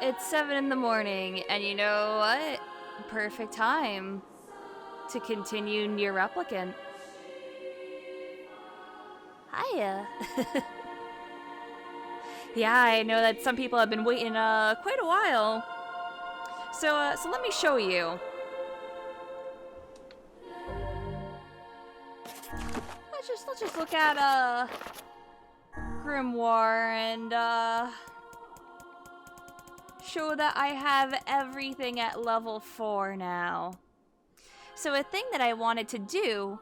It's 7 in the morning, and you know what? Perfect time to continue NieR Replicant. Hiya. Yeah, I know that some people have been waiting quite a while. So let me show you. Let's just look at Grimoire and show that I have everything at level 4 now. So a thing that I wanted to do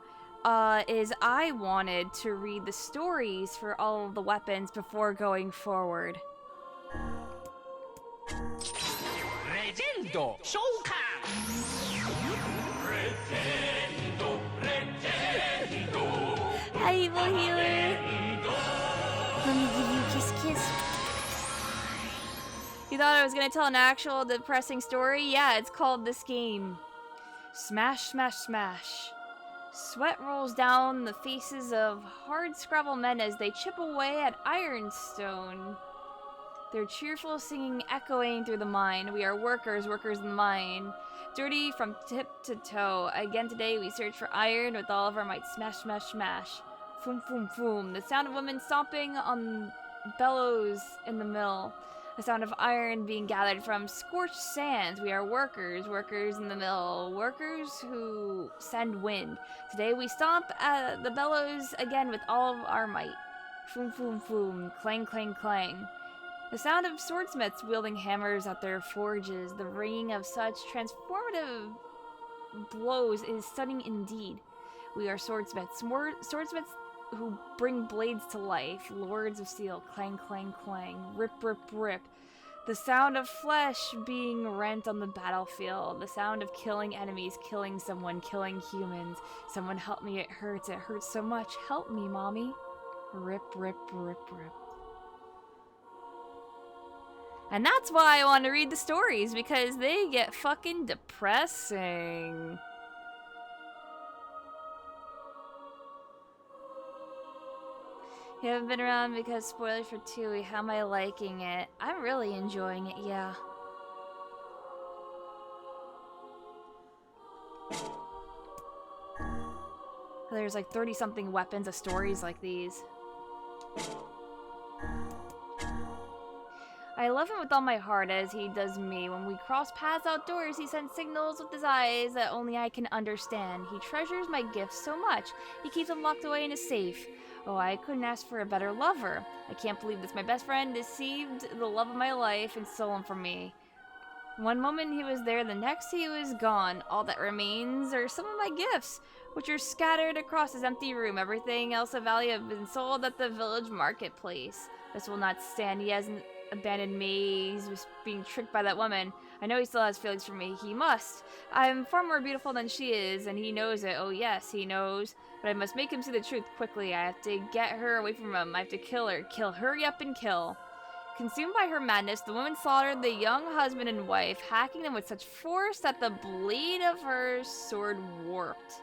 is I wanted to read the stories for all of the weapons before going forward. Legendo, Shoukan! Hi, evil healer. Let me give you a kiss kiss. You thought I was gonna tell an actual depressing story? Yeah, it's called this game. Smash, smash, smash. Sweat rolls down the faces of hard-scrabble men as they chip away at ironstone. Their cheerful singing echoing through the mine. We are workers, workers in the mine. Dirty from tip to toe. Again today we search for iron with all of our might. Smash, smash, smash. Foom, foom, foom. The sound of women stomping on bellows in the mill. The sound of iron being gathered from scorched sands. We are workers, workers in the mill. Workers who send wind. Today we stomp at the bellows again with all of our might. Foom, foom, foom. Clang, clang, clang. The sound of swordsmiths wielding hammers at their forges. The ringing of such transformative blows is stunning indeed. We are swordsmiths. Swordsmiths who bring blades to life. Lords of steel. Clang, clang, clang. Rip, rip, rip. The sound of flesh being rent on the battlefield. The sound of killing enemies. Killing someone. Killing humans. Someone help me. It hurts. It hurts so much. Help me, mommy. Rip, rip, rip, rip. And that's why I want to read the stories, because they get fucking depressing. You haven't been around because spoilers for 2. How am I liking it? I'm really enjoying it, yeah. There's like 30-something weapons of stories like these. I love him with all my heart as he does me. When we cross paths outdoors, he sends signals with his eyes that only I can understand. He treasures my gifts so much. He keeps them locked away in a safe. Oh, I couldn't ask for a better lover. I can't believe this. My best friend deceived the love of my life and stole him from me. One moment he was there, the next he was gone. All that remains are some of my gifts, which are scattered across his empty room. Everything else of value have been sold at the village marketplace. This will not stand. He hasn't abandoned me. He's just being tricked by that woman. I know he still has feelings for me. He must. I'm far more beautiful than she is, and he knows it. Oh yes, he knows. But I must make him see the truth quickly. I have to get her away from him. I have to kill her. Kill. Hurry up and kill. Consumed by her madness, the woman slaughtered the young husband and wife, hacking them with such force that the blade of her sword warped.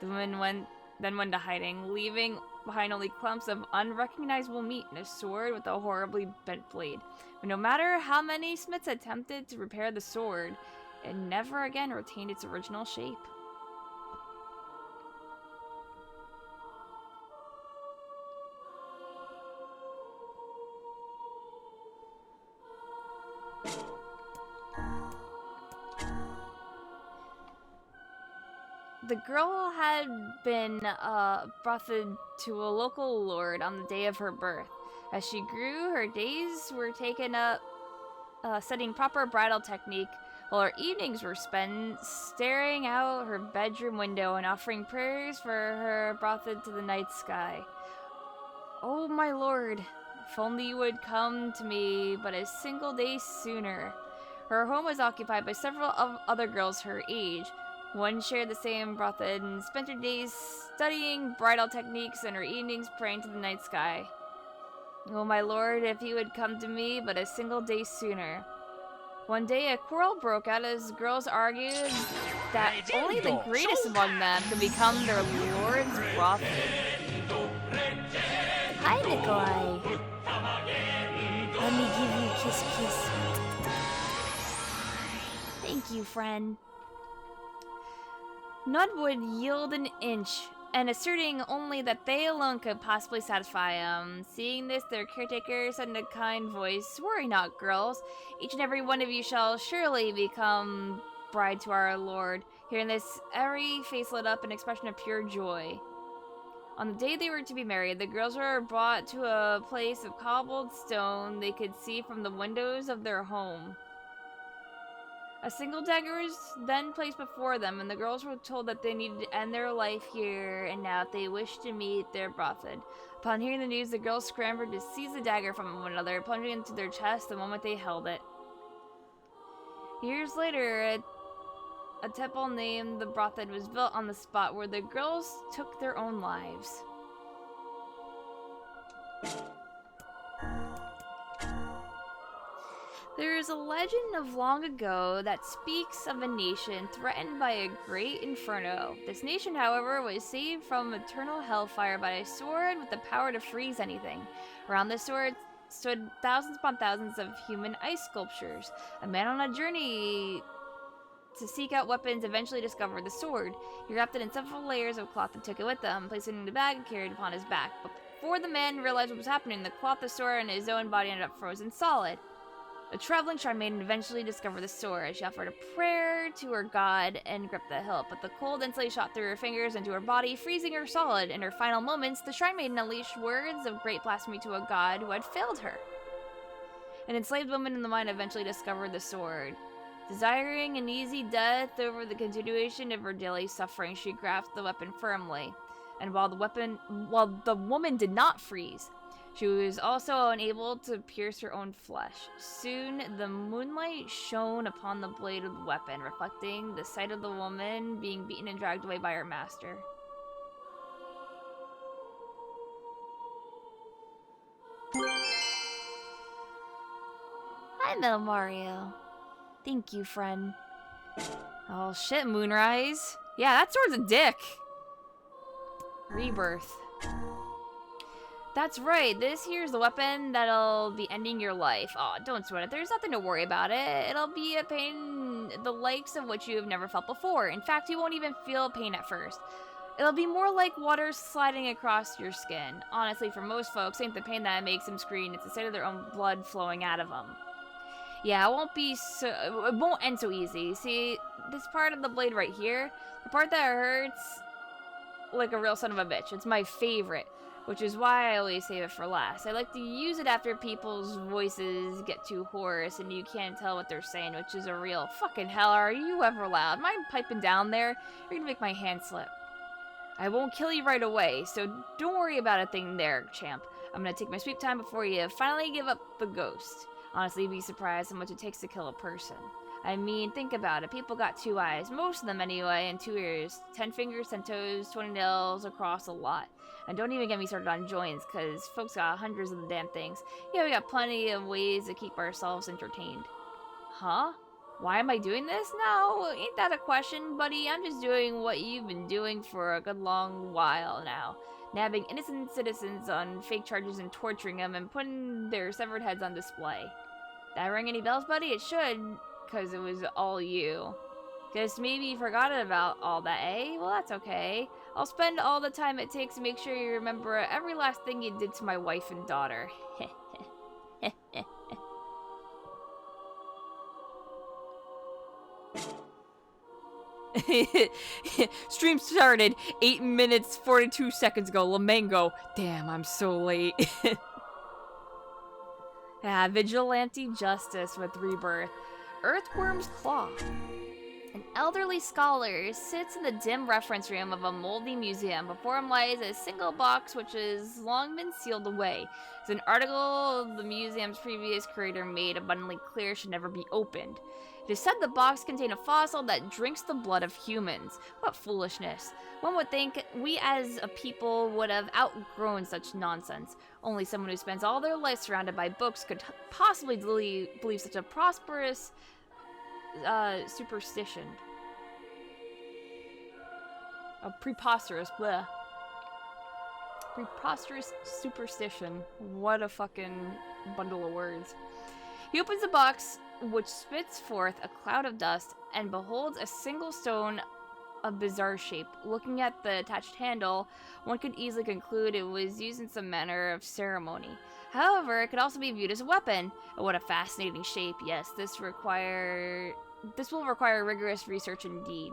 The woman then went to hiding, leaving behind only clumps of unrecognizable meat and a sword with a horribly bent blade. But no matter how many smiths attempted to repair the sword, it never again retained its original shape. The girl had been betrothed to a local lord on the day of her birth. As she grew, her days were taken up studying proper bridal technique, while her evenings were spent staring out her bedroom window and offering prayers for her betrothed to the night sky. Oh my lord, if only you would come to me but a single day sooner. Her home was occupied by several other girls her age. One shared the same betrothed and spent her days studying bridal techniques and her evenings praying to the night sky. Oh my lord, if he would come to me but a single day sooner. One day a quarrel broke out as girls argued that only the greatest among them could become their lord's betrothed. Hi, Nikolai. Let me give you a kiss kiss. Thank you, friend. None would yield an inch, and asserting only that they alone could possibly satisfy him. Seeing this, their caretaker said in a kind voice, "Worry not, girls. Each and every one of you shall surely become bride to our Lord." Hearing this, every face lit up an expression of pure joy. On the day they were to be married, the girls were brought to a place of cobbled stone they could see from the windows of their home. A single dagger was then placed before them, and the girls were told that they needed to end their life here and now if they wished to meet their betrothed. Upon hearing the news, the girls scrambled to seize the dagger from one another, plunging into their chest the moment they held it. Years later, a temple named the Betrothed was built on the spot where the girls took their own lives. There is a legend of long ago that speaks of a nation threatened by a great inferno. This nation, however, was saved from eternal hellfire by a sword with the power to freeze anything. Around the sword stood thousands upon thousands of human ice sculptures. A man on a journey to seek out weapons eventually discovered the sword. He wrapped it in several layers of cloth and took it with him, placed it in the bag and carried it upon his back. But before the man realized what was happening, the cloth, the sword, and his own body ended up frozen solid. The traveling shrine maiden eventually discovered the sword. She offered a prayer to her god and gripped the hilt, but the cold instantly shot through her fingers into her body, freezing her solid. In her final moments, the shrine maiden unleashed words of great blasphemy to a god who had failed her. An enslaved woman in the mine eventually discovered the sword. Desiring an easy death over the continuation of her daily suffering, she grasped the weapon firmly. And while the woman did not freeze, she was also unable to pierce her own flesh. Soon, the moonlight shone upon the blade of the weapon, reflecting the sight of the woman being beaten and dragged away by her master. Hi, Metal Mario. Thank you, friend. Oh shit, Moonrise. Yeah, that sword's a dick. Rebirth. That's right, this here's the weapon that'll be ending your life. Aw, don't sweat it, there's nothing to worry about it. It'll be a pain the likes of which you have never felt before. In fact, you won't even feel pain at first. It'll be more like water sliding across your skin. Honestly, for most folks, ain't the pain that makes them scream, it's the sight of their own blood flowing out of them. Yeah, it won't end so easy. See, this part of the blade right here, the part that hurts like a real son of a bitch. It's my favorite, which is why I always save it for last. I like to use it after people's voices get too hoarse and you can't tell what they're saying, which is a real fucking hell. Are you ever loud? Am I piping down there? You're gonna make my hand slip. I won't kill you right away, so don't worry about a thing there, champ. I'm gonna take my sweet time before you finally give up the ghost. Honestly, you'd be surprised how much it takes to kill a person. I mean, think about it. People got 2 eyes, most of them anyway, and 2 ears, 10 fingers, 10 toes, 20 nails across a lot. And don't even get me started on joints, because folks got hundreds of the damn things. Yeah, we got plenty of ways to keep ourselves entertained. Huh? Why am I doing this? No, ain't that a question, buddy? I'm just doing what you've been doing for a good long while now. Nabbing innocent citizens on fake charges and torturing them and putting their severed heads on display. That ring any bells, buddy? It should, because it was all you. Guess maybe you forgot about all that, eh? Well, that's okay. I'll spend all the time it takes to make sure you remember every last thing you did to my wife and daughter. Stream started 8 minutes 42 seconds ago. Lamango. Damn, I'm so late. Vigilante justice with rebirth. Earthworm's Claw. An elderly scholar sits in the dim reference room of a moldy museum. Before him lies a single box which has long been sealed away. It's an article the museum's previous curator made abundantly clear should never be opened. It is said the box contained a fossil that drinks the blood of humans. What foolishness. One would think we as a people would have outgrown such nonsense. Only someone who spends all their life surrounded by books could possibly believe such a prosperous superstition. A preposterous, bleh. Preposterous superstition. What a fucking bundle of words. He opens the box, which spits forth a cloud of dust, and beholds a single stone of bizarre shape. Looking at the attached handle, one could easily conclude it was used in some manner of ceremony. However, it could also be viewed as a weapon. And what a fascinating shape. Yes, this will require rigorous research indeed.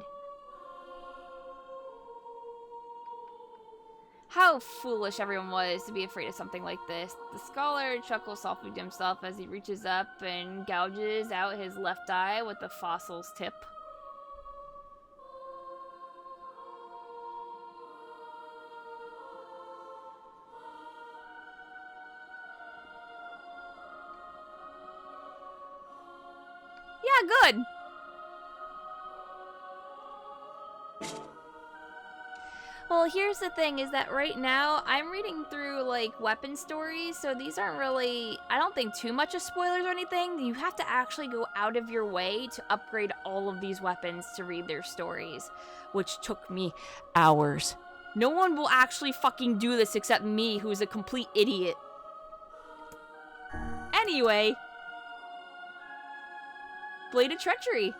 How foolish everyone was to be afraid of something like this. The scholar chuckles softly to himself as he reaches up and gouges out his left eye with the fossil's tip. Yeah, good. Well, here's the thing is that right now I'm reading through like weapon stories, so these aren't really, I don't think too much of spoilers or anything. You have to actually go out of your way to upgrade all of these weapons to read their stories, which took me hours. No one will actually fucking do this except me, who's a complete idiot. Anyway, Blade of Treachery.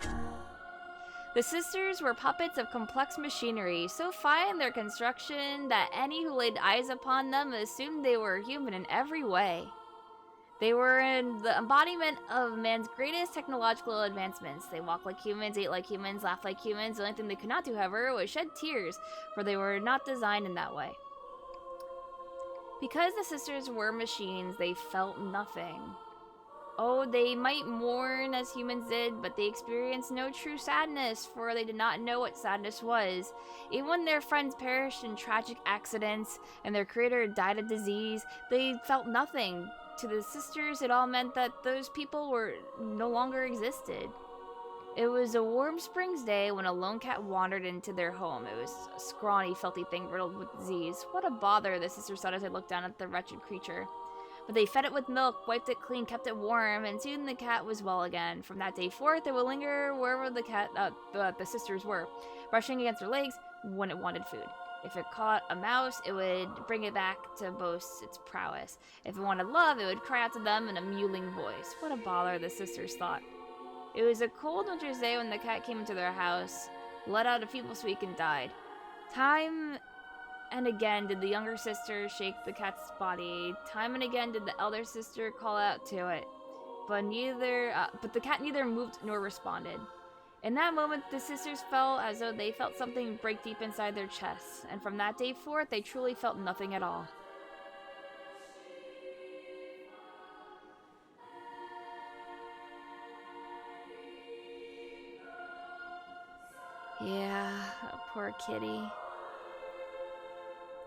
The sisters were puppets of complex machinery, so fine in their construction that any who laid eyes upon them assumed they were human in every way. They were in the embodiment of man's greatest technological advancements. They walked like humans, ate like humans, laughed like humans. The only thing they could not do, however, was shed tears, for they were not designed in that way. Because the sisters were machines, they felt nothing. Oh, they might mourn as humans did, but they experienced no true sadness, for they did not know what sadness was. Even when their friends perished in tragic accidents and their creator died of disease, they felt nothing. To the sisters, it all meant that those people no longer existed. It was a warm spring's day when a lone cat wandered into their home. It was a scrawny, filthy thing riddled with disease. What a bother, the sisters thought as they looked down at the wretched creature. But they fed it with milk, wiped it clean, kept it warm, and soon the cat was well again. From that day forth, it would linger wherever the sisters were, brushing against their legs when it wanted food. If it caught a mouse, it would bring it back to boast its prowess. If it wanted love, it would cry out to them in a mewling voice. What a bother, the sisters thought. It was a cold winter's day when the cat came into their house, let out a feeble squeak, and died. Time and again did the younger sister shake the cat's body. Time and again did the elder sister call out to it. But the cat neither moved nor responded. In that moment, the sisters felt as though they felt something break deep inside their chests, and from that day forth, they truly felt nothing at all. Yeah, poor kitty.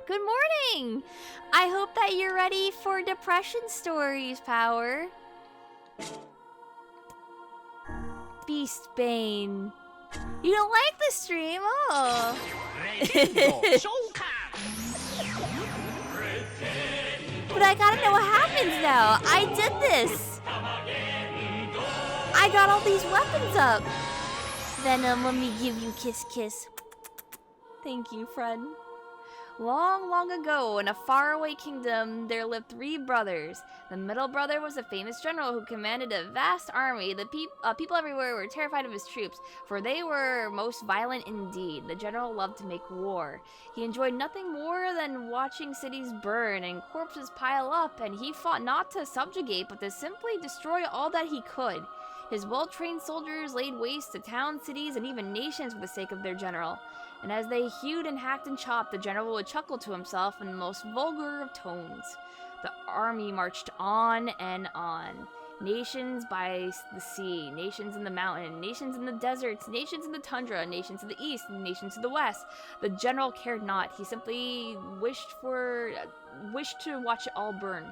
Good morning! I hope that you're ready for depression stories, Power. Beastbane. You don't like the stream? Oh. But I gotta know what happens now. I did this. I got all these weapons up. Venom, let me give you kiss kiss. Thank you, friend. Long, long ago, in a faraway kingdom, there lived 3 brothers. The middle brother was a famous general who commanded a vast army. The people everywhere were terrified of his troops, for they were most violent indeed. The general loved to make war. He enjoyed nothing more than watching cities burn and corpses pile up, and he fought not to subjugate, but to simply destroy all that he could. His well-trained soldiers laid waste to towns, cities, and even nations for the sake of their general. And as they hewed and hacked and chopped, the general would chuckle to himself in the most vulgar of tones. The army marched on and on. Nations by the sea, nations in the mountain, nations in the deserts, nations in the tundra, nations to the east, nations to the west. The general cared not. He simply wished to watch it all burn.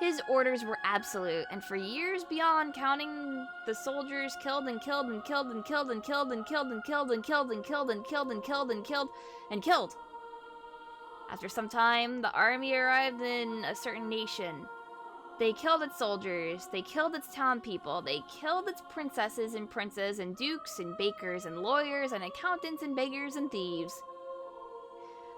His orders were absolute, and for years beyond counting, the soldiers killed and killed and killed and killed and killed and killed and killed and killed and killed and killed and killed and killed and killed. After some time, the army arrived in a certain nation. They killed its soldiers, they killed its town people, they killed its princesses and princes and dukes and bakers and lawyers and accountants and beggars and thieves.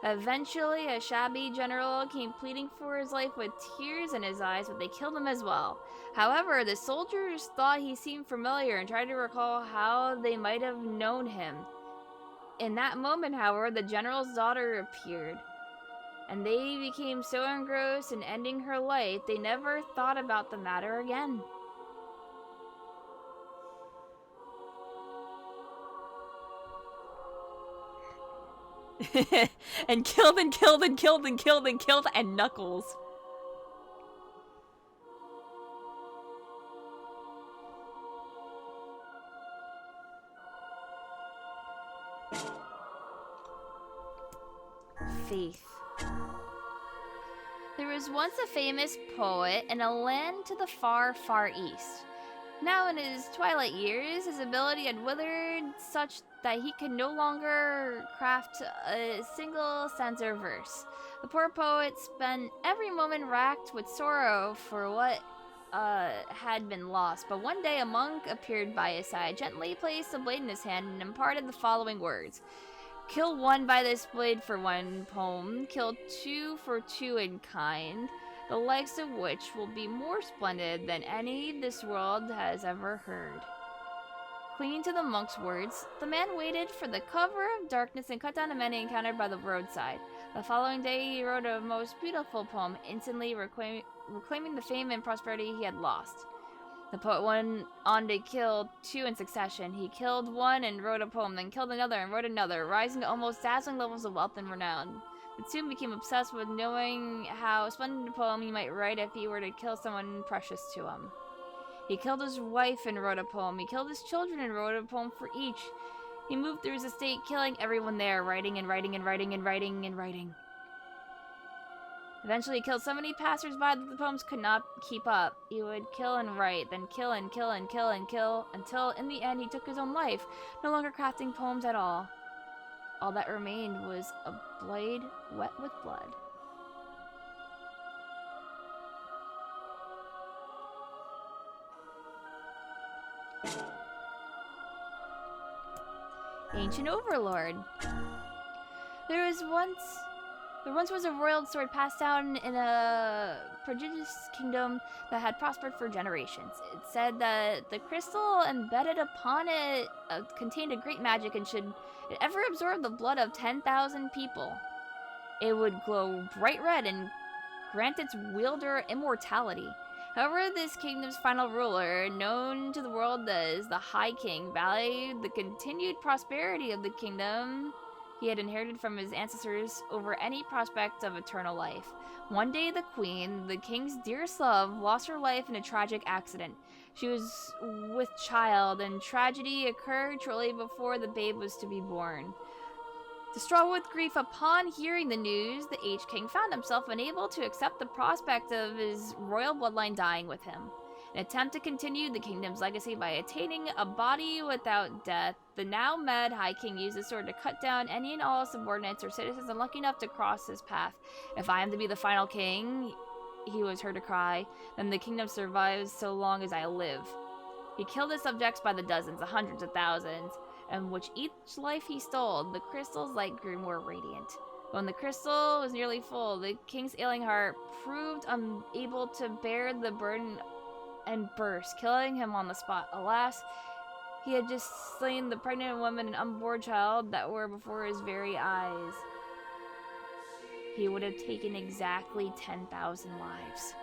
Eventually, a shabby general came pleading for his life with tears in his eyes, but they killed him as well. However, the soldiers thought he seemed familiar and tried to recall how they might have known him. In that moment, however, the general's daughter appeared, and they became so engrossed in ending her life, they never thought about the matter again. And killed and killed and killed and killed and killed and Knuckles. Faith. There was once a famous poet in a land to the far, far east. Now in his twilight years, his ability had withered such that he could no longer craft a single stanza verse. The poor poet spent every moment racked with sorrow for what had been lost, but one day a monk appeared by his side, gently placed a blade in his hand, and imparted the following words. Kill one by this blade for one poem, kill two for two in kind, the likes of which will be more splendid than any this world has ever heard. Clinging to the monk's words, the man waited for the cover of darkness and cut down the men he encountered by the roadside. The following day he wrote a most beautiful poem, instantly reclaiming the fame and prosperity he had lost. The poet went on to kill two in succession. He killed one and wrote a poem, then killed another and wrote another, rising to almost dazzling levels of wealth and renown. But soon became obsessed with knowing how splendid a poem he might write if he were to kill someone precious to him. He killed his wife and wrote a poem. He killed his children and wrote a poem for each. He moved through his estate, killing everyone there, writing and writing and writing and writing and writing. Eventually he killed so many passers-by that the poems could not keep up. He would kill and write, then kill and kill and kill and kill, until in the end he took his own life, no longer crafting poems at all. All that remained was a blade wet with blood. Ancient Overlord. There once was a royal sword passed down in a prodigious kingdom that had prospered for generations. It said that the crystal embedded upon it contained a great magic, and should it ever absorb the blood of 10,000 people, it would glow bright red and grant its wielder immortality. However, this kingdom's final ruler, known to the world as the High King, valued the continued prosperity of the kingdom he had inherited from his ancestors over any prospect of eternal life. One day, the queen, the king's dearest love, lost her life in a tragic accident. She was with child, and tragedy occurred shortly before the babe was to be born. Distraught with grief upon hearing the news, the aged king found himself unable to accept the prospect of his royal bloodline dying with him. In an attempt to continue the kingdom's legacy by attaining a body without death, the now mad High King used his sword to cut down any and all subordinates or citizens unlucky enough to cross his path. "If I am to be the final king," he was heard to cry, "then the kingdom survives so long as I live." He killed his subjects by the dozens, the hundreds of thousands, and with each life he stole, the crystal's light grew more radiant. When the crystal was nearly full, the king's ailing heart proved unable to bear the burden and burst, killing him on the spot. Alas, he had just slain the pregnant woman and unborn child that were before his very eyes. He would have taken exactly 10,000 lives.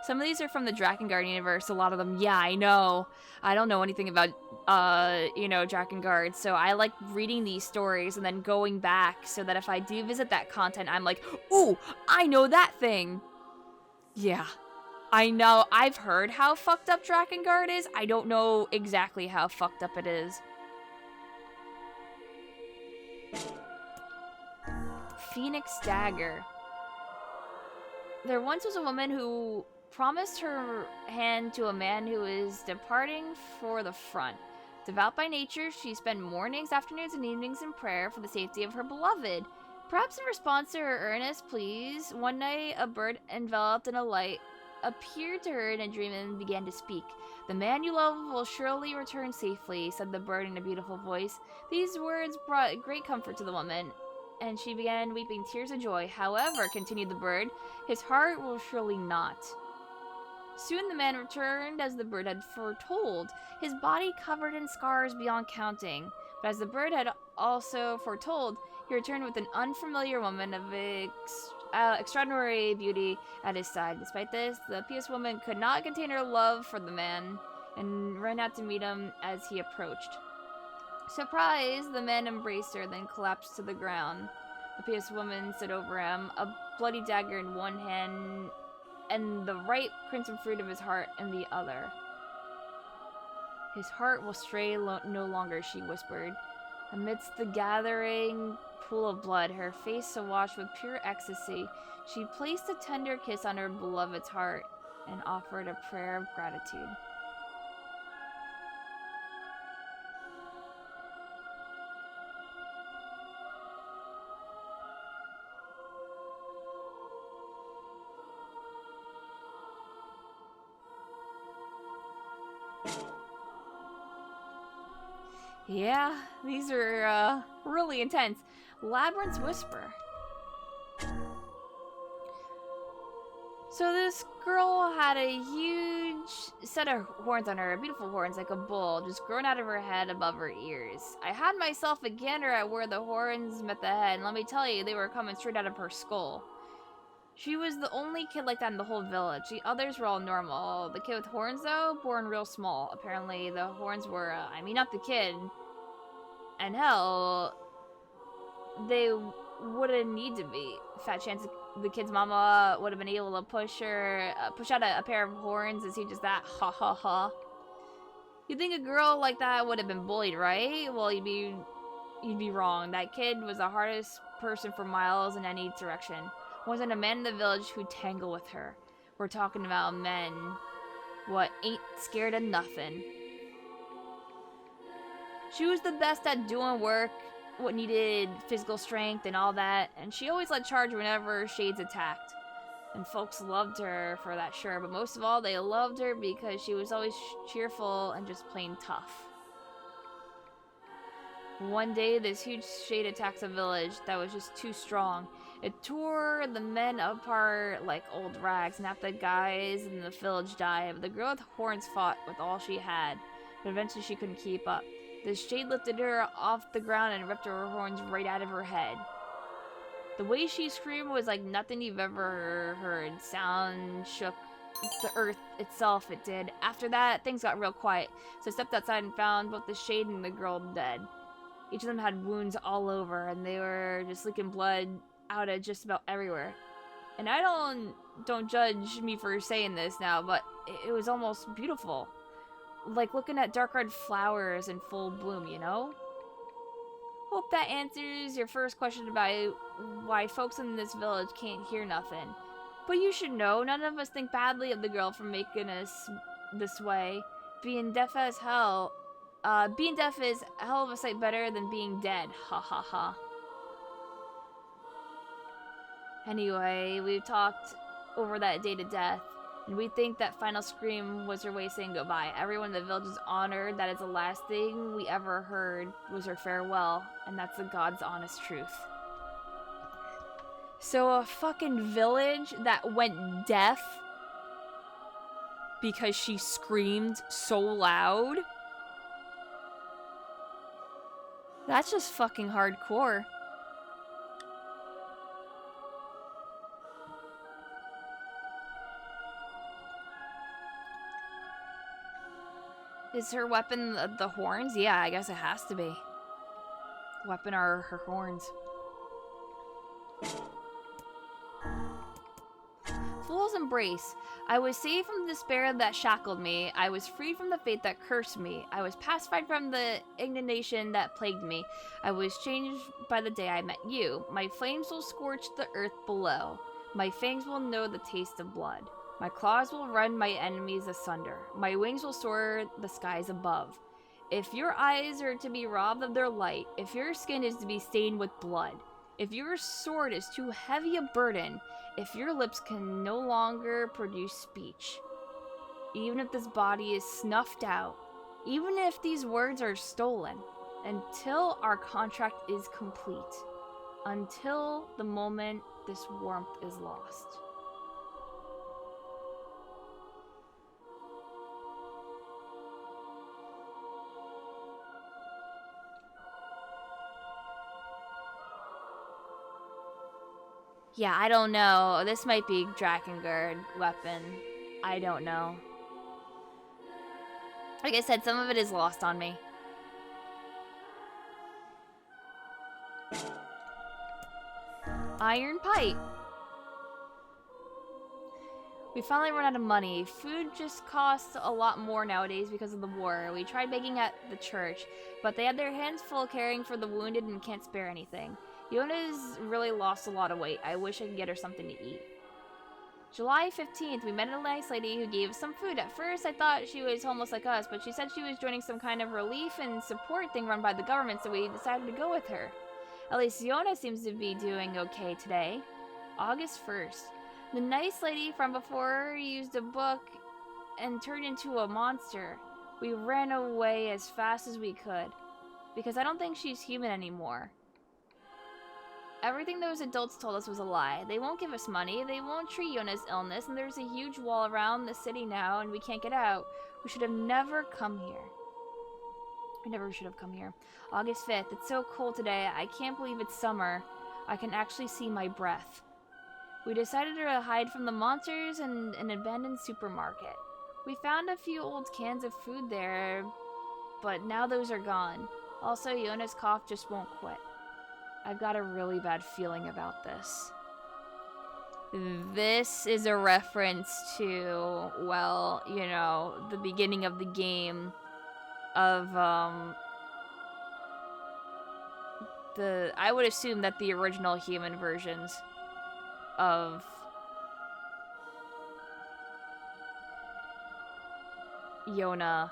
Some of these are from the Drakengard universe, a lot of them, yeah, I know. I don't know anything about, Drakengard, so I like reading these stories and then going back so that if I do visit that content, I'm like, ooh, I know that thing. Yeah, I know. I've heard how fucked up Drakengard is. I don't know exactly how fucked up it is. Phoenix Dagger. There once was a woman who promised her hand to a man who was departing for the front. Devout by nature, she spent mornings, afternoons, and evenings in prayer for the safety of her beloved. Perhaps in response to her earnest pleas, one night a bird enveloped in a light appeared to her in a dream and began to speak. "The man you love will surely return safely," said the bird in a beautiful voice. These words brought great comfort to the woman, and she began weeping tears of joy. "However," continued the bird, "his heart will surely not." Soon the man returned as the bird had foretold, his body covered in scars beyond counting. But as the bird had also foretold, he returned with an unfamiliar woman of extraordinary beauty at his side. Despite this, the pious woman could not contain her love for the man and ran out to meet him as he approached. Surprised, the man embraced her, then collapsed to the ground. The pious woman stood over him, a bloody dagger in one hand and the ripe crimson fruit of his heart in the other. "His heart will stray no longer," she whispered. Amidst the gathering pool of blood, her face awash with pure ecstasy, she placed a tender kiss on her beloved's heart and offered a prayer of gratitude. Yeah, these are really intense. Labyrinth's Whisper. So this girl had a huge set of horns on her, beautiful horns like a bull, just growing out of her head above her ears. I had myself a gander at where the horns met the head, and let me tell you, they were coming straight out of her skull. She was the only kid like that in the whole village. The others were all normal. The kid with horns, though, born real small. Apparently, the horns were, not the kid. And hell, they wouldn't need to be. Fat chance the kid's mama would have been able to push out a pair of horns and see just that. Ha ha ha. You'd think a girl like that would have been bullied, right? Well, you'd be wrong. That kid was the hardest person for miles in any direction. Wasn't a man in the village who'd tangle with her. We're talking about men what ain't scared of nothing. She was the best at doing work, what needed physical strength and all that, and she always led charge whenever shades attacked. And folks loved her for that, sure, but most of all, they loved her because she was always cheerful and just plain tough. One day, this huge shade attacks a village that was just too strong. It tore the men apart like old rags, and half the guys in the village died. But the girl with horns fought with all she had, but eventually she couldn't keep up. The shade lifted her off the ground and ripped her horns right out of her head. The way she screamed was like nothing you've ever heard. Sound shook the earth itself, it did. After that, things got real quiet, so I stepped outside and found both the shade and the girl dead. Each of them had wounds all over, and they were just leaking blood out of just about everywhere. And I don't judge me for saying this now, but it was almost beautiful. Like looking at dark red flowers in full bloom, you know? Hope that answers your first question about why folks in this village can't hear nothing. But you should know, none of us think badly of the girl for making us this way. Being deaf is hell of a sight better than being dead. Ha ha ha. Anyway, we've talked over that day to death, and we think that final scream was her way of saying goodbye. Everyone in the village is honored that is the last thing we ever heard was her farewell, and that's the God's honest truth. So a fucking village that went deaf because she screamed so loud? That's just fucking hardcore. Is her weapon the horns? Yeah, I guess it has to be. Weapon are her horns. Fool's embrace. I was saved from the despair that shackled me. I was freed from the fate that cursed me. I was pacified from the indignation that plagued me. I was changed by the day I met you. My flames will scorch the earth below. My fangs will know the taste of blood. My claws will rend my enemies asunder. My wings will soar the skies above. If your eyes are to be robbed of their light, if your skin is to be stained with blood, If your sword is too heavy a burden, if your lips can no longer produce speech, even if this body is snuffed out, even if these words are stolen, until our contract is complete, until the moment this warmth is lost. Yeah, I don't know. This might be Drakengard weapon. I don't know. Like I said, some of it is lost on me. Iron pipe. We finally run out of money. Food just costs a lot more nowadays because of the war. We tried begging at the church, but they had their hands full caring for the wounded and can't spare anything. Yona's really lost a lot of weight. I wish I could get her something to eat. July 15th, we met a nice lady who gave us some food. At first, I thought she was homeless like us, but she said she was joining some kind of relief and support thing run by the government, so we decided to go with her. At least Yona seems to be doing okay today. August 1st. The nice lady from before used a book and turned into a monster. We ran away as fast as we could, because I don't think she's human anymore. Everything those adults told us was a lie. They won't give us money, they won't treat Yona's illness, and there's a huge wall around the city now and we can't get out. We should have never come here. We never should have come here. August 5th. It's so cold today. I can't believe it's summer. I can actually see my breath. We decided to hide from the monsters in an abandoned supermarket. We found a few old cans of food there, but now those are gone. Also, Yona's cough just won't quit. I've got a really bad feeling about this. This is a reference to, well, you know, the beginning of the game of, I would assume that the original human versions of Yona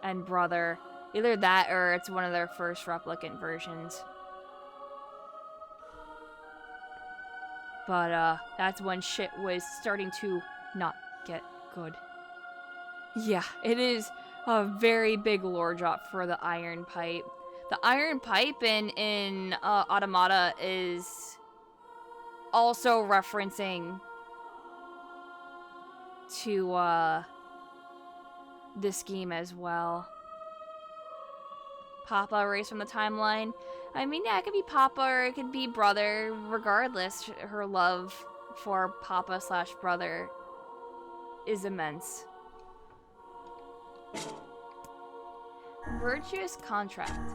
and Brother. Either that or it's one of their first replicant versions. But, that's when shit was starting to not get good. Yeah, it is a very big lore drop for the iron pipe. The iron pipe in Automata is also referencing to, this game as well. Papa erased from the timeline. I mean, yeah, it could be Papa or it could be Brother. Regardless, her love for Papa / Brother is immense. Virtuous contract.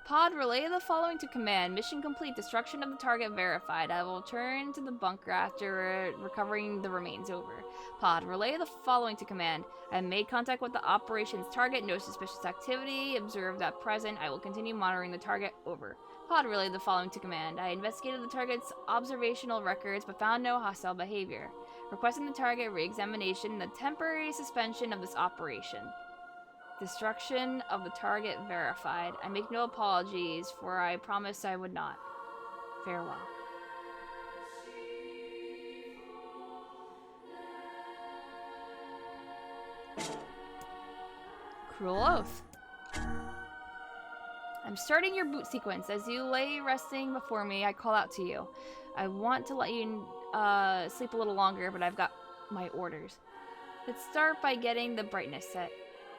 Pod, relay the following to command. Mission complete. Destruction of the target verified. I will turn to the bunker after recovering the remains over. Pod, relay the following to command. I have made contact with the operations target. No suspicious activity observed at present. I will continue monitoring the target. Over. Pod, relay the following to command. I investigated the target's observational records but found no hostile behavior. Requesting the target re-examination and the temporary suspension of this operation. Destruction of the target verified. I make no apologies, for I promised I would not. Farewell. Cruel oath. I'm starting your boot sequence. As you lay resting before me, I call out to you. I want to let you sleep a little longer, but I've got my orders. Let's start by getting the brightness set.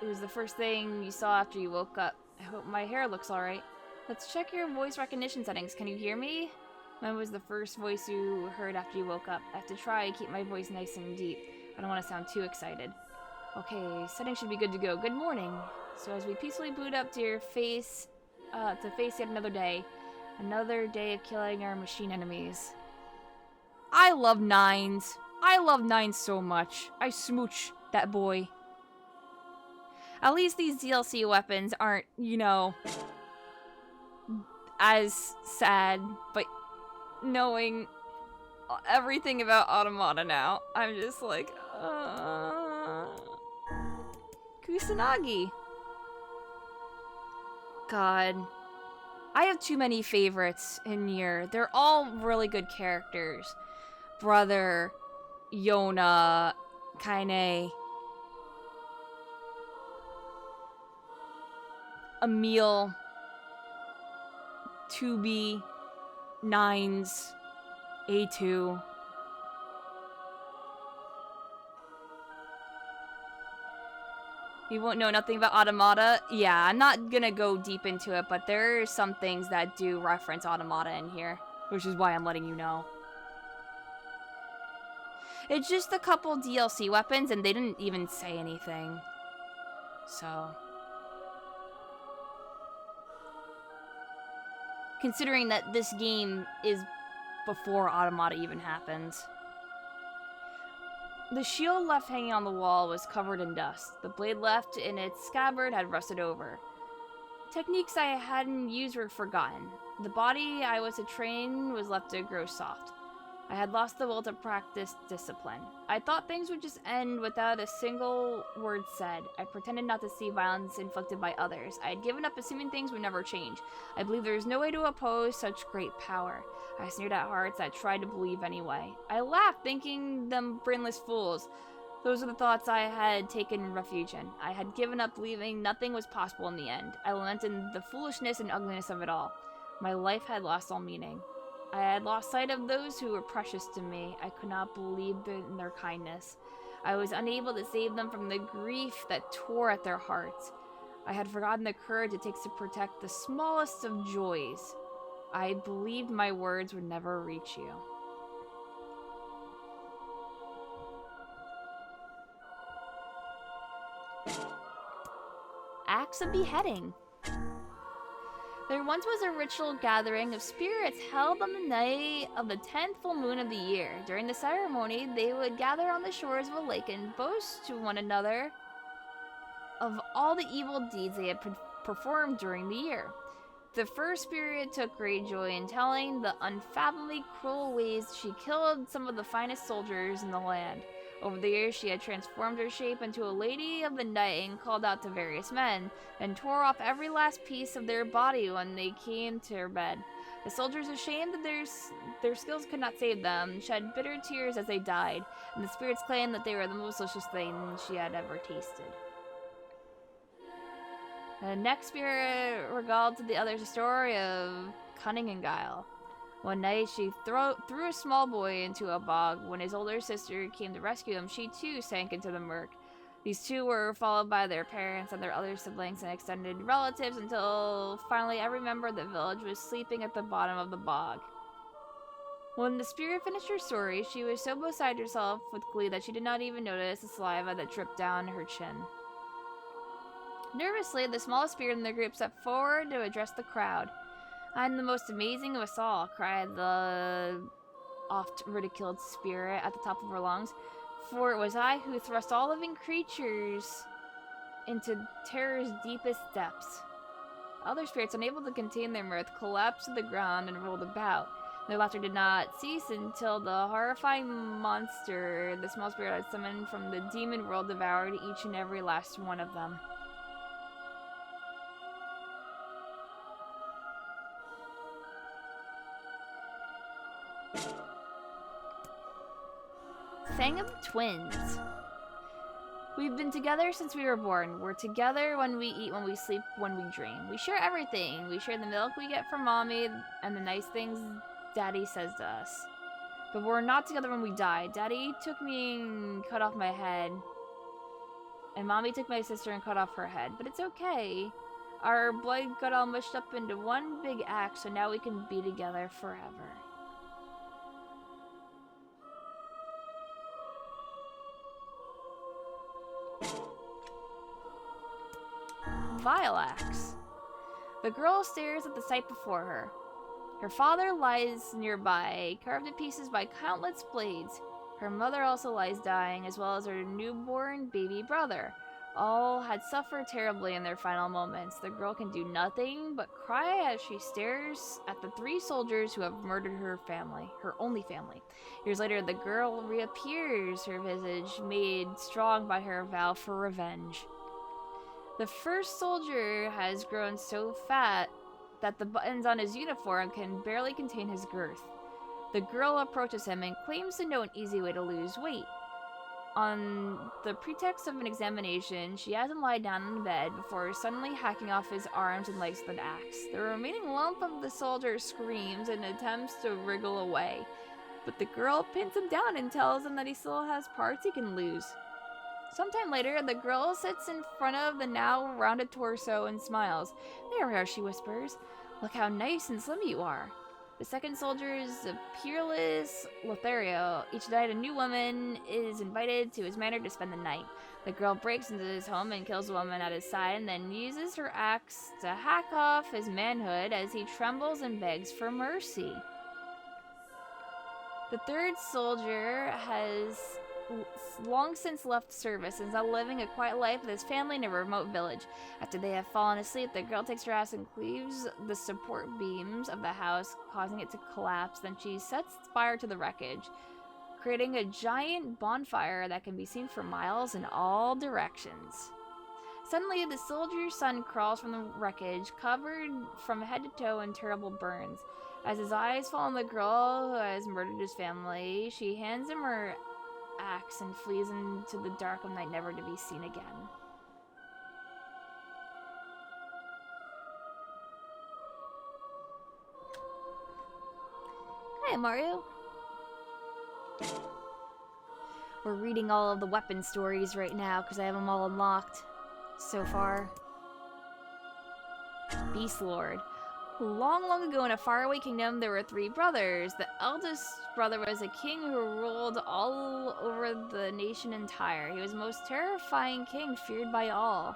It was the first thing you saw after you woke up. I hope my hair looks alright. Let's check your voice recognition settings. Can you hear me? Mine was the first voice you heard after you woke up. I have to try to keep my voice nice and deep. I don't want to sound too excited. Okay, settings should be good to go. Good morning. So as we peacefully boot up to your face, to face yet another day. Another day of killing our machine enemies. I love Nines. I love Nines so much. I smooch that boy. At least these DLC weapons aren't, you know, as sad, but knowing everything about Automata now, I'm just like, Kusanagi. God. I have too many favorites in NieR. They're all really good characters. Brother, Yona, Kaine, Emil, Tubi, Nines, A2. You won't know nothing about Automata? Yeah, I'm not gonna go deep into it, but there are some things that do reference Automata in here, which is why I'm letting you know. It's just a couple DLC weapons, and they didn't even say anything. So... considering that this game is before Automata even happens. The shield left hanging on the wall was covered in dust. The blade left in its scabbard had rusted over. Techniques I hadn't used were forgotten. The body I was to train was left to grow soft. I had lost the will to practice discipline. I thought things would just end without a single word said. I pretended not to see violence inflicted by others. I had given up assuming things would never change. I believed there was no way to oppose such great power. I sneered at hearts that tried to believe anyway. I laughed, thinking them brainless fools. Those were the thoughts I had taken refuge in. I had given up believing nothing was possible in the end. I lamented the foolishness and ugliness of it all. My life had lost all meaning. I had lost sight of those who were precious to me. I could not believe in their kindness. I was unable to save them from the grief that tore at their hearts. I had forgotten the courage it takes to protect the smallest of joys. I believed my words would never reach you. Acts of beheading. There once was a ritual gathering of spirits held on the night of the 10th full moon of the year. During the ceremony, they would gather on the shores of a lake and boast to one another of all the evil deeds they had performed during the year. The first spirit took great joy in telling the unfathomably cruel ways she killed some of the finest soldiers in the land. Over the years, she had transformed her shape into a lady of the night and called out to various men, then tore off every last piece of their body when they came to her bed. The soldiers, ashamed that their skills could not save them, shed bitter tears as they died, and the spirits claimed that they were the most delicious thing she had ever tasted. The next spirit regaled to the others a story of cunning and guile. One night, she threw a small boy into a bog. When his older sister came to rescue him, she too sank into the murk. These two were followed by their parents and their other siblings and extended relatives until finally every member of the village was sleeping at the bottom of the bog. When the spirit finished her story, she was so beside herself with glee that she did not even notice the saliva that dripped down her chin. Nervously, the smallest spirit in the group stepped forward to address the crowd. "I'm the most amazing of us all," cried the oft-ridiculed spirit at the top of her lungs, "for it was I who thrust all living creatures into terror's deepest depths." Other spirits, unable to contain their mirth, collapsed to the ground and rolled about. Their laughter did not cease until the horrifying monster the small spirit had summoned from the demon world devoured each and every last one of them. Sang of the Twins. We've been together since we were born. We're together when we eat, when we sleep, when we dream. We share everything. We share the milk we get from Mommy and the nice things Daddy says to us. But we're not together when we die. Daddy took me and cut off my head. And Mommy took my sister and cut off her head. But it's okay. Our blood got all mushed up into one big axe, so now we can be together forever. Vile axe. The girl stares at the sight before her. Her father lies nearby, carved to pieces by countless blades. Her mother also lies dying, as well as her newborn baby brother. All had suffered terribly in their final moments. The girl can do nothing but cry as she stares at the three soldiers who have murdered her family, her only family. Years later, the girl reappears, her visage made strong by her vow for revenge. The first soldier has grown so fat that the buttons on his uniform can barely contain his girth. The girl approaches him and claims to know an easy way to lose weight. On the pretext of an examination, she has him lie down in bed before suddenly hacking off his arms and legs with an axe. The remaining lump of the soldier screams and attempts to wriggle away, but the girl pins him down and tells him that he still has parts he can lose. Sometime later, the girl sits in front of the now rounded torso and smiles. "There we are," she whispers. "Look how nice and slim you are." The second soldier is a peerless Lothario. Each night, a new woman is invited to his manor to spend the night. The girl breaks into his home and kills the woman at his side, and then uses her axe to hack off his manhood as he trembles and begs for mercy. The third soldier has long since left service and is now living a quiet life with his family in a remote village. After they have fallen asleep, the girl takes her axe and cleaves the support beams of the house, causing it to collapse. Then she sets fire to the wreckage, creating a giant bonfire that can be seen for miles in all directions. Suddenly, the soldier's son crawls from the wreckage, covered from head to toe in terrible burns. As his eyes fall on the girl who has murdered his family, she hands him her axe and flees into the dark of night, never to be seen again. Hi, Mario. We're reading all of the weapon stories right now because I have them all unlocked so far. Beast Lord. Long, long ago in a faraway kingdom, there were 3 brothers. The eldest brother was a king who ruled all over the nation entire. He was the most terrifying king, feared by all.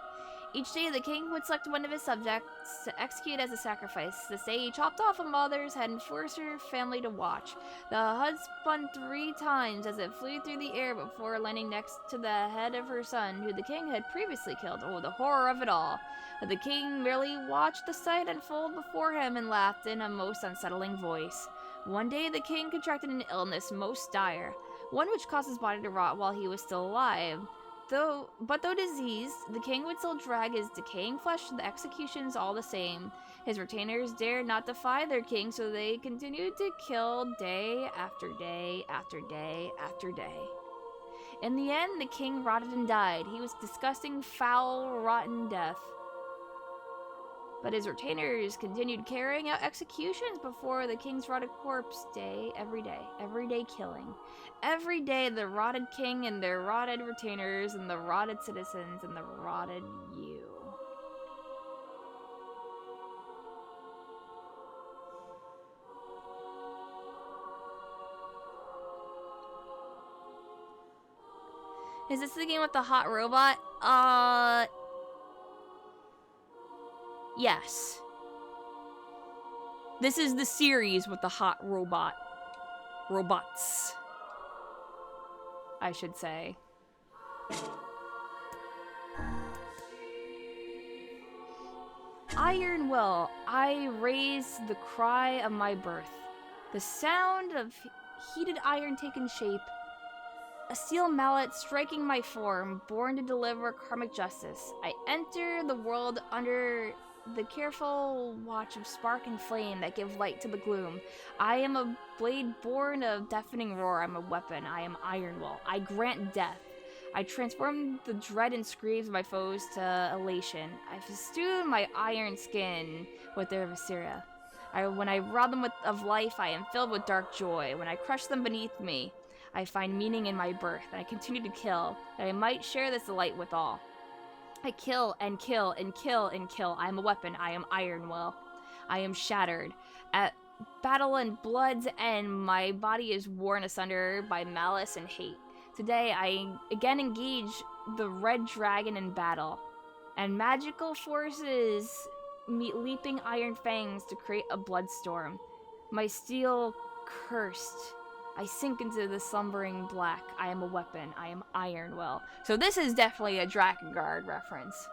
Each day, the king would select one of his subjects to execute as a sacrifice. This day, he chopped off a mother's head and forced her family to watch. The HUD spun 3 times as it flew through the air before landing next to the head of her son, who the king had previously killed. Oh, the horror of it all. But the king merely watched the sight unfold before him and laughed in a most unsettling voice. One day, the king contracted an illness most dire, one which caused his body to rot while he was still alive. Though diseased, the king would still drag his decaying flesh to the executions all the same. His retainers dared not defy their king, so they continued to kill day after day after day after day. In the end, the king rotted and died. He was disgusting, foul, rotten death. But his retainers continued carrying out executions before the king's rotted corpse every day killing. Every day the rotted king and their rotted retainers and the rotted citizens and the rotted you. Is this the game with the hot robot? Yes. This is the series with the hot robots, I should say. Iron will, I raise the cry of my birth. The sound of heated iron taking shape. A steel mallet striking my form, born to deliver karmic justice. I enter the world under the careful watch of spark and flame that give light to the gloom. I am a blade born of deafening roar. I'm a weapon. I am Iron Will. I grant death. I transform the dread and screams of my foes to elation. I festoon my iron skin with their viscera. When I rob them of life, I am filled with dark joy. When I crush them beneath me, I find meaning in my birth, and I continue to kill, that I might share this delight with all. I kill and kill and kill and kill. I am a weapon. I am Iron Will. I am shattered. At battle and blood's end, my body is worn asunder by malice and hate. Today, I again engage the red dragon in battle, and magical forces meet leaping iron fangs to create a bloodstorm. My steel cursed. I sink into the slumbering black. I am a weapon. I am Iron Will. So this is definitely a Drakengard reference.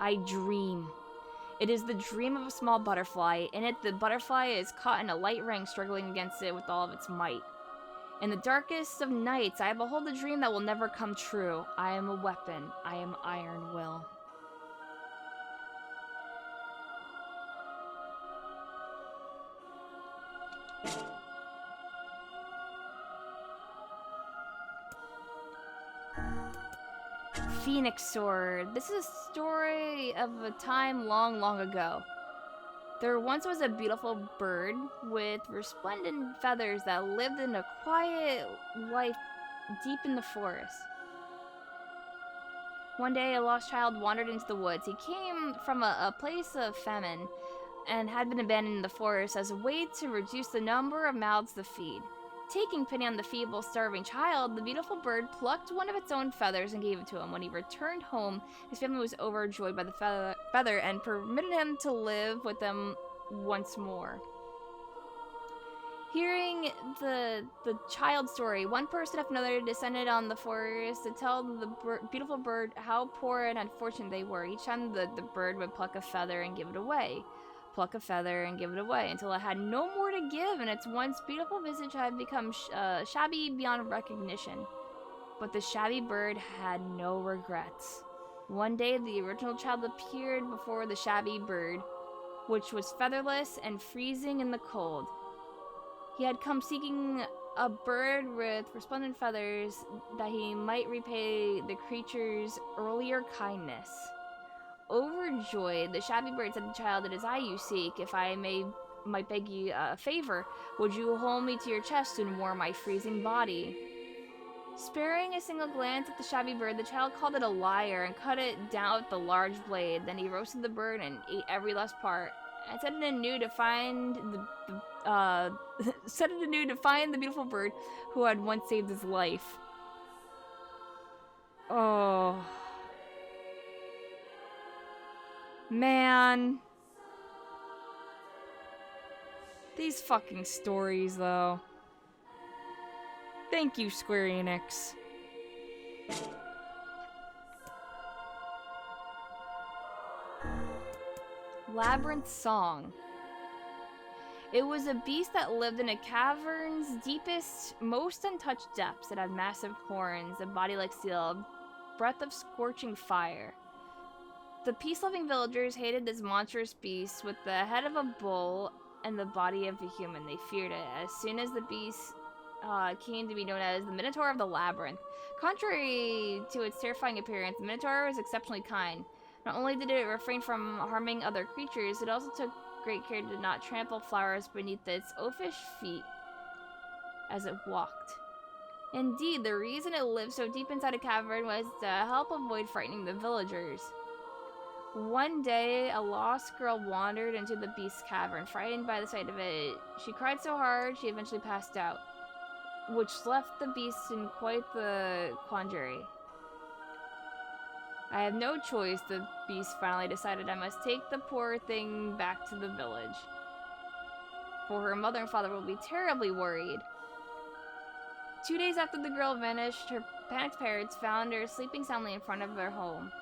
I dream. It is the dream of a small butterfly. In it, the butterfly is caught in a light ring, struggling against it with all of its might. In the darkest of nights, I behold a dream that will never come true. I am a weapon. I am Iron Will. phoenix sword. This is a story of a time long, long ago. There once was a beautiful bird with resplendent feathers that lived in a quiet life deep in the forest. One day, a lost child wandered into the woods. He came from a place of famine and had been abandoned in the forest as a way to reduce the number of mouths to feed. Taking pity on the feeble, starving child, the beautiful bird plucked one of its own feathers and gave it to him. When he returned home, his family was overjoyed by the feather and permitted him to live with them once more. Hearing the child's story, one person after another descended on the forest to tell the beautiful bird how poor and unfortunate they were. Each time the bird would pluck a feather and give it away. Pluck a feather and give it away until it had no more to give, and its once beautiful visage had become shabby beyond recognition. But the shabby bird had no regrets. One day, the original child appeared before the shabby bird, which was featherless and freezing in the cold. He had come seeking a bird with resplendent feathers that he might repay the creature's earlier kindness. Overjoyed, the shabby bird said to the child, "It is I you seek. If I might beg you a favor, would you hold me to your chest and warm my freezing body?" Sparing a single glance at the shabby bird, the child called it a liar and cut it down with the large blade. Then he roasted the bird and ate every last part, and set it anew to find the beautiful bird who had once saved his life. Oh. Man. These fucking stories, though. Thank you, Square Enix. Labyrinth Song. It was a beast that lived in a cavern's deepest, most untouched depths. It had massive horns, a body like steel, a breath of scorching fire. The peace-loving villagers hated this monstrous beast with the head of a bull and the body of a human. They feared it. As soon as the beast came to be known as the Minotaur of the Labyrinth. Contrary to its terrifying appearance, the Minotaur was exceptionally kind. Not only did it refrain from harming other creatures, it also took great care to not trample flowers beneath its oafish feet as it walked. Indeed, the reason it lived so deep inside a cavern was to help avoid frightening the villagers. One day, a lost girl wandered into the beast's cavern. Frightened by the sight of it, she cried so hard she eventually passed out, which left the beast in quite the quandary. I have no choice, the beast finally decided. I must take the poor thing back to the village, for her mother and father will be terribly worried. 2 days after the girl vanished, her panicked parents found her sleeping soundly in front of their home.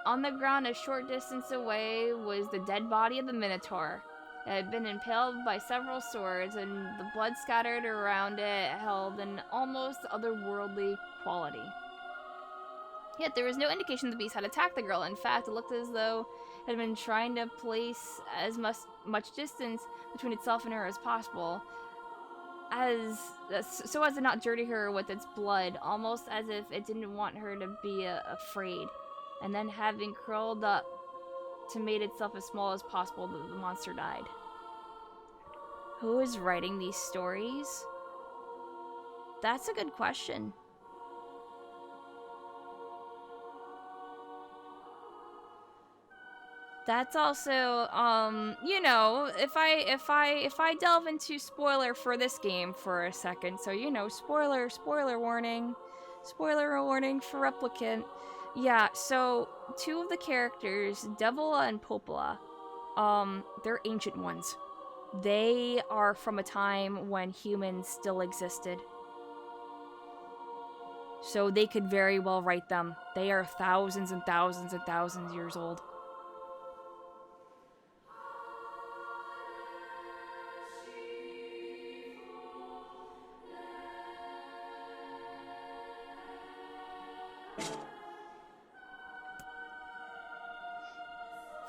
On the ground a short distance away was the dead body of the Minotaur. It had been impaled by several swords, and the blood scattered around it held an almost otherworldly quality. Yet there was no indication the beast had attacked the girl. In fact, it looked as though it had been trying to place as much distance between itself and her as possible, so as to not dirty her with its blood, almost as if it didn't want her to be afraid. And then, having curled up to make itself as small as possible, the monster died. Who is writing these stories? That's a good question. That's also, you know, if I delve into spoiler for this game for a second, so you know, spoiler warning for Replicant. Yeah, so 2 of the characters, Devila and Popola, they're ancient ones. They are from a time when humans still existed. So they could very well write them. They are thousands and thousands and thousands of years old.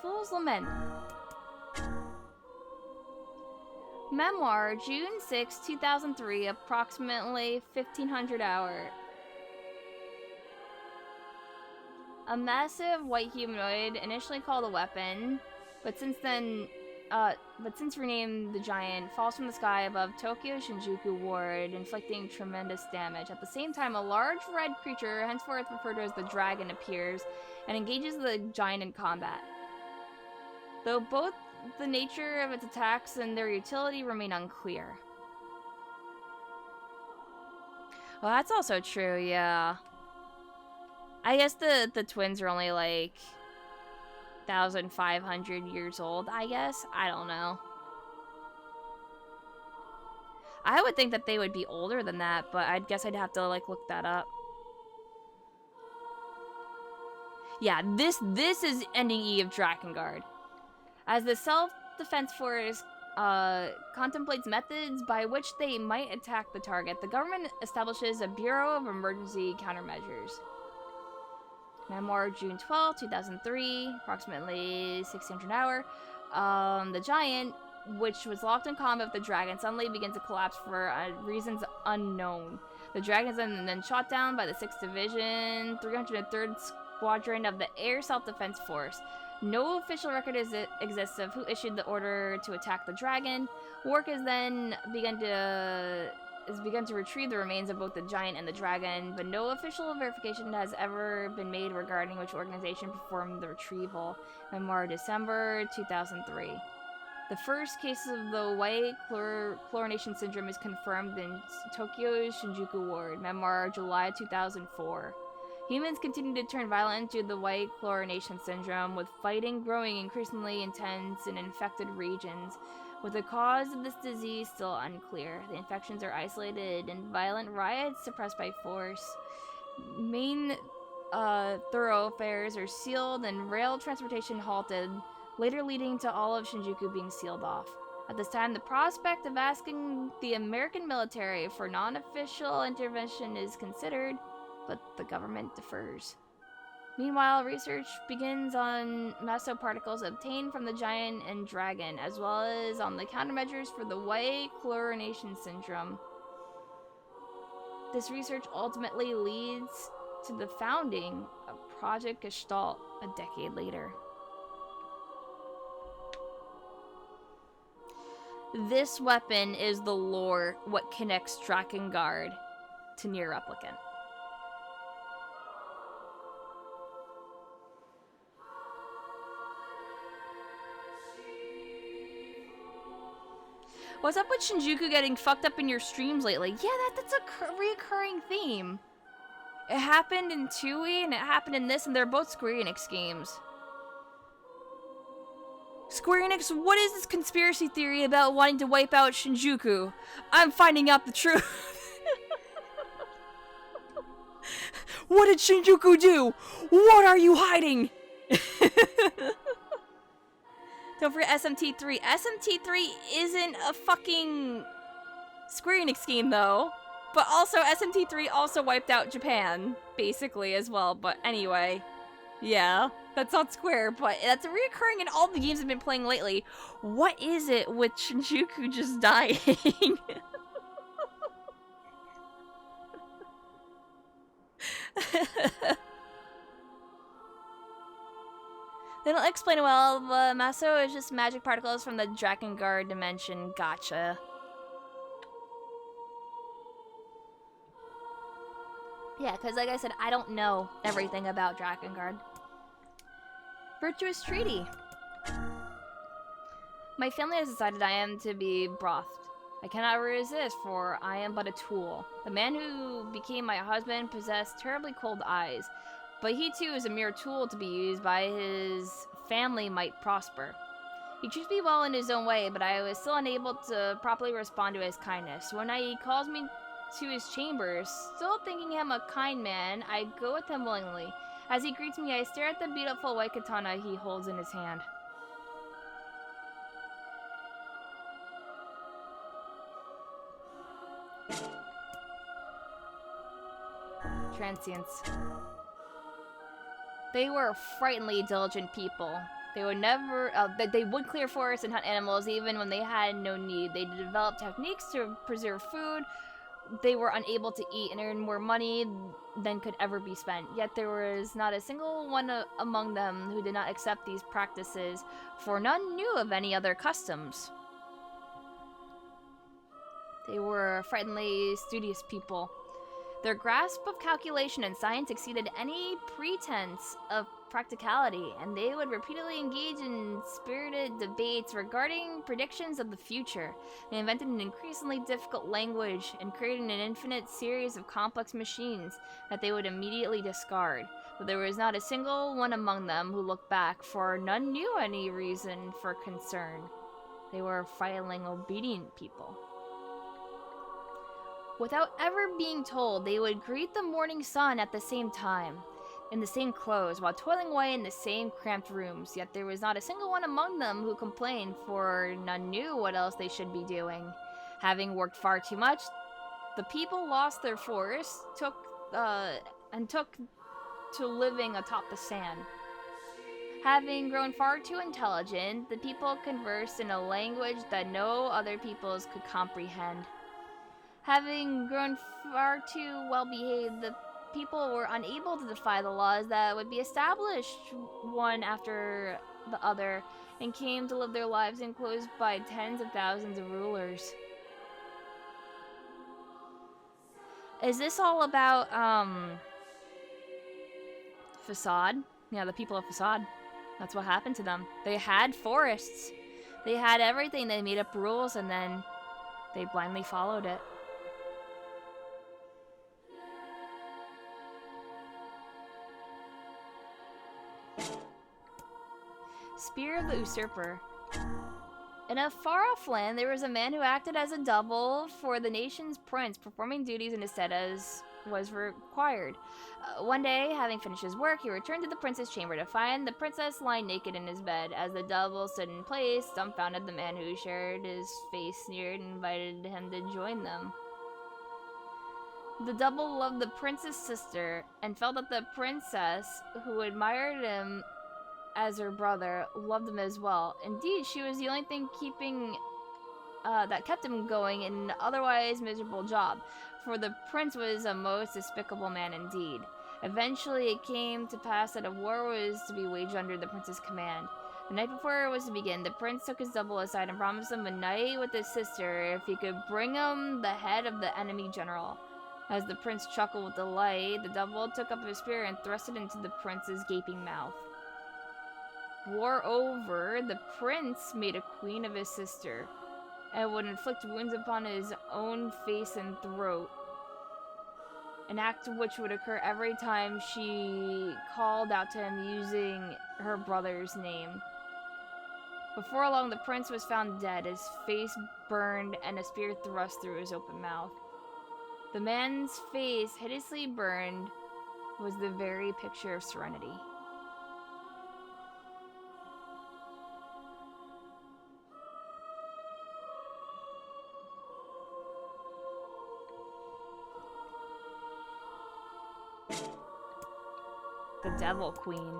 Fool's Lament. Memoir, June 6, 2003, approximately 1500 hour. A massive white humanoid, initially called a weapon, but since renamed the Giant, falls from the sky above Tokyo Shinjuku Ward, inflicting tremendous damage. At the same time, a large red creature, henceforth referred to as the Dragon, appears and engages the Giant in combat. Though both the nature of its attacks and their utility remain unclear. Well, that's also true, yeah. I guess the twins are only like 1,500 years old, I guess. I don't know. I would think that they would be older than that, but I guess I'd have to like look that up. Yeah, this is ending E of Drakengard. As the self-defense force contemplates methods by which they might attack the target, the government establishes a Bureau of Emergency Countermeasures. Memoir, June 12, 2003, approximately 1600 an hour. The Giant, which was locked in combat with the Dragon, suddenly begins to collapse for reasons unknown. The Dragon is then shot down by the 6th Division, 303rd Squadron of the Air Self-Defense Force. No official record exists of who issued the order to attack the Dragon. Work has then begun to retrieve the remains of both the Giant and the Dragon, but no official verification has ever been made regarding which organization performed the retrieval. Memoir, December 2003. The first case of the white chlorination syndrome is confirmed in Tokyo's Shinjuku Ward. Memoir, July 2004. Humans continue to turn violent due to the white chlorination syndrome, with fighting growing increasingly intense in infected regions. With the cause of this disease still unclear, the infections are isolated and violent riots suppressed by force. Main thoroughfares are sealed and rail transportation halted, later leading to all of Shinjuku being sealed off. At this time, the prospect of asking the American military for non-official intervention is considered, but the government defers. Meanwhile, research begins on mesoparticles obtained from the Giant and Dragon, as well as on the countermeasures for the white chlorination syndrome. This research ultimately leads to the founding of Project Gestalt a decade later. This weapon is the lore, what connects Drakengard to NieR Replicant. What's up with Shinjuku getting fucked up in your streams lately? Yeah, that's a reoccurring theme. It happened in 2E and it happened in this, and they're both Square Enix games. Square Enix, what is this conspiracy theory about wanting to wipe out Shinjuku? I'm finding out the truth. What did Shinjuku do? What are you hiding? Don't forget SMT3. SMT3 isn't a fucking Square Enix game, though. But also, SMT3 also wiped out Japan, basically, as well. But anyway, yeah, that's not Square, but that's reoccurring in all the games I've been playing lately. What is it with Shinjuku just dying? They don't explain it well, but Maso is just magic particles from the Drakengard dimension. Gotcha. Yeah, because like I said, I don't know everything about Drakengard. Virtuous Treaty. My family has decided I am to be brothed. I cannot resist, for I am but a tool. The man who became my husband possessed terribly cold eyes, but he too is a mere tool to be used by his family might prosper. He treats me well in his own way, but I was still unable to properly respond to his kindness. When he calls me to his chambers, still thinking him a kind man, I go with him willingly. As he greets me, I stare at the beautiful white katana he holds in his hand. Transients. They were frighteningly diligent people. They would never, they would clear forests and hunt animals even when they had no need. They developed techniques to preserve food, they were unable to eat and earn more money than could ever be spent. Yet there was not a single one among them who did not accept these practices, for none knew of any other customs. They were friendly, studious people. Their grasp of calculation and science exceeded any pretense of practicality, and they would repeatedly engage in spirited debates regarding predictions of the future. They invented an increasingly difficult language and created an infinite series of complex machines that they would immediately discard. But there was not a single one among them who looked back, for none knew any reason for concern. They were filing obedient people. Without ever being told, they would greet the morning sun at the same time, in the same clothes, while toiling away in the same cramped rooms. Yet there was not a single one among them who complained, for none knew what else they should be doing. Having worked far too much, the people lost their forests, took to living atop the sand. Having grown far too intelligent, the people conversed in a language that no other peoples could comprehend. Having grown far too well-behaved, the people were unable to defy the laws that would be established one after the other, and came to live their lives enclosed by tens of thousands of rulers. Is this all about, Facade? Yeah, the people of Facade. That's what happened to them. They had forests. They had everything. They made up rules, and then they blindly followed it. Spear of the Usurper. In a far-off land, there was a man who acted as a double for the nation's prince, performing duties in his stead as was required. One day, having finished his work, he returned to the prince's chamber to find the princess lying naked in his bed. As the double stood in place, dumbfounded, the man who shared his face sneered and invited him to join them. The double loved the prince's sister and felt that the princess, who admired him as her brother, loved him as well. Indeed, she was the only thing that kept him going in an otherwise miserable job, for the prince was a most despicable man indeed. Eventually, it came to pass that a war was to be waged under the prince's command. The night before it was to begin, the prince took his double aside and promised him a night with his sister if he could bring him the head of the enemy general. As the prince chuckled with delight, the double took up his spear and thrust it into the prince's gaping mouth. War over, the prince made a queen of his sister, and would inflict wounds upon his own face and throat, an act which would occur every time she called out to him using her brother's name. Before long, the prince was found dead, his face burned, and a spear thrust through his open mouth. The man's face, hideously burned, was the very picture of serenity. The Devil Queen.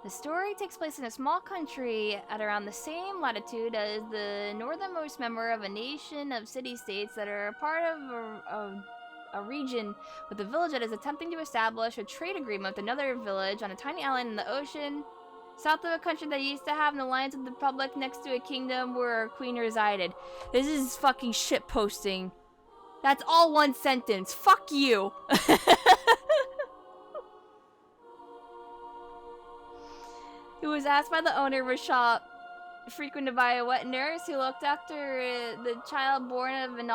The story takes place in a small country at around the same latitude as the northernmost member of a nation of city-states that are a part of a region with a village that is attempting to establish a trade agreement with another village on a tiny island in the ocean, south of a country that used to have an alliance with the Republic next to a kingdom where a queen resided. This is fucking shitposting. That's all one sentence. Fuck you. He was asked by the owner of a shop frequented by a wet nurse who looked after the child born of an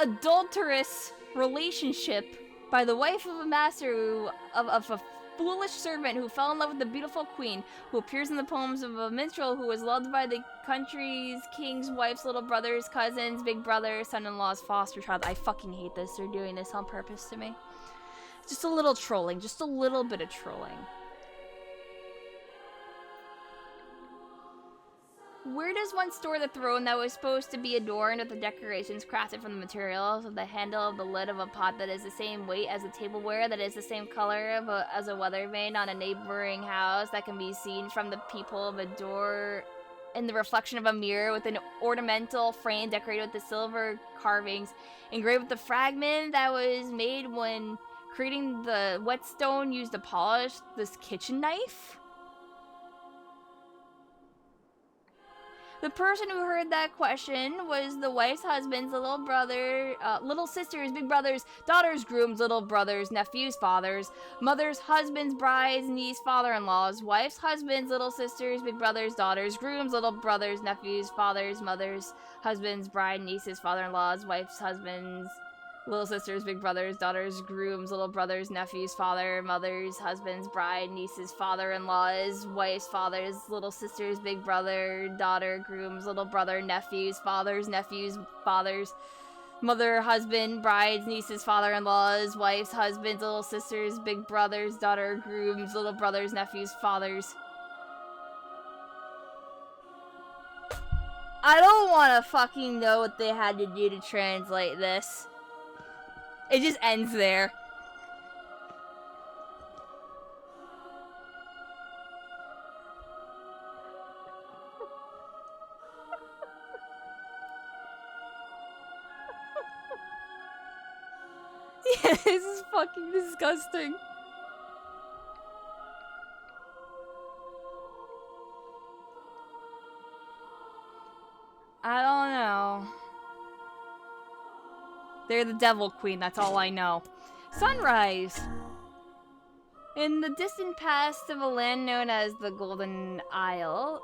adulterous relationship by the wife of a master of a foolish servant who fell in love with the beautiful queen, who appears in the poems of a minstrel who was loved by the country's king's wife's little brothers, cousins, big brother, son-in-law's foster child. I fucking hate this. They're doing this on purpose to me. Just a little trolling. Just a little bit of trolling. Where does one store the throne that was supposed to be adorned with the decorations crafted from the materials of the handle of the lid of a pot that is the same weight as the tableware, that is the same color as a weather vane on a neighboring house that can be seen from the peephole of a door in the reflection of a mirror with an ornamental frame decorated with the silver carvings engraved with the fragment that was made when creating the whetstone used to polish this kitchen knife. The person who heard that question was the wife's husband's little brother, little sisters, big brothers, daughters, grooms, little brothers, nephews, fathers, mother's, husband's, bride's, niece, father-in-law's, wife's husband's, little sisters, big brothers, daughters, grooms, little brothers, nephews, fathers, mother's, husband's, bride, nieces, father-in-law's, wife's husband's, little sisters, big brothers, daughters, grooms, little brothers, nephews, father, mother's, husband's, bride, nieces, father-in-law's, wife's, father's, little sisters, big brother, daughter, grooms, little brother, nephews, fathers, nephews, fathers, mother, husband, brides, nieces, father-in-law's, wife's, husband's, little sisters, big brothers, daughter, grooms, little brothers, nephews, fathers. I don't want to fucking know what they had to do to translate this. It just ends there. Yeah, this is fucking disgusting. I don't know. They're the Devil Queen, that's all I know. Sunrise! In the distant past of a land known as the Golden Isle,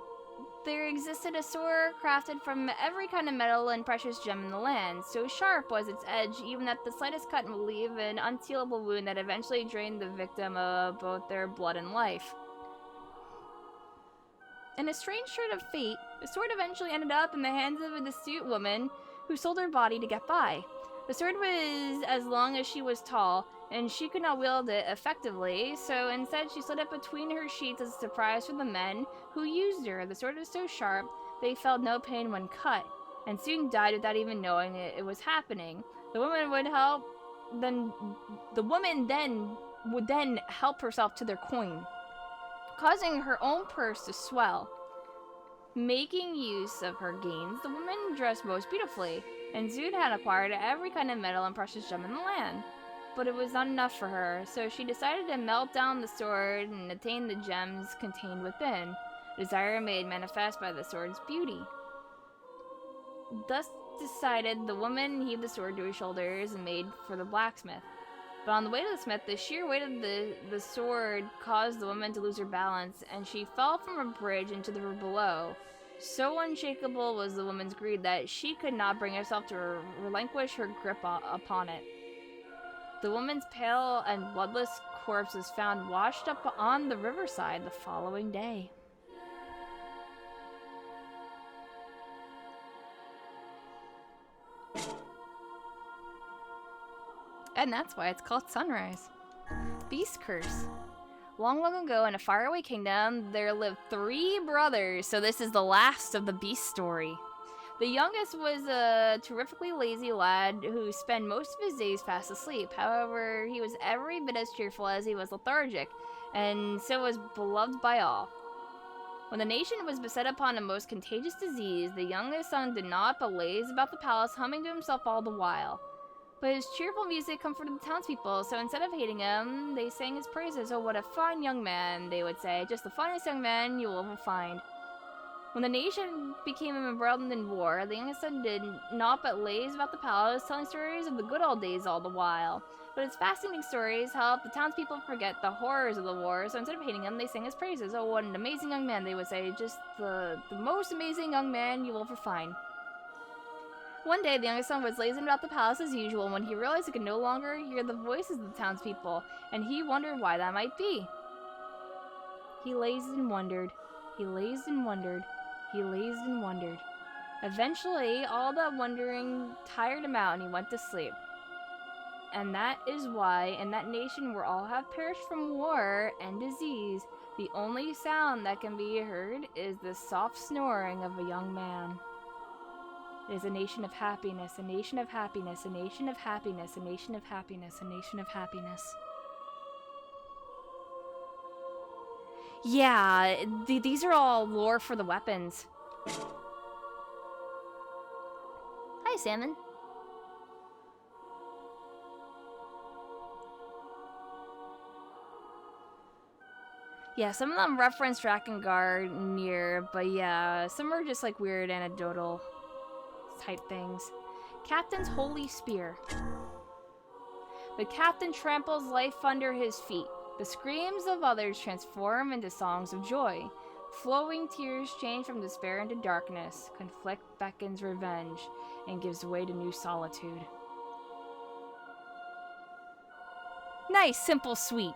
there existed a sword crafted from every kind of metal and precious gem in the land. So sharp was its edge, even that the slightest cut would leave an unsealable wound that eventually drained the victim of both their blood and life. In a strange turn of fate, the sword eventually ended up in the hands of a destitute woman who sold her body to get by. The sword was as long as she was tall, and she could not wield it effectively, so instead she slid it between her sheets as a surprise for the men who used her. The sword was so sharp, they felt no pain when cut, and soon died without even knowing it was happening. The woman would then help herself to their coin, causing her own purse to swell. Making use of her gains, the woman dressed most beautifully, and soon had acquired every kind of metal and precious gem in the land. But it was not enough for her, so she decided to melt down the sword and attain the gems contained within, desire made manifest by the sword's beauty. Thus decided, the woman heaved the sword to her shoulders and made for the blacksmith. But on the way to the smith, the sheer weight of the sword caused the woman to lose her balance, and she fell from a bridge into the river below. So unshakable was the woman's greed that she could not bring herself to relinquish her grip upon it. The woman's pale and bloodless corpse was found washed up on the riverside the following day. And that's why it's called Sunrise. Beast Curse. Long, long ago, in a faraway kingdom, there lived 3 brothers, so this is the last of the Beast story. The youngest was a terrifically lazy lad who spent most of his days fast asleep. However, he was every bit as cheerful as he was lethargic, and so was beloved by all. When the nation was beset upon a most contagious disease, the youngest son did not but laze about the palace, humming to himself all the while. But his cheerful music comforted the townspeople, so instead of hating him, they sang his praises. "Oh, what a fine young man," they would say. "Just the finest young man you will ever find." When the nation became embroiled in war, the youngest son did not but laze about the palace, telling stories of the good old days all the while. But his fascinating stories helped the townspeople forget the horrors of the war, so instead of hating him, they sang his praises. "Oh, what an amazing young man," they would say. "Just the most amazing young man you will ever find." One day, the youngest son was lazing about the palace as usual when he realized he could no longer hear the voices of the townspeople, and he wondered why that might be. He lazed and wondered. He lazed and wondered. He lazed and wondered. Eventually, all that wondering tired him out, and he went to sleep. And that is why, in that nation where all have perished from war and disease, the only sound that can be heard is the soft snoring of a young man. It is a nation of happiness, a nation of happiness, a nation of happiness, a nation of happiness, a nation of happiness. Yeah, these are all lore for the weapons. Hi, Salmon. Yeah, some of them reference Drakengard NieR, but yeah, some are just like weird anecdotal type things. Captain's Holy Spear. The captain tramples life under his feet. The screams of others transform into songs of joy. Flowing tears change from despair into darkness. Conflict beckons revenge and gives way to new solitude. Nice, simple, sweet.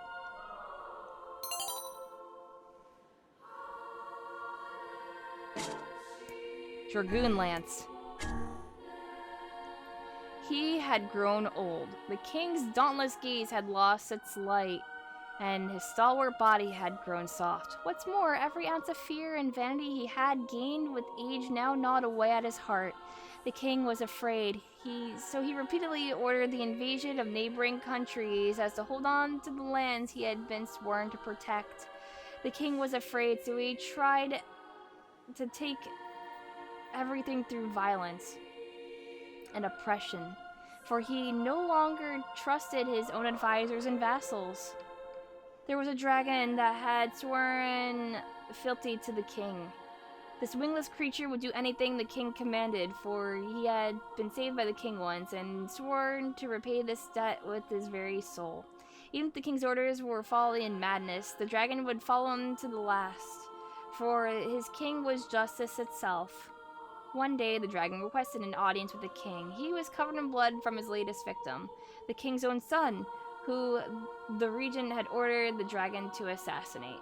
Dragoon Lance. He had grown old. The king's dauntless gaze had lost its light, and his stalwart body had grown soft. What's more, every ounce of fear and vanity he had gained with age now gnawed away at his heart. The king was afraid, so he repeatedly ordered the invasion of neighboring countries as to hold on to the lands he had been sworn to protect. The king was afraid, so he tried to take everything through violence and oppression, for he no longer trusted his own advisors and vassals. There was a dragon that had sworn fealty to the king. This wingless creature would do anything the king commanded, for he had been saved by the king once and sworn to repay this debt with his very soul. Even if the king's orders were folly and madness, the dragon would follow him to the last, for his king was justice itself. One day, the dragon requested an audience with the king. He was covered in blood from his latest victim, the king's own son, who the regent had ordered the dragon to assassinate.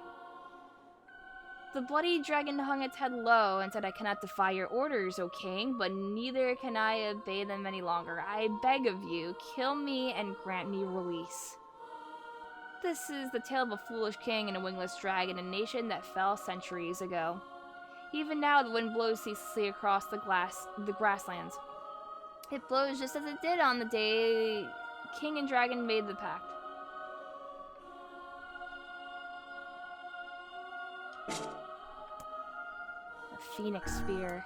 The bloody dragon hung its head low and said, "I cannot defy your orders, O king, but neither can I obey them any longer. I beg of you, kill me and grant me release." This is the tale of a foolish king and a wingless dragon, a nation that fell centuries ago. Even now, the wind blows ceaselessly across the grasslands. It blows just as it did on the day king and dragon made the pact. A phoenix spear.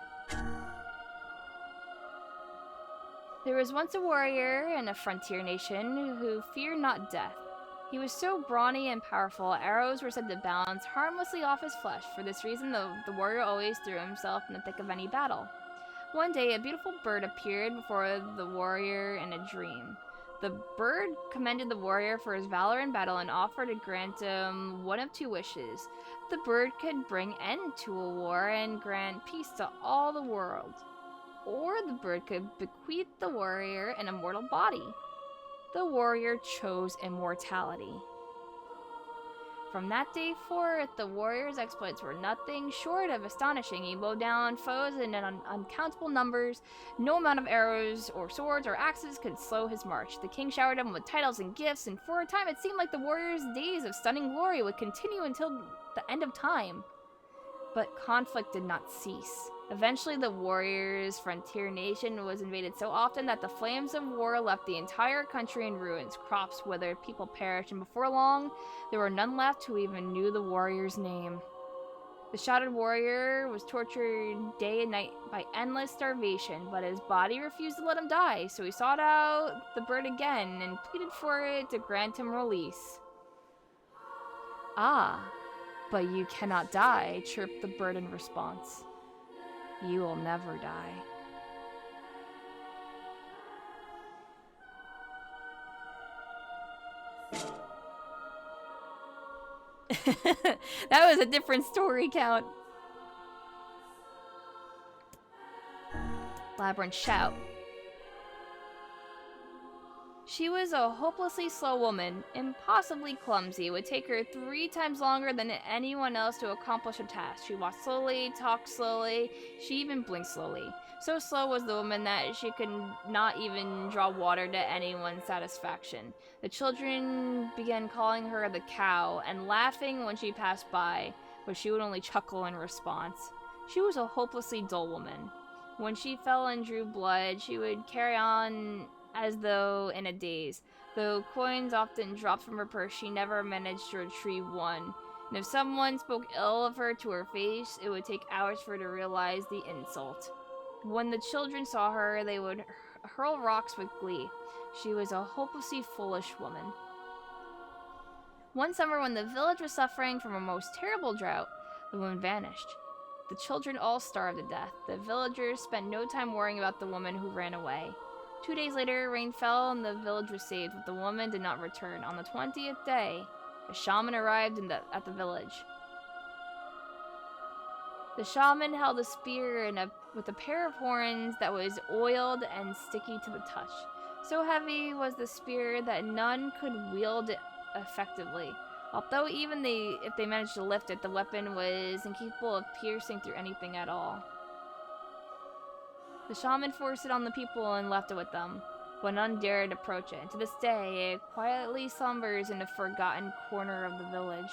There was once a warrior in a frontier nation who feared not death. He was so brawny and powerful, arrows were said to bounce harmlessly off his flesh. For this reason, the warrior always threw himself in the thick of any battle. One day, a beautiful bird appeared before the warrior in a dream. The bird commended the warrior for his valor in battle and offered to grant him one of two wishes. The bird could bring end to a war and grant peace to all the world. Or the bird could bequeath the warrior an immortal body. The warrior chose immortality. From that day forth, the warrior's exploits were nothing short of astonishing. He mowed down foes in uncountable numbers. No amount of arrows or swords or axes could slow his march. The king showered him with titles and gifts, and for a time it seemed like the warrior's days of stunning glory would continue until the end of time. But conflict did not cease. Eventually, the warrior's frontier nation was invaded so often that the flames of war left the entire country in ruins. Crops withered, people perished, and before long, there were none left who even knew the warrior's name. The shouted warrior was tortured day and night by endless starvation, but his body refused to let him die, so he sought out the bird again and pleaded for it to grant him release. "Ah, but you cannot die," chirped the bird in response. "You will never die." That was a different story count. Labyrinth Shout. She was a hopelessly slow woman, impossibly clumsy. It would take her 3 times longer than anyone else to accomplish a task. She walked slowly, talked slowly, she even blinked slowly. So slow was the woman that she could not even draw water to anyone's satisfaction. The children began calling her the cow and laughing when she passed by, but she would only chuckle in response. She was a hopelessly dull woman. When she fell and drew blood, she would carry on as though in a daze. Though coins often dropped from her purse, she never managed to retrieve one. And if someone spoke ill of her to her face, it would take hours for her to realize the insult. When the children saw her, they would hurl rocks with glee. She was a hopelessly foolish woman. One summer, when the village was suffering from a most terrible drought, the woman vanished. The children all starved to death. The villagers spent no time worrying about the woman who ran away. 2 days later, rain fell and the village was saved, but the woman did not return. On the 20th day, a shaman arrived at the village. The shaman held a spear with a pair of horns that was oiled and sticky to the touch. So heavy was the spear that none could wield it effectively. Although even if they managed to lift it, the weapon was incapable of piercing through anything at all. The shaman forced it on the people and left it with them, but none dared approach it. And to this day, it quietly slumbers in a forgotten corner of the village.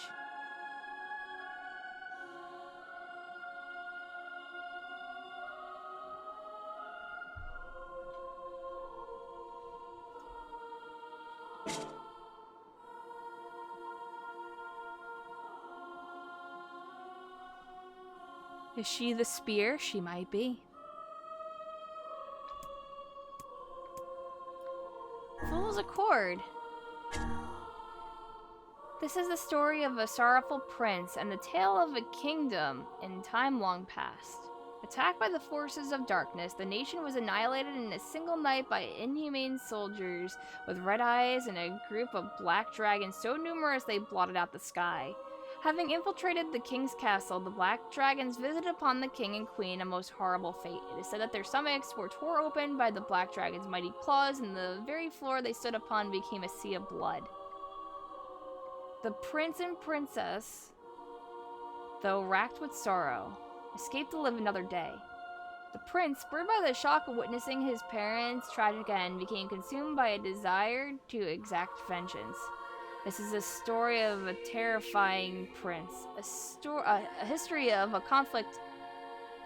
Is she the spear? She might be. Fool's Accord. This is the story of a sorrowful prince and the tale of a kingdom in time long past. Attacked by the forces of darkness, the nation was annihilated in a single night by inhumane soldiers with red eyes and a group of black dragons so numerous they blotted out the sky. Having infiltrated the king's castle, the black dragons visited upon the king and queen a most horrible fate. It is said that their stomachs were torn open by the black dragon's mighty claws, and the very floor they stood upon became a sea of blood. The prince and princess, though racked with sorrow, escaped to live another day. The prince, spurred by the shock of witnessing his parents' tragic end, became consumed by a desire to exact vengeance. This is a story of a terrifying prince, a history of a conflict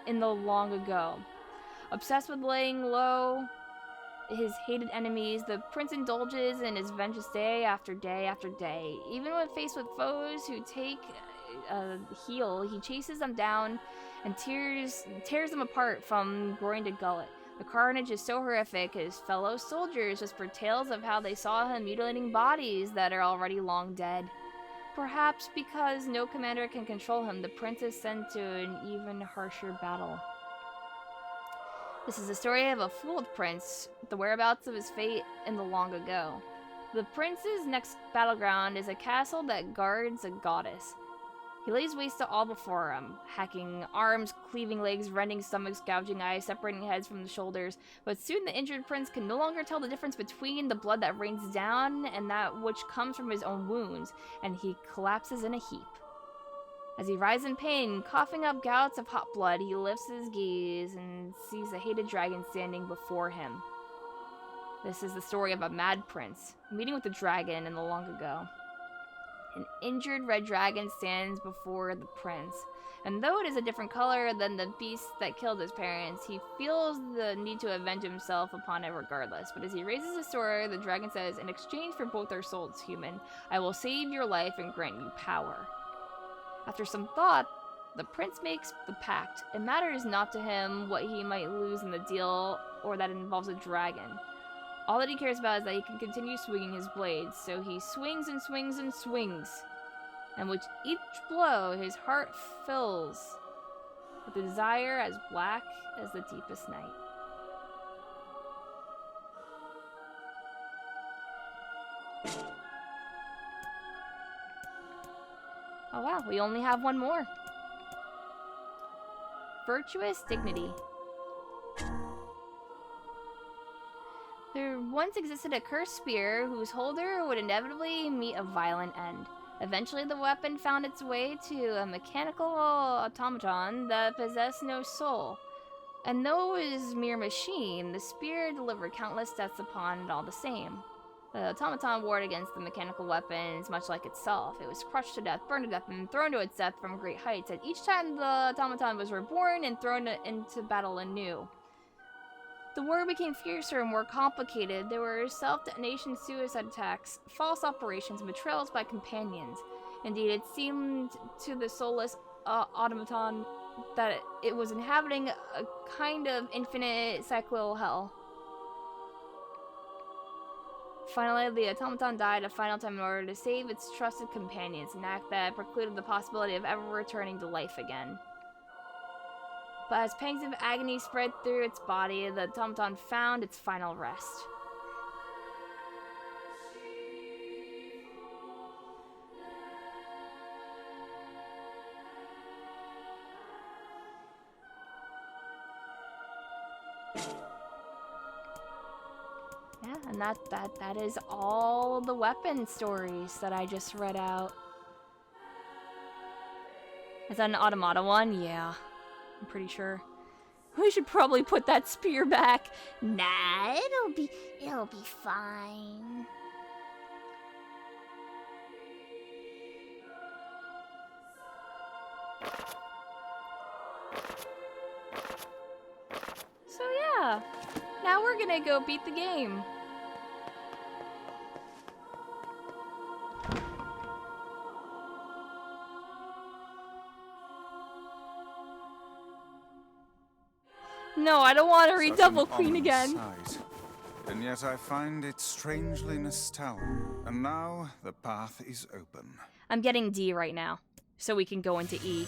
in the long ago. Obsessed with laying low his hated enemies, the prince indulges in his vengeance day after day after day. Even when faced with foes who take heel, he chases them down and tears them apart from groin to gullet. The carnage is so horrific, his fellow soldiers whisper tales of how they saw him mutilating bodies that are already long dead. Perhaps because no commander can control him, the prince is sent to an even harsher battle. This is the story of a fooled prince, the whereabouts of his fate in the long ago. The prince's next battleground is a castle that guards a goddess. He lays waste to all before him, hacking arms, cleaving legs, rending stomachs, gouging eyes, separating heads from the shoulders. But soon the injured prince can no longer tell the difference between the blood that rains down and that which comes from his own wounds, and he collapses in a heap. As he writhes in pain, coughing up gouts of hot blood, he lifts his gaze and sees a hated dragon standing before him. This is the story of a mad prince, meeting with the dragon in the long ago. An injured red dragon stands before the prince, and though it is a different color than the beast that killed his parents, he feels the need to avenge himself upon it regardless. But as he raises his sword, the dragon says, "In exchange for both our souls, human, I will save your life and grant you power." After some thought, the prince makes the pact. It matters not to him what he might lose in the deal or that it involves a dragon. All that he cares about is that he can continue swinging his blades, so he swings and swings and swings. And with each blow, his heart fills with a desire as black as the deepest night. Oh wow, we only have one more. Virtuous Dignity. There once existed a cursed spear whose holder would inevitably meet a violent end. Eventually, the weapon found its way to a mechanical automaton that possessed no soul. And though it was a mere machine, the spear delivered countless deaths upon it all the same. The automaton warred against the mechanical weapons much like itself. It was crushed to death, burned to death, and thrown to its death from great heights, and each time the automaton was reborn and thrown into battle anew. The war became fiercer and more complicated. There were self-detonation suicide attacks, false operations, and betrayals by companions. Indeed, it seemed to the soulless automaton that it was inhabiting a kind of infinite cyclical hell. Finally, the automaton died a final time in order to save its trusted companions, an act that precluded the possibility of ever returning to life again. But as pangs of agony spread through its body, the automaton found its final rest. Yeah, and that is all the weapon stories that I just read out. Is that an automata one? Yeah, I'm pretty sure. We should probably put that spear back. Nah, it'll be fine. So yeah, now we're gonna go beat the game. No, I don't want to read Double Queen again. Sight. And yet I find it strangely nostalgic. And now the path is open. I'm getting D right now, so we can go into E.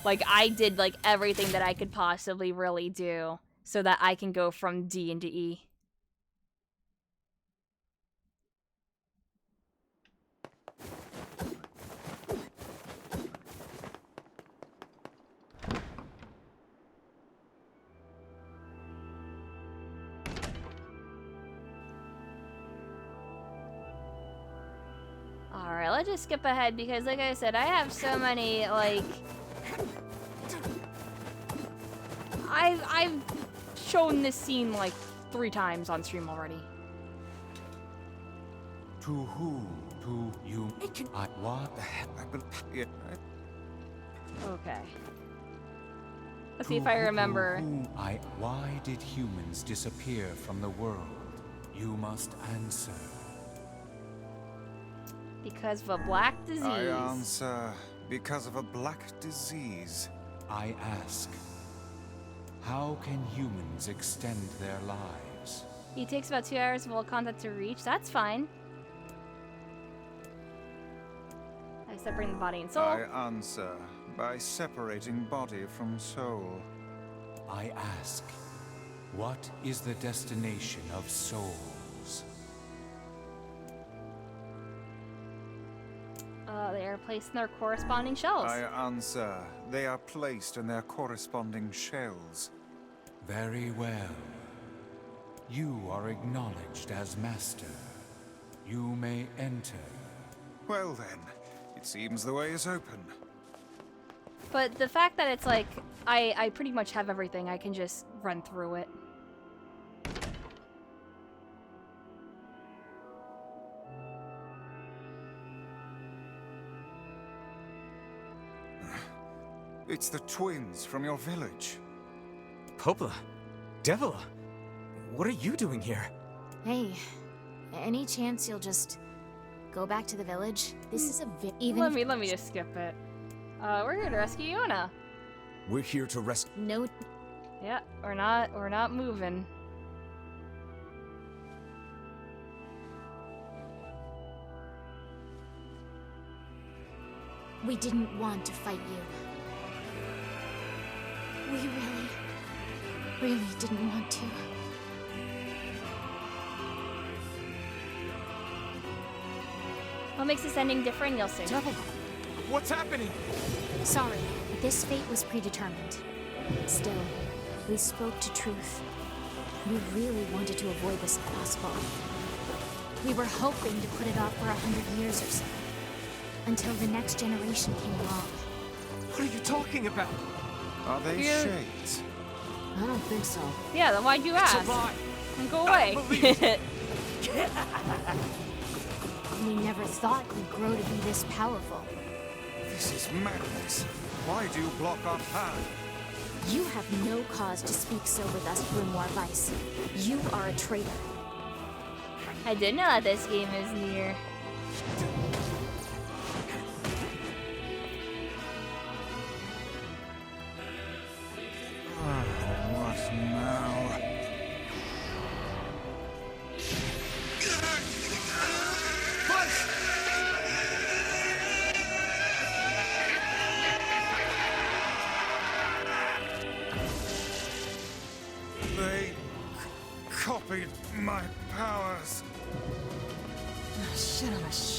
Like, I did, like, everything that I could possibly really do, so that I can go from D into E. Alright, let's just skip ahead because, like I said, I have so many, like... I've shown this scene, like, 3 times on stream already. To whom? To you? What the hell? Okay. Let's see if I remember. Why did humans disappear from the world? You must answer. Because of a black disease. I answer, because of a black disease. I ask, how can humans extend their lives? It takes about 2 hours of all content to reach. That's fine. I separate the body and soul. I answer, by separating body from soul. I ask, what is the destination of souls? They are placed in their corresponding shells. I answer, they are placed in their corresponding shells. Very well. You are acknowledged as master. You may enter. Well then, it seems the way is open. But the fact that it's like, I pretty much have everything, I can just run through it. It's the twins from your village. Popla, Devila, what are you doing here? Hey, any chance you'll just go back to the village? This is a Let me just skip it. We're here to rescue Yona. We're here to rescue. No. Yeah, we're not moving. We didn't want to fight you. We really didn't want to. What makes this ending different, you'll see. Devil, what's happening? Sorry, this fate was predetermined. Still, we spoke to truth. We really wanted to avoid this if possible. We were hoping to put it off for 100 years or so. Until the next generation came along. What are you talking about? Are they shades? I don't think so. Yeah, then why'd you ask? It's a lie. And go away. We never thought we'd grow to be this powerful. This is madness. Why do you block our path? You have no cause to speak so with us, Grimoire Vice. You are a traitor. I did know that this game is NieR.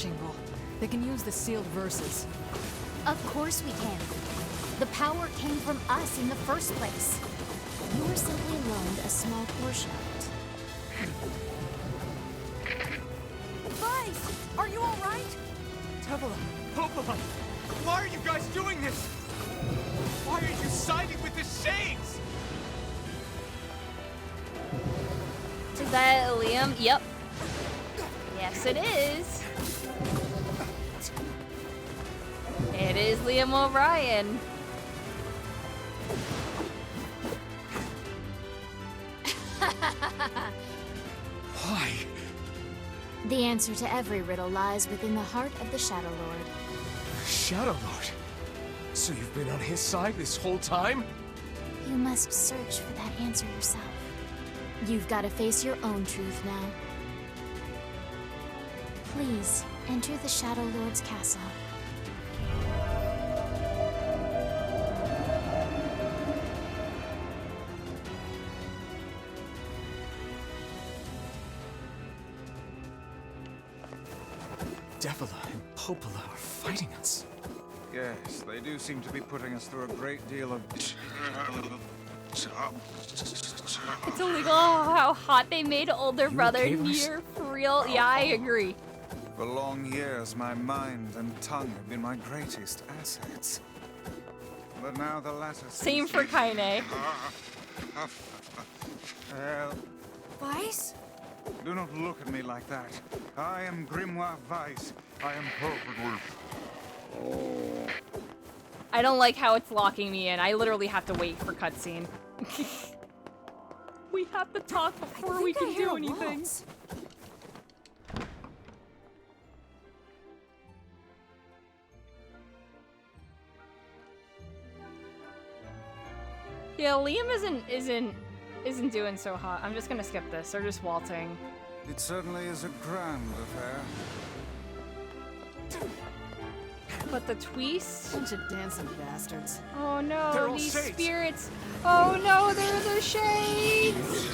fishing bowl. They can use the sealed verses. Of course we can. The power came from us in the first place. You were simply loaned a small portion of it. Vice! Are you alright? Devila, Popola, why are you guys doing this? Why are you siding with the Shades? Is that Liam? Yep. Yes, it is. It is Liam O'Brien. Why? The answer to every riddle lies within the heart of the Shadow Lord. Shadow Lord? So you've been on his side this whole time? You must search for that answer yourself. You've got to face your own truth now. Please, enter the Shadow Lord's castle. Devila and Popola are fighting us. Yes, they do seem to be putting us through a great deal of... It's illegal how hot they made older brother gave us- NieR for real. Yeah, I agree. For long years, my mind and tongue have been my greatest assets. But now the latter... Same for Kaine. Vice? Do not look at me like that. I am Grimoire Vice. I am perfectly... I don't like how it's locking me in. I literally have to wait for cutscene. We have to talk before we can do anything. Yeah, Liam isn't doing so hot. I'm just gonna skip this. They're just waltzing. It certainly is a grand affair. But the Tweest? Bunch of dancing bastards. Oh no, They're all these shades. spirits. Oh no, they're the Shades!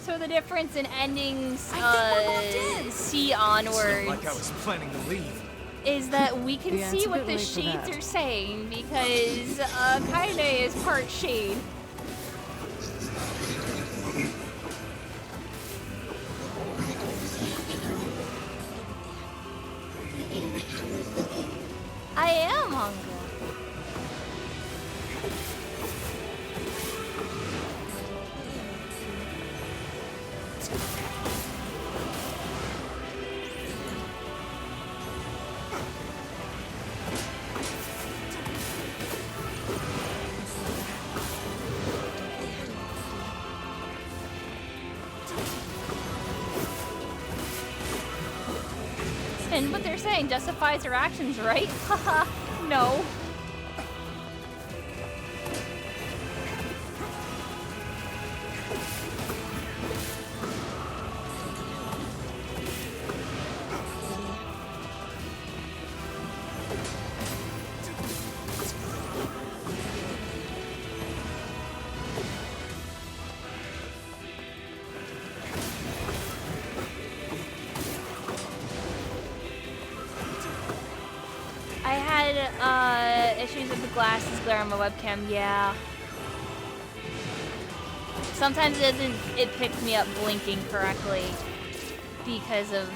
So the difference in endings, C onwards, Like I was planning to leave. is that we can Yeah, see it's a what bit the late for Shades that. are saying because Kaine is part Shade. I am hungry. And what they're saying justifies their actions, right? Haha, no. I had issues with the glasses glare on my webcam, yeah. Sometimes it picks me up blinking correctly because of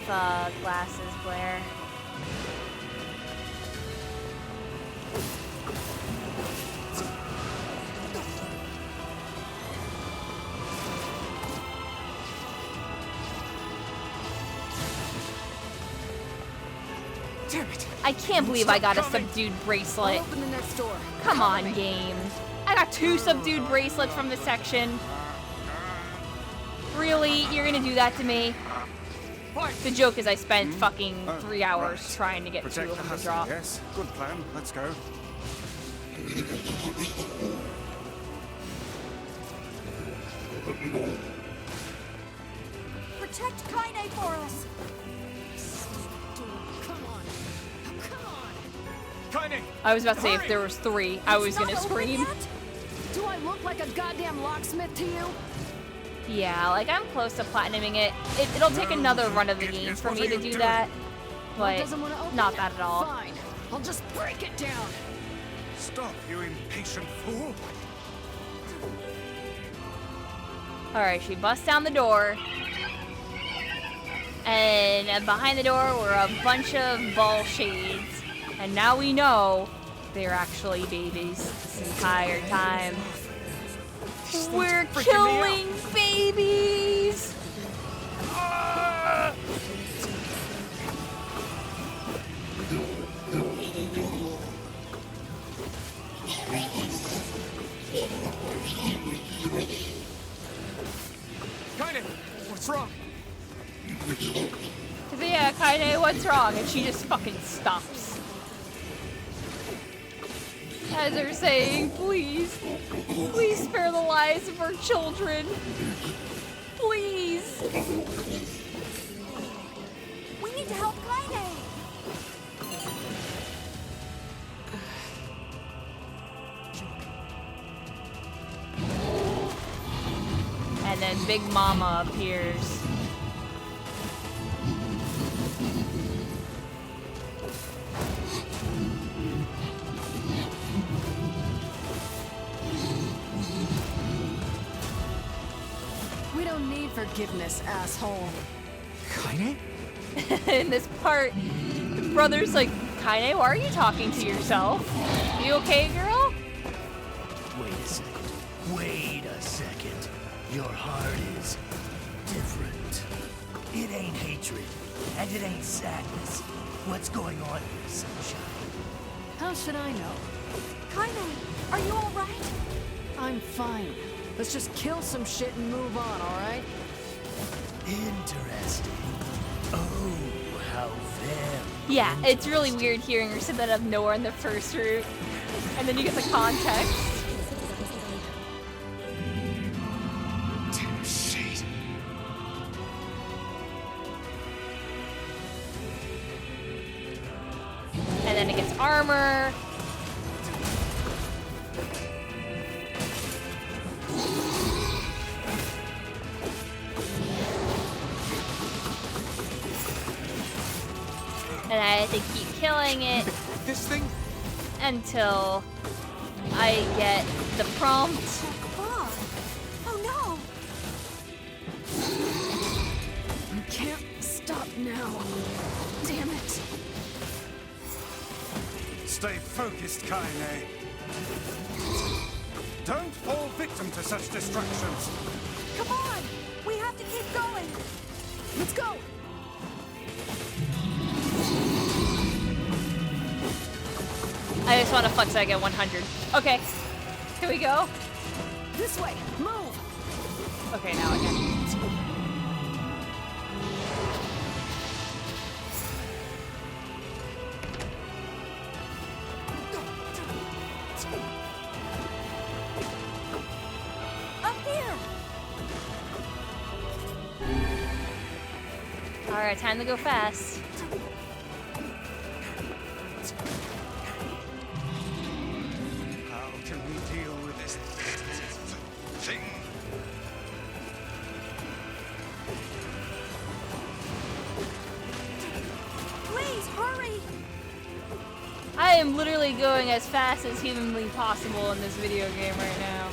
glasses glare. Damn it! I can't believe I got a subdued bracelet. Open the next door. Come on, game. I got 2 subdued bracelets from this section. Really? You're gonna do that to me? The joke is I spent fucking 3 hours right. trying to get 2 Protect of the them to hussy, drop. yes? Good plan. Let's go. Protect Kaine for us. Come on. Come on. Kaine! I was about to say if Hurry! there was 3, I was It's gonna not open scream. yet? Do I look like a goddamn locksmith to you? Yeah, like I'm close to platinuming it. It'll take another run of the game for me to do that, but Doesn't want to open? not bad at all. Fine. I'll just break it down. Stop, you impatient fool! Alright, she busts down the door. And behind the door were a bunch of ball shades. And now we know they're actually babies this entire time. We're killing babies! Kaine, what's wrong? Yeah, Kaine, what's wrong? And she just fucking stops. As they're saying, please, please spare the lives of our children. Please. We need to help Kaine. And then Big Mama appears. We don't need forgiveness, asshole. Kaine? In this part, the brother's like, Kaine, why are you talking to yourself? You okay, girl? Wait a second. Wait a second. Your heart is different. It ain't hatred, and it ain't sadness. What's going on here, sunshine? How should I know? Kaine, are you all right? I'm fine. Let's just kill some shit and move on, all right? Interesting. Oh, how very. Yeah, it's really weird hearing her say that out of nowhere in the first route. And then you get the context. Damn shit. And then it gets armor. And I have to keep killing it This thing? until I get the prompt. Oh, oh no! You can't stop now. Damn it. Stay focused, Kaine. Don't fall victim to such distractions. Come on! We have to keep going! Let's go! I just want to flex that I get 100. Okay. Here we go. This way! Move! Okay, now I can. Up here! Alright, time to go fast. How can we deal with this thing? Please, hurry! I am literally going as fast as humanly possible in this video game right now.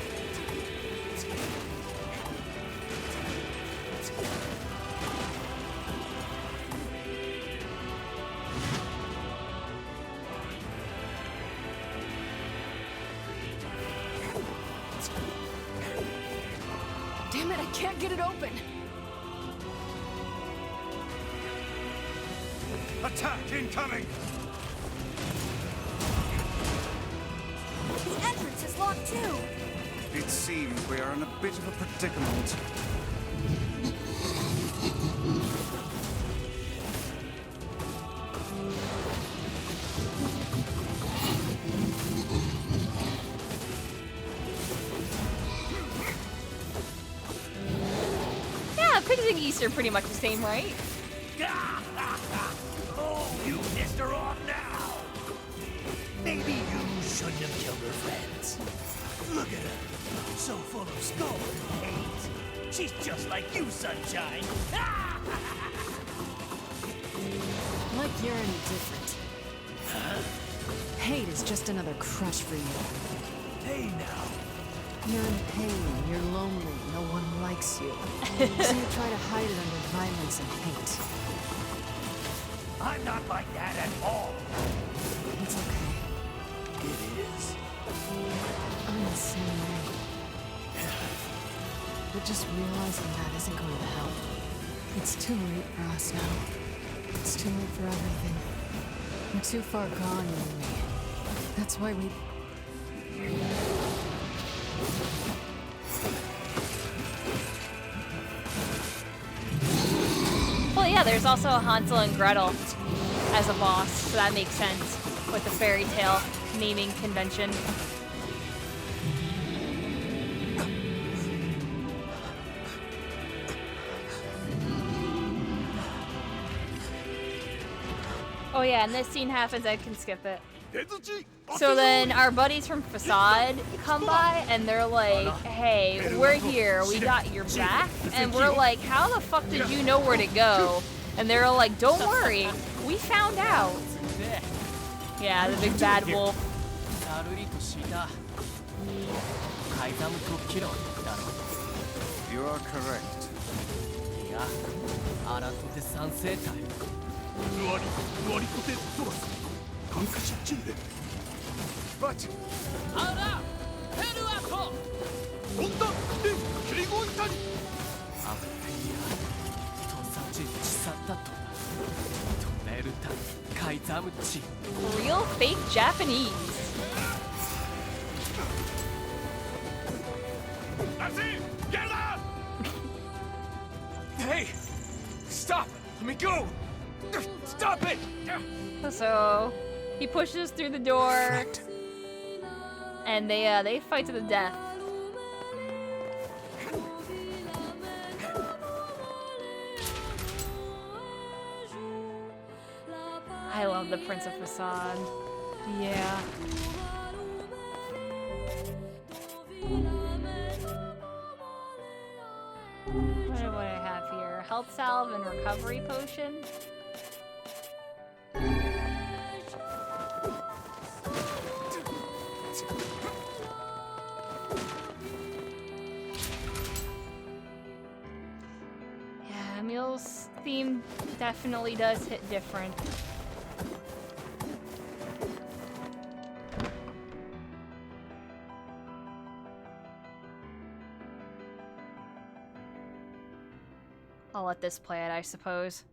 Damn it, I can't get it open! Attack incoming! The entrance is locked too! It seems we are in a bit of a predicament. Yeah, pigs and geese are pretty much the same, right? Oh, you pissed her off now. Maybe you shouldn't have killed her friends. Look at her, so full of scorn and hate. She's just like you, Sunshine. Like you're any different. Hate is just another crush for you. Hey now. You're in pain, you're lonely, no one likes you. So you try to hide it under violence and hate. I'm not like that at all. It's okay. It is. I'm the same way. But just realizing that isn't going to help. It's too late for us now. It's too late for everything. We're too far gone, you and me. That's why we... Well, yeah, there's also Hansel and Gretel as a boss, so that makes sense with the fairy tale naming convention. Oh yeah, and this scene happens, I can skip it. So then our buddies from Facade come by and they're like, hey, we're here, we got your back. And we're like, how the fuck did you know where to go? And they're like, don't worry, we found out. Yeah, the big bad wolf. You are correct. But... Real fake Japanese. Hey! Stop! Let me go! Stop it! So he pushes through the door, and they fight to the death. I love the Prince of Facade. Yeah. What do I have here? Health salve and recovery potion. Yeah, Emil's theme definitely does hit different. I'll let this play it, I suppose.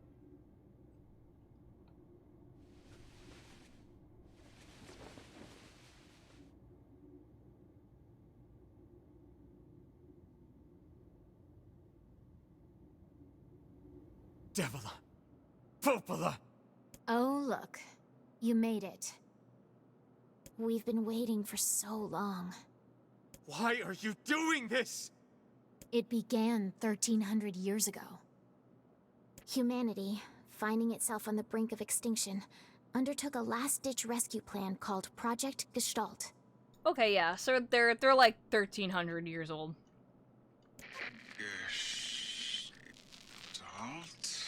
Devila! Popola! Oh, look. You made it. We've been waiting for so long. Why are you doing this? It began 1,300 years ago. Humanity, finding itself on the brink of extinction, undertook a last-ditch rescue plan called Project Gestalt. Okay, yeah, so they're like 1,300 years old. Gestalt?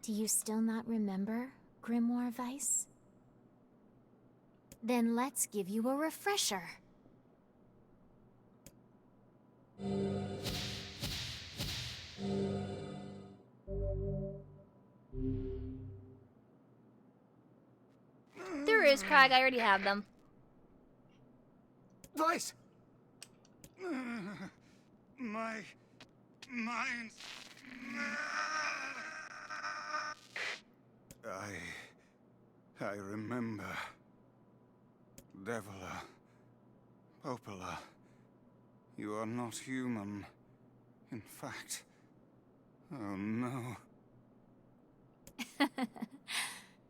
Do you still not remember, Grimoire Weiss? Then let's give you a refresher. There is, Craig, I already have them. Vice! My mind. I remember. Devila. Popola. You are not human. In fact. Oh no.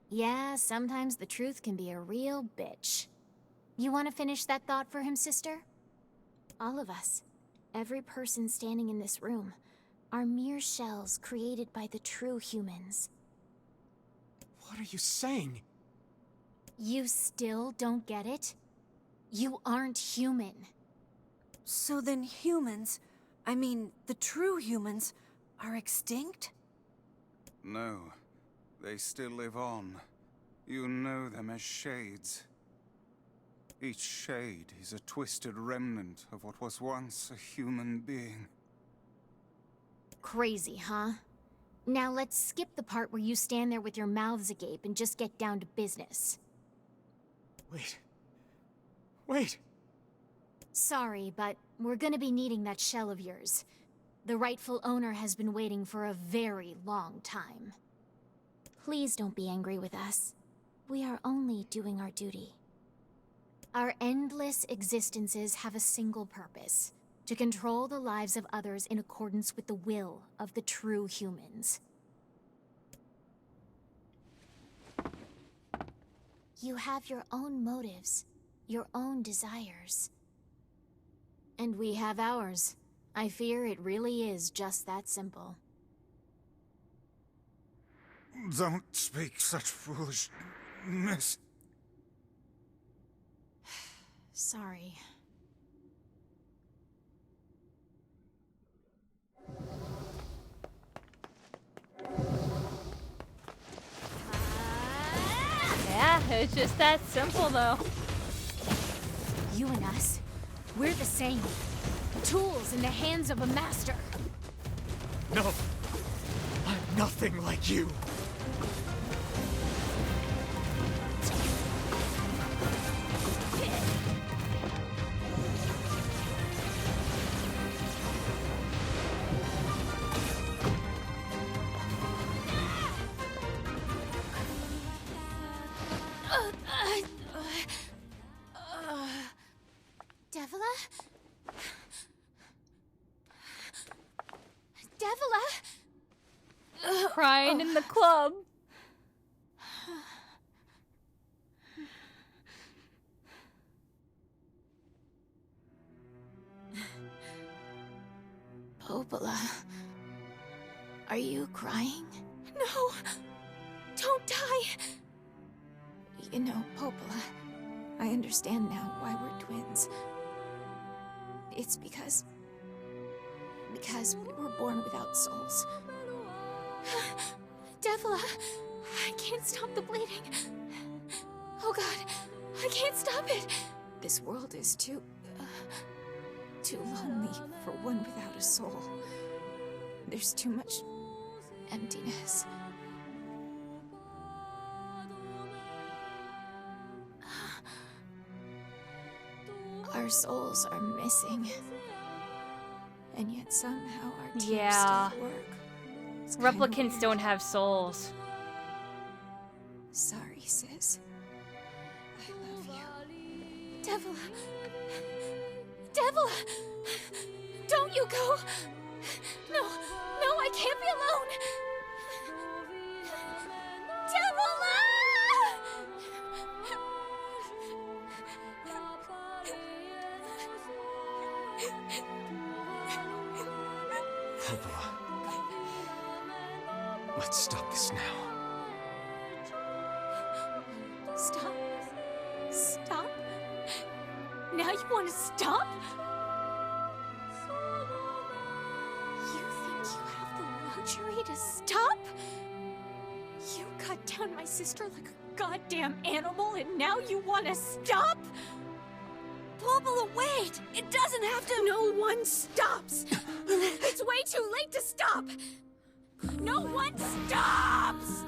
Yeah, sometimes the truth can be a real bitch. You want to finish that thought for him, sister? All of us, every person standing in this room, are mere shells created by the true humans. What are you saying? You still don't get it? You aren't human. So then humans I mean, the true humans are extinct? No, they still live on. You know them as shades. Each shade is a twisted remnant of what was once a human being. Crazy, huh? Now let's skip the part where you stand there with your mouths agape and just get down to business. Wait. Sorry, but we're gonna be needing that shell of yours. The rightful owner has been waiting for a very long time. Please don't be angry with us. We are only doing our duty. Our endless existences have a single purpose: to control the lives of others in accordance with the will of the true humans. You have your own motives, your own desires. And we have ours. I fear it really is just that simple. Don't speak such foolishness. Sorry. Yeah, it's just that simple though. You and us, we're the same. Tools in the hands of a master. No. I'm nothing like you. Devila? Devila? Crying in the club. Popola, are you crying? No! Don't die! You know, Popola, I understand now why we're twins. It's because we were born without souls. Devila, I can't stop the bleeding. Oh God, I can't stop it. This world is too lonely for one without a soul. There's too much emptiness. Our souls are missing. And yet somehow our tears Yeah. still work. It's kinda Replicants weird. don't have souls. Sorry, sis. I love you. Devila! Devila! Don't you go! No, I can't be alone! Devila! Popola. Let's stop this now. Stop? Stop? Now you want to stop? You think you have the luxury to stop? You cut down my sister like a goddamn animal and now you want to stop? Popola, wait! It doesn't have to— No one stops! It's way too late to stop! No one stops!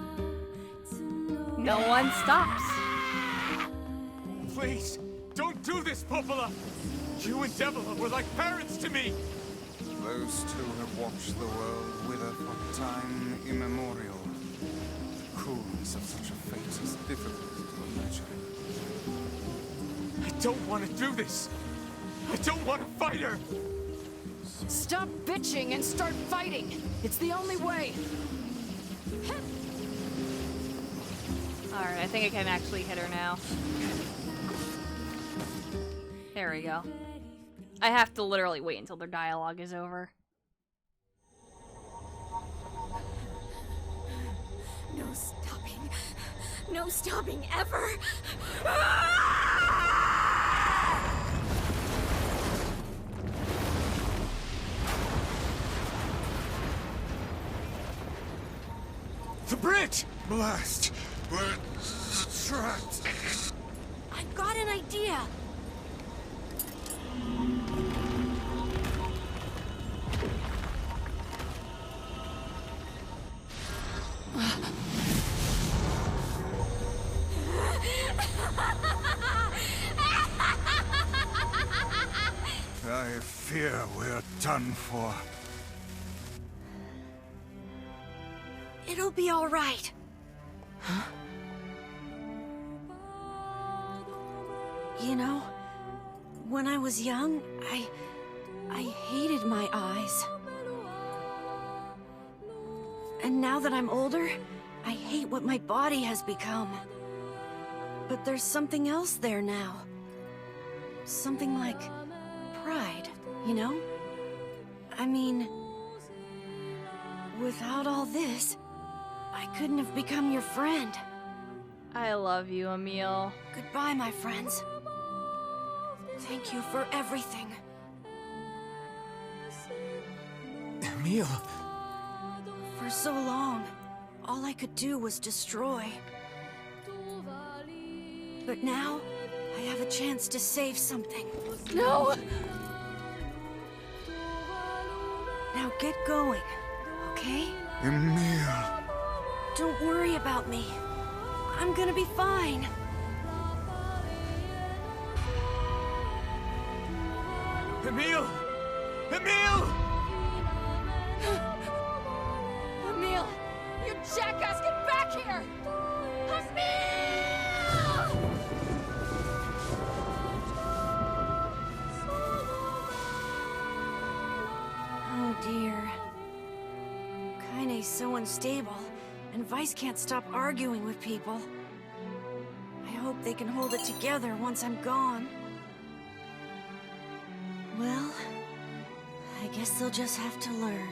No one stops. Please, don't do this, Popola! You and Devila were like parents to me! Those two have watched the world wither for time immemorial. The cruelness of such a fate is difficult to imagine. I don't want to do this! I don't want to fight her! Stop bitching and start fighting! It's the only way! Alright, I think I can actually hit her now. There we go. I have to literally wait until their dialogue is over. No stopping. No stopping ever! The bridge! Blast! We're trapped. I've got an idea. I fear we're done for. It'll be all right. You know, when I was young, I hated my eyes. And now that I'm older, I hate what my body has become. But there's something else there now. Something like pride, you know? I mean, without all this, I couldn't have become your friend. I love you, Emil. Goodbye, my friends. Thank you for everything. Emil. For so long, all I could do was destroy. But now, I have a chance to save something. No! Now get going, okay? Emil. Don't worry about me. I'm gonna be fine. Emil! Emil! Emil! You jackass, get back here! Emil! Oh dear. Kaine's so unstable, and Vice can't stop arguing with people. I hope they can hold it together once I'm gone. Well, I guess they'll just have to learn.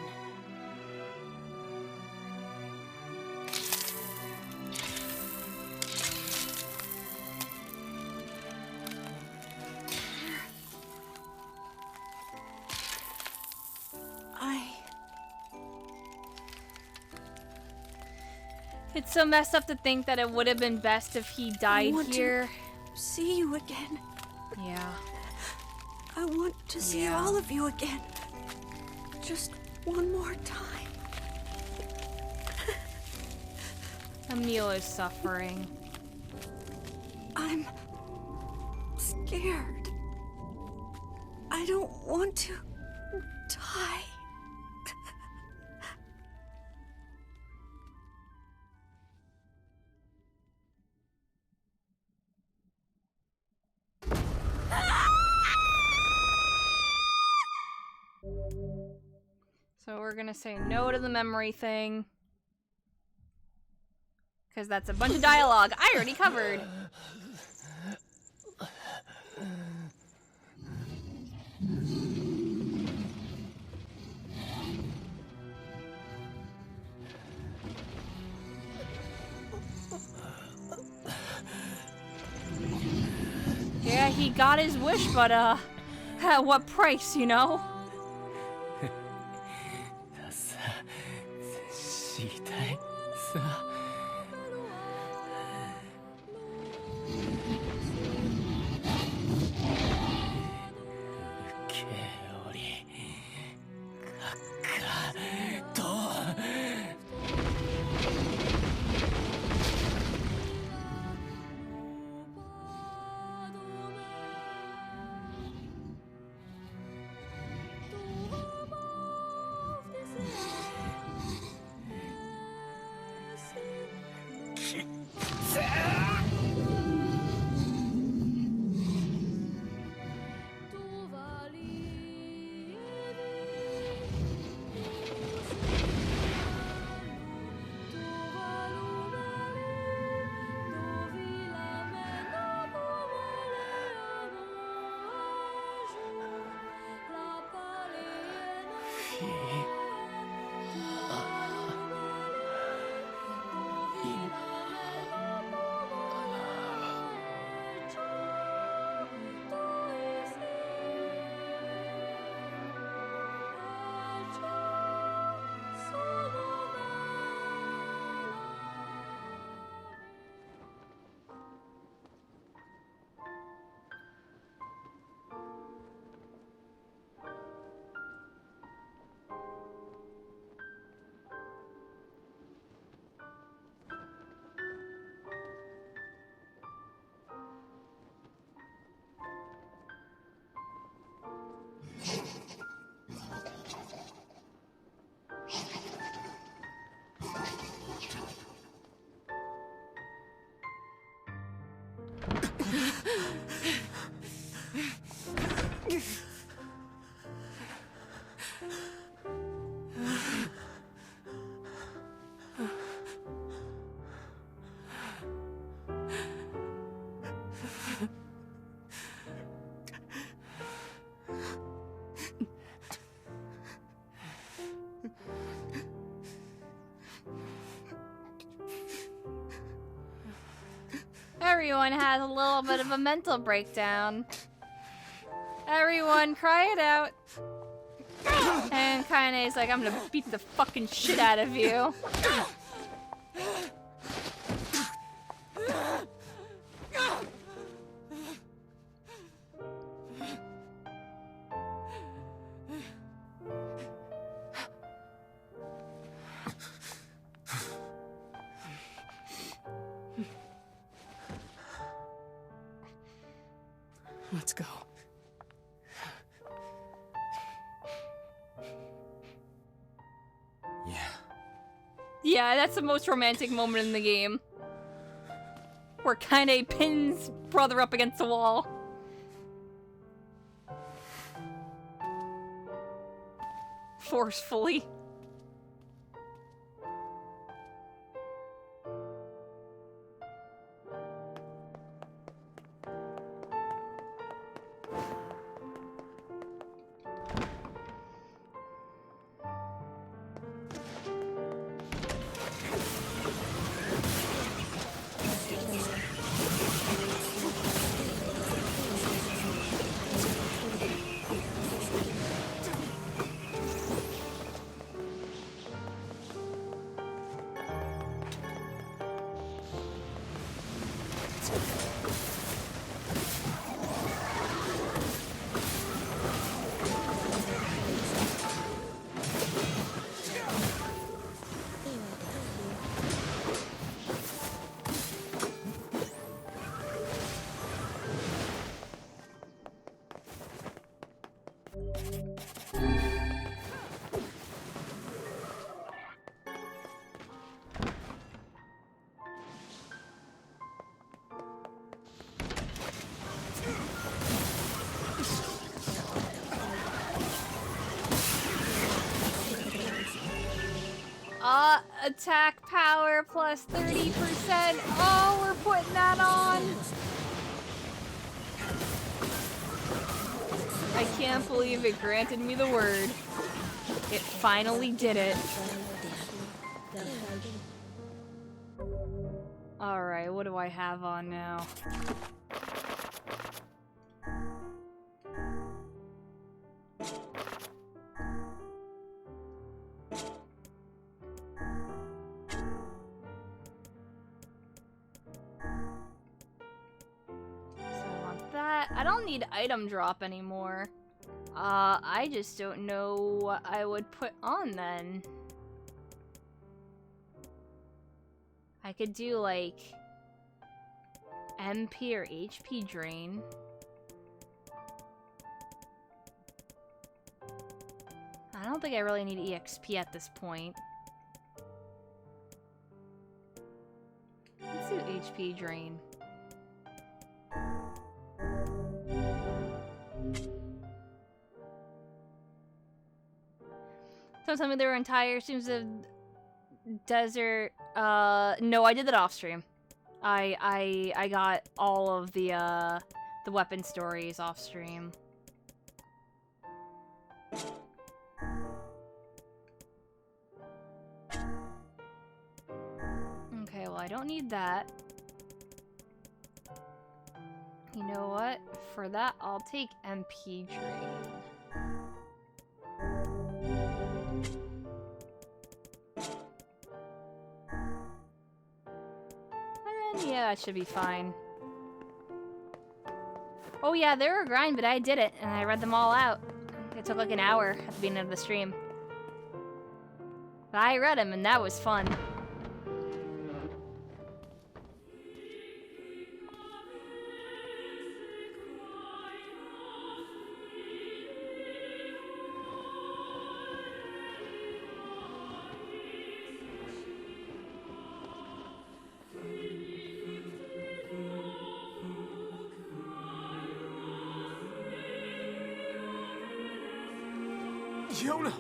It's so messed up to think that it would have been best if he died here. See you again. Yeah. I want to see all of you again. Just one more time. Emil is suffering. I'm scared. I don't want to die. So we're gonna say no to the memory thing. Because that's a bunch of dialogue I already covered. Yeah, he got his wish, but at what price, you know? Everyone has a little bit of a mental breakdown. Everyone cry it out. And Kaine is like, I'm gonna beat the fucking shit out of you. Let's go. Yeah. Yeah, that's the most romantic moment in the game. Where Kaine pins brother up against the wall. Forcefully. Attack power plus 30%. Oh, we're putting that on. I can't believe it granted me the word. It finally did it. Alright, what do I have on now? I don't need item drop anymore. I just don't know what I would put on then. I could do like MP or HP drain. I don't think I really need EXP at this point. Let's do HP drain. Someone told me there were entire streams of desert. No, I did that off stream. I got all of the weapon stories off stream. Okay, well I don't need that. You know what? For that, I'll take MP drain. Yeah, that should be fine. Oh yeah, they were a grind, but I did it, and I read them all out. It took like an hour at the beginning of the stream. But I read them, and that was fun. Yona!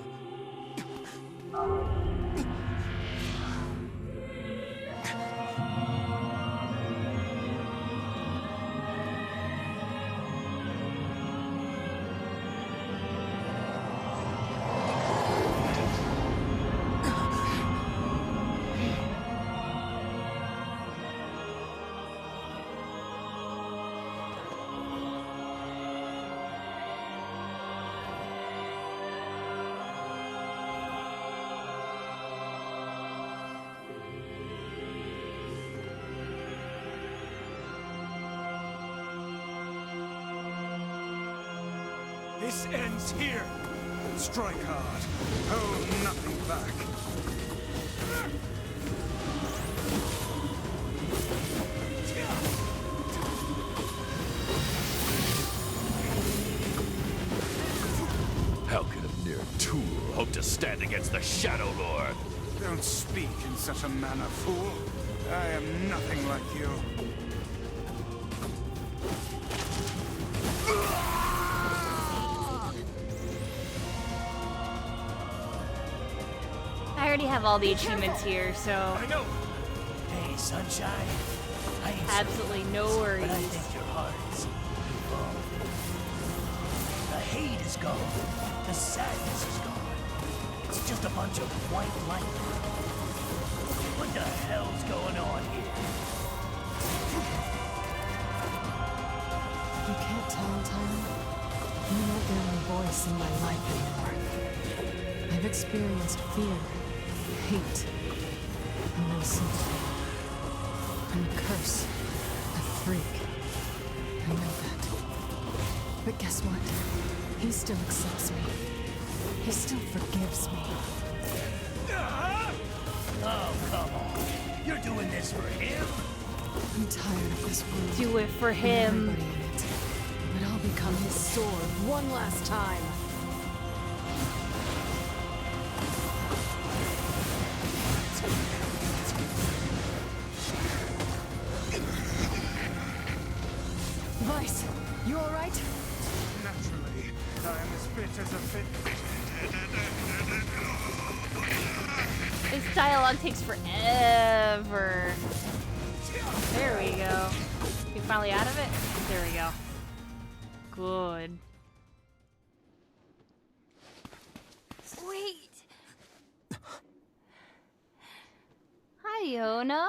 This ends here. Strike hard. Hold nothing back. How can a mere tool hope to stand against the Shadow Lord? Don't speak in such a manner, fool. I am nothing like you. I already have all the achievements here, so I know. Hey, Sunshine. I ain't absolutely no but I worries. think your heart is evolved. The hate is gone. The sadness is gone. It's just a bunch of white light. What the hell's going on here? You can't tell, Tyler. You're not the only voice in my life anymore. I've experienced fear, hate, and no sympathy. I'm a curse, a freak. I know that. But guess what? He still accepts me. He still forgives me. Oh, come on. You're doing this for him? I'm tired of this world. Do it for and him. everybody in it. But I'll become his sword one last time. Vice, you alright? Naturally, I am as fit as a fit. This dialogue takes forever. There we go. You finally out of it? There we go. Good. Wait. Hi, Yona.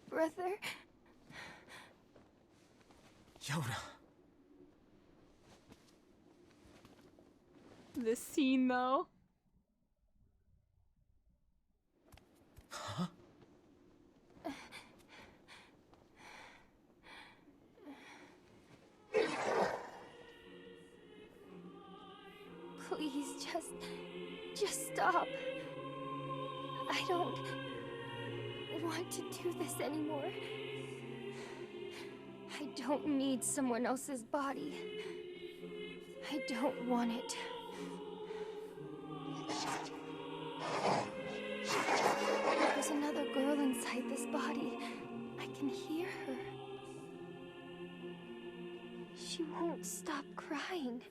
Brother. Yoda. This scene, though. Huh? Please, just stop. I don't want to do this anymore. I don't need someone else's body. I don't want it. There's another girl inside this body. I can hear her. She won't stop crying.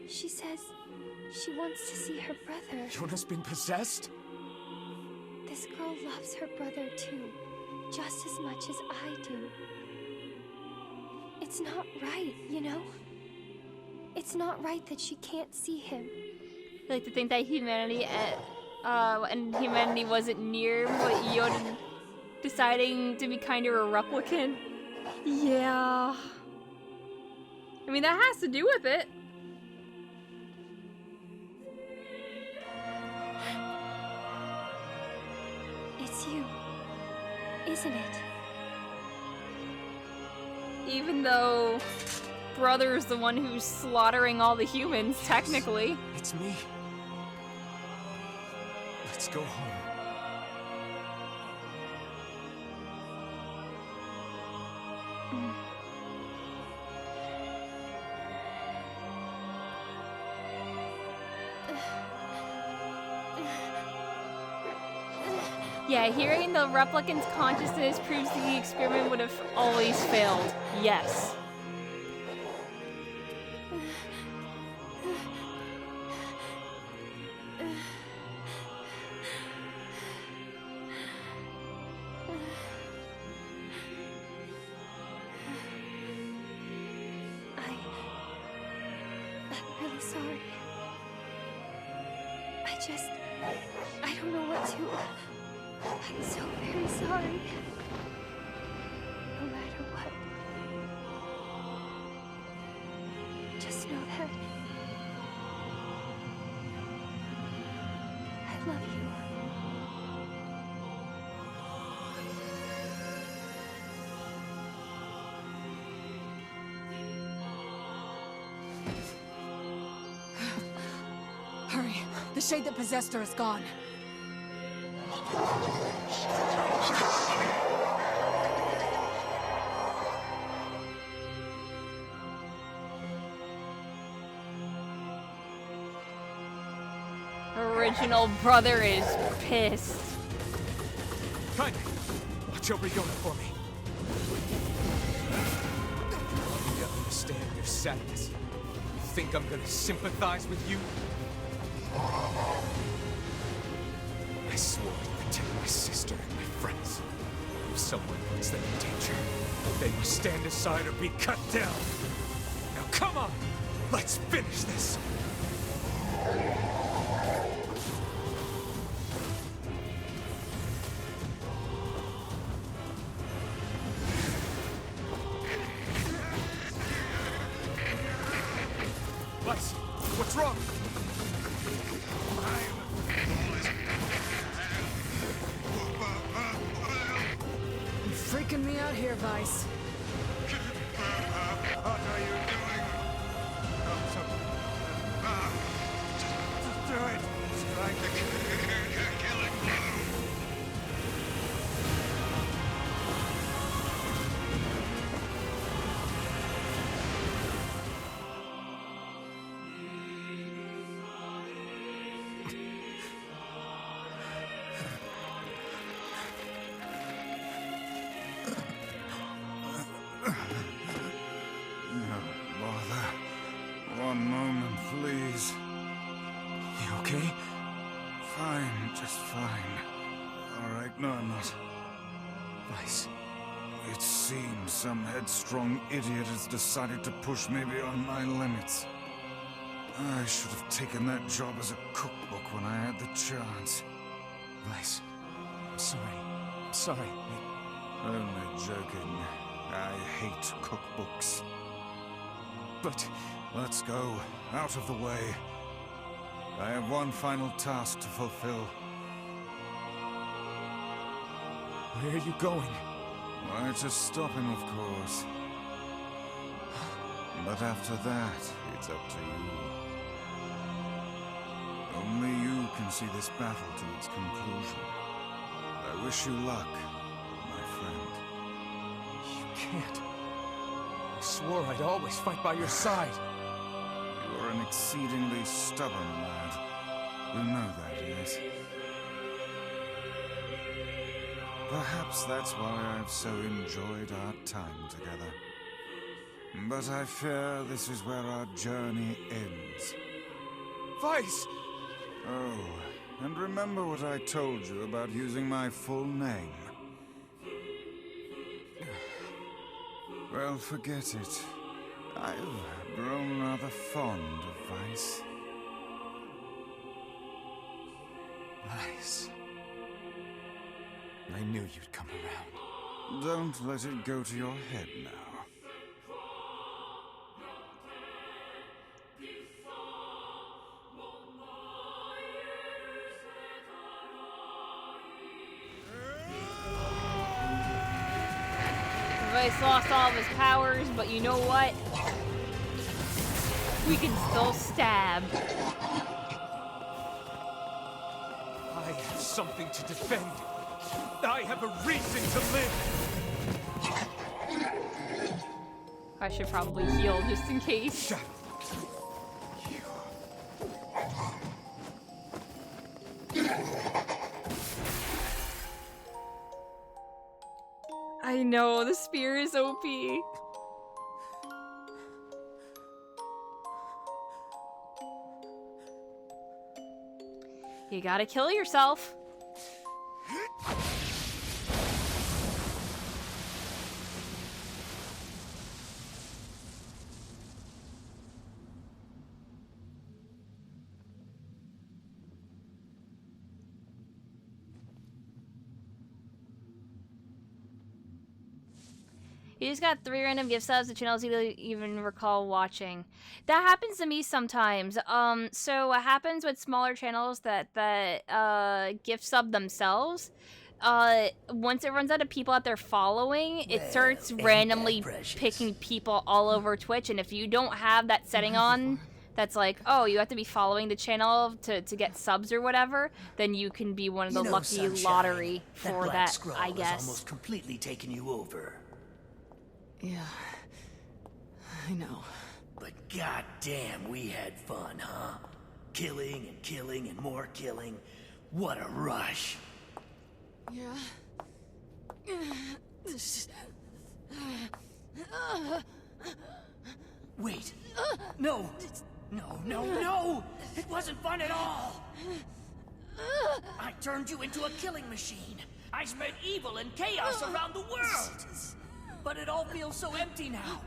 She says she wants to see her brother. Yoda's been possessed? This girl loves her brother too, just as much as I do. It's not right, you know? It's not right that she can't see him. I like to think that humanity and humanity wasn't near, but Yoda deciding to be kind of a replicant. Yeah. I mean, that has to do with it. It's you, isn't it? Even though Brother's the one who's slaughtering all the humans, technically. It's me. Let's go home. Yeah, hearing the replicant's consciousness proves that the experiment would have always failed. Yes. I'm really sorry. I don't know what to... I'm so very sorry. No matter what, love you. Hurry. The shade that possessed her is gone. Original brother is pissed. Cut! Watch over Yona for me. I need to understand your sadness. You think I'm gonna sympathize with you? I swore to protect my sister and my friends. If someone puts them in danger, they must stand aside or be cut down. Now come on! Let's finish this! Vice, what's wrong? You're freaking me out here, Vice. What are you doing? Just do it. Strike the killing blow. One moment, please. You okay? Fine, just fine. All right, no, I'm not. Vice. It seems some headstrong idiot has decided to push me beyond my limits. I should have taken that job as a cookbook when I had the chance. Vice. I'm sorry. I'm sorry. Only joking. I hate cookbooks. But... Let's go. Out of the way. I have one final task to fulfill. where are you going? Why, to stop him, of course. But after that, it's up to you. Only you can see this battle to its conclusion. I wish you luck, my friend. You can't. I swore I'd always fight by your side. You are an exceedingly stubborn lad. You know that, yes? Perhaps that's why I've so enjoyed our time together. But I fear this is where our journey ends. Vice! Oh, and remember what I told you about using my full name? Well, forget it. I've grown rather fond of Vice. Vice. I knew you'd come around. Don't let it go to your head now. Vice lost all of his powers, but you know what? We can still stab. I have something to defend. I have a reason to live. I should probably heal just in case. Shut up. I know, the spear is OP. You gotta kill yourself. You just got 3 random gift subs. The channels you don't even recall watching. That happens to me sometimes. So what happens with smaller channels that gift sub themselves? Once it runs out of people that they're following, it starts randomly picking people all over Twitch. And if you don't have that setting on, that's like, oh, you have to be following the channel to get subs or whatever, then you can be one of the lucky Sunshine, lottery for black that, scroll I guess. has almost completely taken you over. Yeah. I know. But goddamn, we had fun, huh? Killing and killing and more killing. What a rush. Yeah. Wait. No. No. It wasn't fun at all. I turned you into a killing machine. I spread evil and chaos around the world. But it all feels so empty now.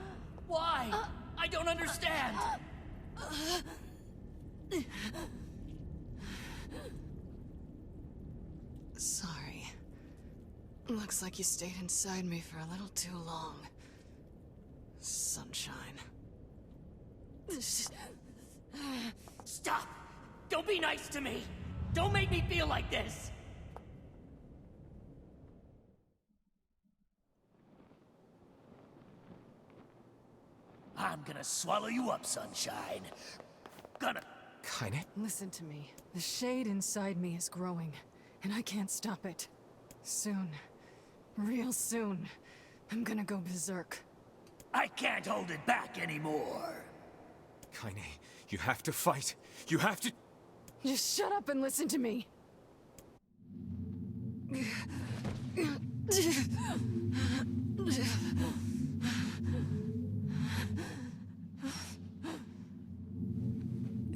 Why? I don't understand. Sorry. Looks like you stayed inside me for a little too long. Sunshine. Stop! Don't be nice to me! Don't make me feel like this! I'm gonna swallow you up, Sunshine. Gonna... Kaine? Listen to me. The shade inside me is growing, and I can't stop it. Soon, real soon, I'm gonna go berserk. I can't hold it back anymore. Kaine, you have to fight. You have to... Just shut up and listen to me.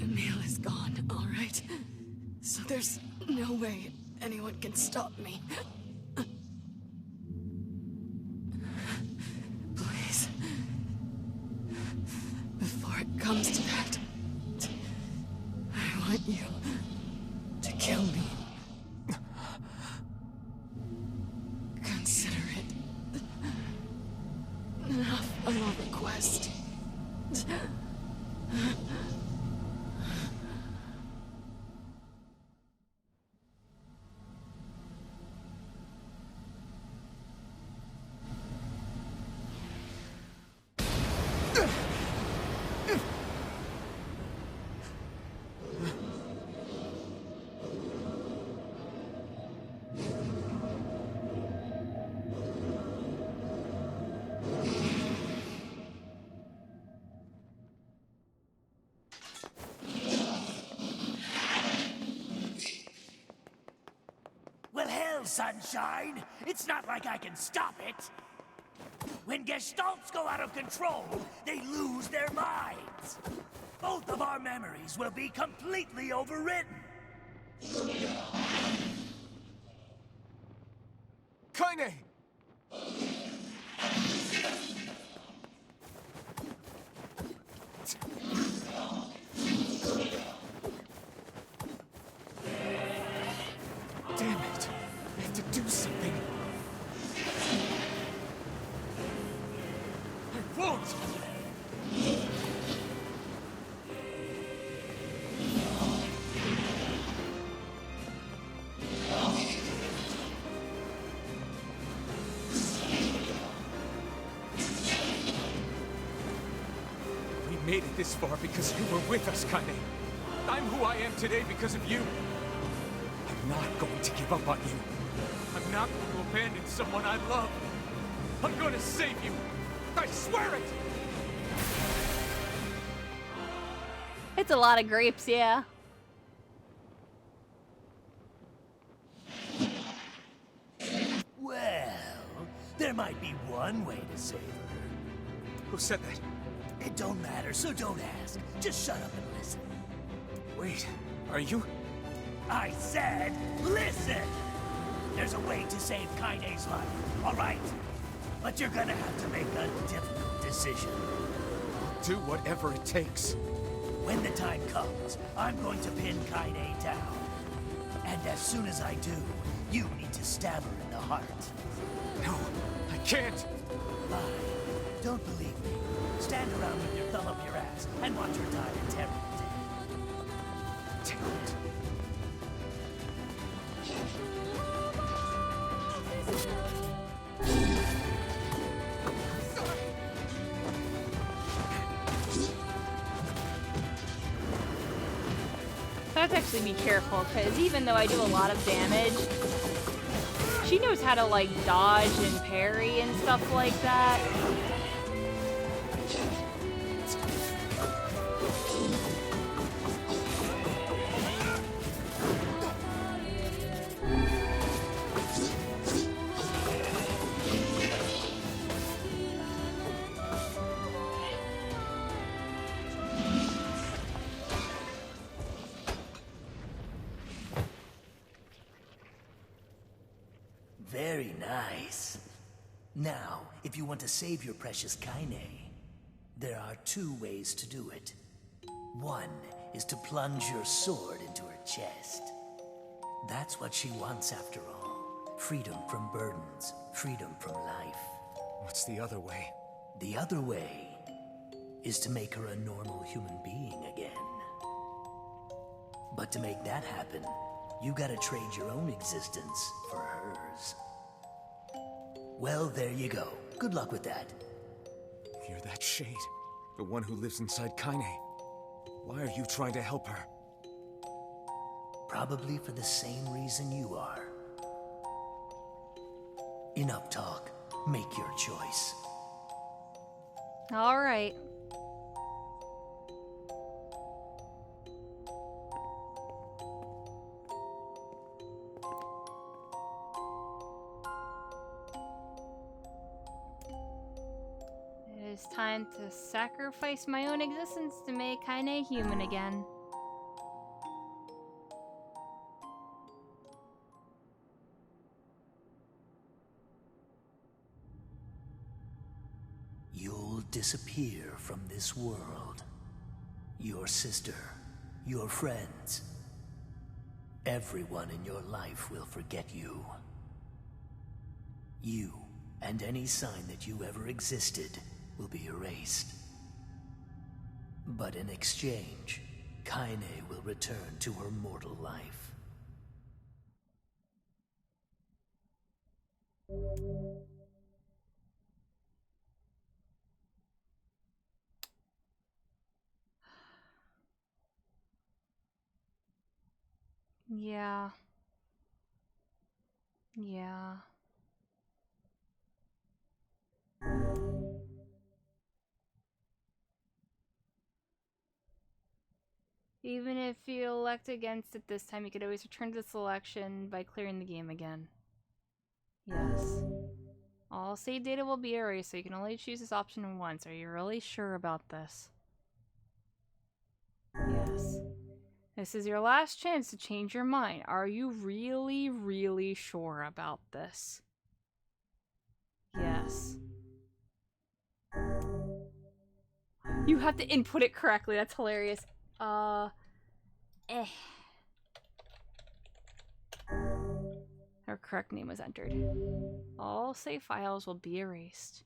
Emil is gone, all right? So there's no way anyone can stop me. Please. Before it comes to that, I want you to kill me. Consider it a final request. Well, hell, Sunshine! It's not like I can stop it! When Gestalts go out of control, they lose their minds! Both of our memories will be completely overwritten! Kaine! Damn it! I have to do something. I won't! We made it this far because you were with us, Kaine. I'm who I am today because of you. I'm not going to give up on you. I'm not going to abandon someone I love. I'm going to save you. I swear it! It's a lot of grapes, yeah. Well, there might be one way to save her. Who said that? It don't matter, so don't ask. Just shut up and listen. Wait, are you? I said, listen! There's a way to save Kaine's life, all right? But you're gonna have to make a difficult decision. Do whatever it takes. When the time comes, I'm going to pin Kaine down. And as soon as I do, you need to stab her in the heart. No, I can't. Fine. Don't believe me? Stand around with your thumb up your ass and watch her die a terrible death. Damn it. I have to actually be careful, because even though I do a lot of damage, she knows how to, like, dodge and parry and stuff like that. Very nice. Now, if you want to save your precious Kaine, there are two ways to do it. One is to plunge your sword into her chest. That's what she wants after all. Freedom from burdens, freedom from life. What's the other way? The other way is to make her a normal human being again. But to make that happen, you gotta trade your own existence for hers. Well, there you go. Good luck with that. You're that shade. The one who lives inside Kaine. Why are you trying to help her? Probably for the same reason you are. Enough talk. Make your choice. All right. It is time to sacrifice my own existence to make Kaine human again. You'll disappear from this world. Your sister, your friends. Everyone in your life will forget you. You, and any sign that you ever existed, will be erased. But in exchange, Kaine will return to her mortal life. Yeah. Yeah. Even if you elect against it this time, you could always return to the selection by clearing the game again. Yes. All save data will be erased, so you can only choose this option once. Are you really sure about this? Yes. This is your last chance to change your mind. Are you really, really sure about this? Yes. You have to input it correctly. That's hilarious. Her correct name was entered. All save files will be erased.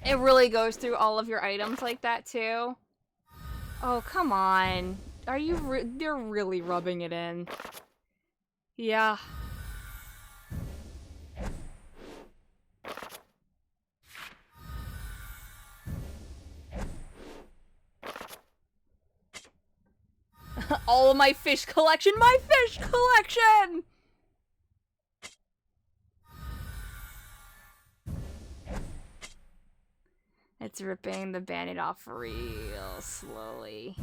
It really goes through all of your items like that too. Oh, come on. Are you they're really rubbing it in. Yeah. All of my fish collection! My fish collection! It's ripping the band-aid off real slowly.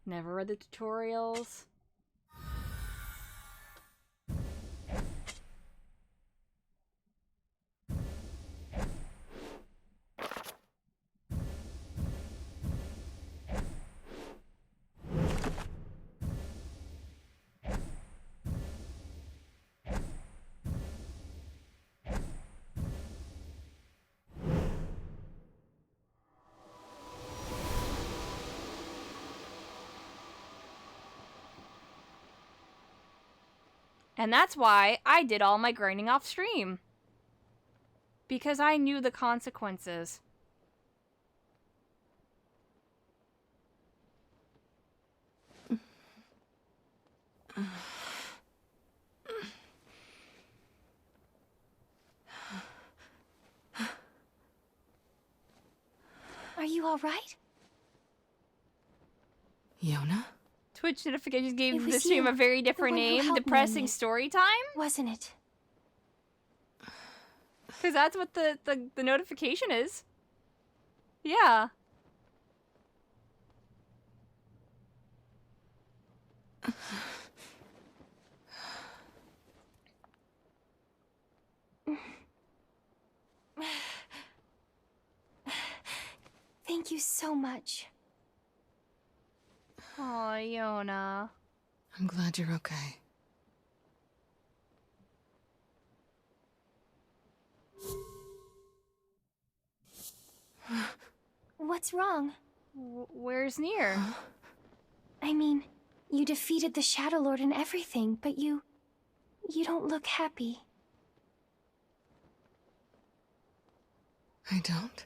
Never read the tutorials. And that's why I did all my grinding off stream. Because I knew the consequences. Are you all right? Yona? Twitch notifications gave It the was stream you, a very the different one who name. helped me in Depressing it. story time? Wasn't it? Because that's what the notification is. Yeah. Thank you so much. Oh, Yona. I'm glad you're okay. What's wrong? Where's NieR? I mean, you defeated the Shadow Lord and everything, but you don't look happy. I don't?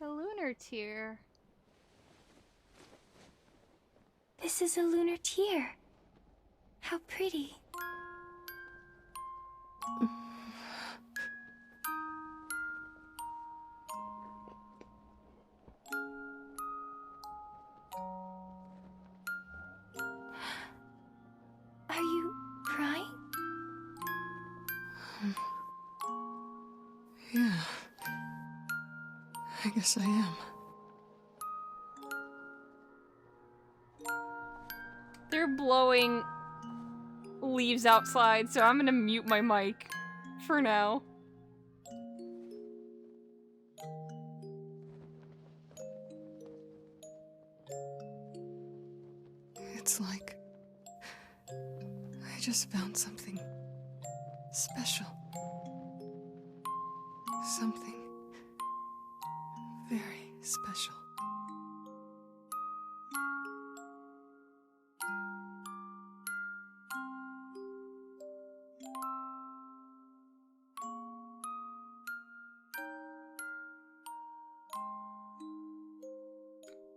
The lunar tear. This is a lunar tear. How pretty. Are you crying? Yeah. I guess I am. They're blowing leaves outside, so I'm gonna mute my mic for now. It's like I just found something special. Something very special.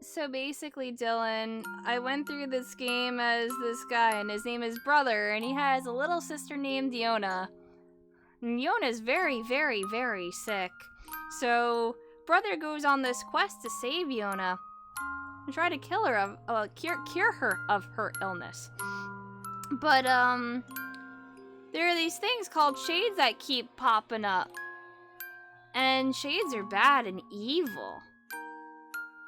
So basically, Dylan, I went through this game as this guy, and his name is Brother, and he has a little sister named Yona. And Yona's very, very, very sick. So Brother goes on this quest to save Yona and try to kill her cure her of her illness. But there are these things called shades that keep popping up, and shades are bad and evil.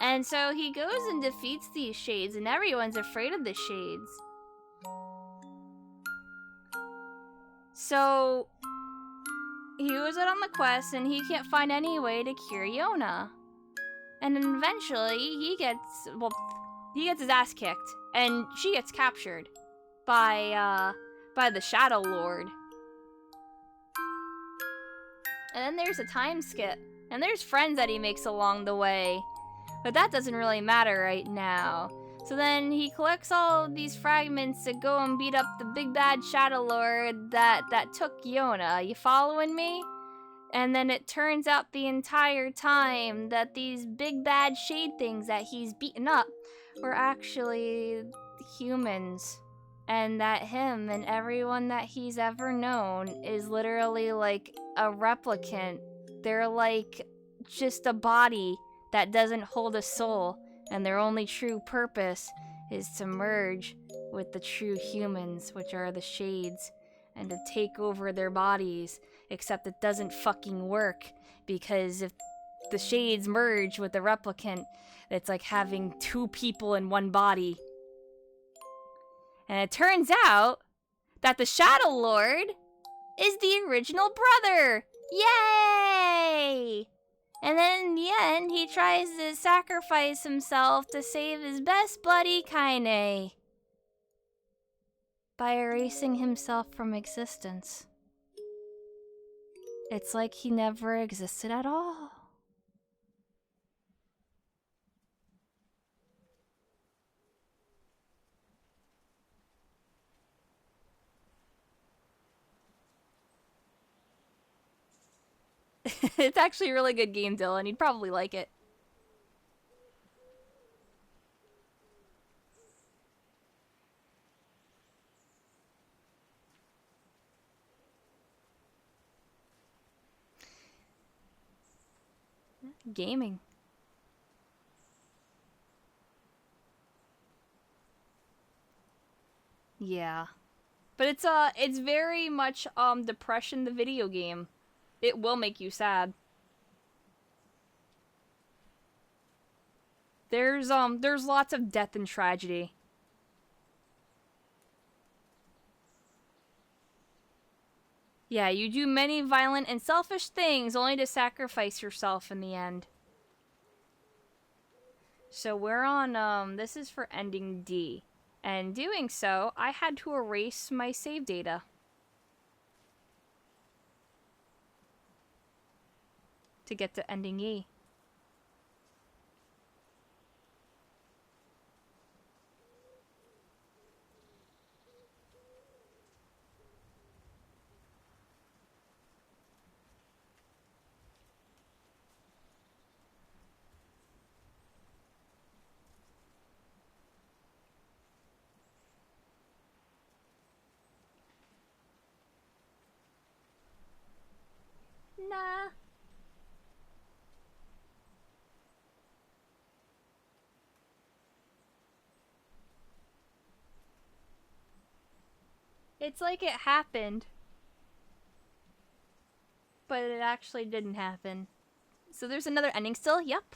And so he goes and defeats these shades, and everyone's afraid of the shades. So he goes out on the quest, and he can't find any way to cure Yona. And then eventually he gets his ass kicked, and she gets captured by the Shadow Lord. And then there's a time skip, and there's friends that he makes along the way. But that doesn't really matter right now. So then he collects all of these fragments to go and beat up the big bad Shadow Lord that took Yona. You following me? And then it turns out the entire time that these big bad shade things that he's beaten up were actually humans. And that him and everyone that he's ever known is literally like a replicant. They're like just a body that doesn't hold a soul, and their only true purpose is to merge with the true humans, which are the shades, and to take over their bodies. Except it doesn't fucking work, because if the shades merge with the replicant, it's like having two people in one body. And it turns out that the Shadow Lord is the original Brother! Yay! And then in the end, he tries to sacrifice himself to save his best buddy, Kaine, by erasing himself from existence. It's like he never existed at all. It's actually a really good game, Dylan. You'd probably like it. Gaming. Yeah. But it's very much Depression the video game. It will make you sad. There's lots of death and tragedy. Yeah, you do many violent and selfish things only to sacrifice yourself in the end. So we're on, this is for ending D. And doing so, I had to erase my save data. To get to ending E. Nah. It's like it happened. But it actually didn't happen. So there's another ending still? Yep.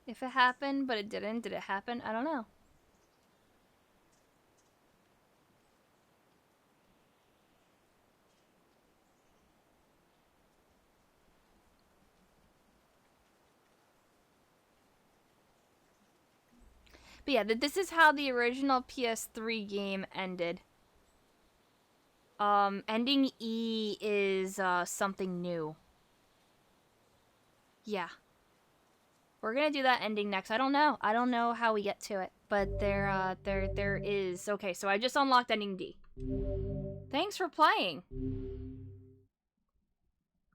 If it happened, but it didn't, did it happen? I don't know. But yeah, this is how the original PS3 game ended. Ending E is, something new. Yeah. We're gonna do that ending next. I don't know. I don't know how we get to it. But there is. Okay, so I just unlocked ending D. Thanks for playing.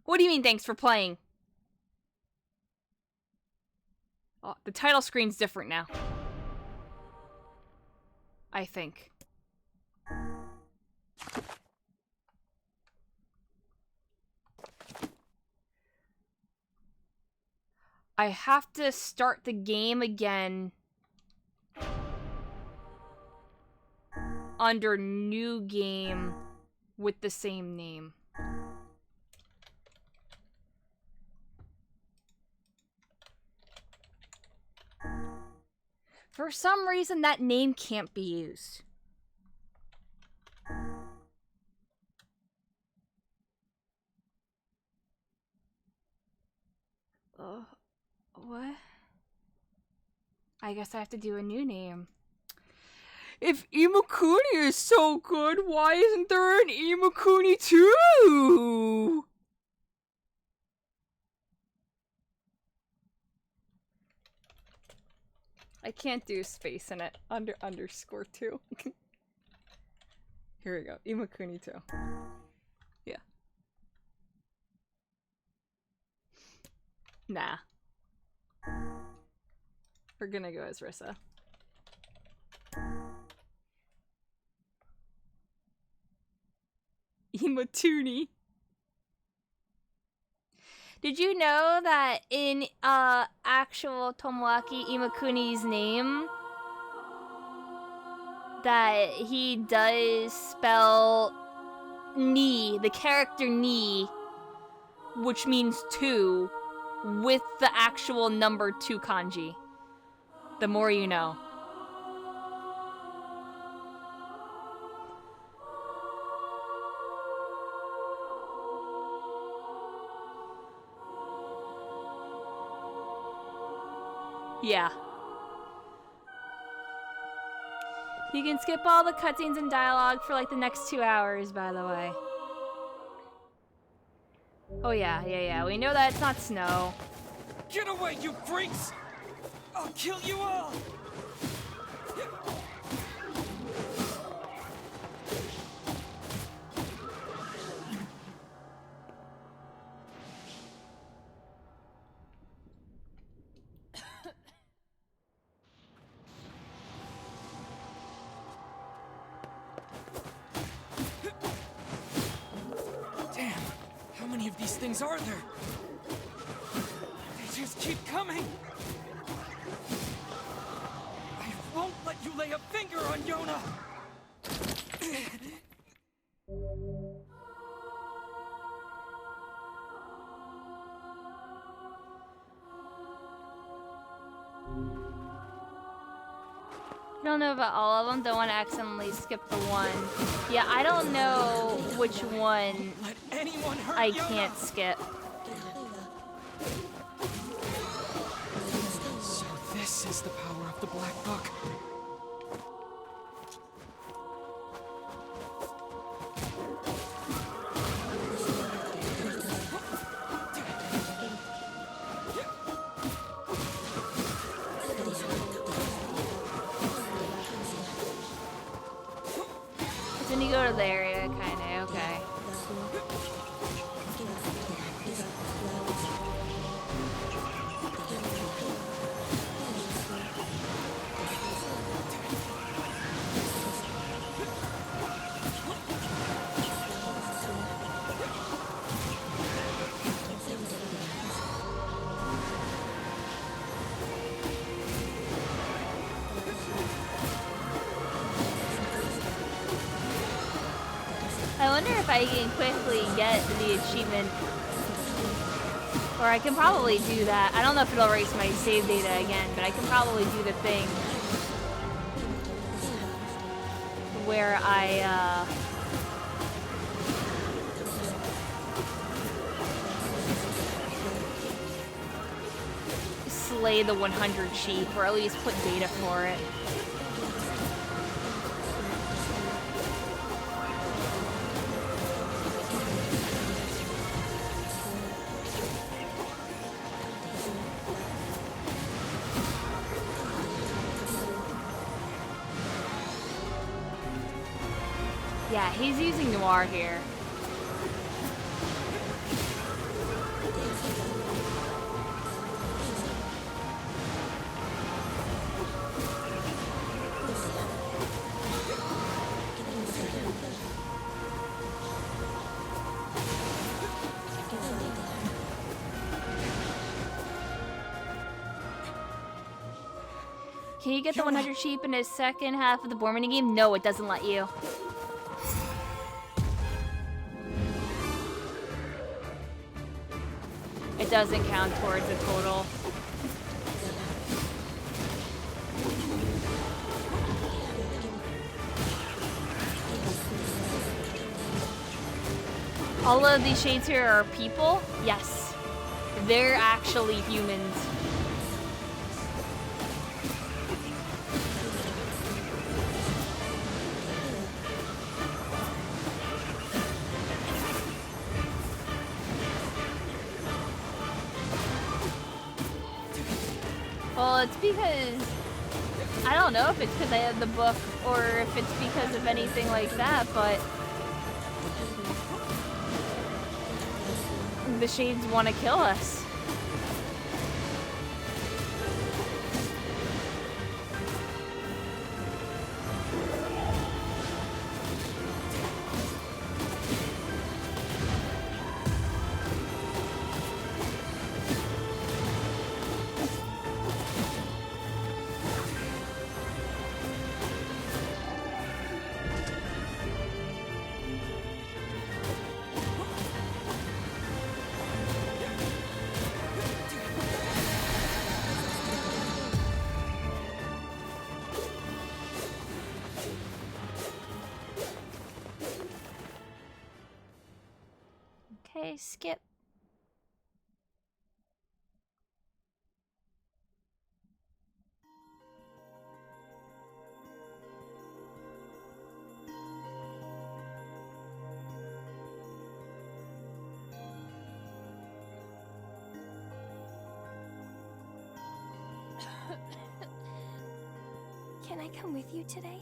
What do you mean, thanks for playing? Oh, the title screen's different now. I think. I have to start the game again under new game with the same name. For some reason, that name can't be used. What? I guess I have to do a new name. If Imakuni is so good, why isn't there an Imakuni 2? I can't do space in it. Underscore 2. Here we go. Imakuni 2. Yeah. Nah. We're gonna go as Rissa. Imatuni. Did you know that in actual Tomoaki Imakuni's name that he does spell ni, the character ni, which means 2, with the actual number 2 kanji? The more you know. Yeah. You can skip all the cutscenes and dialogue for like the next 2 hours, by the way. Oh yeah. We know that it's not snow. Get away, you freaks! I'll kill you all! Damn, how many of these things are there? They just keep coming! I won't let you lay a finger on Yona! I don't know about all of them. Don't want to accidentally skip the one. Yeah, I don't know which one Let anyone hurt I Yona. can't skip. So this is the power of the Black Book. Then you go to the area, kinda, okay. I wonder if I can quickly get the achievement. Or I can probably do that. I don't know if it'll erase my save data again, but I can probably do the thing where I, slay the 100 sheep, or at least put data for it. Yeah, he's using NieR here. Can you get the 100 sheep in the second half of the board minigame? No, it doesn't let you. It doesn't count towards the total. All of these shades here are people? Yes. They're actually humans. Well, it's because, I don't know if it's because I have the book or if it's because of anything like that, but the shades want to kill us. Okay, skip. Can I come with you today?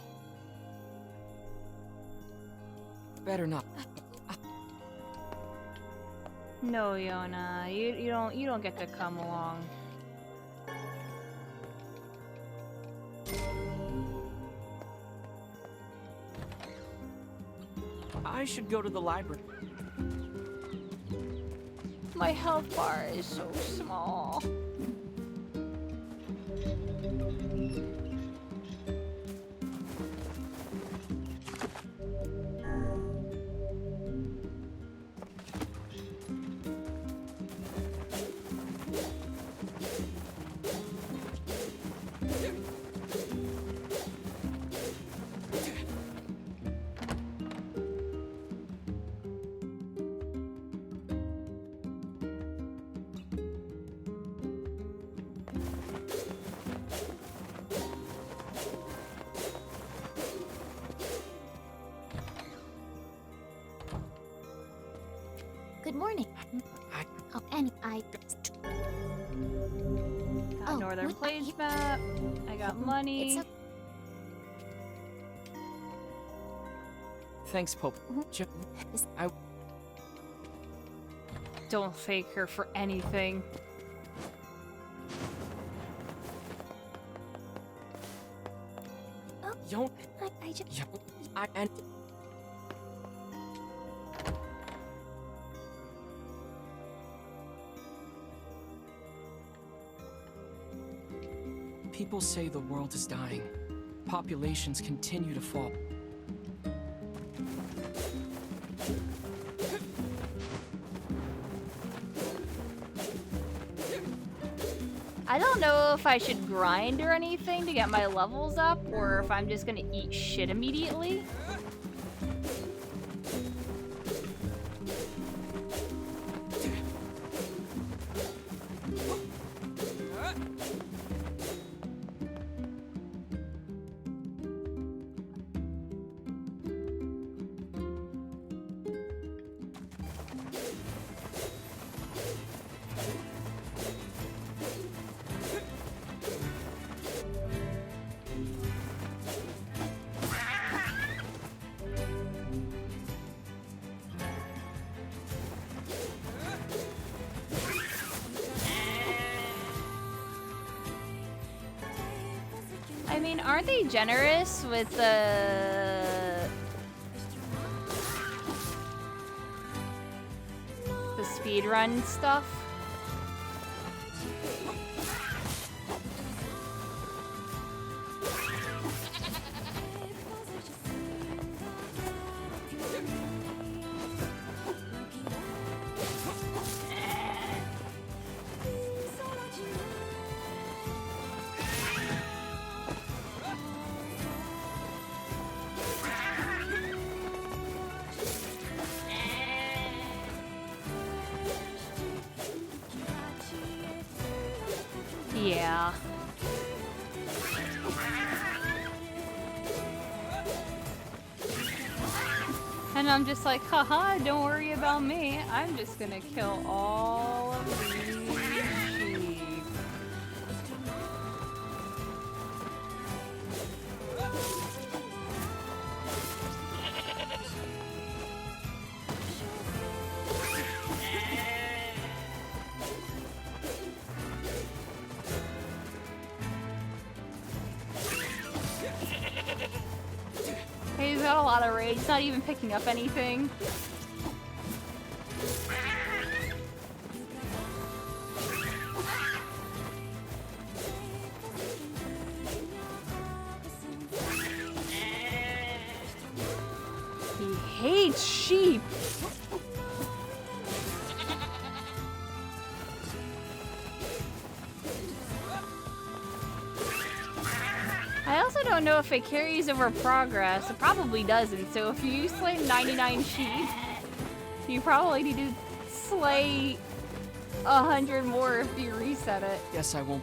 Better not. No, Yona, you don't get to come along. I should go to the library. My health bar is so small. Good morning. Oh, and I. Got Northern what- Plains map. I got money. It's Thanks, Pope. I Don't fake her for anything. don't. I just... And people say the world is dying. Populations continue to fall. I don't know if I should grind or anything to get my levels up, or if I'm just gonna eat shit immediately. I mean, aren't they generous with the speedrun stuff? Yeah. And I'm just like, haha, don't worry about me. I'm just gonna kill all of these sheep. He's got a lot of rage. He's not even picking up anything. He hates sheep. I also don't know if it carries over progress. It probably doesn't. So if you slay 99 sheep, you probably need to slay 100 more if you reset it. Yes, I won't.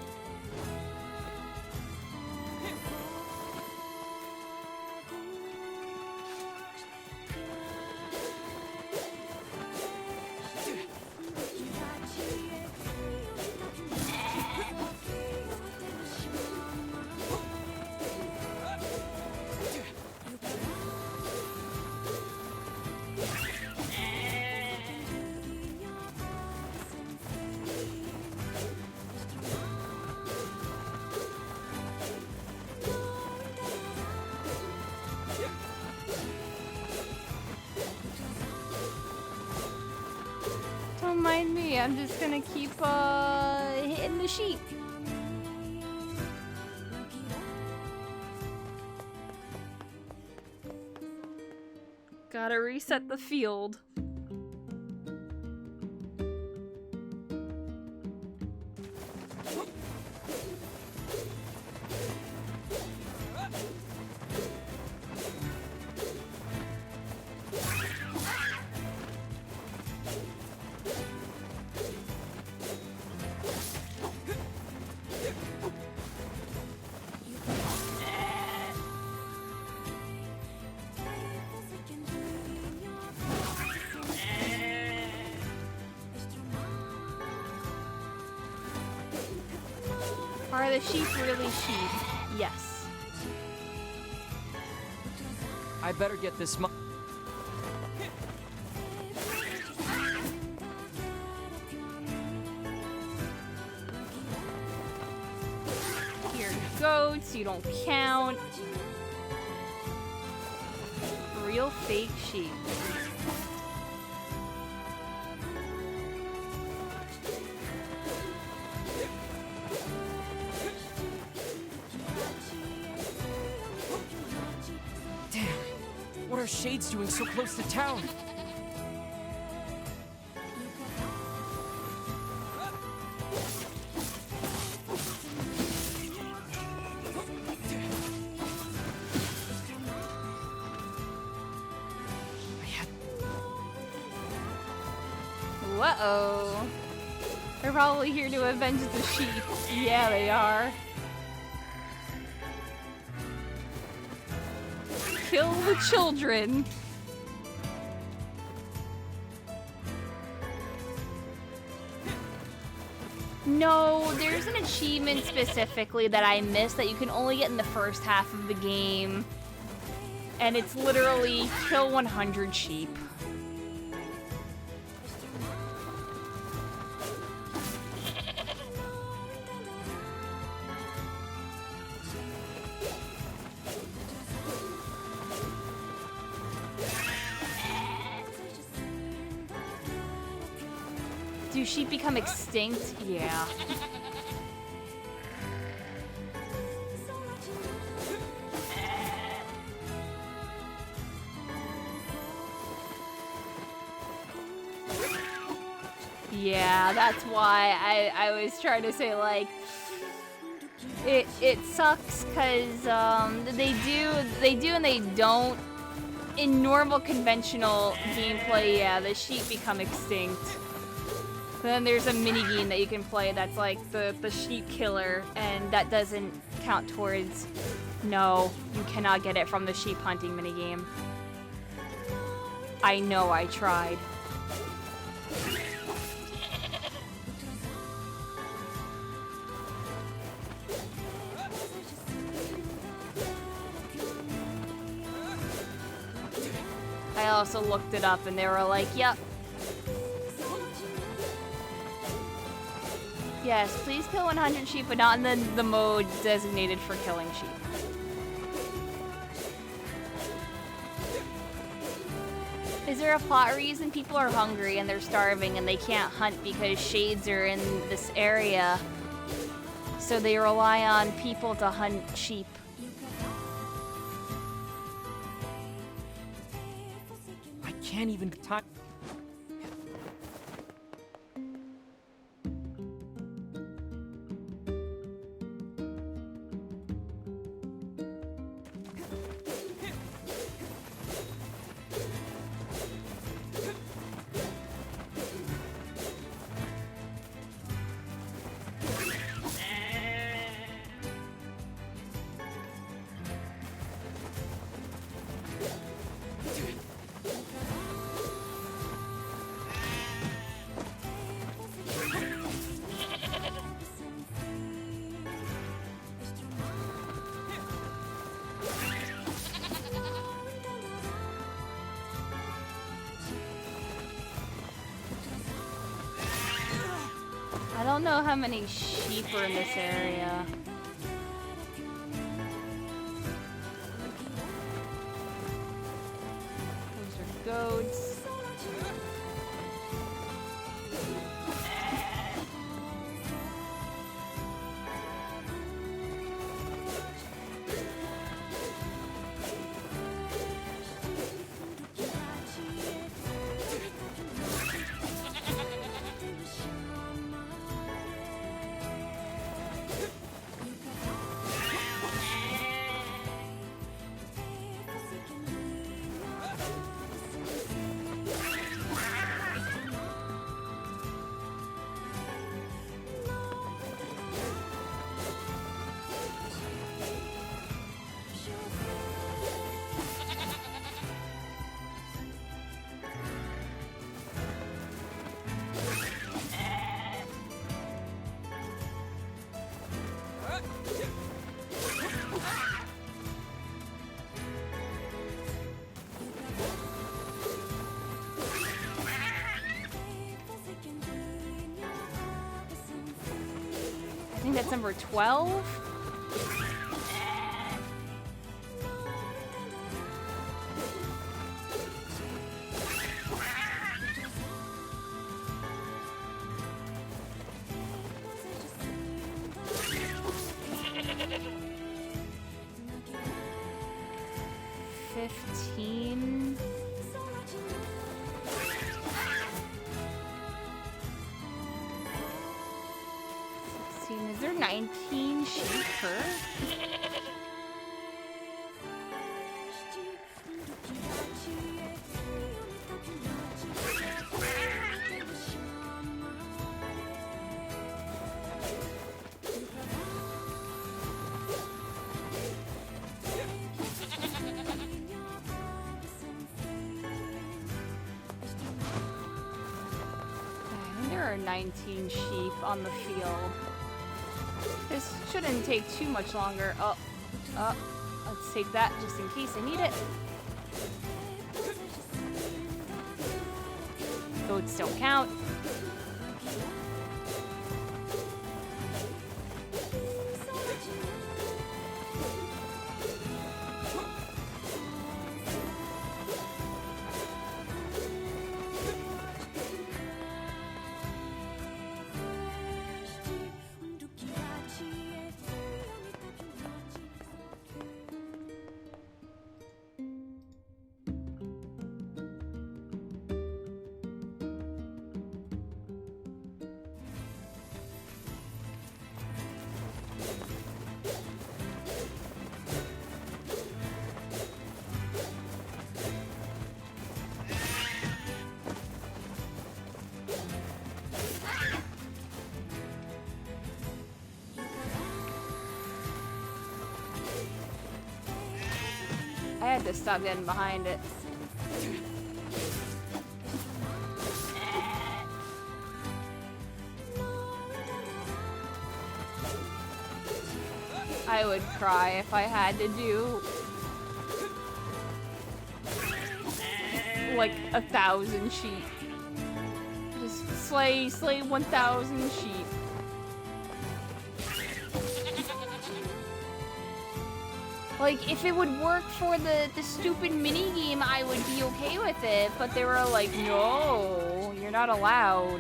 Don't mind me, I'm just gonna keep hitting the sheep. Gotta reset the field. Are the sheep really sheep? Yes. I better get this Here, goats, you don't count. Real fake sheep. What are shades doing so close to town? Uh-oh. They're probably here to avenge the sheep. Yeah, they are. Kill the children. No, there's an achievement specifically that I missed that you can only get in the first half of the game. And it's literally kill 100 sheep. Do sheep become extinct? Yeah. Yeah, that's why I was trying to say, like, it sucks because they do and they don't. In normal conventional gameplay, yeah, the sheep become extinct. Then there's a mini game that you can play that's like the sheep killer, and that doesn't count towards. No, you cannot get it from the sheep hunting mini game. I know, I tried. I also looked it up and they were like, yep. Yes, please kill 100 sheep, but not in the mode designated for killing sheep. Is there a plot reason? People are hungry and they're starving and they can't hunt because shades are in this area. So they rely on people to hunt sheep. I can't even time. I don't know how many sheep are in this area. Those are goats. think that's number 12. 15. Is there 19 sheep per? There are 19 sheep on the field. This shouldn't take too much longer. Let's take that just in case I need it. Goats don't count. I had to stop getting behind it. I would cry if I had to do like 1,000 sheep. Just slay 1,000 sheep. Like, if it would work for the stupid minigame, I would be okay with it, but they were like, no, you're not allowed.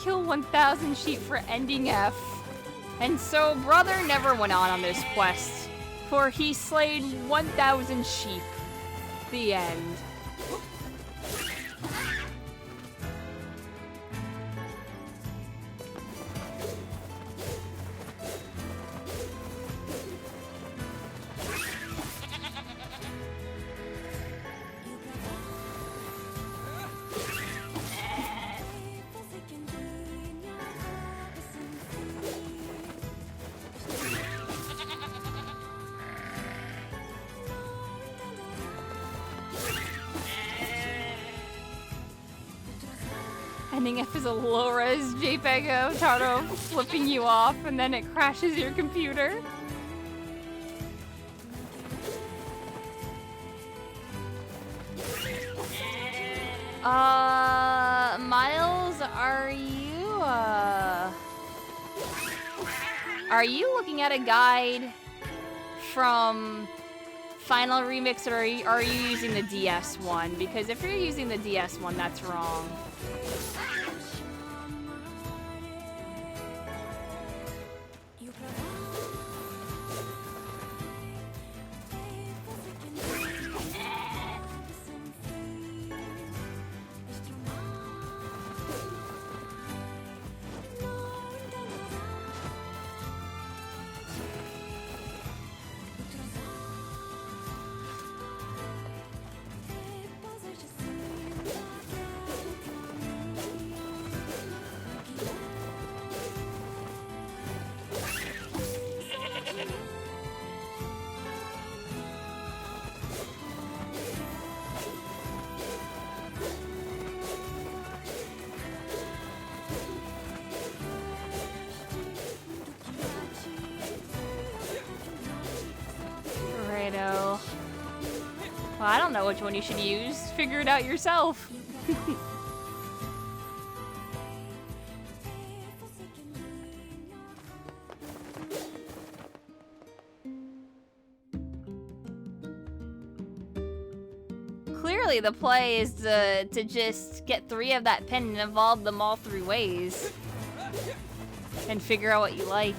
Kill 1,000 sheep for ending F. And so brother never went on this quest, for he slayed 1,000 sheep. The end. Ending F is a low-res JPEG of Taro flipping you off, and then it crashes your computer. Miles, are you looking at a guide from Final Remix, or are you using the DS one? Because if you're using the DS one, that's wrong. Well, I don't know which one you should use. Figure it out yourself. Clearly the play is to just get 3 of that pin and evolve them all 3 ways. And figure out what you like.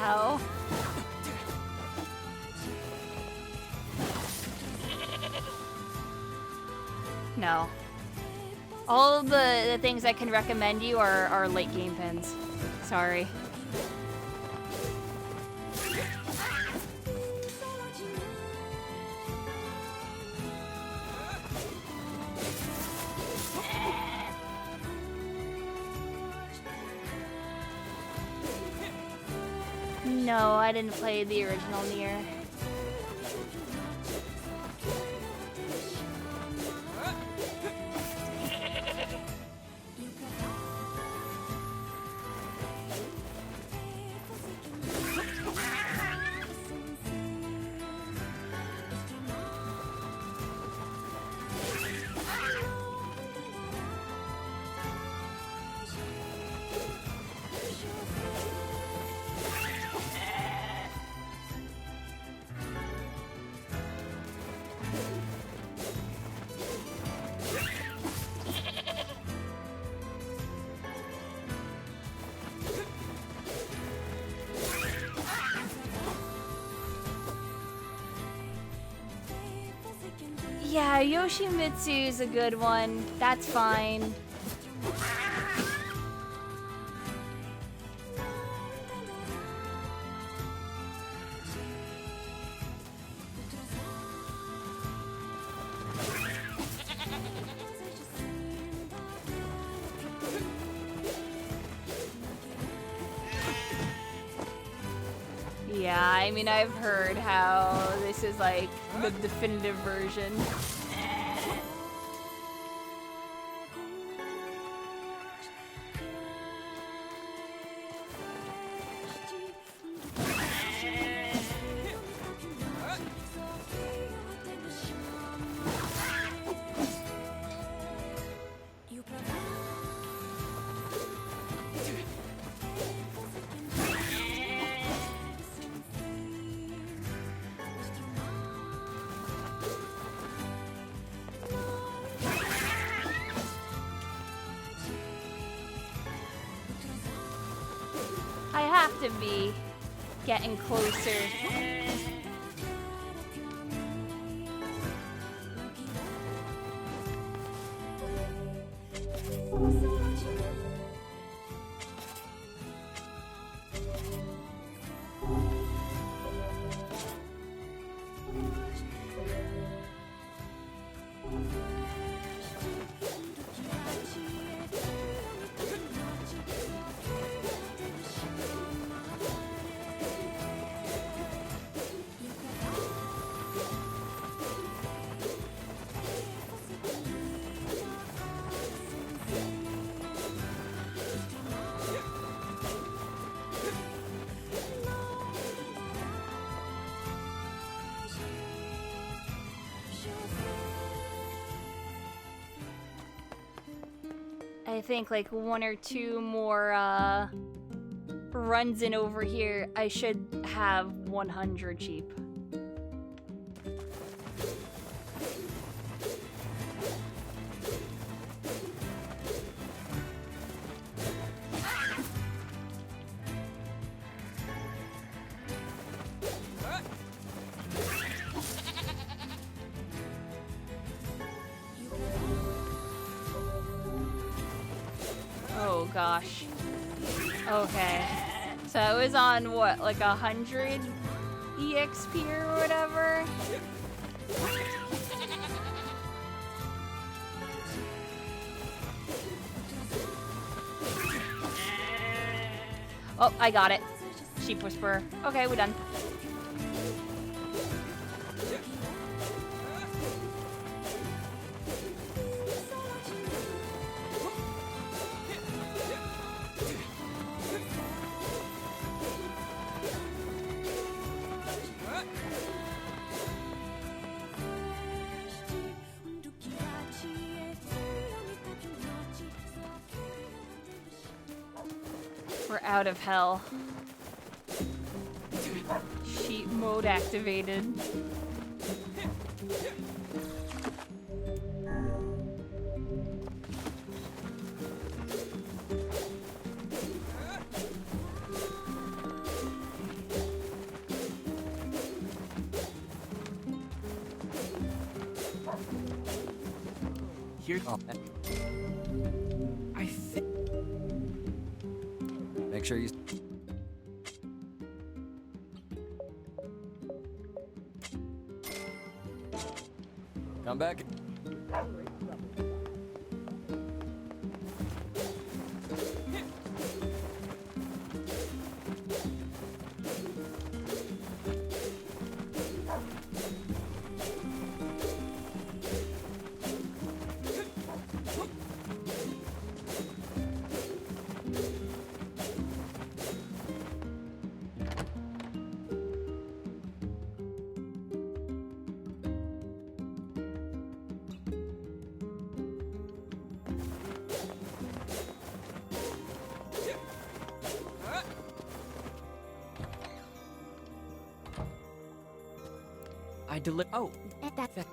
Ow. No. All the things I can recommend you are late game pins. Sorry. No, I didn't play the original NieR. Yeah, Yoshimitsu's a good one. That's fine. Yeah, I mean, I've heard how this is like the definitive version. I have to be getting closer. I think like 1 or 2 more runs in over here, I should have 100 cheap. Oh gosh. Okay. So it was on what, like 100 EXP or whatever? Oh, I got it. Sheep Whisperer. Okay, we're done. We're out of hell. Sheep mode activated. Here. I think. Make sure you. Come back. I deliver. Oh, That's that.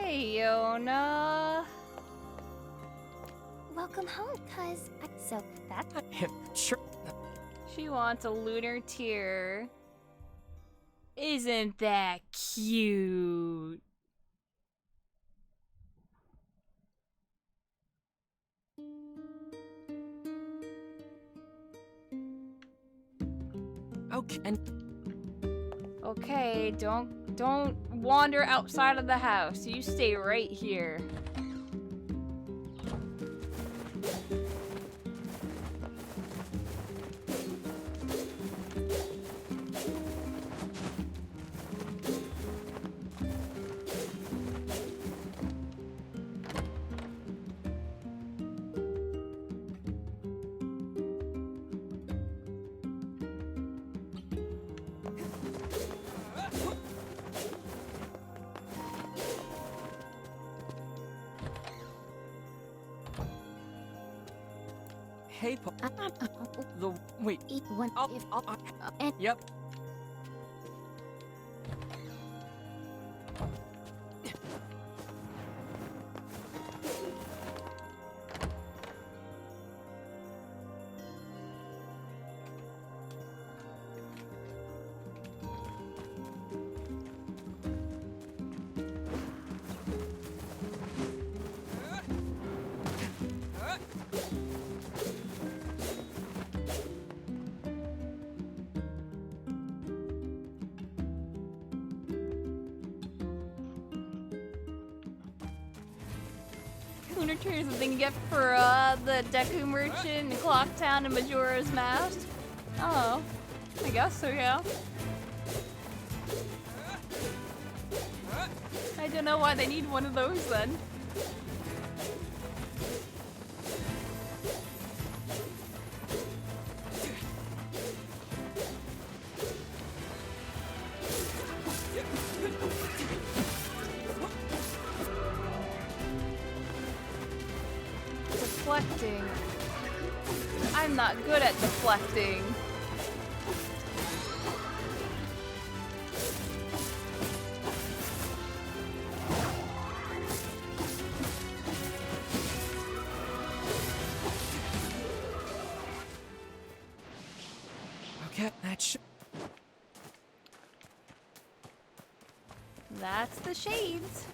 Hey, Yona. Welcome home, cuz. So that's Sure. She wants a lunar tear. Isn't that cute? Okay, and Okay, don't wander outside of the house. You stay right here. hey, the wait. eat one. And Yep. Lunar tear is the thing you get for the Deku Merchant, Clocktown, and Majora's Mask. Oh, I guess so, yeah. I don't know why they need one of those then. Deflecting. I'm not good at deflecting. That's the shades.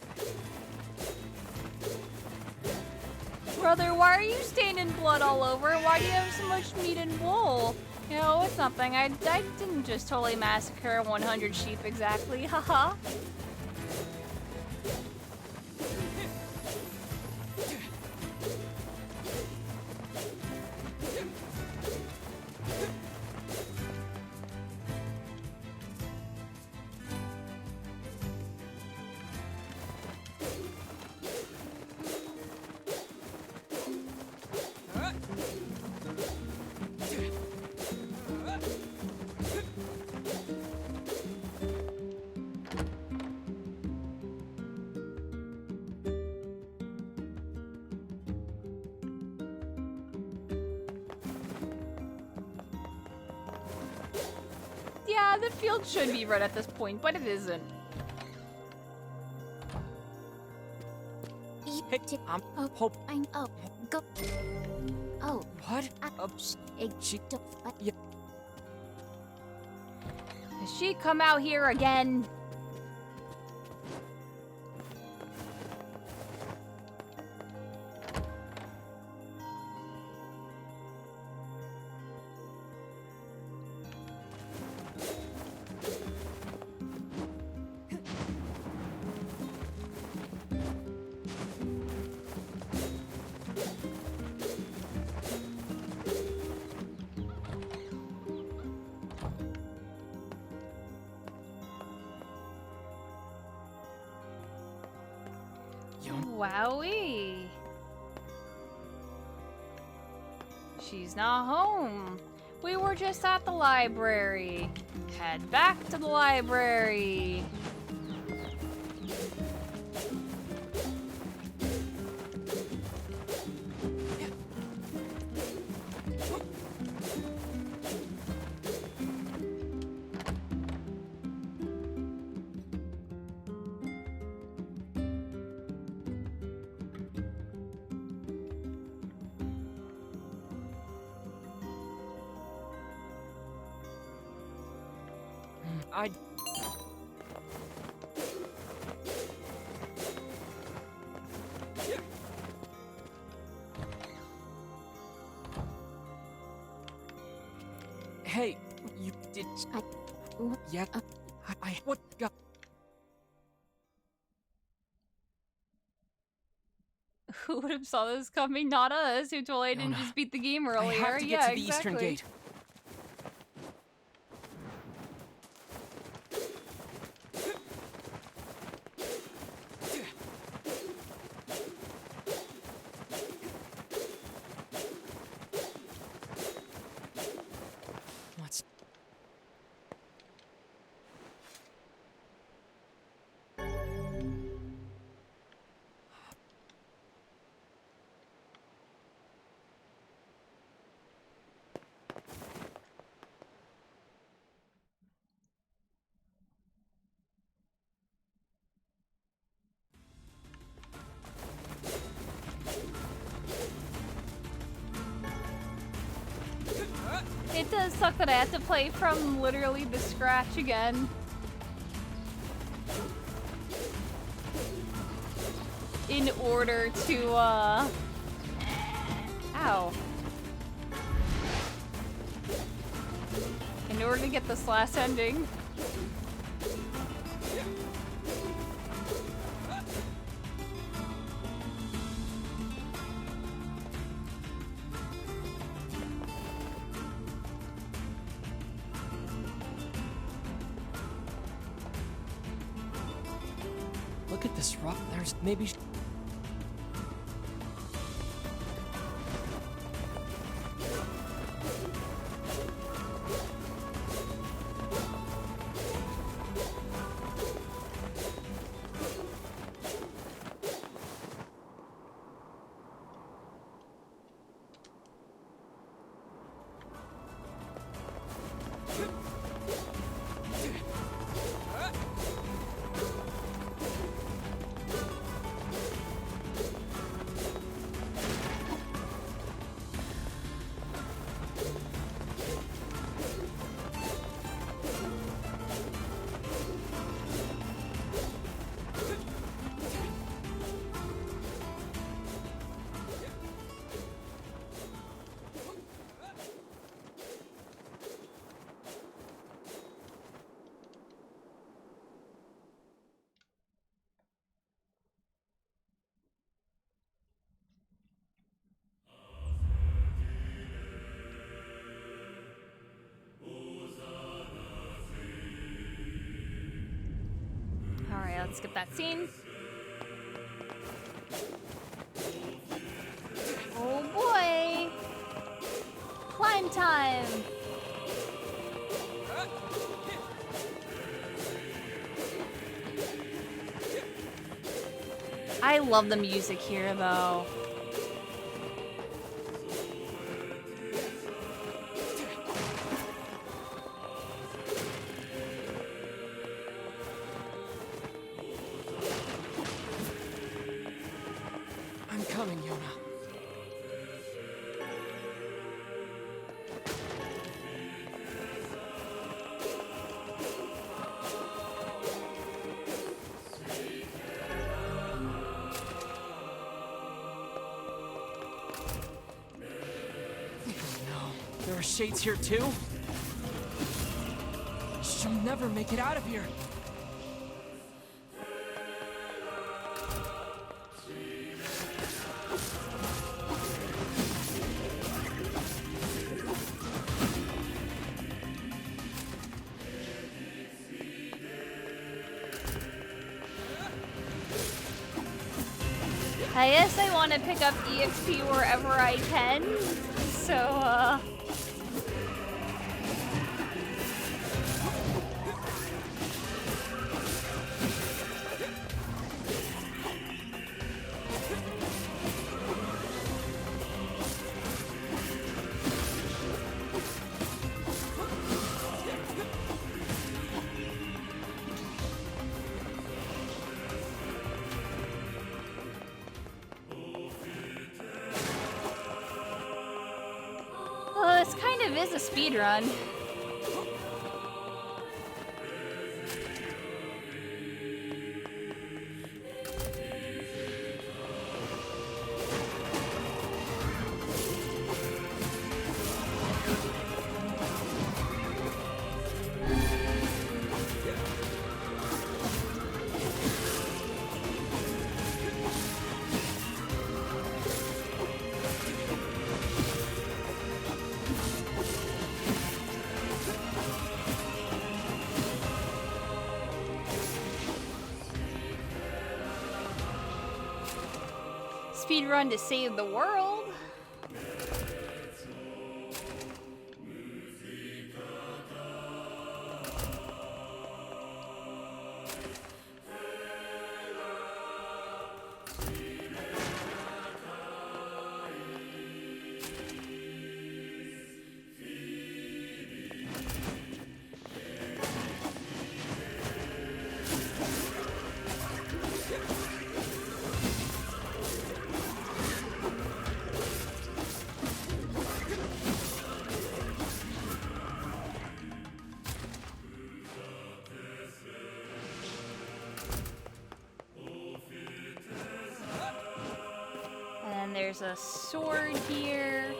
Brother, why are you staining blood all over? Why do you have so much meat and wool? You know, it's nothing. I didn't just totally massacre 100 sheep exactly. Haha. Yeah, the field should be red at this point, but it isn't. I'm hope. I'm up. Go. Oh. What? Yeah. Has she come out here again? Wowee. She's not home. We were just at the library. Head back to the library. Hey, you did. Yeah. What? Who would have saw this coming? Not us, who totally didn't just beat the game earlier. I have to get yeah, to the exactly. eastern gate. It does suck that I have to play from literally the scratch again. In order to, ow. In order to get this last ending. Look at this rock. There's maybe. can skip that scene. Oh boy! Climb time! I love the music here, though. I'm coming, Yona. There are shades here too? She'll never make it out of here. I guess I want to pick up EXP wherever I can, so, well, this kind of is a speed run. Speed run to save the world. And there's a sword here.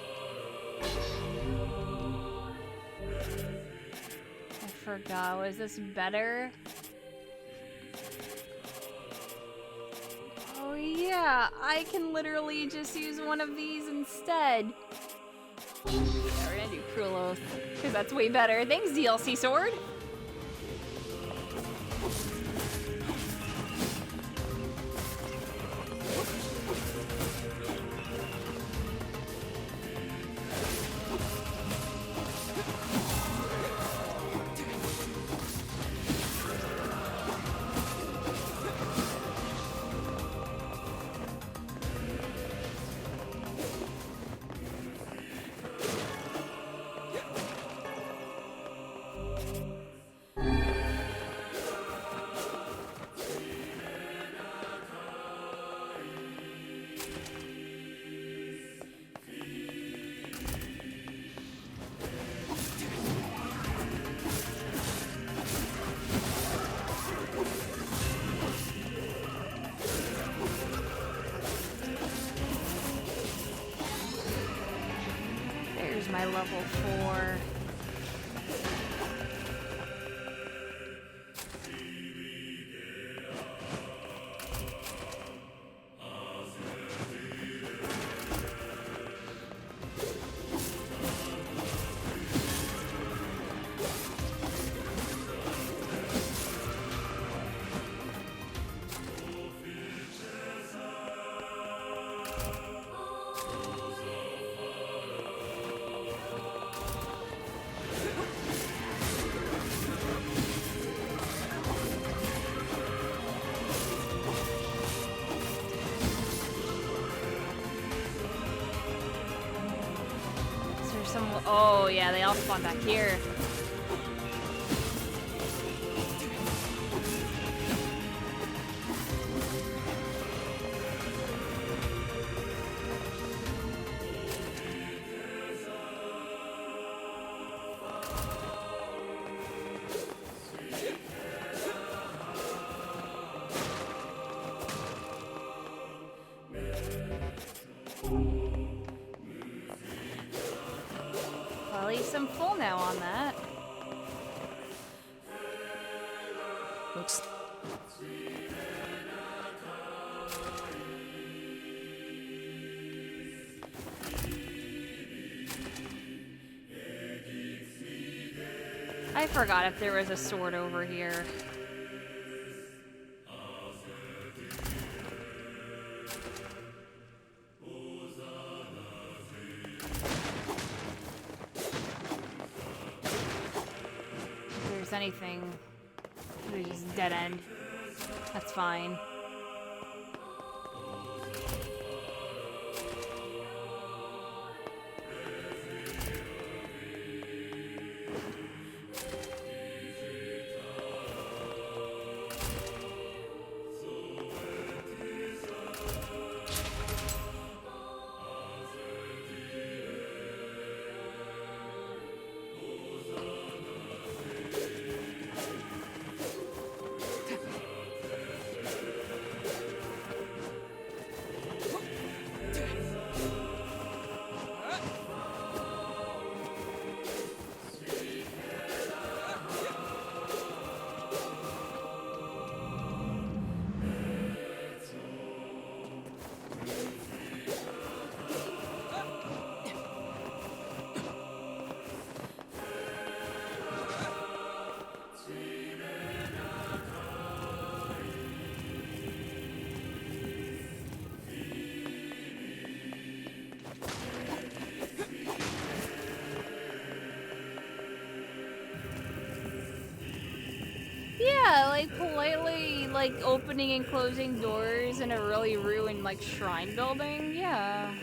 I forgot. Was this better? Oh yeah, I can literally just use one of these instead. Yeah, we're gonna do Cruel Oath, because that's way better. Thanks, DLC Sword. There's my level 4. Oh, yeah, they all spawn back here. Well, at least I'm full now on that. Looks... I forgot if there was a sword over here. If there's anything, it's just dead end. That's fine. Yeah, like politely like opening and closing doors in a really ruined like shrine building. Yeah.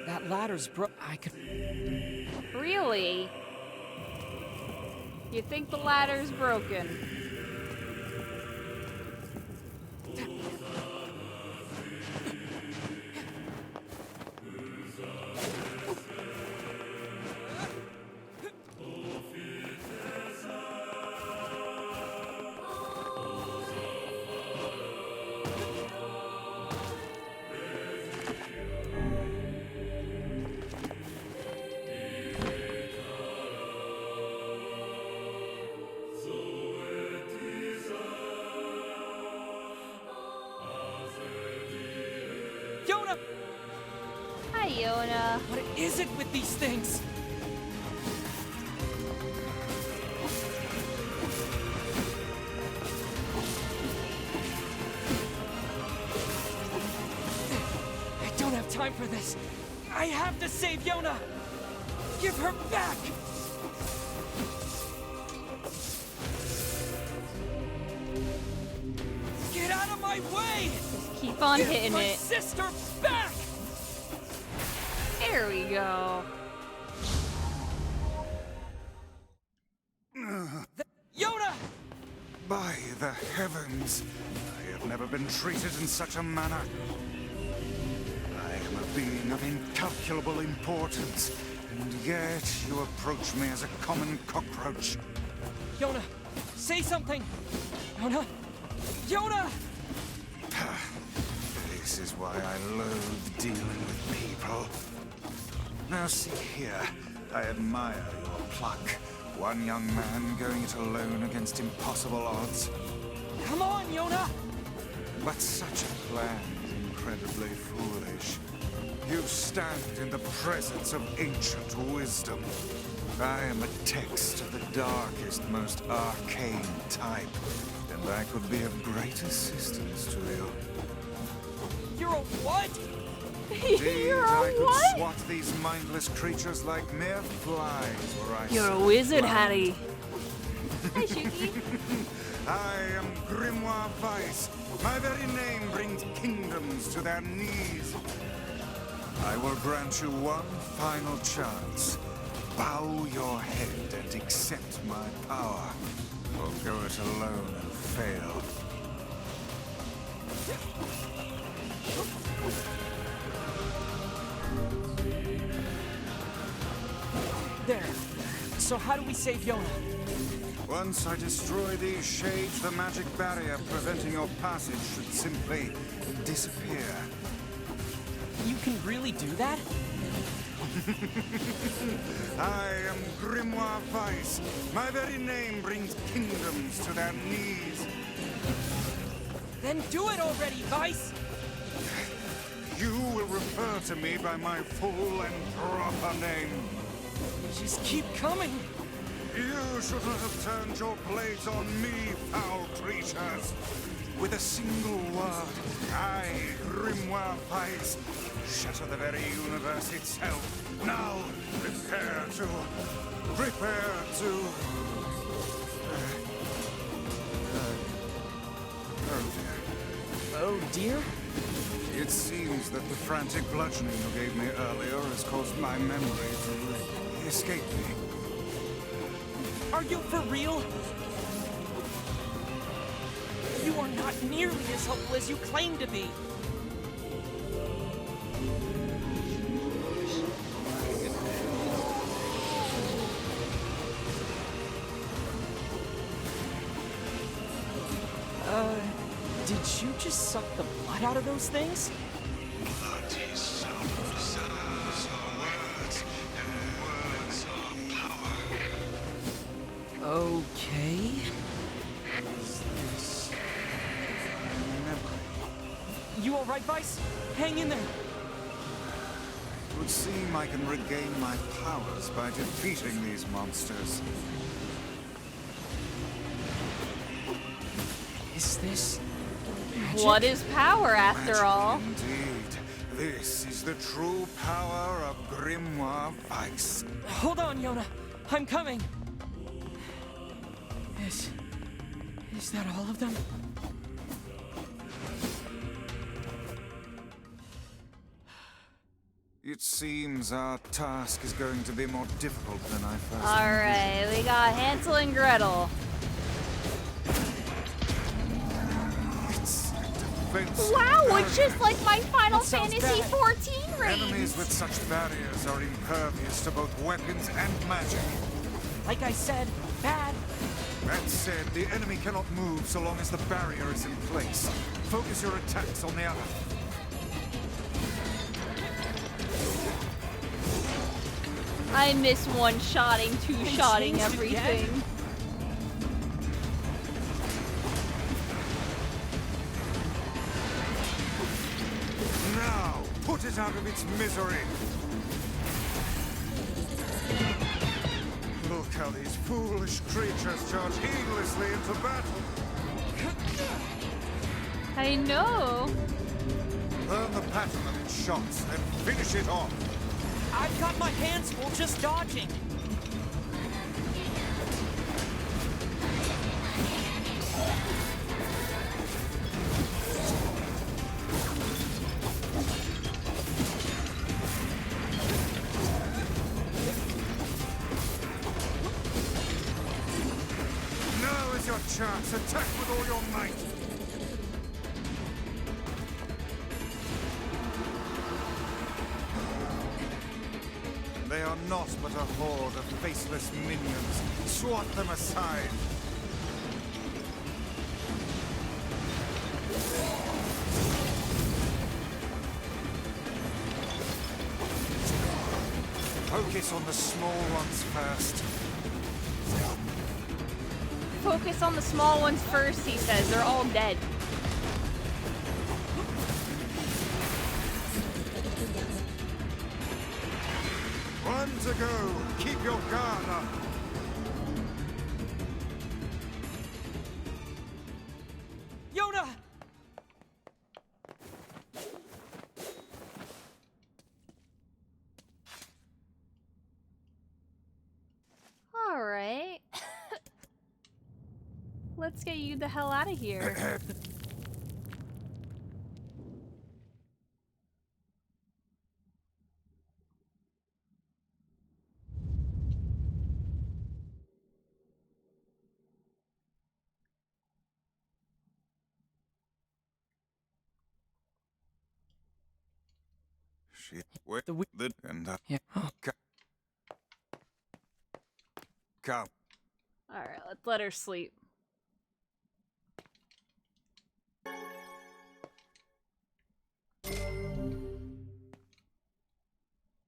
That ladder's I could... Really? You think the ladder's broken? Yona! Hi, Yona. What is it with these things? I don't have time for this. I have to save Yona. Give her back. Get out of my way! Just keep on hitting my it. Sister back! There we go. Yona! By the heavens, I have never been treated in such a manner. I am a being of incalculable importance, and yet you approach me as a common cockroach. Yona, say something! Yona! Yona! This is why I loathe dealing with people. Now see here, I admire your pluck. One young man going it alone against impossible odds. Come on, Yona! But such a plan is incredibly foolish. You stand in the presence of ancient wisdom. I am a text of the darkest, most arcane type, and I could be of great assistance to you. You're a what? Indeed, You're a I could what? swat these mindless creatures like mere flies were I You're a so wizard, inclined. Hattie. Hi, Shuki. I am Grimoire Vice. My very name brings kingdoms to their knees. I will grant you one final chance. Bow your head and accept my power, or go it alone and fail. There. So how do we save Yona? Once I destroy these shades, the magic barrier preventing your passage should simply disappear. You can really do that? I am Grimoire Vice. My very name brings kingdoms to their knees. Then do it already, Vice! You will refer to me by my full and proper name. Just keep coming! You should not have turned your blades on me, foul creatures. With a single word, I, Grimoire Vice, shatter the very universe itself. Now, prepare to... Oh dear? It seems that the frantic bludgeoning you gave me earlier has caused my memory to escape me. Are you for real? You are not nearly as helpful as you claim to be. Did you just suck the blood out of those things? Blood is sound of sounds are words, and words are power. Okay. Is this memory? You alright, Vice? Hang in there. It would seem I can regain my powers by defeating these monsters. Is this... What is power, after all? Indeed. This is the true power of Grimoire Vice. Hold on, Yona. I'm coming. Is that all of them? It seems our task is going to be more difficult than I first Alright, we got Hansel and Gretel. Wow, it's just like my Final Fantasy XIV raid. Enemies with such barriers are impervious to both weapons and magic. Like I said, bad. That said, the enemy cannot move so long as the barrier is in place. Focus your attacks on the other. I miss one-shotting, two-shotting everything. Now, put it out of its misery. Look how these foolish creatures charge heedlessly into battle. I know. Learn the pattern of its shots and finish it off. I've got my hands full just dodging. Now is your chance. Attack with all your might. They are not but a horde of faceless minions. Swat them aside. Focus on the small ones first. Focus on the small ones first, he says. They're all dead. One to go. Keep your guard up. Yona! Alright. Let's get you the hell out of here. Wait, and Yeah. come. Alright, let's let her sleep.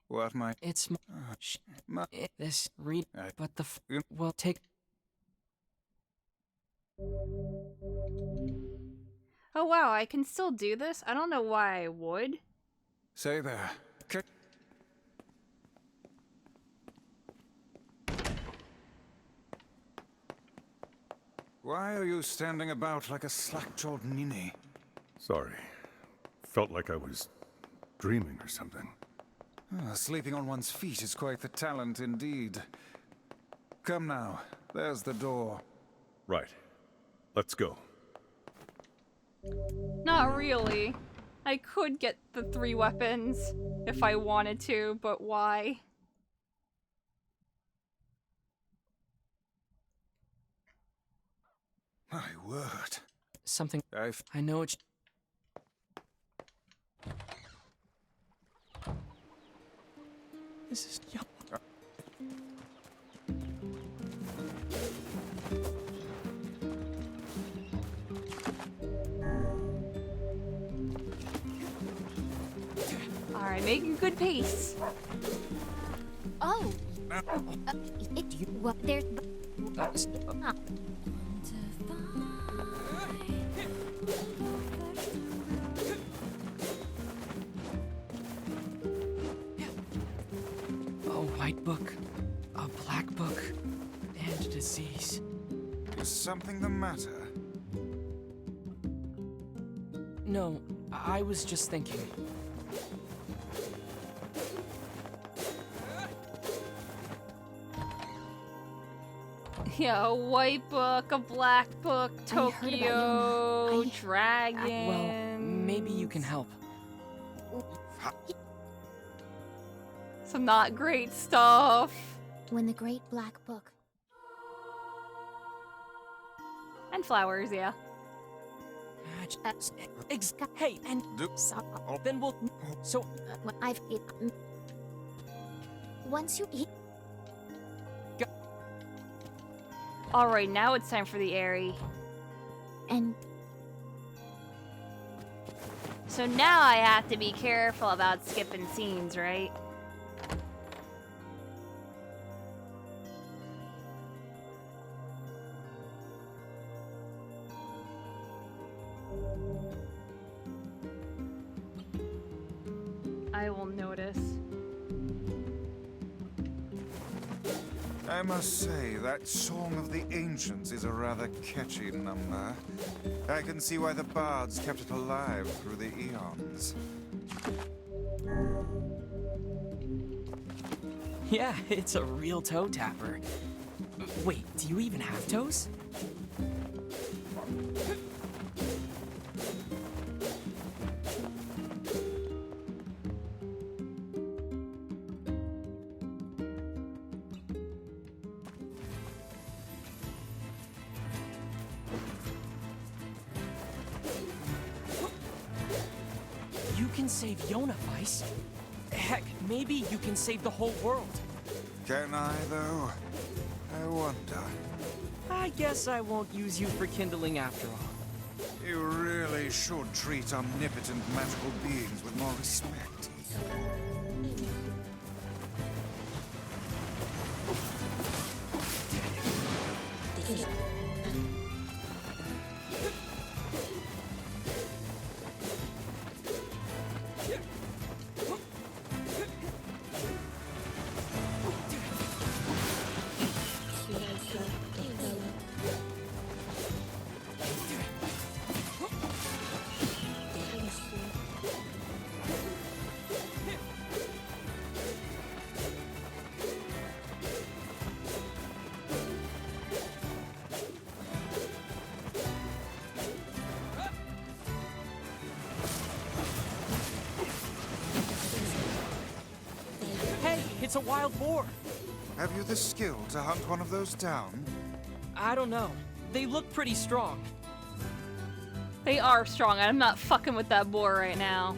What my? It's my this read, I- but the will take. Oh wow, I can still do this? I don't know why I would. Say there. Why are you standing about like a slack-jawed ninny? Sorry. Felt like I was dreaming or something. Sleeping on one's feet is quite the talent indeed. Come now, there's the door. Right. Let's go. Not really. I could get the 3 weapons if I wanted to, but why? My word. Something. I know it's. This is young. Alright, making good pace. Oh! What there's. A white book, a black book, and disease. Is something the matter? No, I was just thinking. Yeah, a white book, a black book, Tokyo, dragons. Well, maybe you can help. Some not great stuff. When the Great Black Book. And flowers, yeah. Hey, and then we'll. So I've. Once you eat. Alright, now it's time for the Airy. And. So now I have to be careful about skipping scenes, right? I will notice. I must say, that Song of the Ancients is a rather catchy number. I can see why the bards kept it alive through the eons. yeah, it's a real toe tapper. Wait, do you even have toes? You can save Yona, Vice. Heck, maybe you can save the whole world. Can I, though? I wonder. I guess I won't use you for kindling after all. You really should treat omnipotent magical beings with more respect. It's a wild boar. Have you the skill to hunt one of those down? I don't know. They look pretty strong. They are strong. I'm not fucking with that boar right now.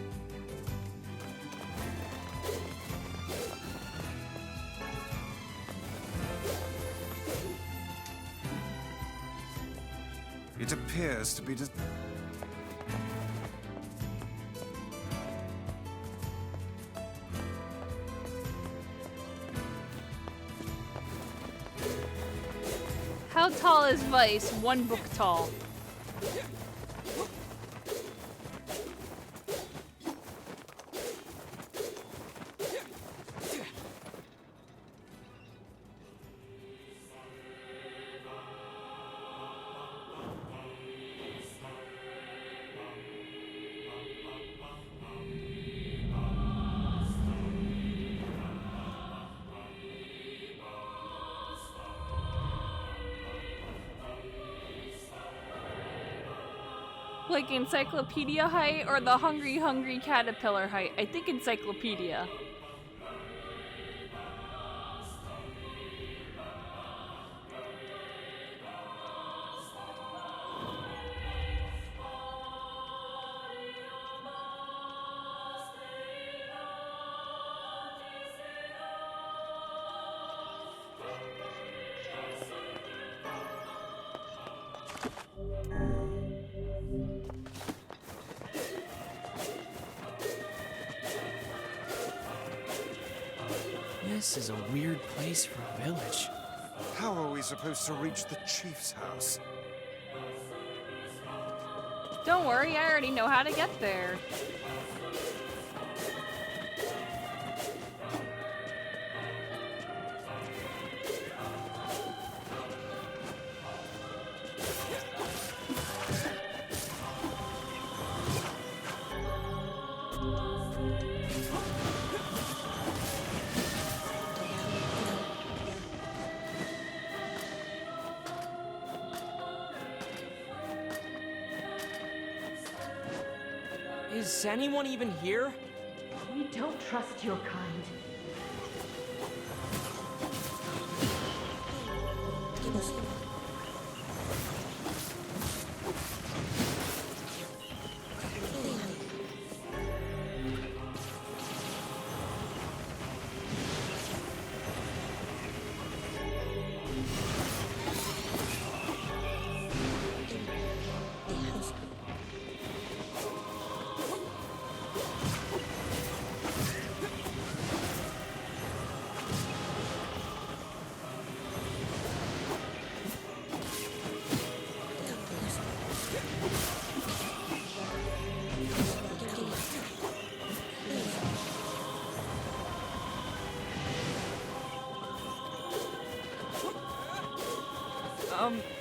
It appears to be How tall is Vice? One book tall. Like encyclopedia height or the hungry caterpillar height? I think encyclopedia. This is a weird place for a village. How are we supposed to reach the chief's house? Don't worry, I already know how to get there. Is anyone even here? We don't trust your kind.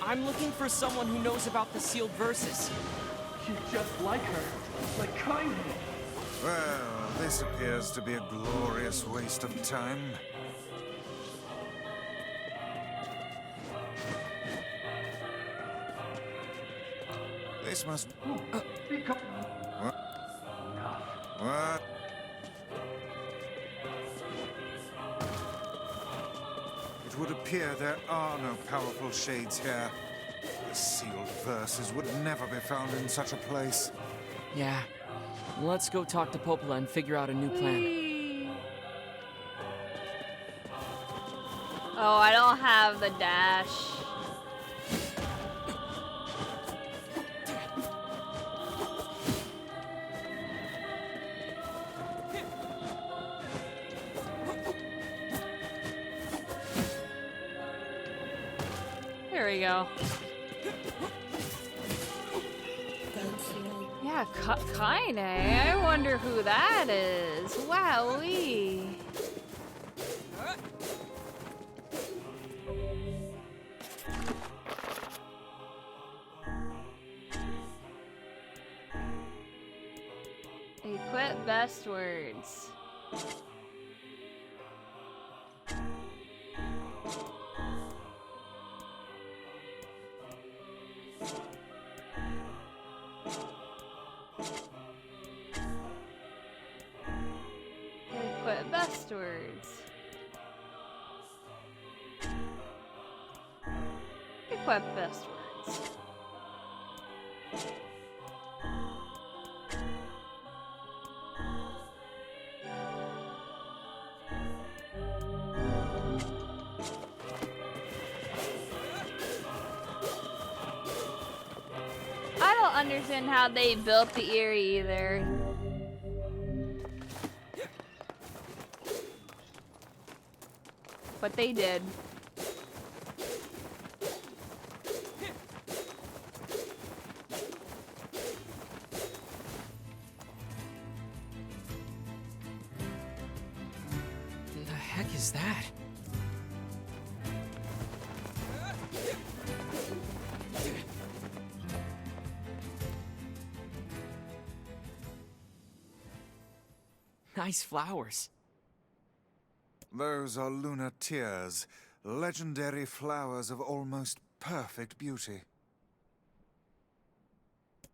I'm looking for someone who knows about the sealed verses. She's just like her, like Kaine. Well, this appears to be a glorious waste of time. This must... What? What? It would appear there are no powerful shades here. The sealed verses would never be found in such a place. Yeah. Let's go talk to Popola and figure out a new plan. Oh, I don't have the dash. There we go. Yeah, Kaine. I wonder who that is. Wowee. Equip best words. Equip best words. Equip best words. understand how they built the Eerie either. But they did. The heck is that? Nice flowers. Those are lunar tears, legendary flowers of almost perfect beauty.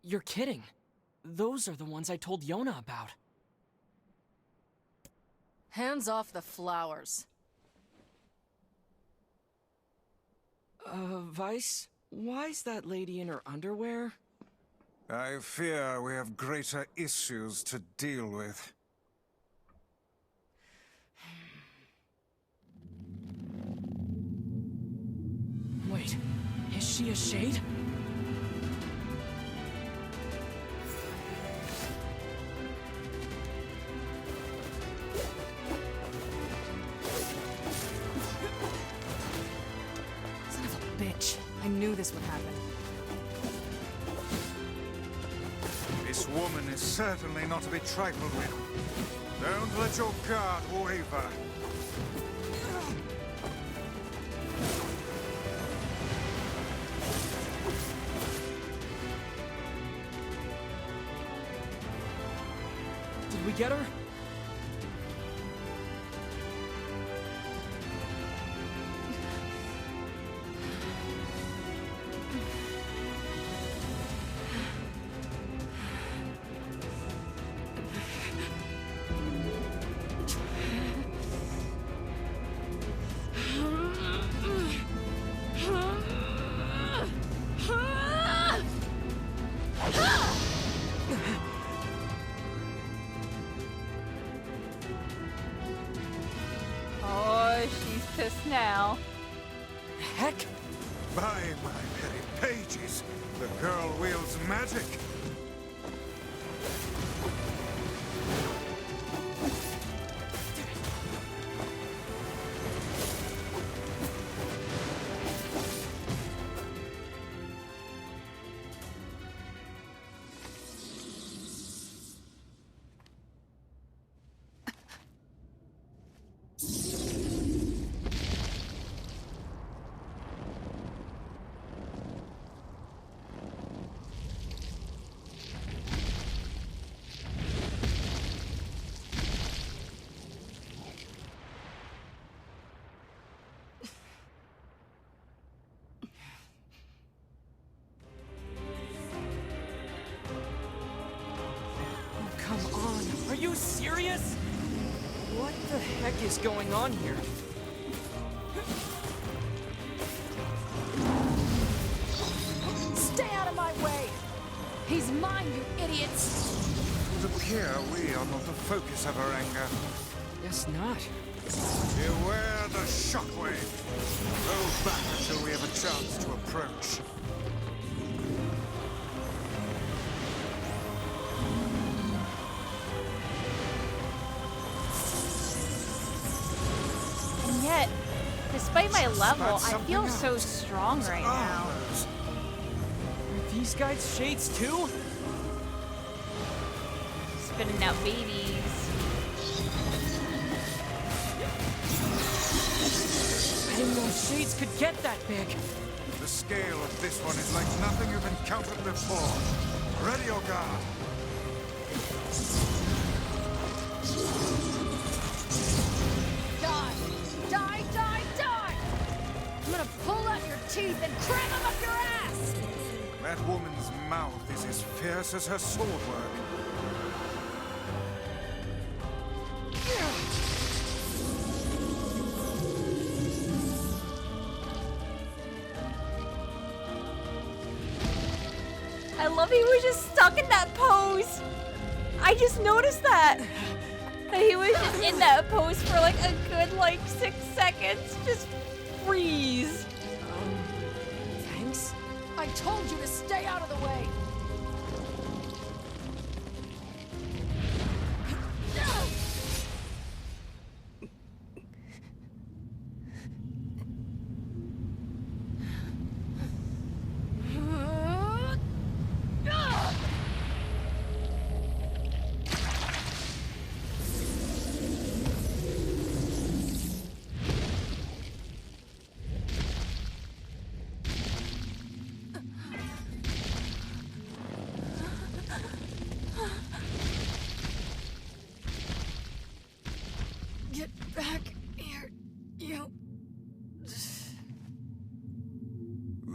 You're kidding. Those are the ones I told Yona about. Hands off the flowers. Vice? Why's that lady in her underwear? I fear we have greater issues to deal with. Wait, is she a shade? Son of a bitch. I knew this would happen. This woman is certainly not to be trifled with. Don't let your guard waver. Did we get her? Oh, she's pissed now. Heck? By my very pages, the girl wields magic. Come on, are you serious? What the heck is going on here? Stay out of my way! He's mine, you idiots! It would appear we are not the focus of her anger. Guess not. Beware the shockwave. Go back until we have a chance to approach. And yet, despite my level, I feel so strong right now. Are these guys shades too? Spitting out babies. I didn't know shades could get that big. The scale of this one is like nothing you've encountered before. Ready your guard. Die! Die, die, die! I'm gonna pull out your teeth and cram them up your ass! That woman's mouth is as fierce as her sword work. I love he was just stuck in that pose. I just noticed that. That he was just in that pose for like a good like 6 seconds. Just freeze. Thanks. I told you to stay out of the way.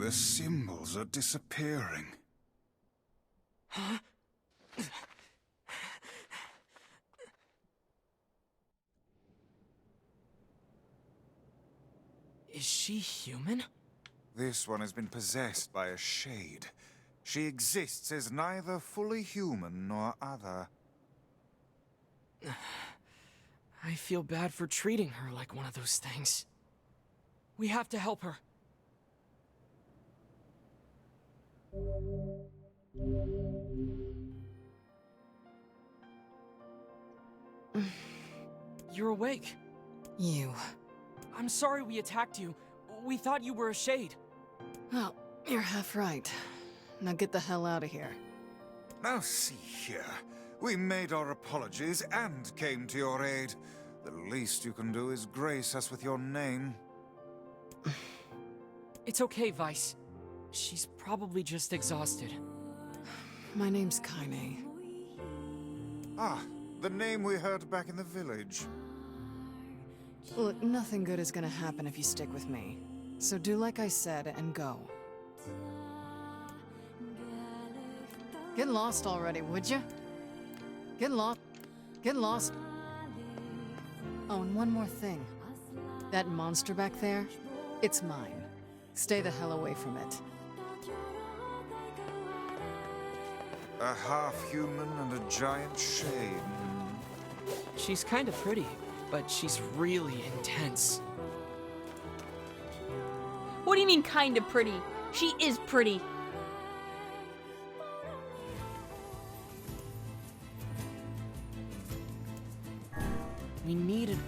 The symbols are disappearing. Huh? Is she human? This one has been possessed by a shade. She exists as neither fully human nor other. I feel bad for treating her like one of those things. We have to help her. You're awake. You. I'm sorry we attacked you. We thought you were a shade. Well, you're half right. Now get the hell out of here. Now see here. We made our apologies and came to your aid. The least you can do is grace us with your name. It's okay, Vice. She's probably just exhausted. My name's Kaine. Ah, the name we heard back in the village. Look, nothing good is gonna happen if you stick with me. So do like I said and go. Get lost already, would you? Get lost. Get lost. Oh, and one more thing. That monster back there, it's mine. Stay the hell away from it. A half-human and a giant shade. She's kind of pretty, but she's really intense. What do you mean kind of pretty? She is pretty. We needed...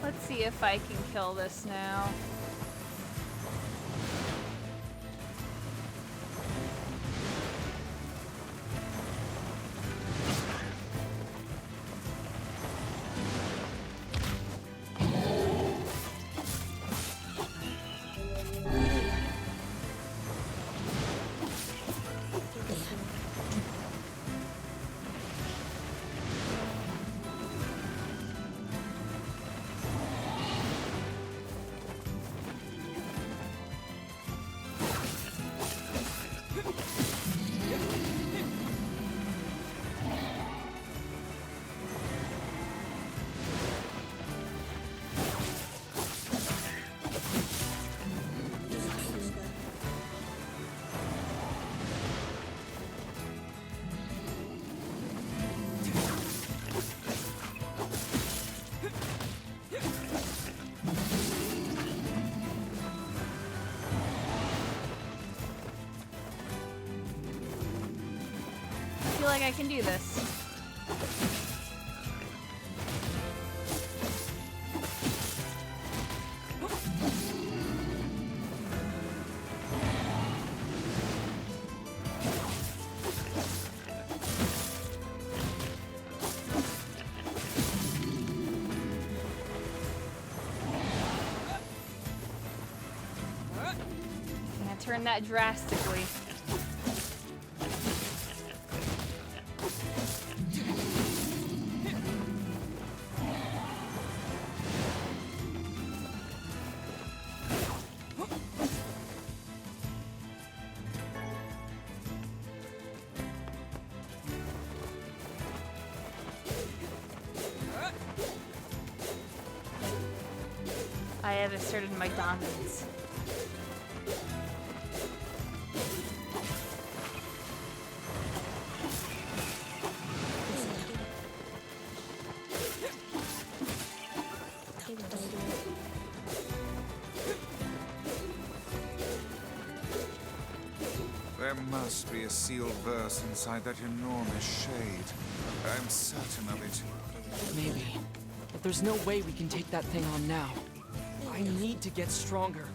Let's see if I can kill this now. I feel like I can do this. Can't turn that drastically. I have asserted my dominance. There must be a sealed verse inside that enormous shade. I'm certain of it. Maybe. But there's no way we can take that thing on now. I need to get stronger.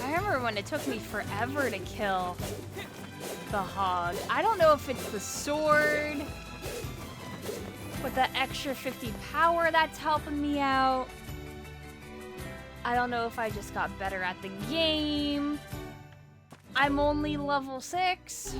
I remember when it took me forever to kill the hog. I don't know if it's the sword with the extra 50 power that's helping me out. I don't know if I just got better at the game. I'm only level 6.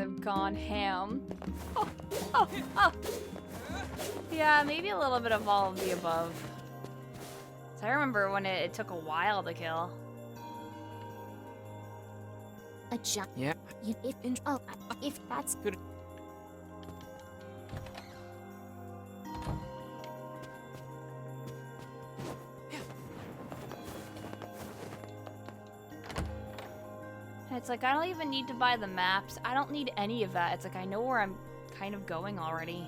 I've gone ham. Oh. Yeah, maybe a little bit of all of the above. So I remember when it took a while to kill. A jump. Yeah. If that's good. It's like, I don't even need to buy the maps. I don't need any of that. It's like, I know where I'm kind of going already.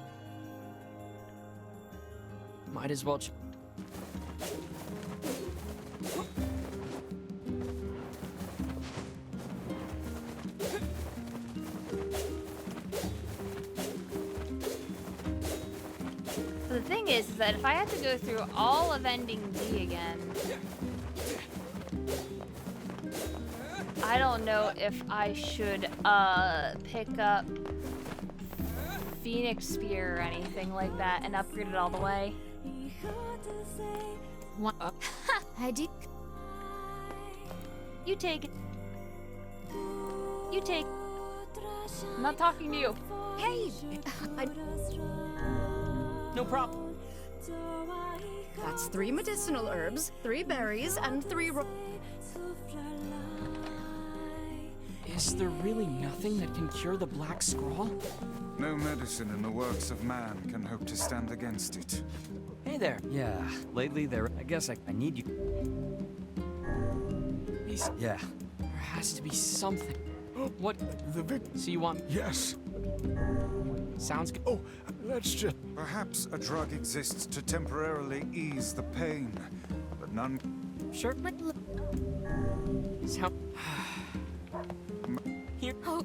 Might as well. So the thing is that if I had to go through all of ending D again, I don't know if I should pick up Phoenix Spear or anything like that and upgrade it all the way. What? I did. You take it. You take. I'm not talking to you. Hey. No problem. That's 3 medicinal herbs, 3 berries, and 3 Is there really nothing that can cure the Black Scrawl? No medicine in the works of man can hope to stand against it. Hey there. Yeah, lately I guess I need you. Yeah. There has to be something. What? So you want... Yes. Sounds good. Oh, let's just... Perhaps a drug exists to temporarily ease the pain, but none... Sure. So... Here. Oh.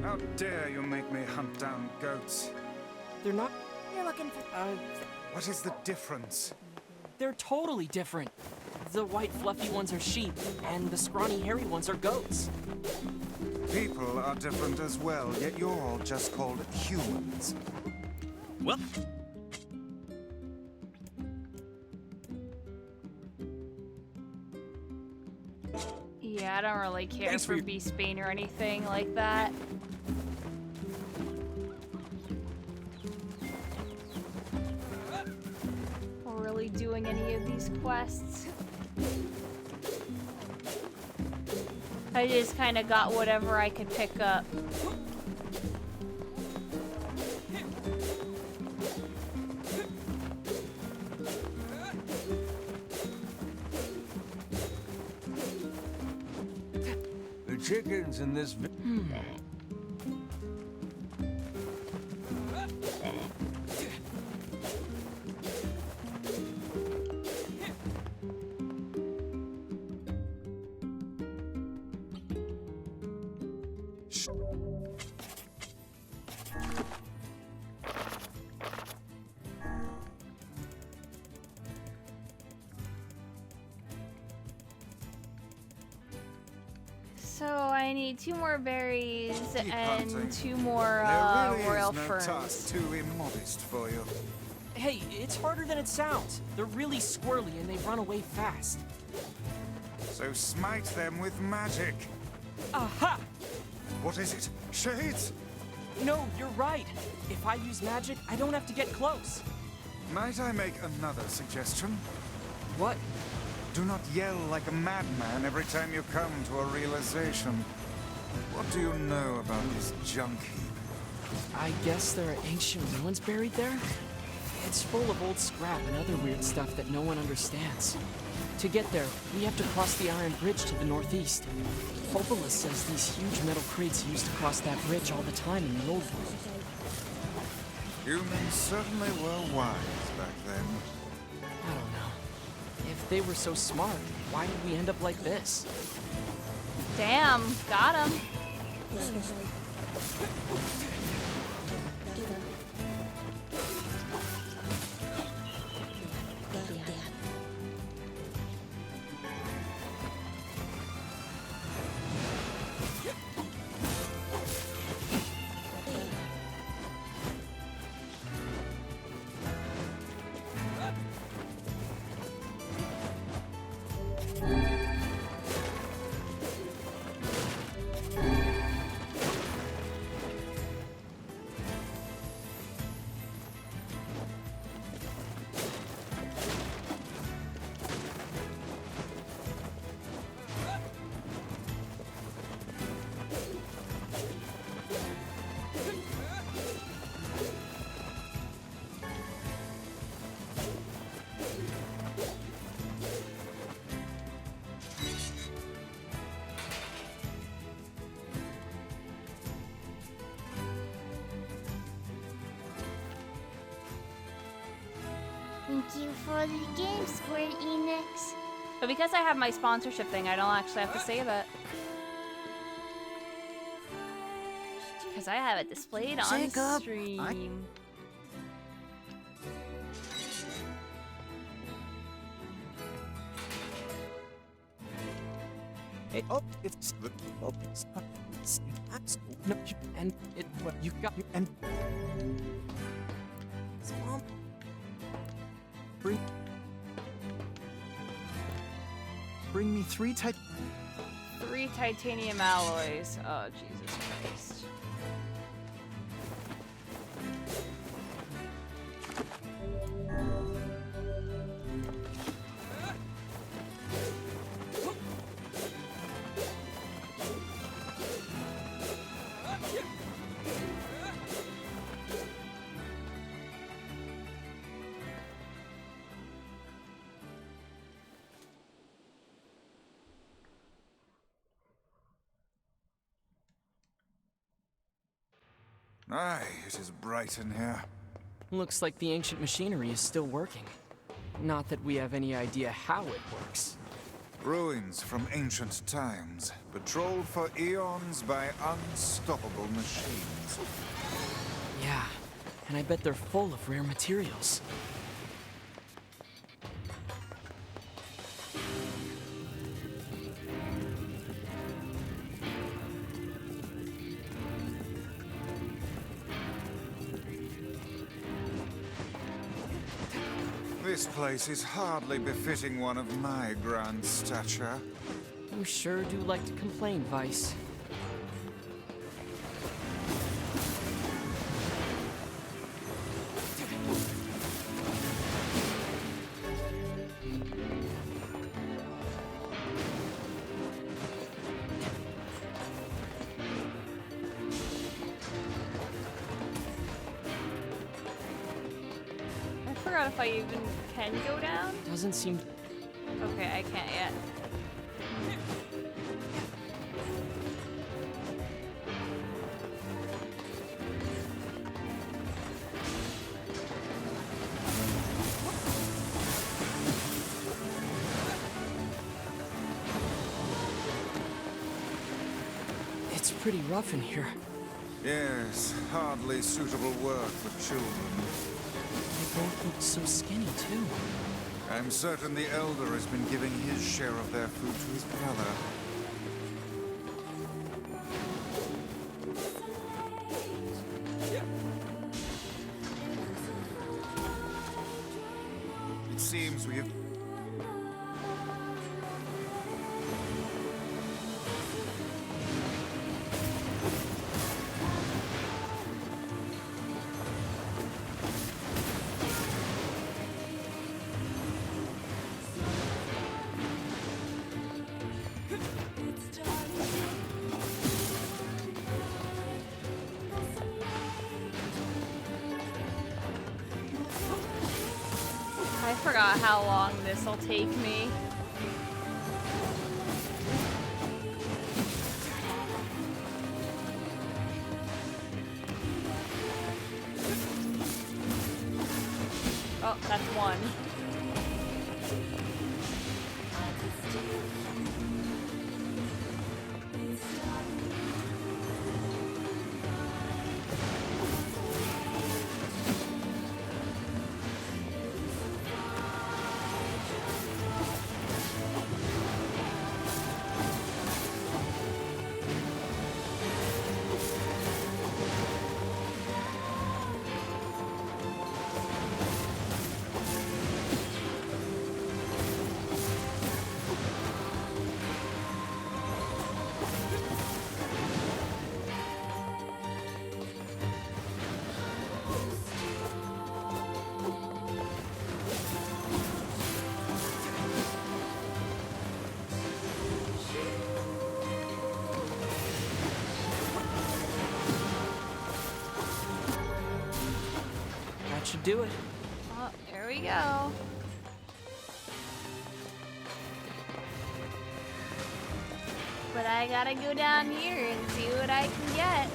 How dare you make me hunt down goats? They're not... You're looking for... What is the difference? They're totally different. The white fluffy ones are sheep, and the scrawny hairy ones are goats. People are different as well, yet you're all just called humans. Well... Yeah, I don't really care for Beastbane or anything like that. Or really doing any of these quests. I just kind of got whatever I could pick up. The chickens in this So I need 2 more berries Keep and hunting. 2 more There really royal is no ferns. task too immodest for you. Hey, it's harder than it sounds. They're really squirrely and they run away fast. So smite them with magic. Aha! What is it? Shades? No, you're right. If I use magic, I don't have to get close. Might I make another suggestion? What? Do not yell like a madman every time you come to a realization. What do you know about this junk heap? I guess there are ancient ruins buried there? It's full of old scrap and other weird stuff that no one understands. To get there, we have to cross the Iron Bridge to the northeast. Popolis says these huge metal crates used to cross that bridge all the time in the old world. Humans certainly were wise back then. I don't know. If they were so smart, why did we end up like this? Damn, got him. Thank you for the game, Square Enix. But because I have my sponsorship thing, I don't actually have to say that. Because I have it displayed on Jacob, stream. It's no, and it what you got and bring me 3 titanium alloys. Oh, Jesus Christ. Aye, it is bright in here. Looks like the ancient machinery is still working. Not that we have any idea how it works. Ruins from ancient times, patrolled for eons by unstoppable machines. Yeah, and I bet they're full of rare materials. This place is hardly befitting one of my grand stature. You sure do like to complain, Vice. I forgot if I even can go down. Doesn't seem... Okay, I can't yet. It's pretty rough in here. Yes, hardly suitable work for children. They both look so skinny, too. I'm certain the Elder has been giving his share of their food to his brother. It seems we have... I forgot how long this will take me. Oh, that's one. do it. Oh, here we go. But I gotta go down here and see what I can get.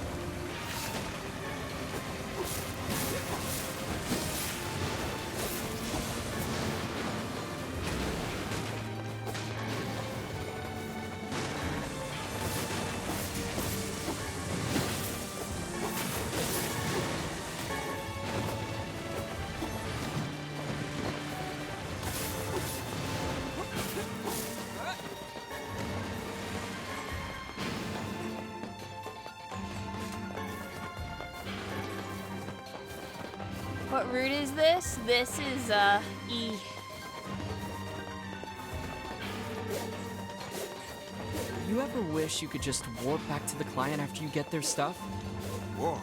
What route is this? This is, E. You ever wish you could just warp back to the client after you get their stuff? Warp?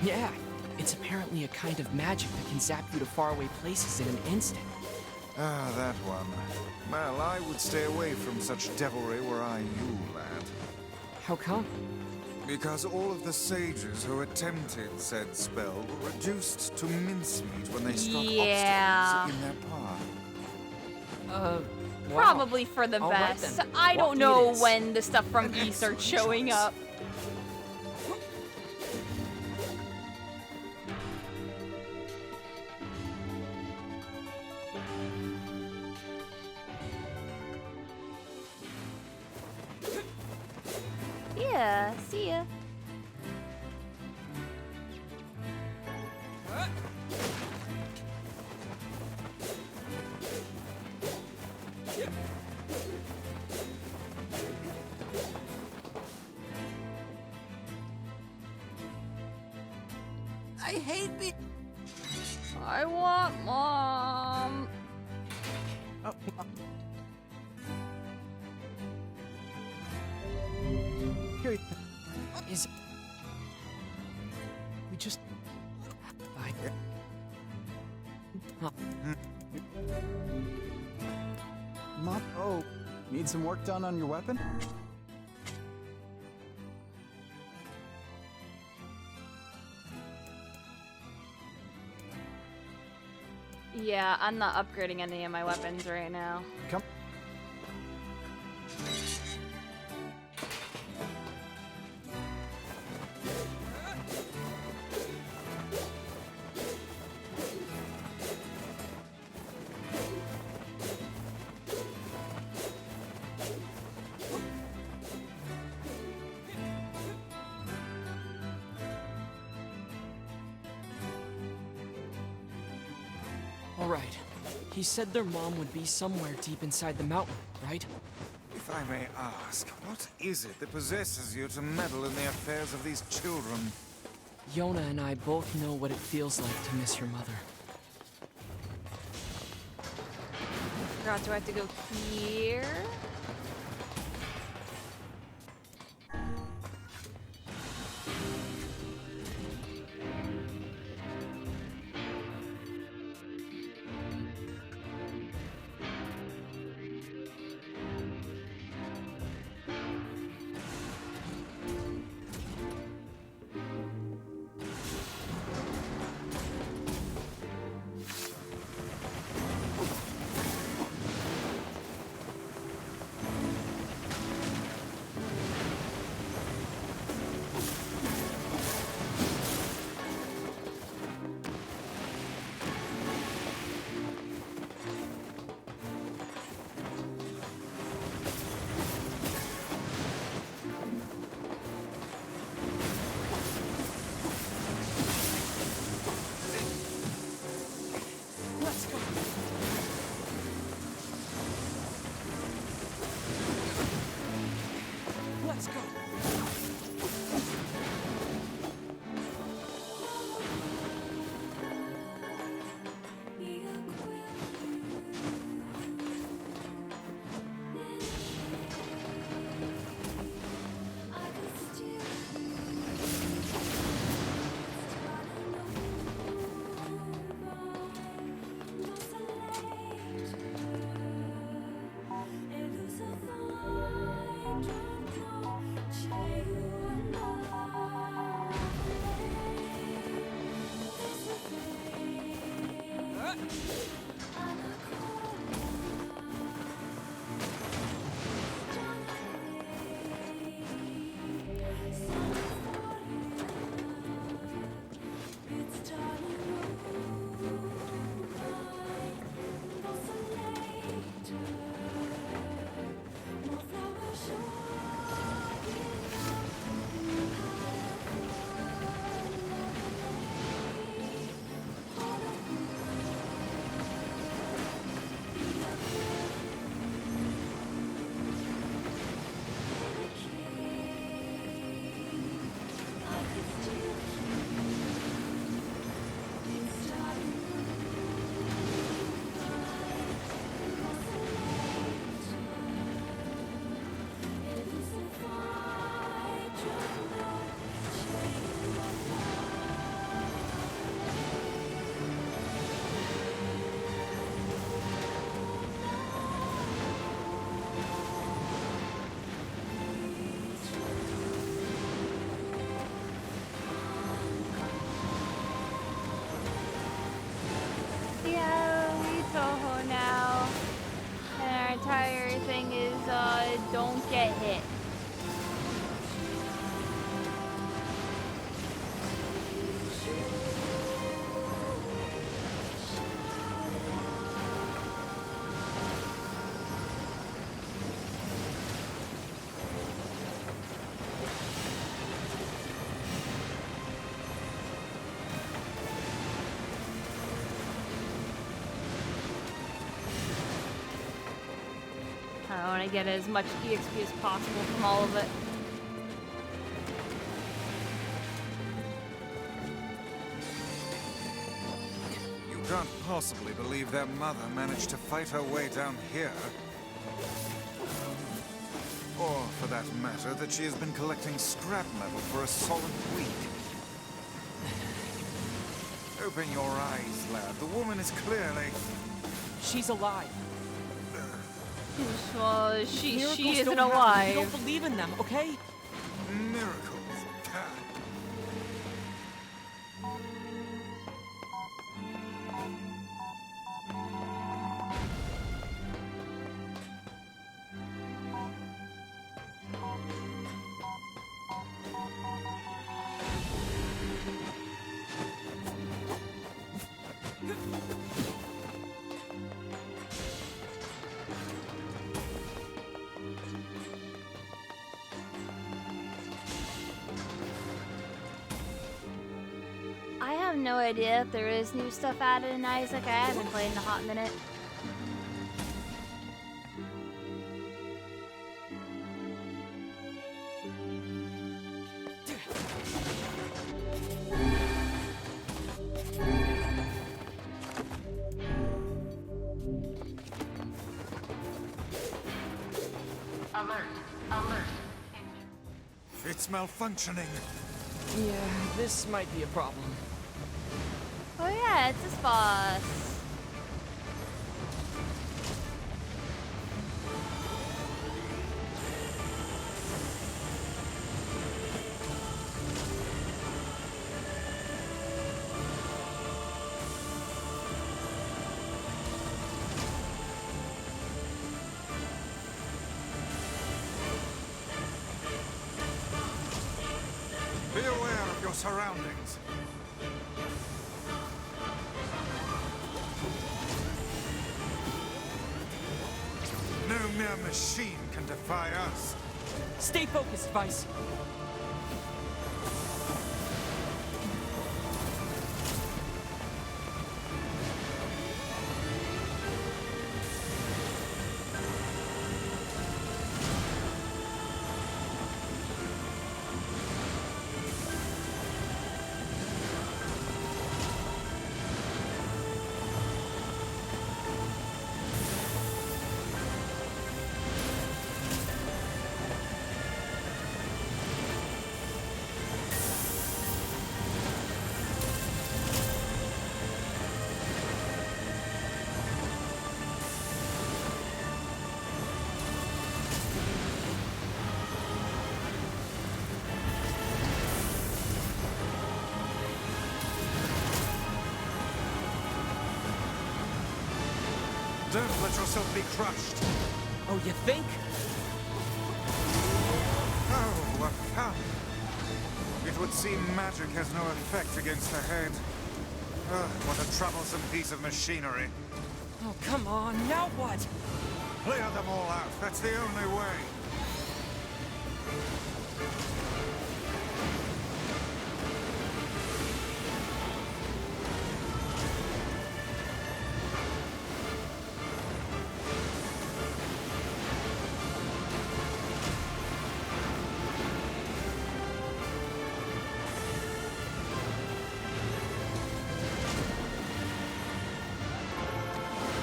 Yeah, it's apparently a kind of magic that can zap you to faraway places in an instant. Ah, that one. Well, I would stay away from such devilry were I you, lad. How come? Because all of the sages who attempted said spell were reduced to mincemeat when they struck obstacles in their path. Wow. Probably for the All right, best. then. I don't Walk me know it is. when the stuff from E starts showing up. Yeah, see ya. I hate being... I want Mom. Here. Is... We just... Mom, oh, need some work done on your weapon? Yeah, I'm not upgrading any of my weapons right now. Come. All right. He said their mom would be somewhere deep inside the mountain, right? If I may ask, what is it that possesses you to meddle in the affairs of these children? Yona and I both know what it feels like to miss your mother. Forgot, do I have to go here? hit. I want to get as much EXP as possible from all of it. You can't possibly believe their mother managed to fight her way down here. Or, for that matter, that she has been collecting scrap metal for a solid week. Open your eyes, lad. The woman is clearly... She's alive. Well, she Miracles isn't don't happen. alive. You don't believe in them, okay? Miracles. I have no idea if there is new stuff added in Isaac. I haven't played in a hot minute. It's malfunctioning. Yeah, this might be a problem. Oh yeah, it's this boss. Be aware of your surroundings. No mere machine can defy us. Stay focused, Vice. Don't let yourself be crushed. Oh, you think? Oh, what fun. It would seem magic has no effect against the head. What a troublesome piece of machinery. Oh, come on. Now what? Clear them all out. That's the only way.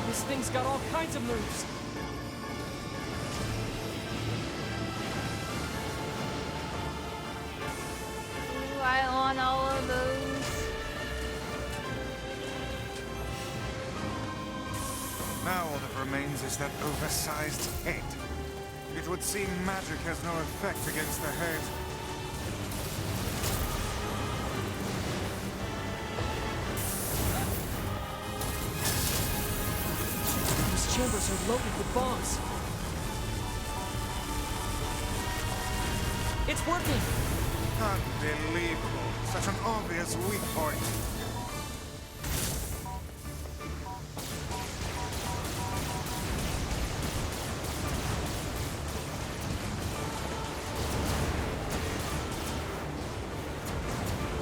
This thing's got all kinds of moves. Ooh, I want all of those. Now all that remains is that oversized head. It would seem magic has no effect against the head. These chambers are loaded with bombs. It's working! Unbelievable. Such an obvious weak point.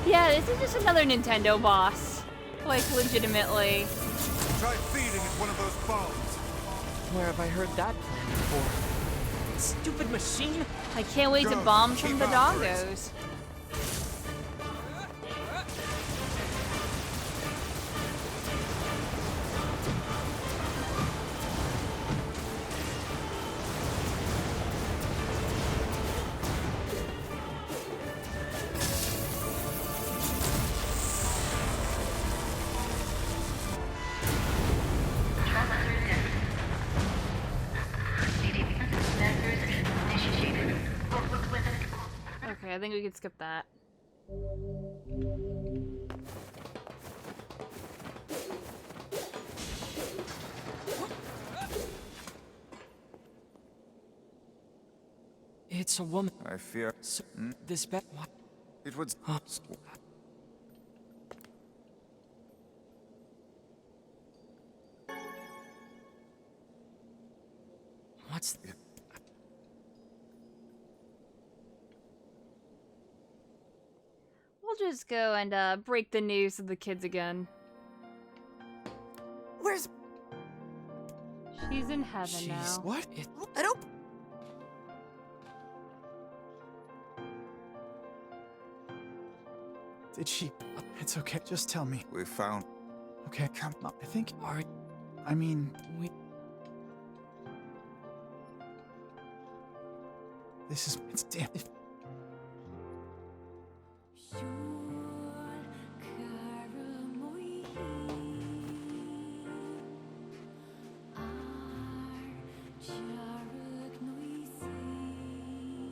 Yeah, this is just another Nintendo boss. Like, legitimately. Try feeding it one of those bombs. Where have I heard that plan before? Stupid machine! I can't wait to bomb from the dongos. Okay, I think we could skip that. It's a woman. I fear. So, this bet. What? It would. What's. We'll just go and break the news to the kids again. Where's... She's in heaven now. What? I don't... Did she... It's okay, just tell me. We found... Okay, come on. I think... I mean... This is... It's damn...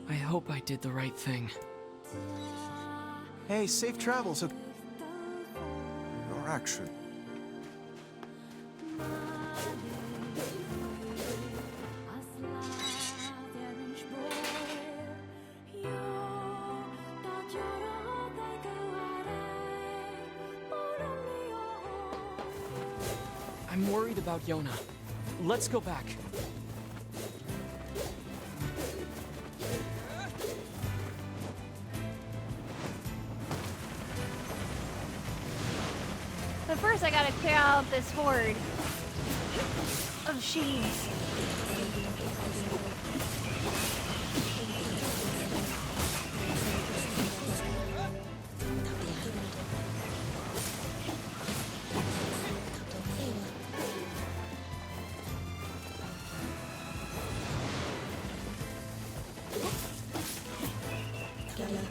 I hope I did the right thing. Hey, safe travels. Your action. I'm worried about Yona. Let's go back. But first I gotta clear out this horde of shades.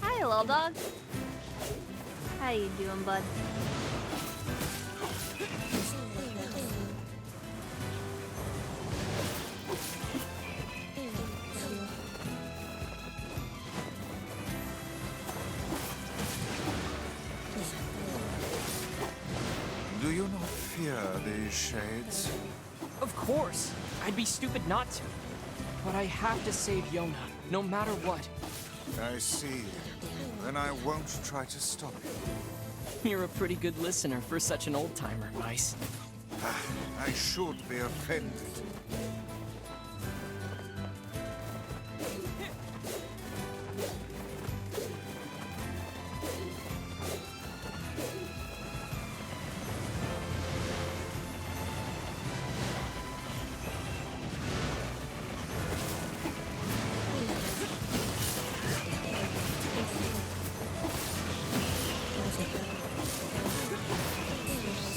Hi, little dog. How you doing, bud? Do you not fear these shades? Of course! I'd be stupid not to. But I have to save Yona, no matter what. I see. Then I won't try to stop you. You're a pretty good listener for such an old-timer, Vice. I should be offended.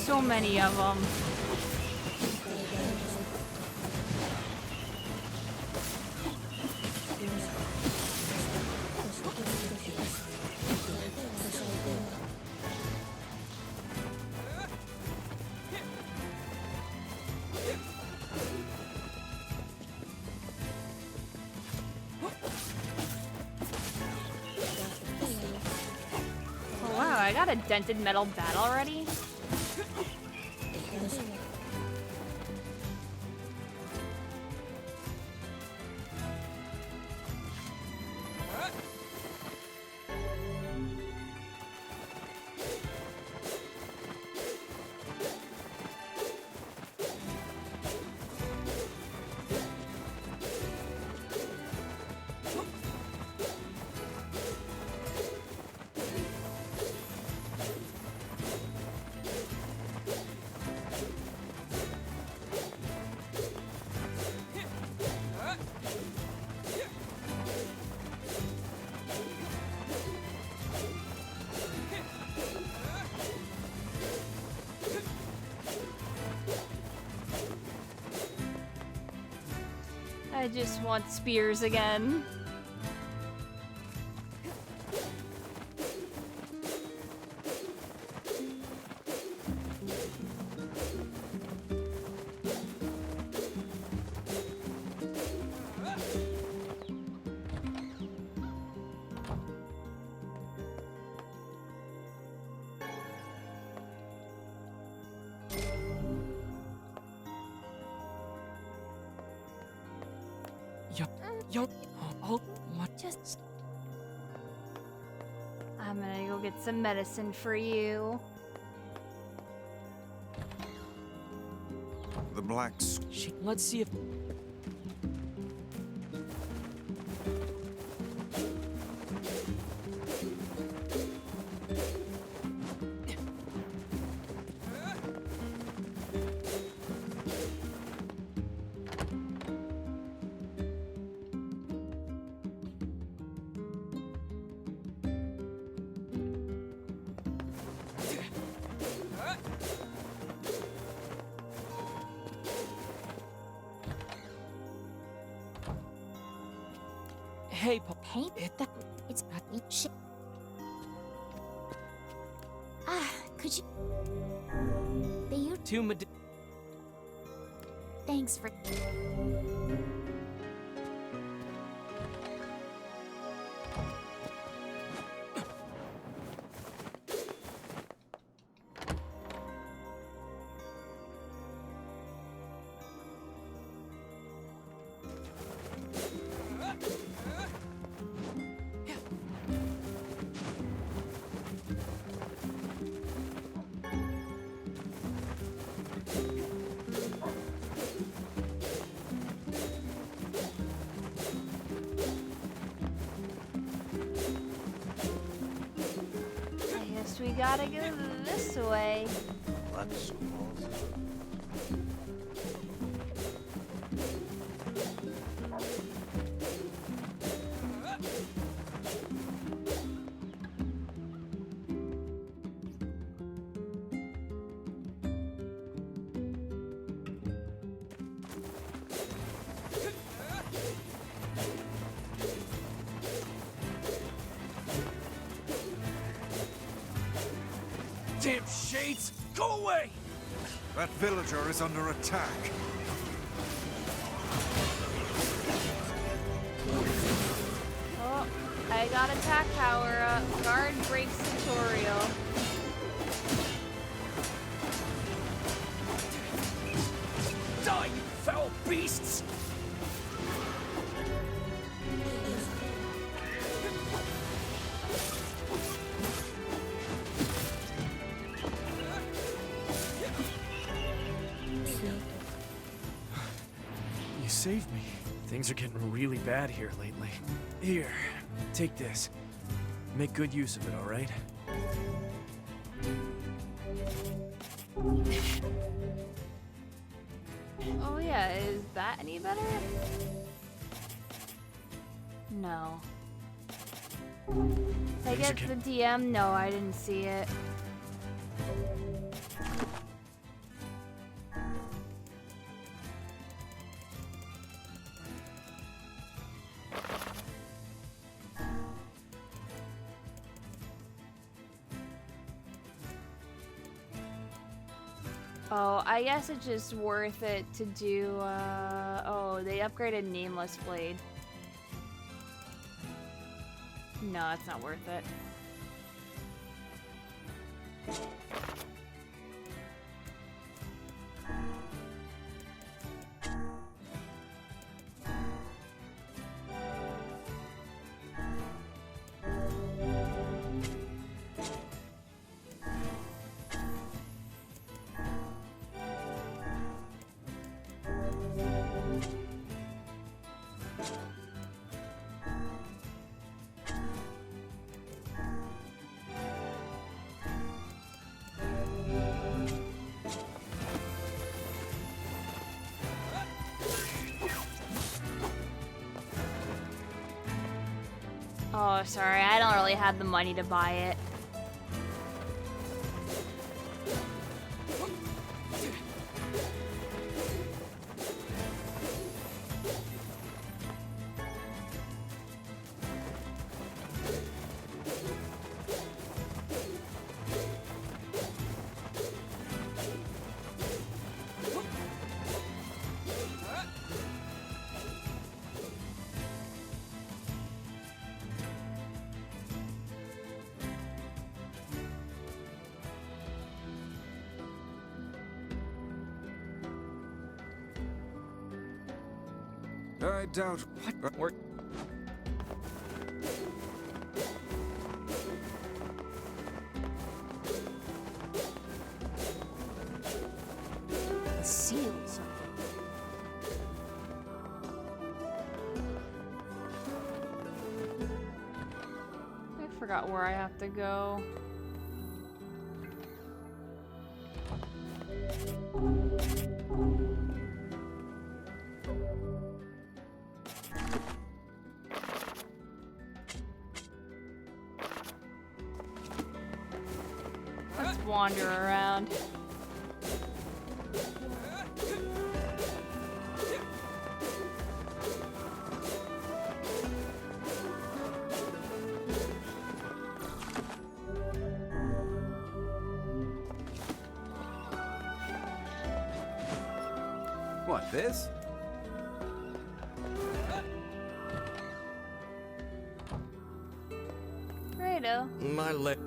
So many of them. Oh wow, I got a dented metal bat already? I just want spears again. I'm gonna go get some medicine for you. The black... Let's see if... Hey, it's not me. Shit. Ah, could you? Thanks for. We gotta go this way. Let's go. Damn shades! Go away! That villager is under attack. Oh, I got attack power up. Guard breaks tutorial. Die, you foul beasts! You saved me. Things are getting really bad here lately. Here, take this. Make good use of it, all right? Oh yeah, is that any better? No. I get the DM? No, I didn't see it. Oh, I guess it's just worth it to do, oh, they upgraded Nameless Blade. No, it's not worth it. Oh, sorry, I don't really have the money to buy it. I doubt... What? We're... The seals. I forgot where I have to go. Let's wander around. What, this? Righto. My leg.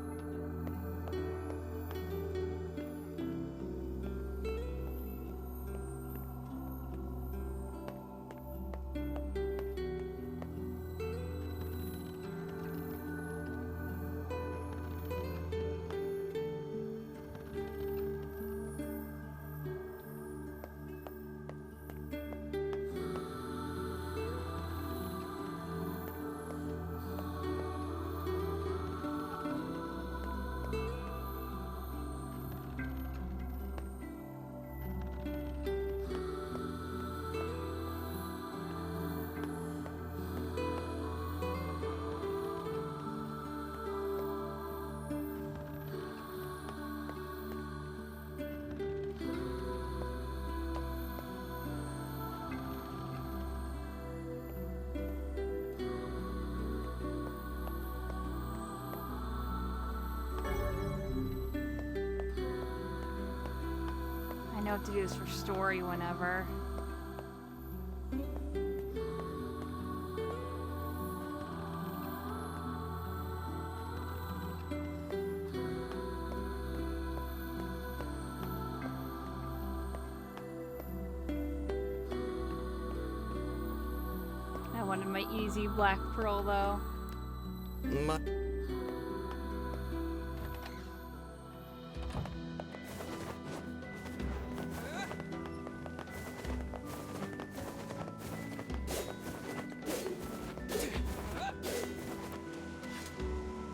I know what to do this for story whenever. I wanted my easy black pearl though. My...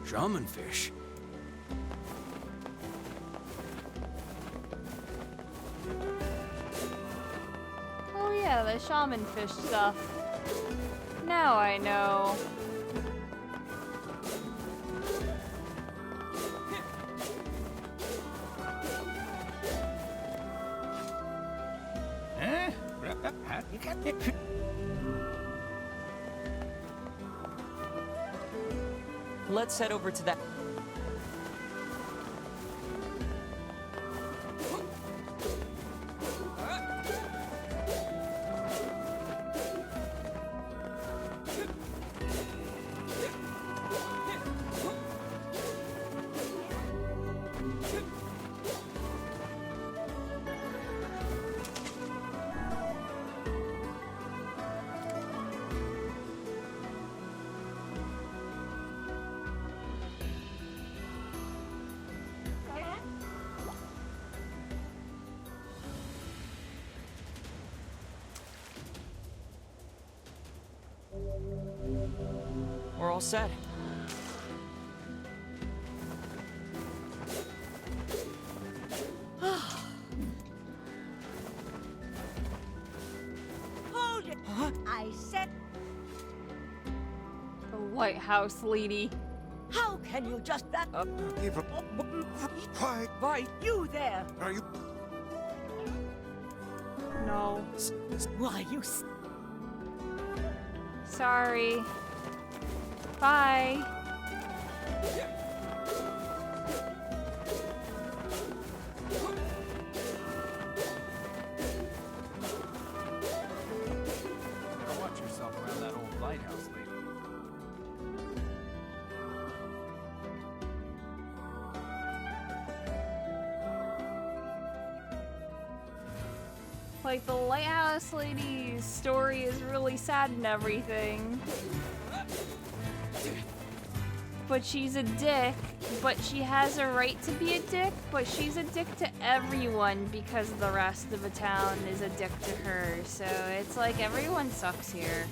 Shaman fish. Oh yeah, the shaman fish stuff. Now I know. Let's head over to that. We're all set. Hold it! I said... The White House lady. How can you just... Why? You there! Are you... No. Why, you... Sorry. Bye. Watch yourself around that old lighthouse lady. Like, the lighthouse lady's story is really sad and everything. But she's a dick, but she has a right to be a dick, but she's a dick to everyone because the rest of the town is a dick to her. So it's like everyone sucks here.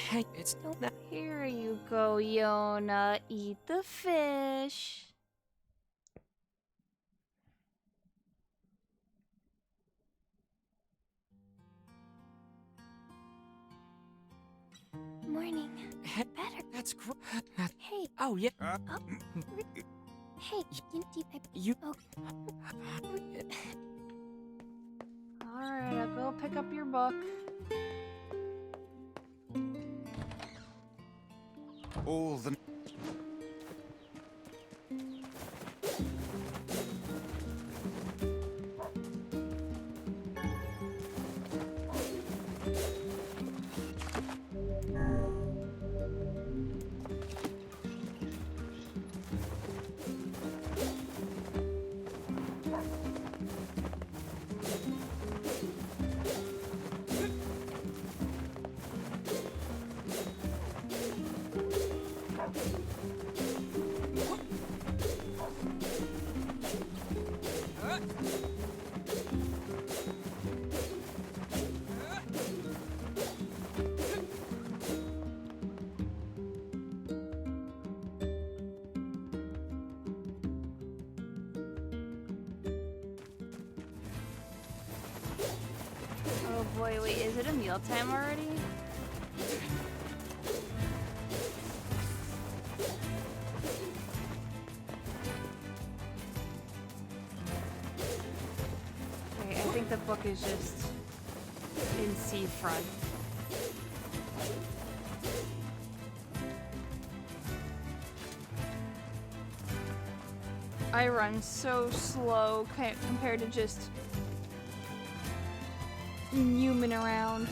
Hey, it's not. Here you go, Yona. Eat the fish. Morning. Better. That's great. Hey. Oh, yeah. Hey, You. Oh. Alright, I'll go pick up your book. All the... Oh boy, wait, is it a mealtime already? Okay, I think the book is just in seafront. I run so slow compared to just human around.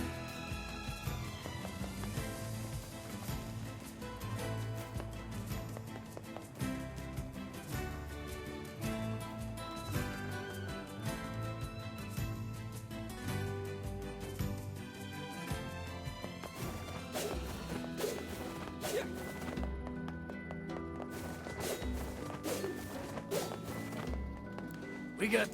We got...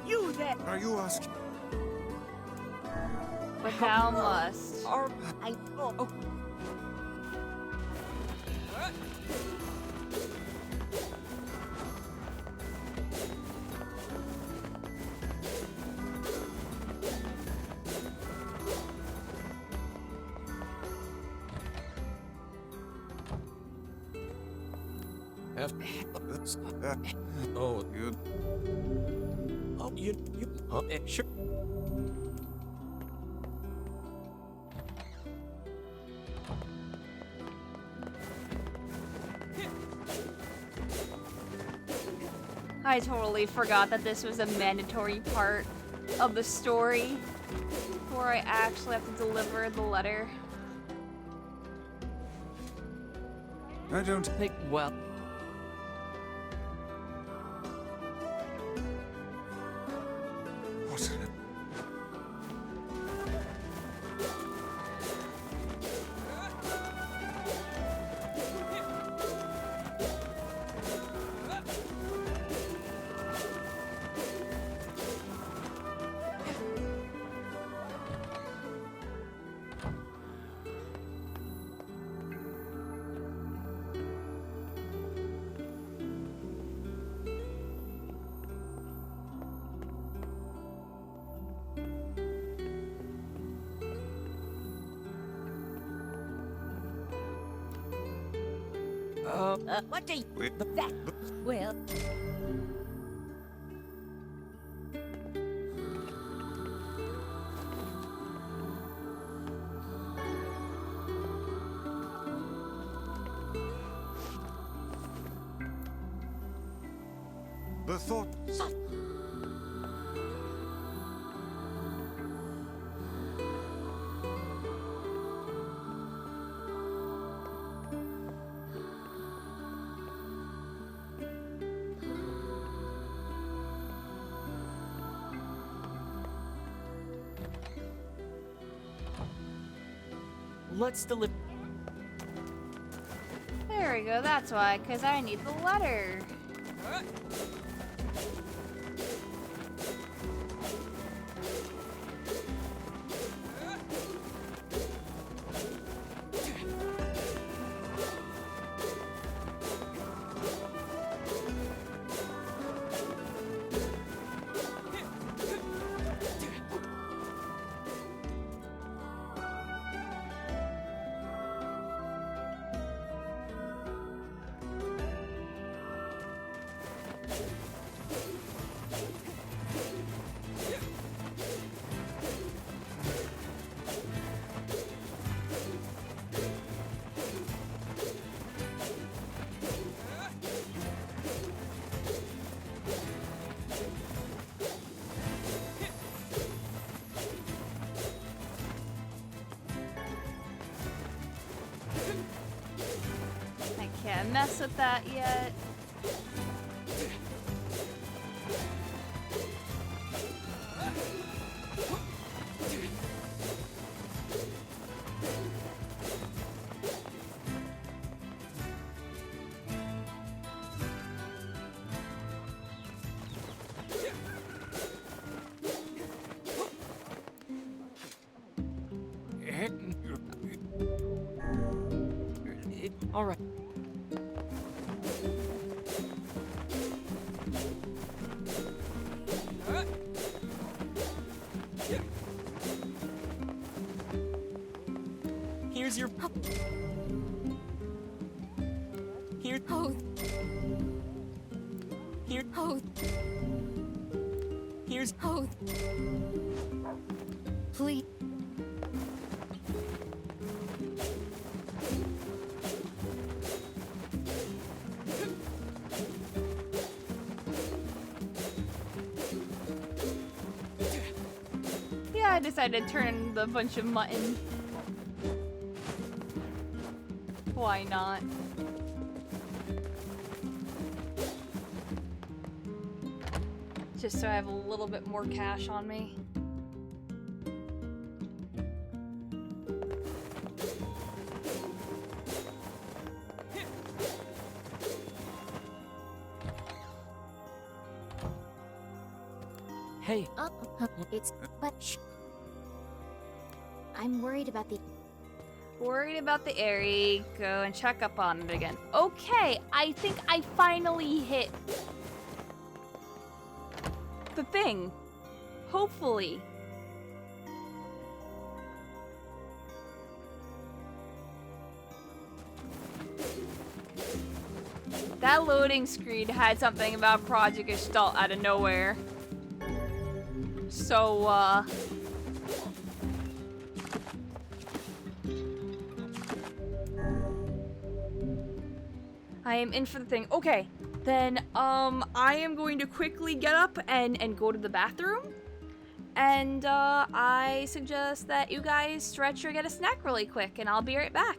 You there! Are you asking? But thou must. are... Oh. Oh, good. Oh, sure. I totally forgot that this was a mandatory part of the story where I actually have to deliver the letter. I don't think, well... What? What do you... That... Well... The thought... Let's deliver... There we go, that's why, because I need the letter. Can't mess with that yet. All right. Here's your... Here... Oh. Here... Oh. Here's... Oh. Please. Yeah, I decided to turn the bunch of mutton. Why not? Just so I have a little bit more cash on me. Hey. It's but I'm worried about the... Worried about the Airy. Go and check up on it again. Okay, I think I finally hit the thing. Hopefully. That loading screen had something about Project Gestalt out of nowhere. So, I am in for the thing. Okay, then, I am going to quickly get up and go to the bathroom. And, I suggest that you guys stretch or get a snack really quick, and I'll be right back.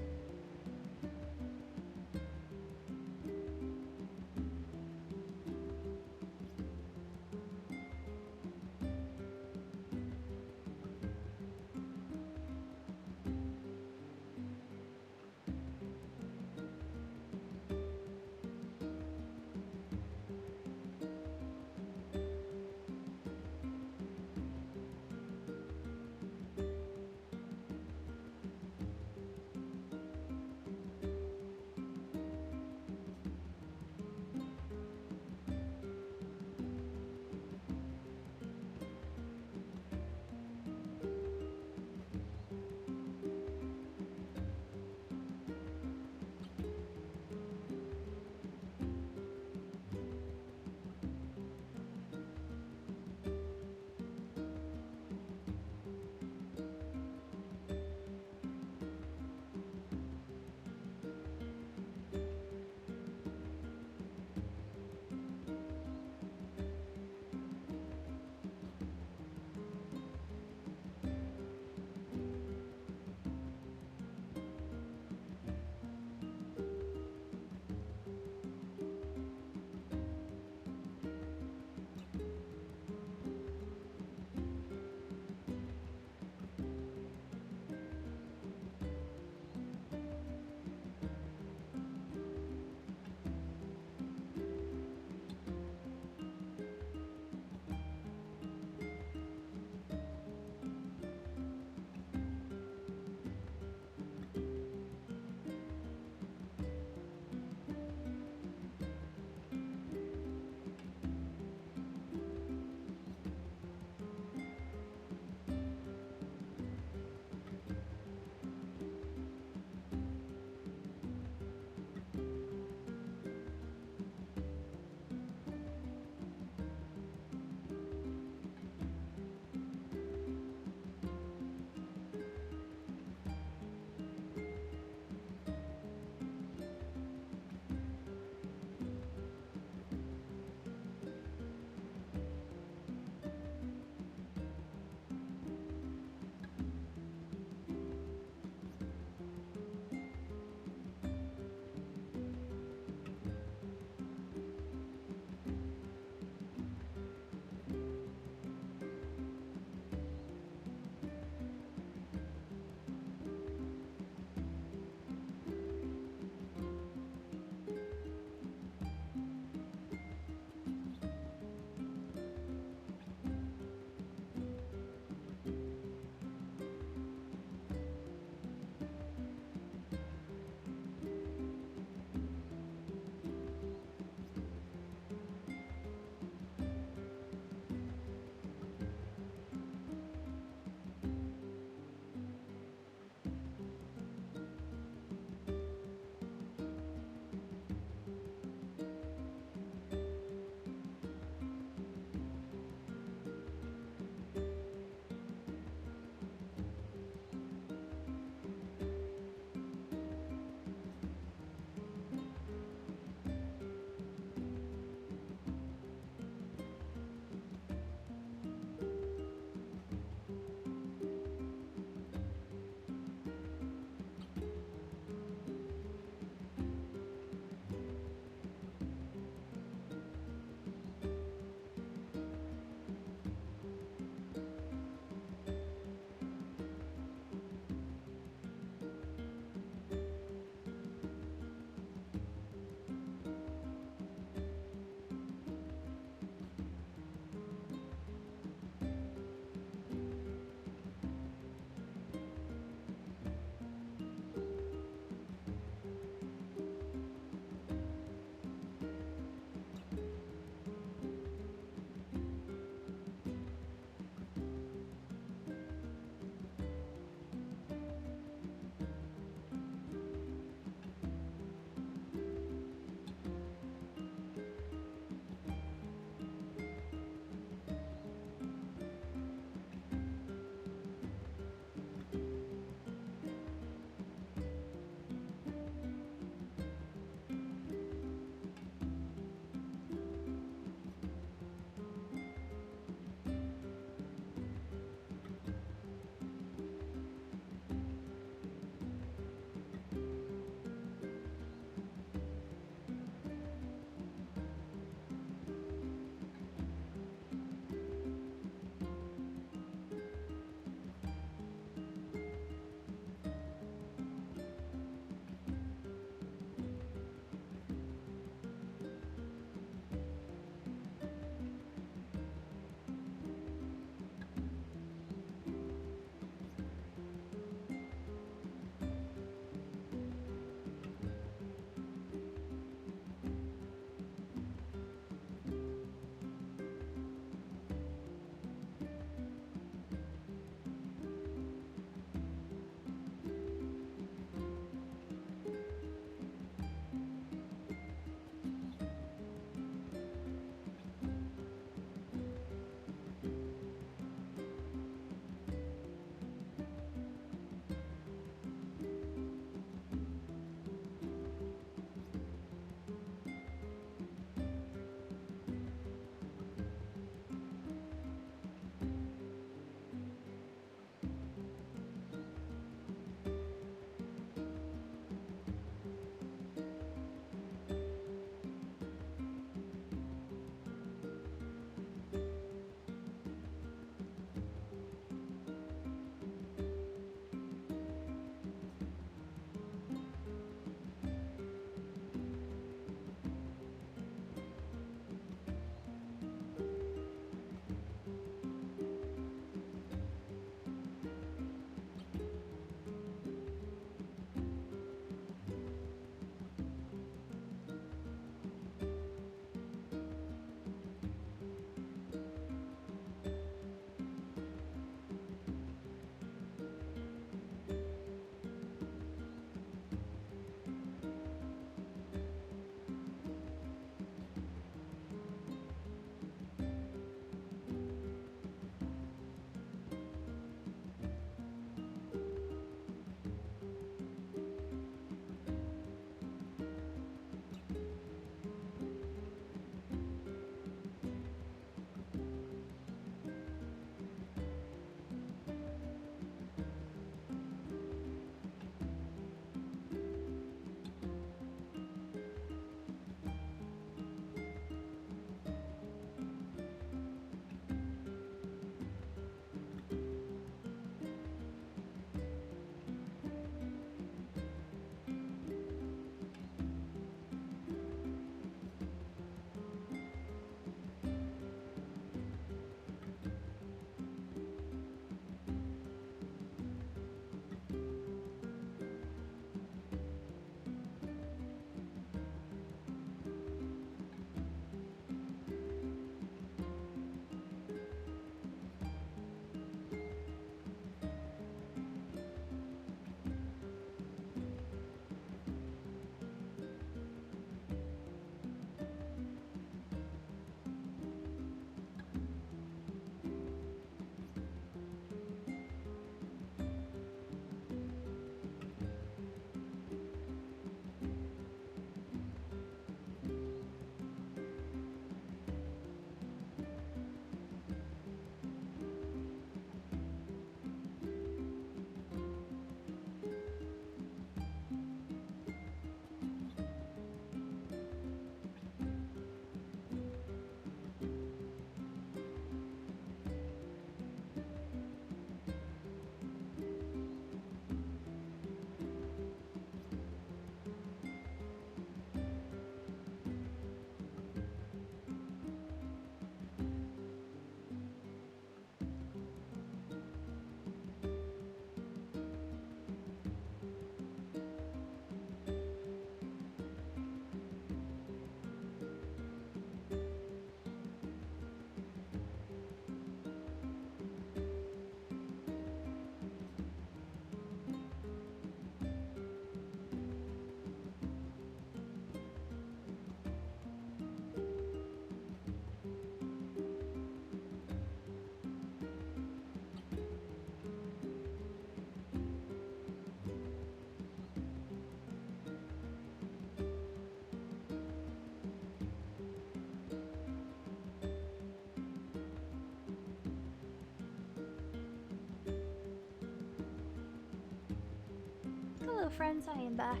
Hello, friends. I am back.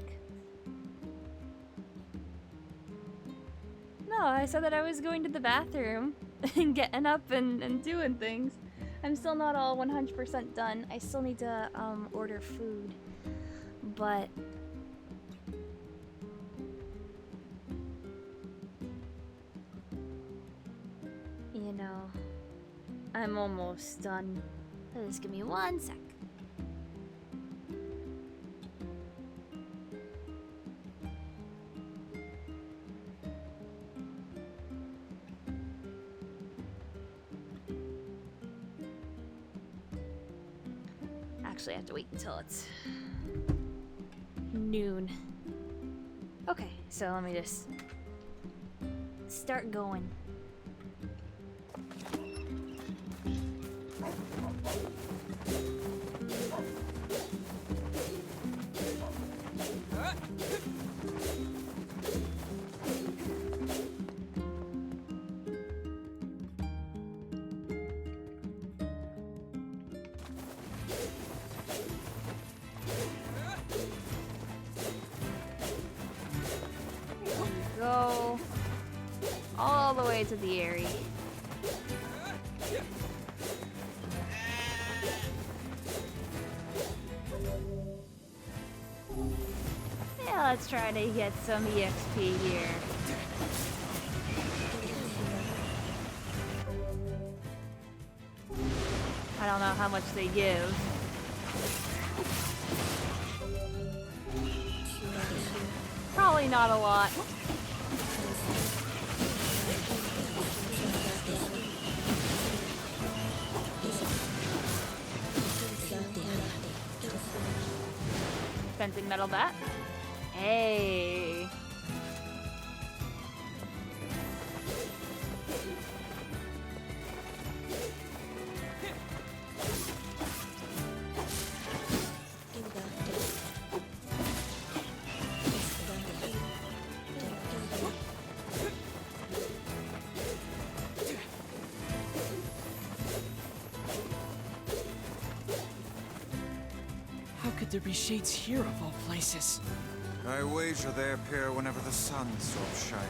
No, I said that I was going to the bathroom and getting up and doing things. I'm still not all 100% done. I still need to order food, but you know, I'm almost done. Just give me 1 sec. Actually, I have to wait until it's noon. Okay, so let me just start going. Go all the way to the area. Yeah, let's try to get some EXP here. I don't know how much they give. Probably not a lot. Fencing metal bat. Hey. How could there be shades here of all places? I wager they appear whenever the sun stops shining.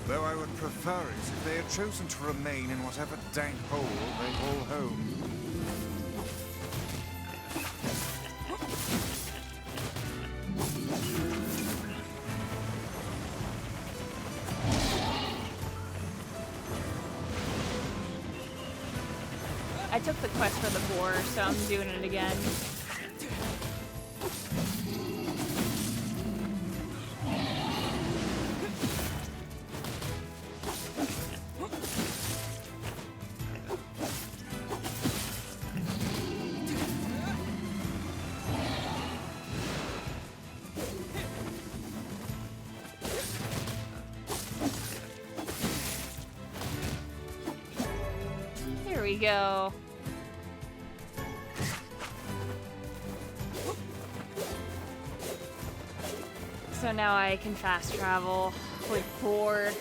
Though I would prefer it if they had chosen to remain in whatever dank hole they call home. I took the quest for the boar, so I'm doing it again. Here we go. So now I can fast travel with 4.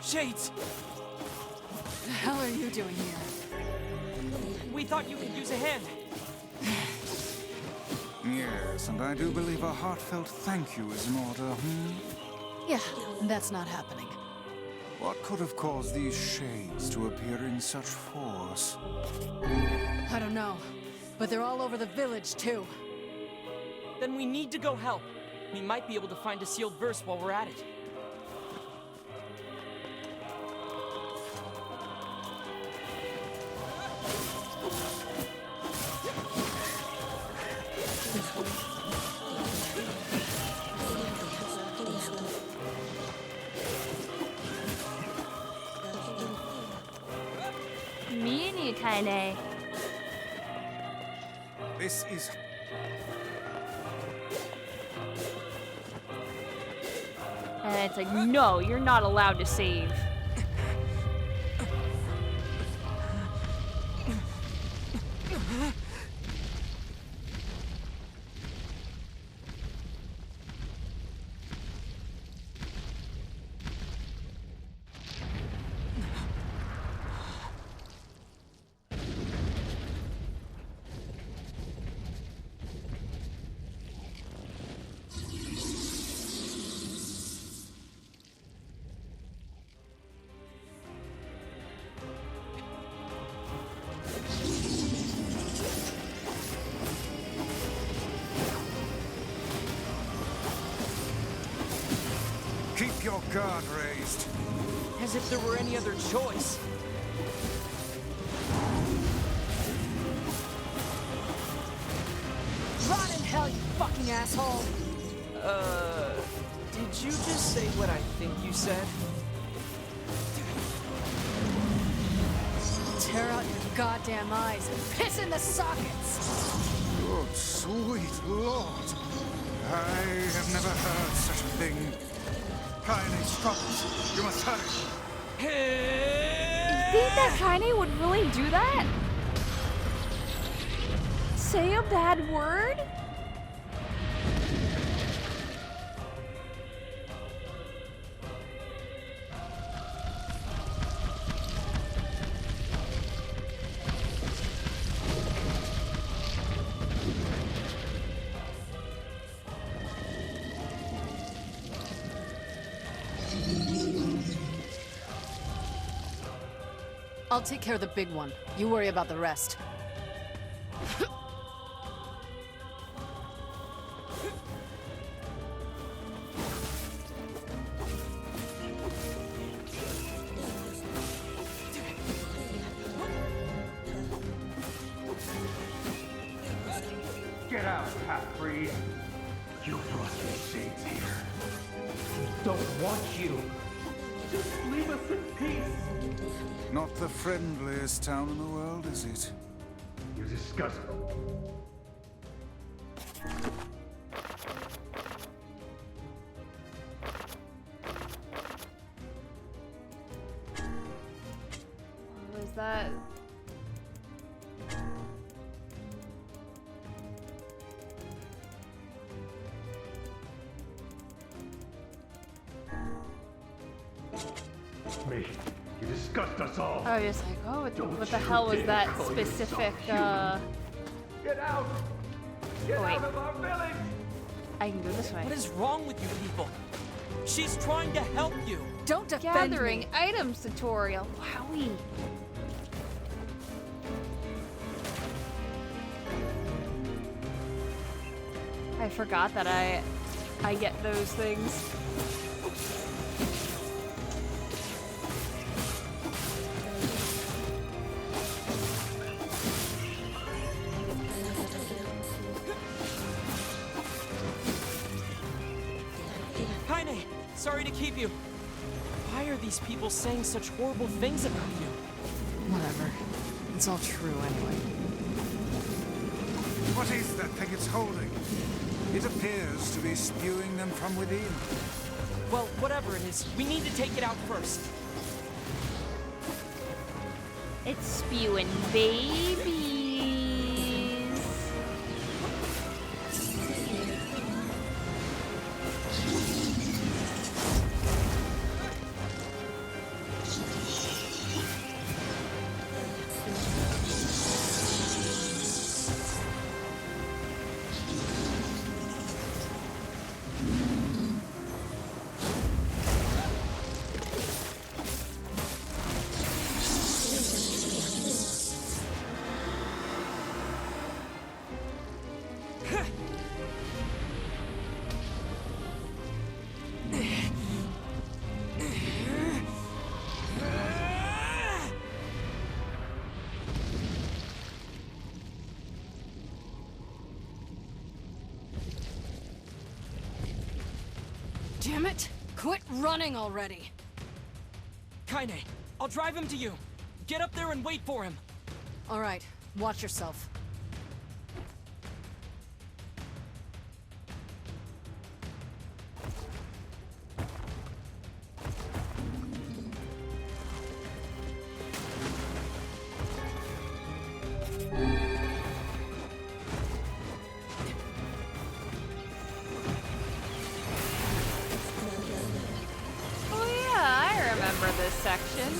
Shades! The hell are you doing here? We thought you could use a hand. Yes, and I do believe a heartfelt thank you is in order, Yeah, that's not happening. What could have caused these shades to appear in such force? I don't know, but they're all over the village, too. Then we need to go help. We might be able to find a sealed verse while we're at it. Mini tiny. This is... And it's like, no, you're not allowed to save. guard raised. As if there were any other choice. Rot in hell, you fucking asshole! Did you just say what I think you said? Tear out your goddamn eyes and piss in the sockets! Good sweet lord. I have never heard such a thing. Kaine's troubles. You must hurry. You think that Kaine would really do that? Say a bad word? I'll take care of the big one. You worry about the rest. Get out, half-breed. You brought your shades here. We don't want you. Just leave us in peace. Not the friendliest town in the world, is it? You disgust me. What was that? Me. You disgust us all. I was just like, oh, what the hell was that specific, Get out! Get wait. out of our village! I can go this way. What is wrong with you people? She's trying to help you. Don't defend Gathering me. items tutorial. Wowie. I forgot that I get those things. Kaine, sorry to keep you. Why are these people saying such horrible things about you? Whatever. It's all true anyway. What is that thing it's holding? It appears to be spewing them from within. Well, whatever it is, we need to take it out first. It's spewing babies. Damn it! Quit running already! Kaine, I'll drive him to you. Get up there and wait for him. All right, watch yourself. Oh yeah, I remember this section.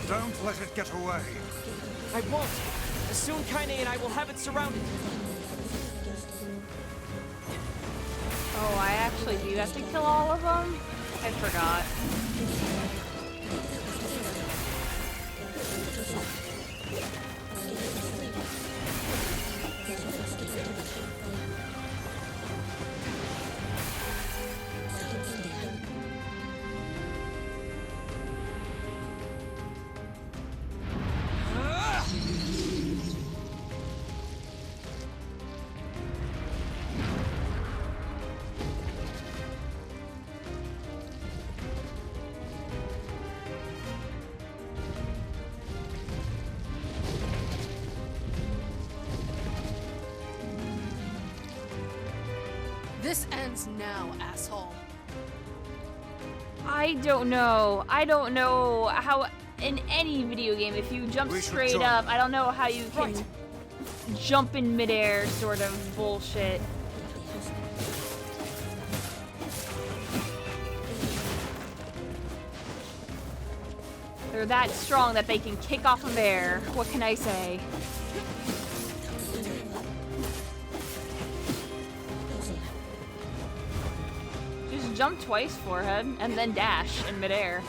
Don't let it get away. I won't. Soon Kaine and I will have it surrounded. Oh, I actually do have to kill all of them? I forgot. This ends now, asshole. I don't know. I don't know how in any video game, if you jump straight up, I don't know how you can jump in midair sort of bullshit. They're that strong that they can kick off of air. What can I say? Just jump twice, forehead, and then dash in midair.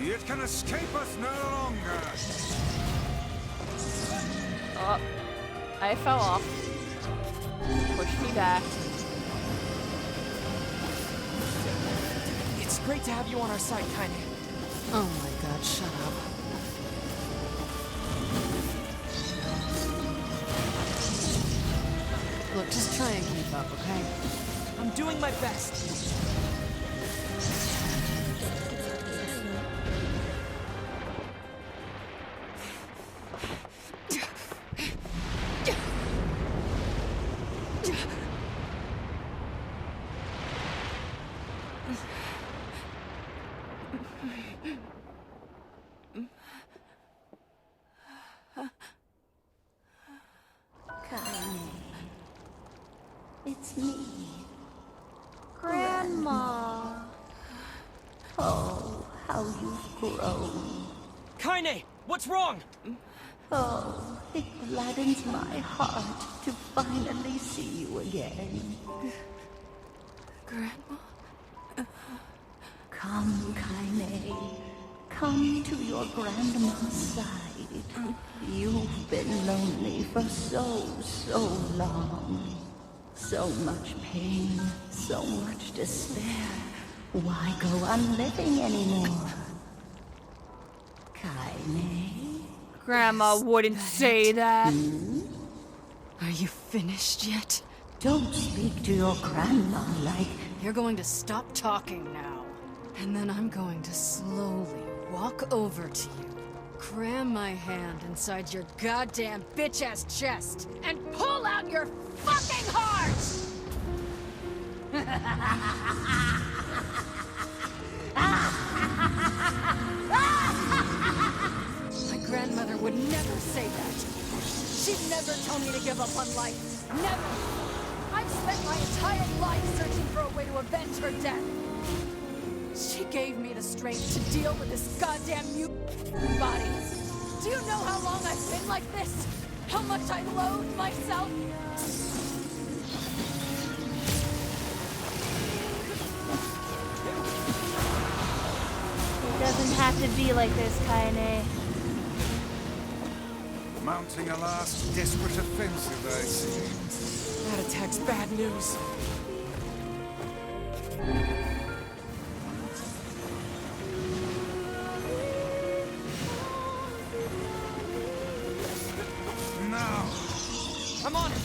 It can escape us no longer. Oh, I fell off. Push me back. It's great to have you on our side, Kaine. Oh my god, shut up. Look, just try and keep up, okay? I'm doing my best. It's me. Grandma. Oh, how you've grown. Kaine, what's wrong? Oh, it gladdens my heart to finally see you again. Grandma? Come, Kaine. Come to your grandma's side. You've been lonely for so long. So much pain, so much despair. Why go on living anymore? Kaine? Grandma wouldn't say that. Are you finished yet? Don't speak to your grandma like... You're going to stop talking now. And then I'm going to slowly walk over to you, cram my hand inside your goddamn bitch-ass chest, and pull out your fucking heart! My grandmother would never say that. She'd never tell me to give up on life. Never! I've spent my entire life searching for a way to avenge her death. She gave me the strength to deal with this goddamn mutant body. Do you know how long I've been like this? How much I loathe myself? It doesn't have to be like this, Kaine. Mounting a last desperate offensive, I see. That attack's bad news. Now! I'm on it!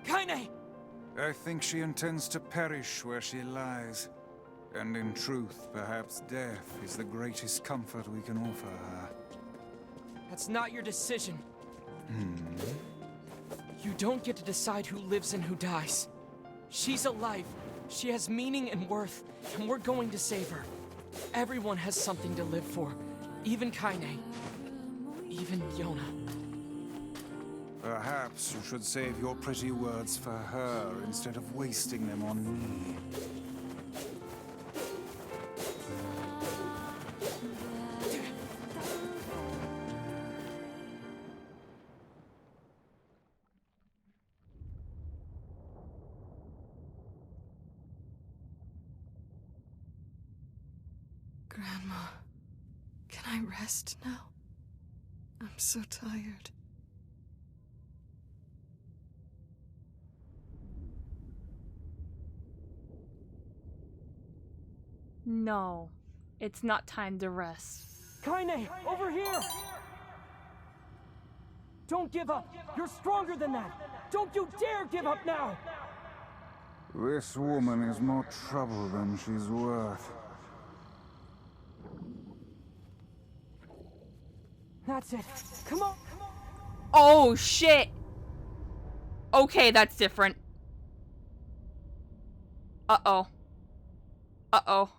Kaine! I think she intends to perish where she lies. And in truth, perhaps death is the greatest comfort we can offer her. That's not your decision. You don't get to decide who lives and who dies. She's alive. She has meaning and worth, and we're going to save her. Everyone has something to live for. Even Kaine. Even Yona. Perhaps you should save your pretty words for her instead of wasting them on me. Grandma, can I rest now? I'm so tired. No, it's not time to rest. Kaine, over here! Don't give up! You're stronger than that! Don't you dare give up now! This woman is more trouble than she's worth. That's it. Come on! Oh, shit! Okay, that's different. Uh-oh. Uh-oh.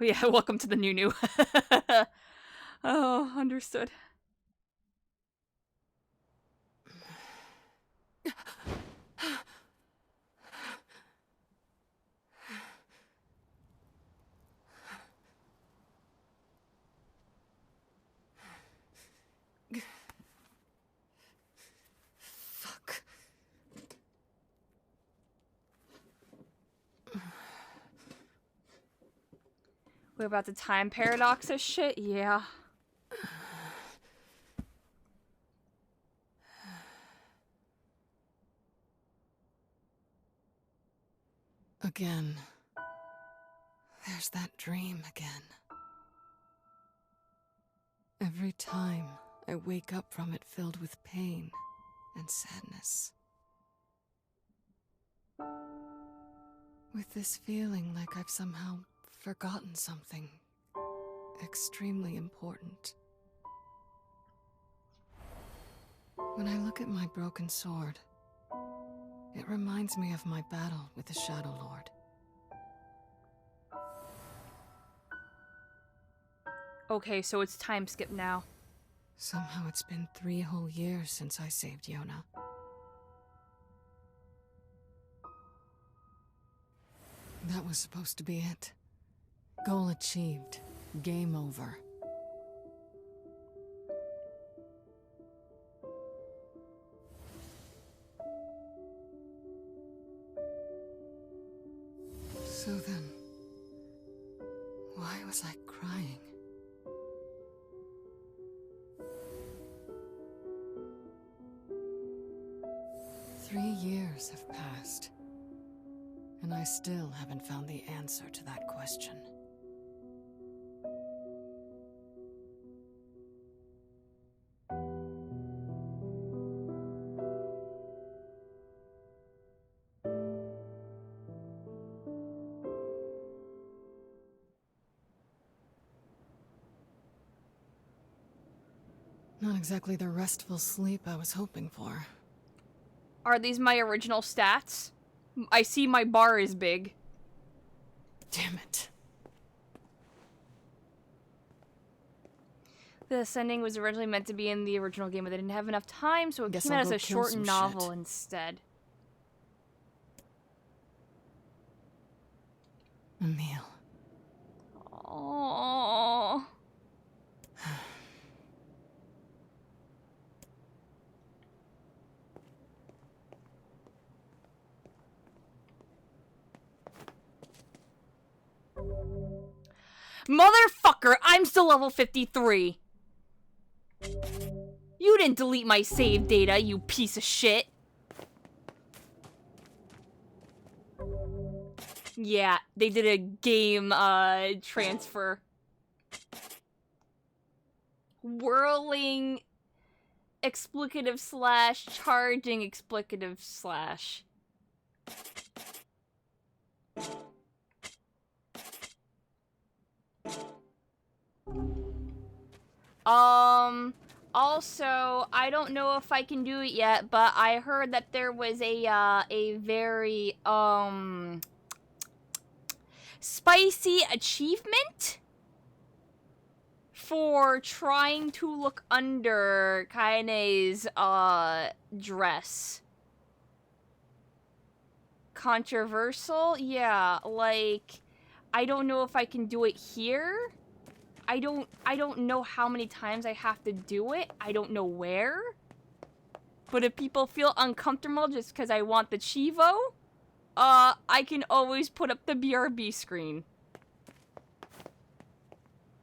Oh yeah, welcome to the new. Oh, understood. Fuck. We're about the time paradox of shit? Yeah. Again. There's that dream again. Every time I wake up from it filled with pain and sadness. With this feeling like I've somehow forgotten something extremely important. When I look at my broken sword, it reminds me of my battle with the Shadow Lord. Okay, so it's time skip now. Somehow it's been 3 whole years since I saved Yona. That was supposed to be it. Goal achieved. Game over. So then, why was I crying? Three years have passed, and I still haven't found the answer to that question. Not exactly the restful sleep I was hoping for. Are these my original stats? I see my bar is big. Damn it. The Ascending was originally meant to be in the original game, but they didn't have enough time, so it Guess came I'll out as go a kill short some novel shit. instead. Emil. Oh. Motherfucker, I'm still level 53. You didn't delete my save data, you piece of shit. Yeah, they did a game transfer. Whirling explicative slash charging explicative slash. Also, I don't know if I can do it yet, but I heard that there was a very, spicy achievement for trying to look under Kaine's, dress. Controversial? Yeah, like, I don't know if I can do it here. I don't know how many times I have to do it. I don't know where. But if people feel uncomfortable just because I want the Chivo, I can always put up the BRB screen.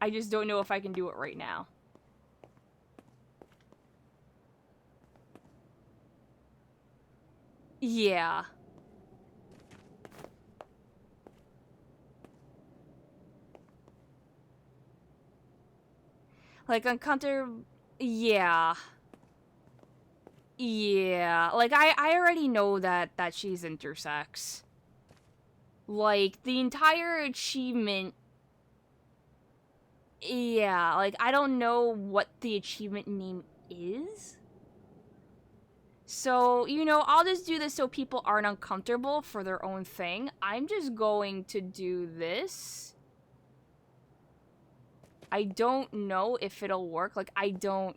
I just don't know if I can do it right now. Yeah. Like, uncomfortable... Yeah. Yeah. Like, I already know that she's intersex. Like, the entire achievement... Yeah, like, I don't know what the achievement name is. So, you know, I'll just do this so people aren't uncomfortable for their own thing. I'm just going to do this. I don't know if it'll work. Like, I don't...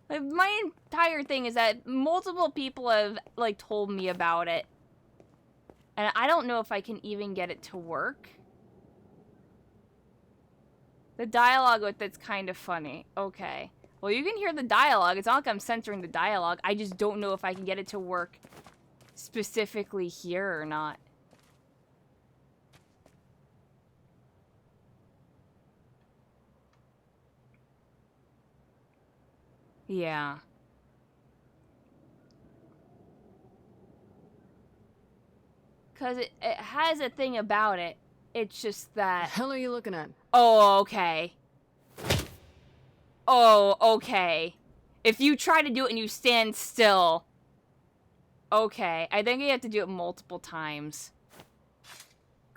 Like, my entire thing is that multiple people have, like, told me about it. And I don't know if I can even get it to work. The dialogue with it's kind of funny. Okay. Well, you can hear the dialogue. It's not like I'm censoring the dialogue. I just don't know if I can get it to work specifically here or not. Yeah. Because it has a thing about it. It's just that... The hell are you looking at? Oh, okay. Oh, okay. If you try to do it and you stand still... Okay. I think you have to do it multiple times.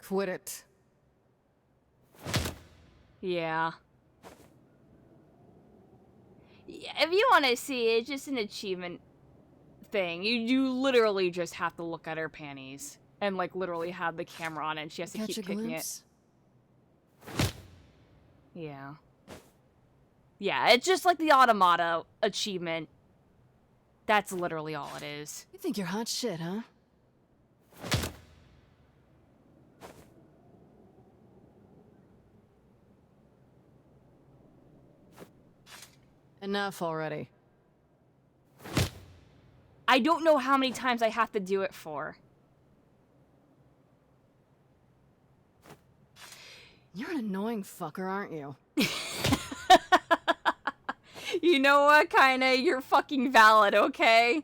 Quit it. Yeah. If you want to see, it's just an achievement thing. You literally just have to look at her panties. And, like, literally have the camera on it, and she has to keep kicking it. Yeah. Yeah, it's just like the Automata achievement. That's literally all it is. You think you're hot shit, huh? Enough already. I don't know how many times I have to do it for. You're an annoying fucker, aren't you? You know what, kinda? You're fucking valid, okay?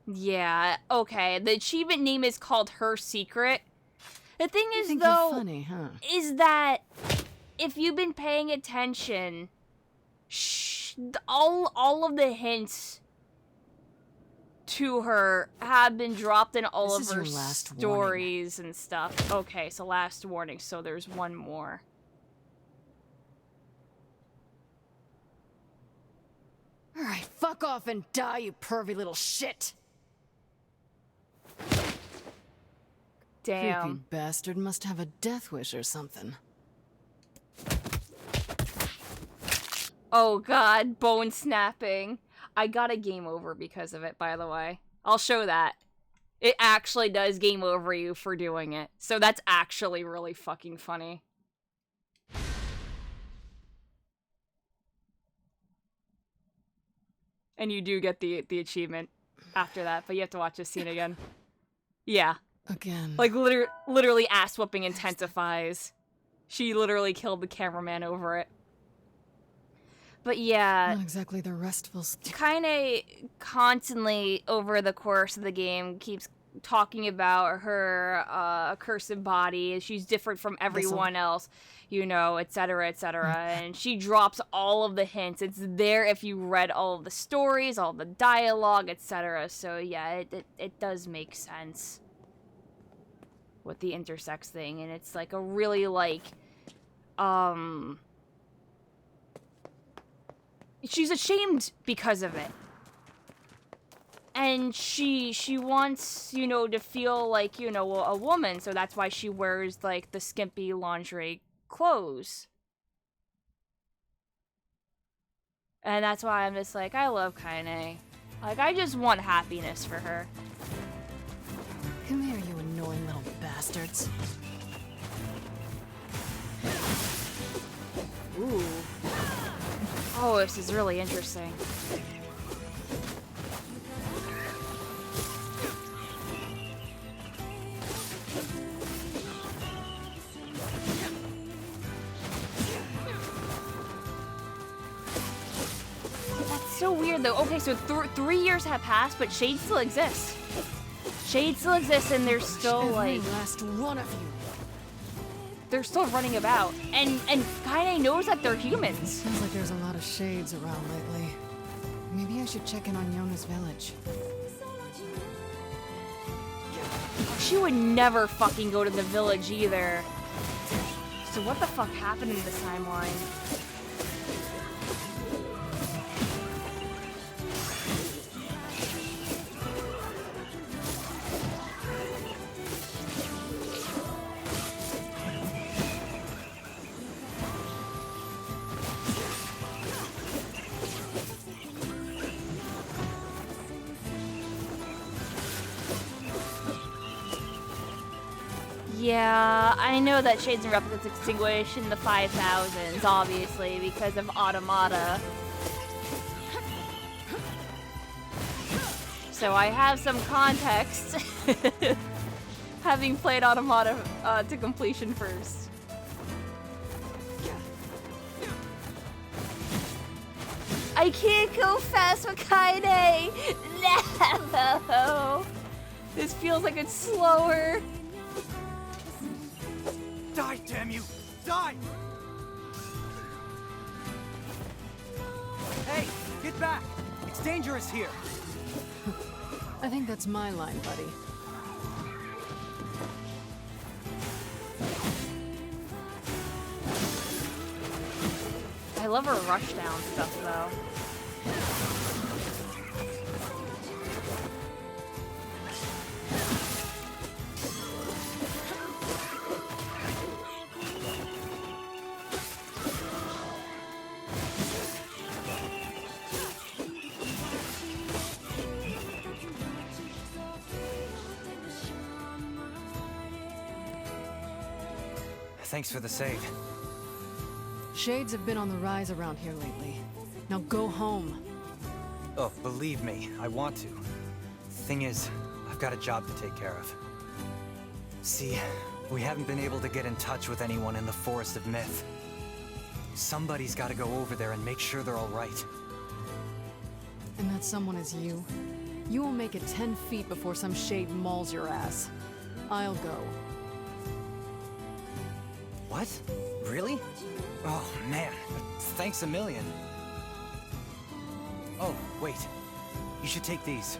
Yeah, okay. The achievement name is called Her Secret. The thing is, though, funny, huh? is that if you've been paying attention, all of the hints to her have been dropped in all of her stories and stuff. Okay, so last warning, so there's one more. Alright, fuck off and die, you pervy little shit! Damn. Creepy bastard must have a death wish or something. Oh god, bone snapping. I got a game over because of it, by the way. I'll show that. It actually does game over you for doing it. So that's actually really fucking funny. And you do get the achievement after that, but you have to watch this scene again. Yeah. Again. Like, literally ass-whooping intensifies. She literally killed the cameraman over it. But yeah, Not exactly the restful. Kaine constantly over the course of the game keeps talking about her accursed body. She's different from everyone else, you know, etc., etc. And she drops all of the hints. It's there if you read all of the stories, all the dialogue, etc. So yeah, it does make sense with the intersex thing, and it's like a really like she's ashamed because of it. And she wants, you know, to feel like, you know, a woman, so that's why she wears, like, the skimpy lingerie clothes. And that's why I'm just like, I love Kaine. Like, I just want happiness for her. Come here, you annoying little bastards. Ooh. Oh, this is really interesting. That's so weird, though. Okay, so 3 years have passed, but Shade still exists. Shade still exists, and they're still, like... last one of you. They're still running about. And Kaine knows that they're humans. Sounds like there's a lot of shades around lately. Maybe I should check in on Yona's village. She would never fucking go to the village either. So what the fuck happened in this timeline? Yeah, I know that Shades and Replicants extinguished in the 5000s, obviously, because of Automata. So I have some context, having played Automata to completion first. I can't go fast with Kaine! No! This feels like it's slower. Die, damn you! Die! Hey, get back! It's dangerous here! I think that's my line, buddy. I love her rushdown stuff, though. Thanks for the save. Shades have been on the rise around here lately. Now go home. Oh, believe me, I want to. Thing is, I've got a job to take care of. See, we haven't been able to get in touch with anyone in the Forest of Myth. Somebody's got to go over there and make sure they're all right. And that someone is you? You will make it 10 feet before some shade mauls your ass. I'll go. What? Really? Oh, man. Thanks a million. Oh, wait. You should take these.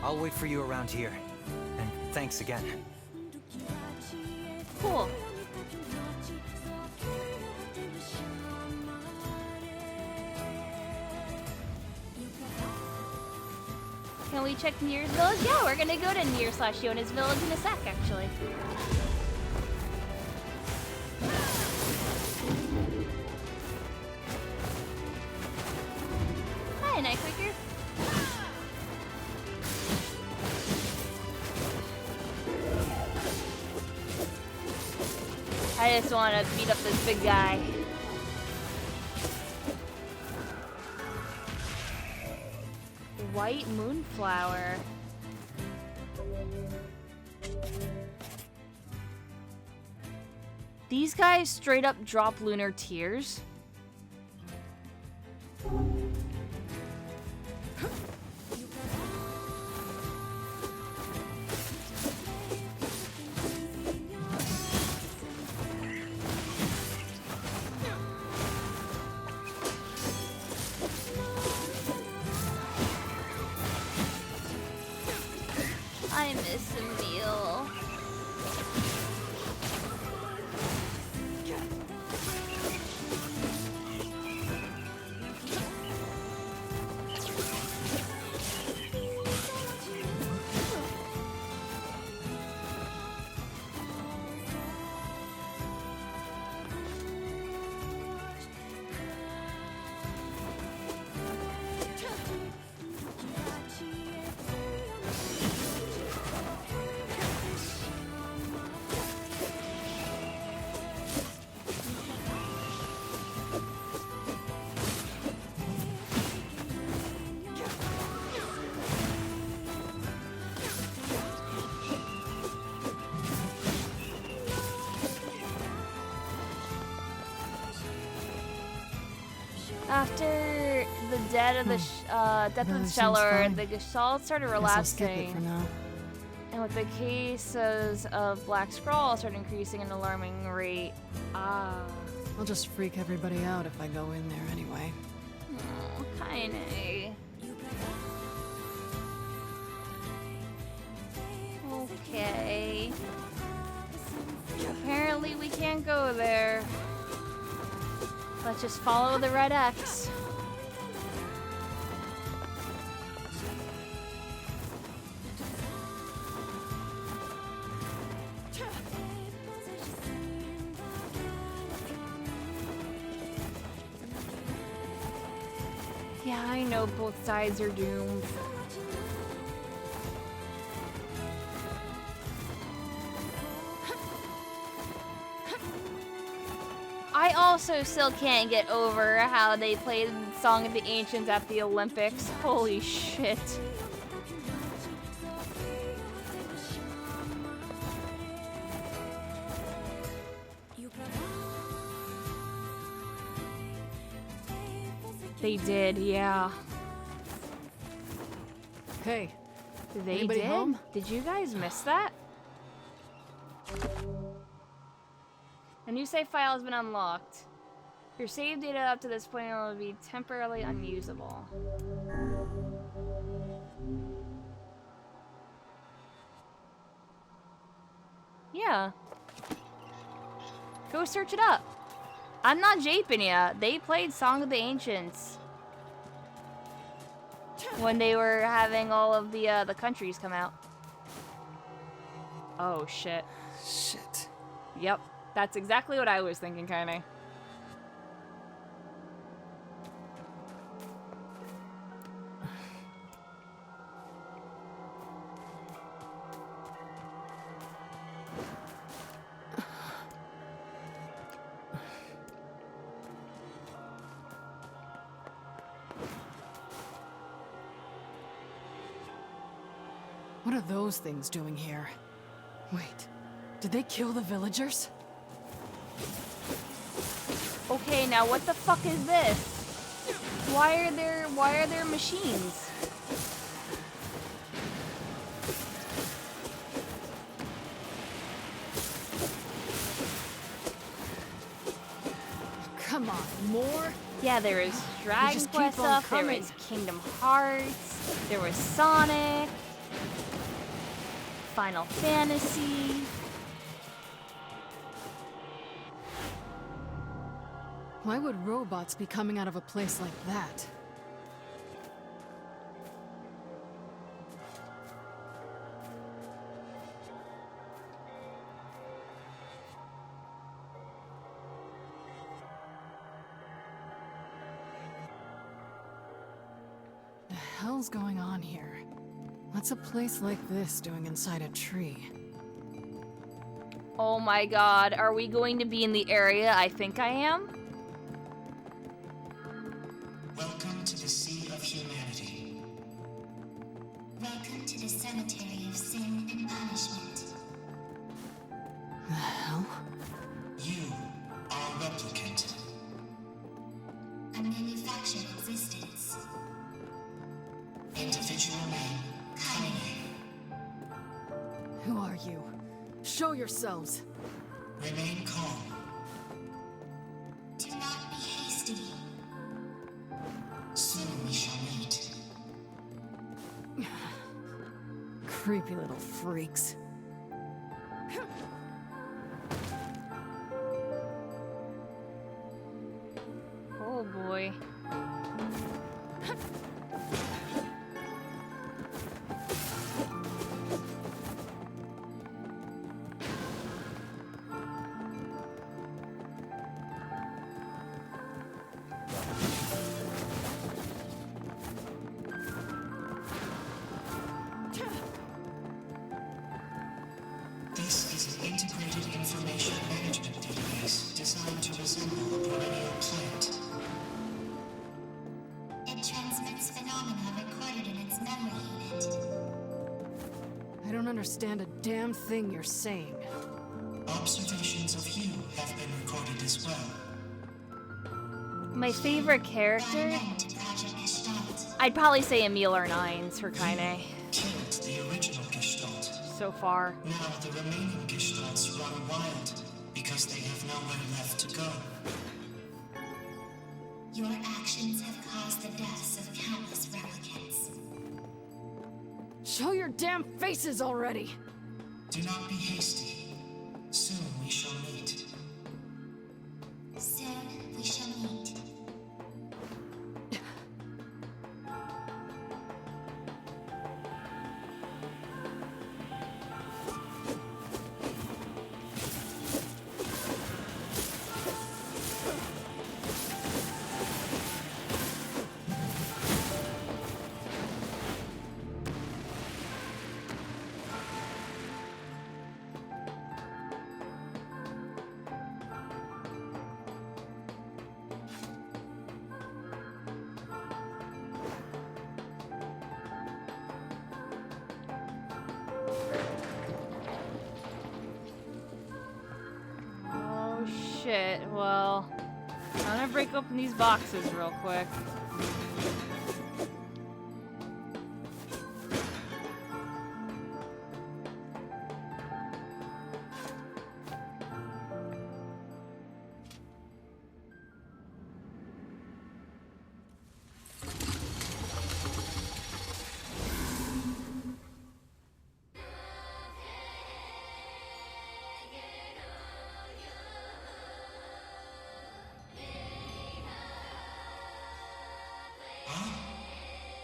I'll wait for you around here. And thanks again. Cool. Can we check NieR's village? Yeah, we're gonna go to NieR/Yona's village in a sec, actually. Hi, Nightquaker. I just want to beat up this big guy. White moonflower. These guys straight up drop lunar tears. I miss Emil. After the death of the Sheller, the gestalt started relapsing. And with the cases of Black Scrawl started increasing at an alarming rate. Ah. I'll just freak everybody out if I go in there anyway. Oh, kinda. Okay. Apparently we can't go there. Let's just follow the red X. Yeah, I know both sides are doomed. I also still can't get over how they played the Song of the Ancients at the Olympics. Holy shit. They did, yeah. Hey, they anybody did? Home? Did you guys miss that? A new save file has been unlocked. Your save data up to this point will be temporarily unusable. Yeah. Go search it up. I'm not japing ya. They played Song of the Ancients when they were having all of the countries come out. Oh shit. Shit. Yep. That's exactly what I was thinking, kinda. What are those things doing here? Wait, did they kill the villagers? Okay, now what the fuck is this? Why are there machines? Come on, more? Yeah, there is Dragon Quest stuff, there is Kingdom Hearts, there was Sonic, Final Fantasy. Why would robots be coming out of a place like that? The hell's going on here? What's a place like this doing inside a tree? Oh my god, are we going to be in the area I think I am? Welcome to the Sea of Humanity. Welcome to the cemetery of sin and punishment. The hell? You fractured existence. Individual name, Kanye. Who are you? Show yourselves. Remain calm. Do not be hasty. Soon we shall meet. Creepy little freaks. Oh boy. This is an integrated information management database designed to resemble a perennial plant. It transmits phenomena recorded in its memory unit. I don't understand a damn thing you're saying. Observations of you have been recorded as well. My favorite character? I'd probably say Emil or Nines for Kaine. Killed the original Gestalt. So far. Now the remaining Gestalts run wild because they have nowhere left to go. Your actions have caused the deaths of countless replicants. Show your damn faces already! Do not be hasty. Soon we shall meet. Soon we shall meet. Oh shit, well, I'm gonna break open these boxes real quick.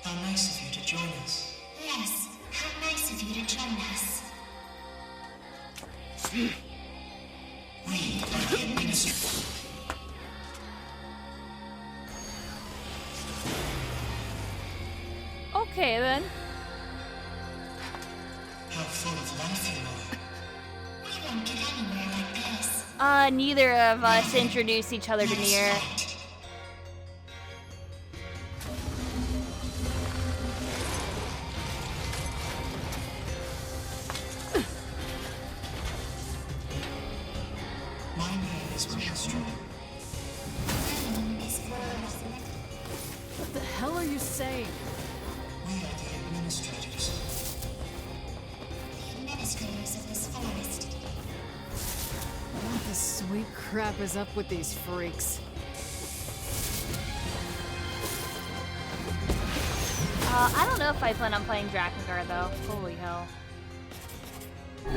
How nice of you to join us. Yes, how nice of you to join us. We are the administrators. Okay then. How full of life you are. We won't get anywhere like this. Neither of us introduced each other to NieR. My name is Maestro. What the hell are you saying? We are the administrators. The administrators of this forest. What the sweet crap is up with these freaks? I don't know if I plan on playing Drakengard though. Holy hell. We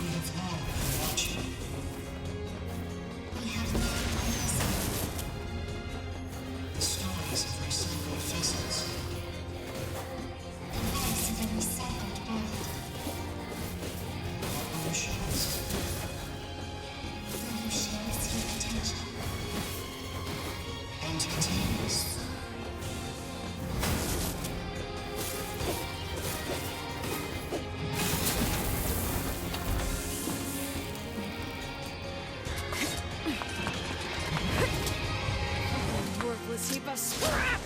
have long been watching. We have no ideas. The stories of recycled vessels. The voice of a recycled world. Oceans. Will you share us your potential? And continues. Worthless heap of scrap!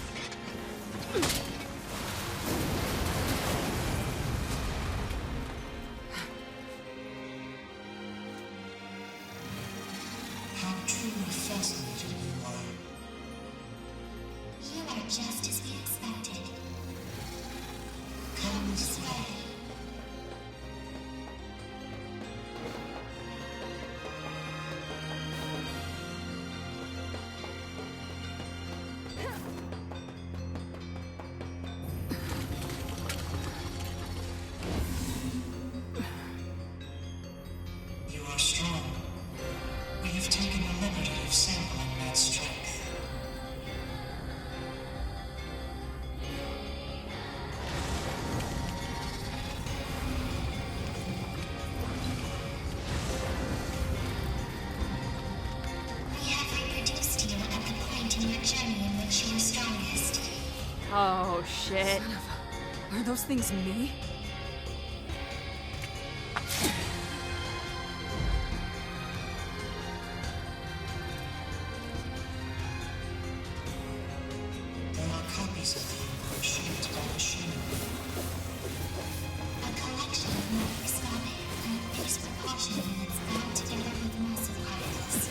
truly fascinating you are. You are just as we expected. Come this way. You are strong. We have taken the liberty of sampling that strength. We have reproduced you at the point in your journey in which you are strongest. Oh shit. Are those things me? There are copies of you shaped by machinery. A collection of microscopic and fixed propulsion units bound together with massive particles.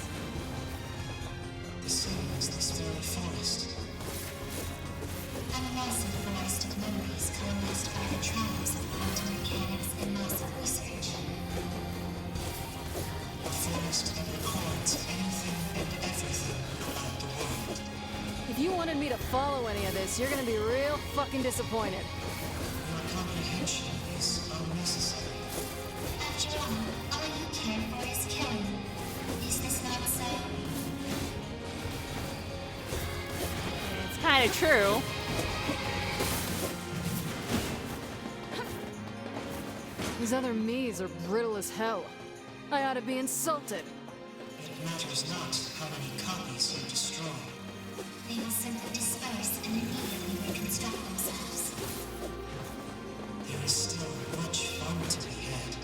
The same as this very forest. A massive forest of memories coalesced by the triumphs of quantum mechanics and massive research. A forest that records anything and everything about the world. If you wanted me to follow any of this, you're gonna be real fucking disappointed. Your comprehension is unnecessary. After all you care for is killing. Is this not so? It's kind of true. These other me's are brittle as hell. I ought to be insulted. It matters not how many copies you destroy. They will simply disperse and immediately reconstruct themselves. There is still much fun to be had.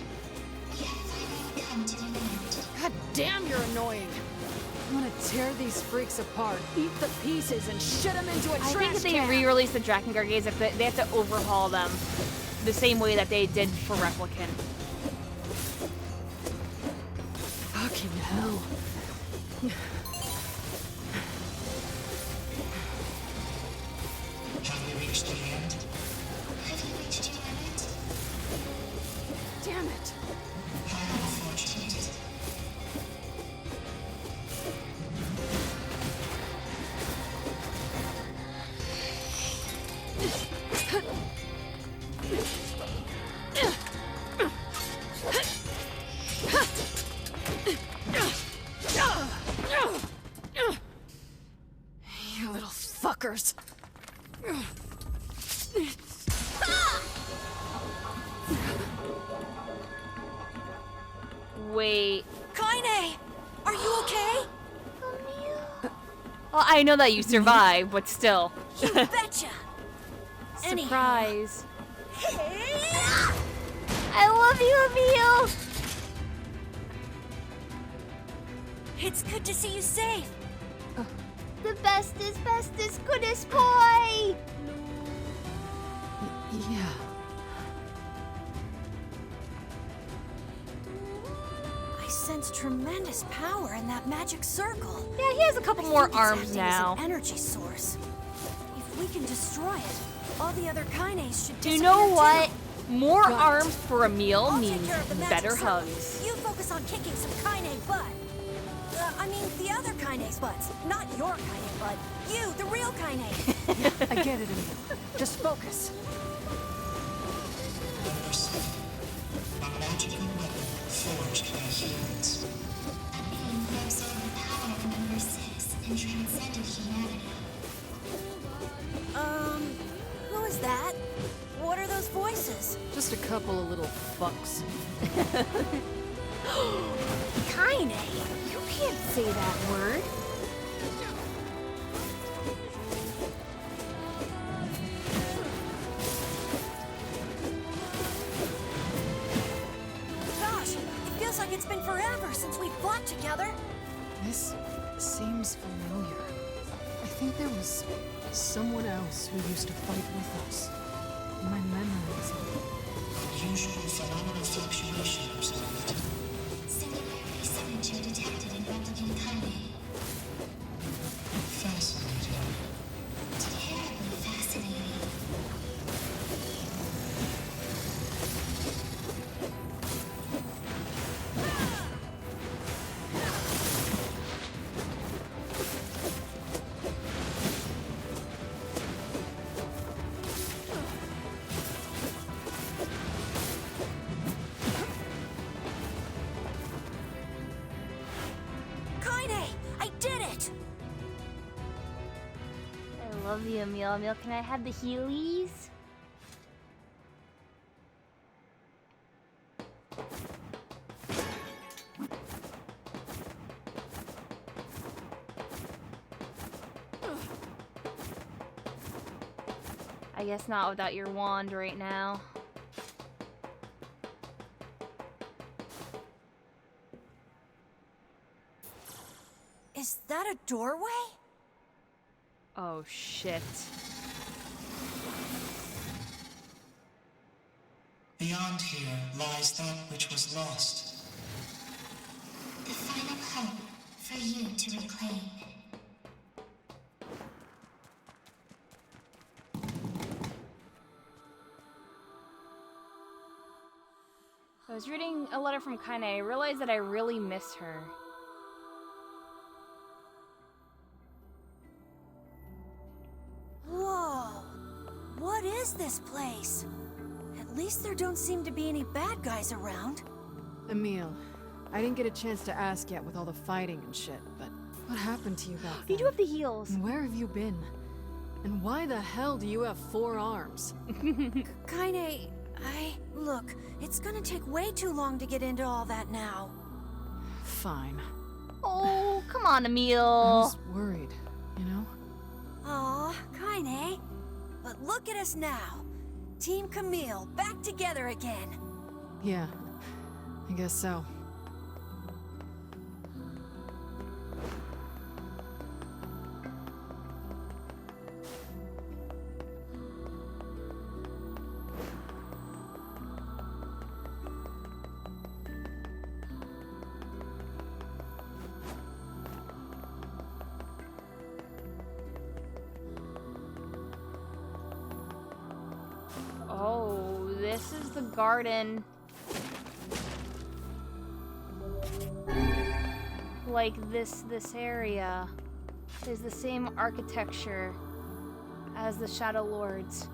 We have finally come to an end. God damn, you're annoying. I want to tear these freaks apart, eat the pieces, and shit them into a I trash think if they can. re-release the Drakengard games, they have to overhaul them the same way that they did for Replicant. Fucking hell. Have we reached the end? Have you reached your limit? Damn it. How unfortunate. You little fuckers. Wait. Kaine! Are you okay? Well, I know that you survived, but still. You betcha! Surprise. I love you, Emil! It's good to see you safe. The bestest, goodest boy! Yeah. I sense tremendous power in that magic circle. Yeah, he has a couple more arms now. As an energy source. If we can destroy it, all the other Kaines should Do you disappear know what? too. More Right. arms for Emil I'll take means care of the magic better circle. hugs. You focus on kicking some Kaine butt. I mean, the other Kaine's butts. Not your Kaine butt. You, the real Kaine. I get it, Emil. Just focus. Number 7. A magical weapon forged by humans. A being who absorbed the power of number 6 and transcended humanity. Who is that? What are those voices? Just a couple of little fucks. Kaine, you can't say that word. Gosh, it feels like it's been forever since we fought together. This seems familiar. I think there was someone else who used to fight with us. My memories. Unusual phenomenal fluctuation observed. Singularity signature detected in replicant Kaine. love you, Emil. Emil, can I have the Heelys? I guess not without your wand right now. Is that a doorway? Oh shit. Beyond here lies that which was lost. The final hope for you to reclaim. I was reading a letter from Kaine. I realized that I really miss her. Whoa! What is this place? At least there don't seem to be any bad guys around. Emil, I didn't get a chance to ask yet with all the fighting and shit, but what happened to you back then? You do have the heels. And where have you been? And why the hell do you have 4 arms? Kaine, Look, it's gonna take way too long to get into all that now. Fine. Oh, come on, Emil. I was worried, you know? Aw, Kaine. But look at us now. Team Camille, back together again. Yeah, I guess so. Oh, this is the garden. Like this area is the same architecture as the Shadow Lords.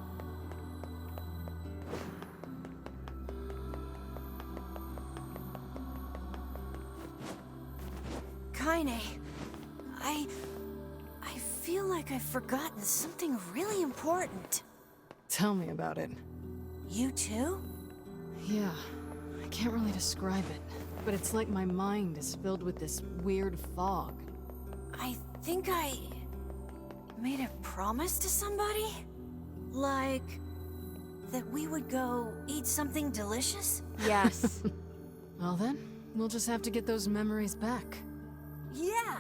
Kaine, I feel like I've forgotten something really important. Tell me about it. You too? Yeah, I can't really describe it, but it's like my mind is filled with this weird fog. I think I made a promise to somebody? Like that we would go eat something delicious? Yes. Well then, we'll just have to get those memories back. Yeah!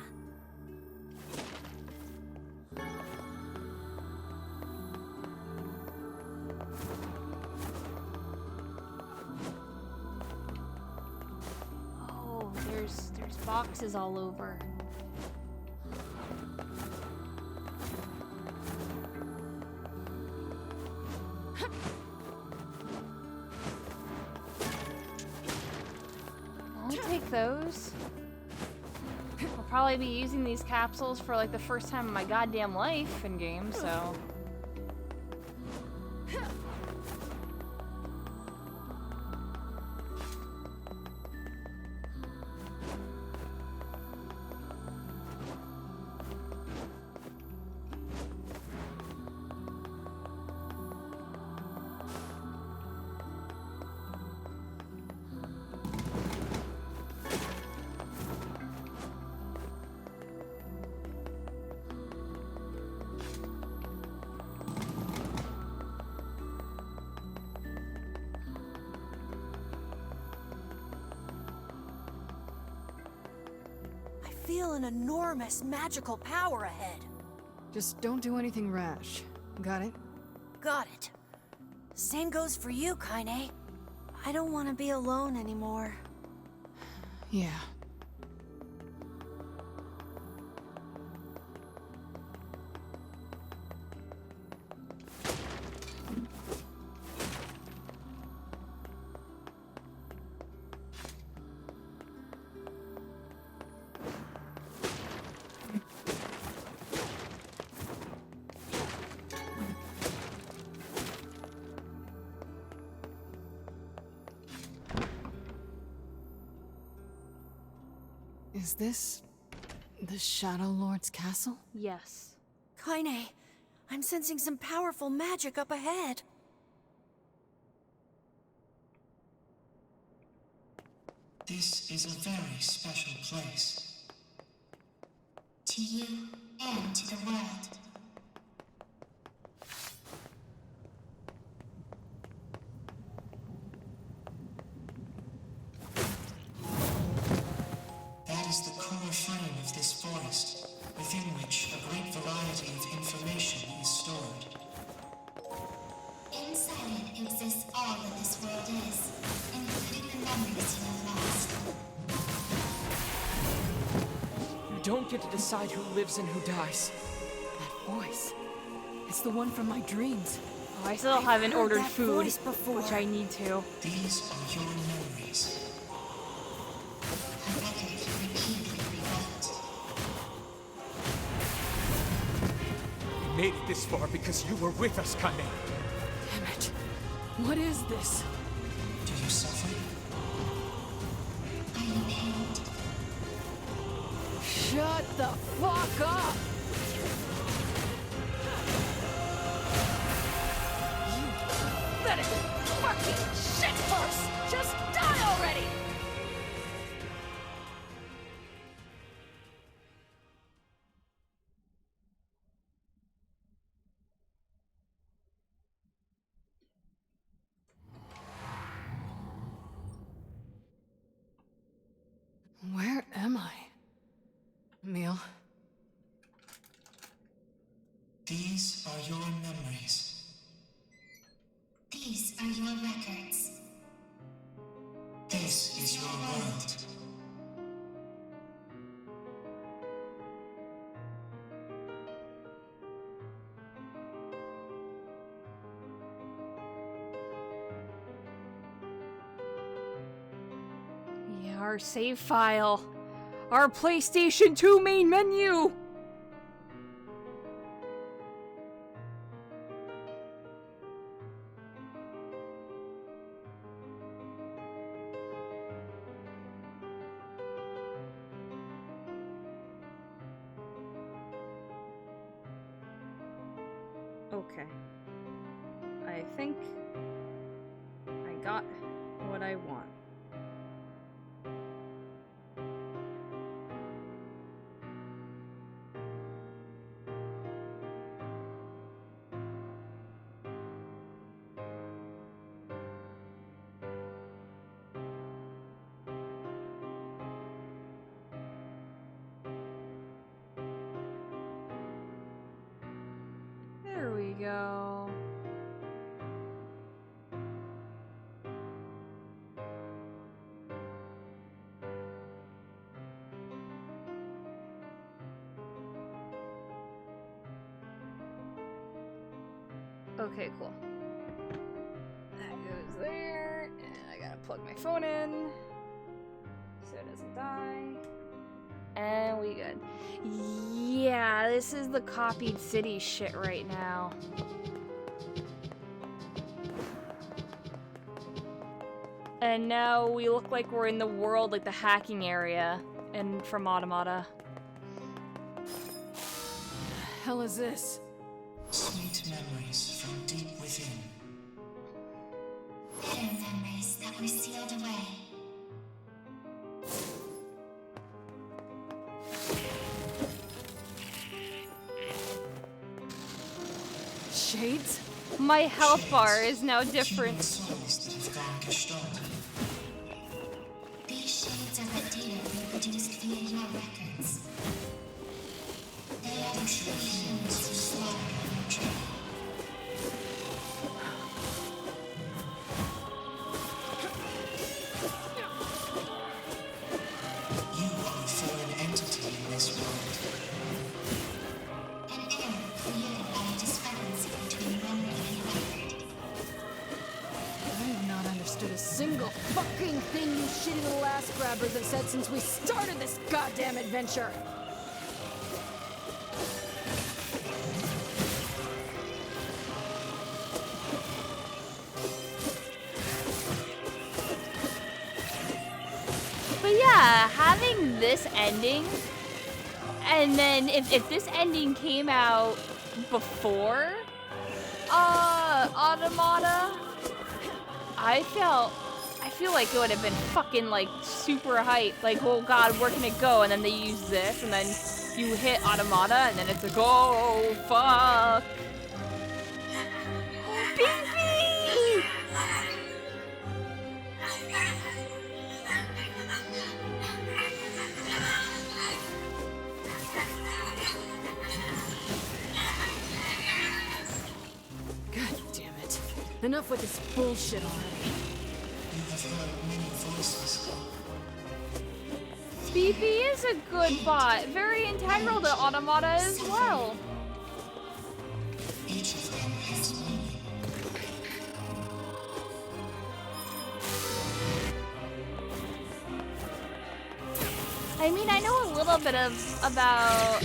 Oh, there's boxes all over. I'll take those. I'll probably be using these capsules for like the first time in my goddamn life in game, so. I feel an enormous magical power ahead. Just don't do anything rash. Got it? Got it. Same goes for you, Kaine. I don't want to be alone anymore. Yeah. Is this the Shadow Lord's castle? Yes. Kaine, I'm sensing some powerful magic up ahead. This is a very special place. To you and to the world. That is the core frame of this forest, within which a great variety of information is stored. Inside it exists all that this world is, including the memories you have lost. You don't get to decide who lives and who dies. That voice. It's the one from my dreams. Oh, I still haven't ordered food, which I need to. These are your memories. A record repeatedly revoked. We made it this far because you were with us, Kane. Damn it. What is this? Do you suffer? Are you pained? Shut the fuck up! You better fucking shit first! Just die already! Where am I? Emil? These are your memories. These are your records. This is your world. Yeah, our save file. Our PlayStation 2 main menu! Okay. I think I got what I want. There we go. Okay, cool. That goes there, and I gotta plug my phone in so it doesn't die. And we good. Yeah, this is the copied city shit right now. And now we look like we're in the world, like the hacking area, and from Automata. The hell is this? Sweet memories from deep within. Bitter memories that were sealed away. Shades? My health bar is now different. Souls that have gone gestalt. These shades are the data reproduced via your records. They are the true humans who slaughtered on your trail. You are a foreign entity in this world. An error created by a discrepancy between memory and record. I have not understood a single fucking thing you shitty little ass grabbers have said since we started this goddamn adventure! But yeah, having this ending, and then if this ending came out before Automata, I feel like it would have been fucking like super hype. Like, oh god, where can it go? And then they use this, and then you hit Automata, and then it's like, oh fuck. Beefy! God damn it. Enough with this bullshit already. You have heard many voices. Beefy is a good bot. Very integral to Automata as well. Each of them has meaning. I mean, I know a little bit about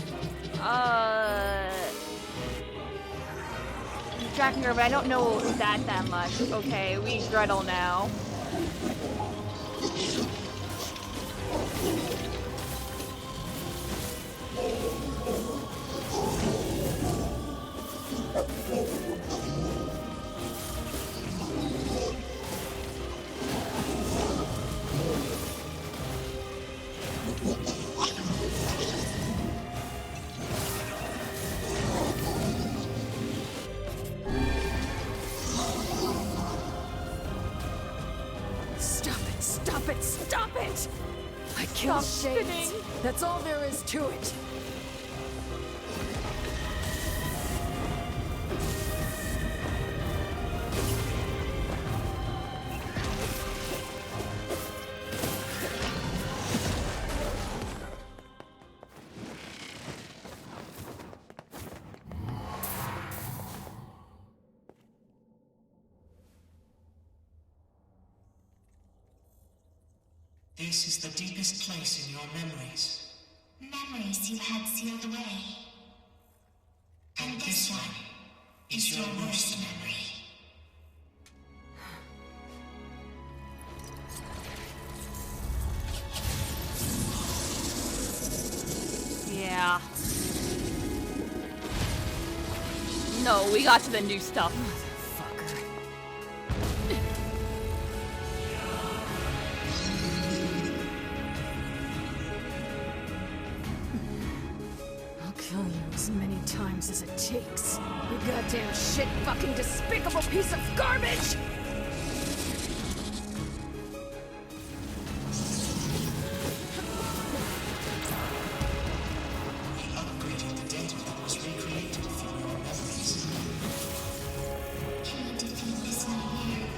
Drakengard, but I don't know that much. Okay, we Gretel now. Stop it! Stop it! I killed Shades. That's all there is to it. This is the deepest place in your memories. Memories you had sealed away. And this one is your worst memory. Yeah. No, we got to the new stuff. Kill you as many times as it takes. You goddamn shit fucking despicable piece of garbage! We upgraded the data that was recreated from your memories. Can we defeat this nightmare?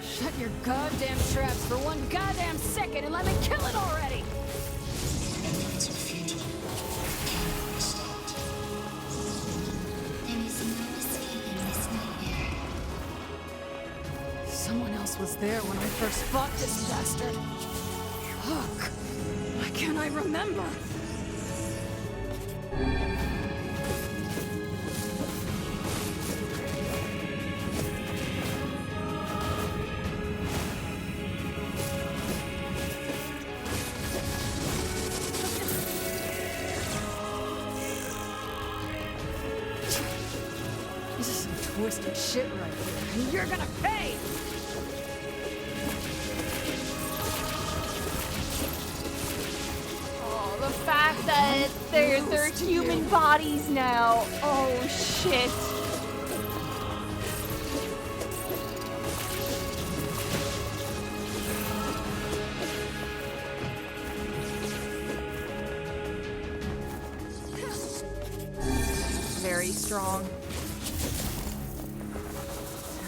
Shut your goddamn traps for one goddamn second and let me kill it already! Efforts are futile. Cannot be stopped. There is no escaping this nightmare. Someone else was there when I first fought this bastard. Fuck. Why can't I remember? This is some twisted shit right here, and you're gonna pay! Oh, the fact that they're human bodies now. Oh shit. Very strong.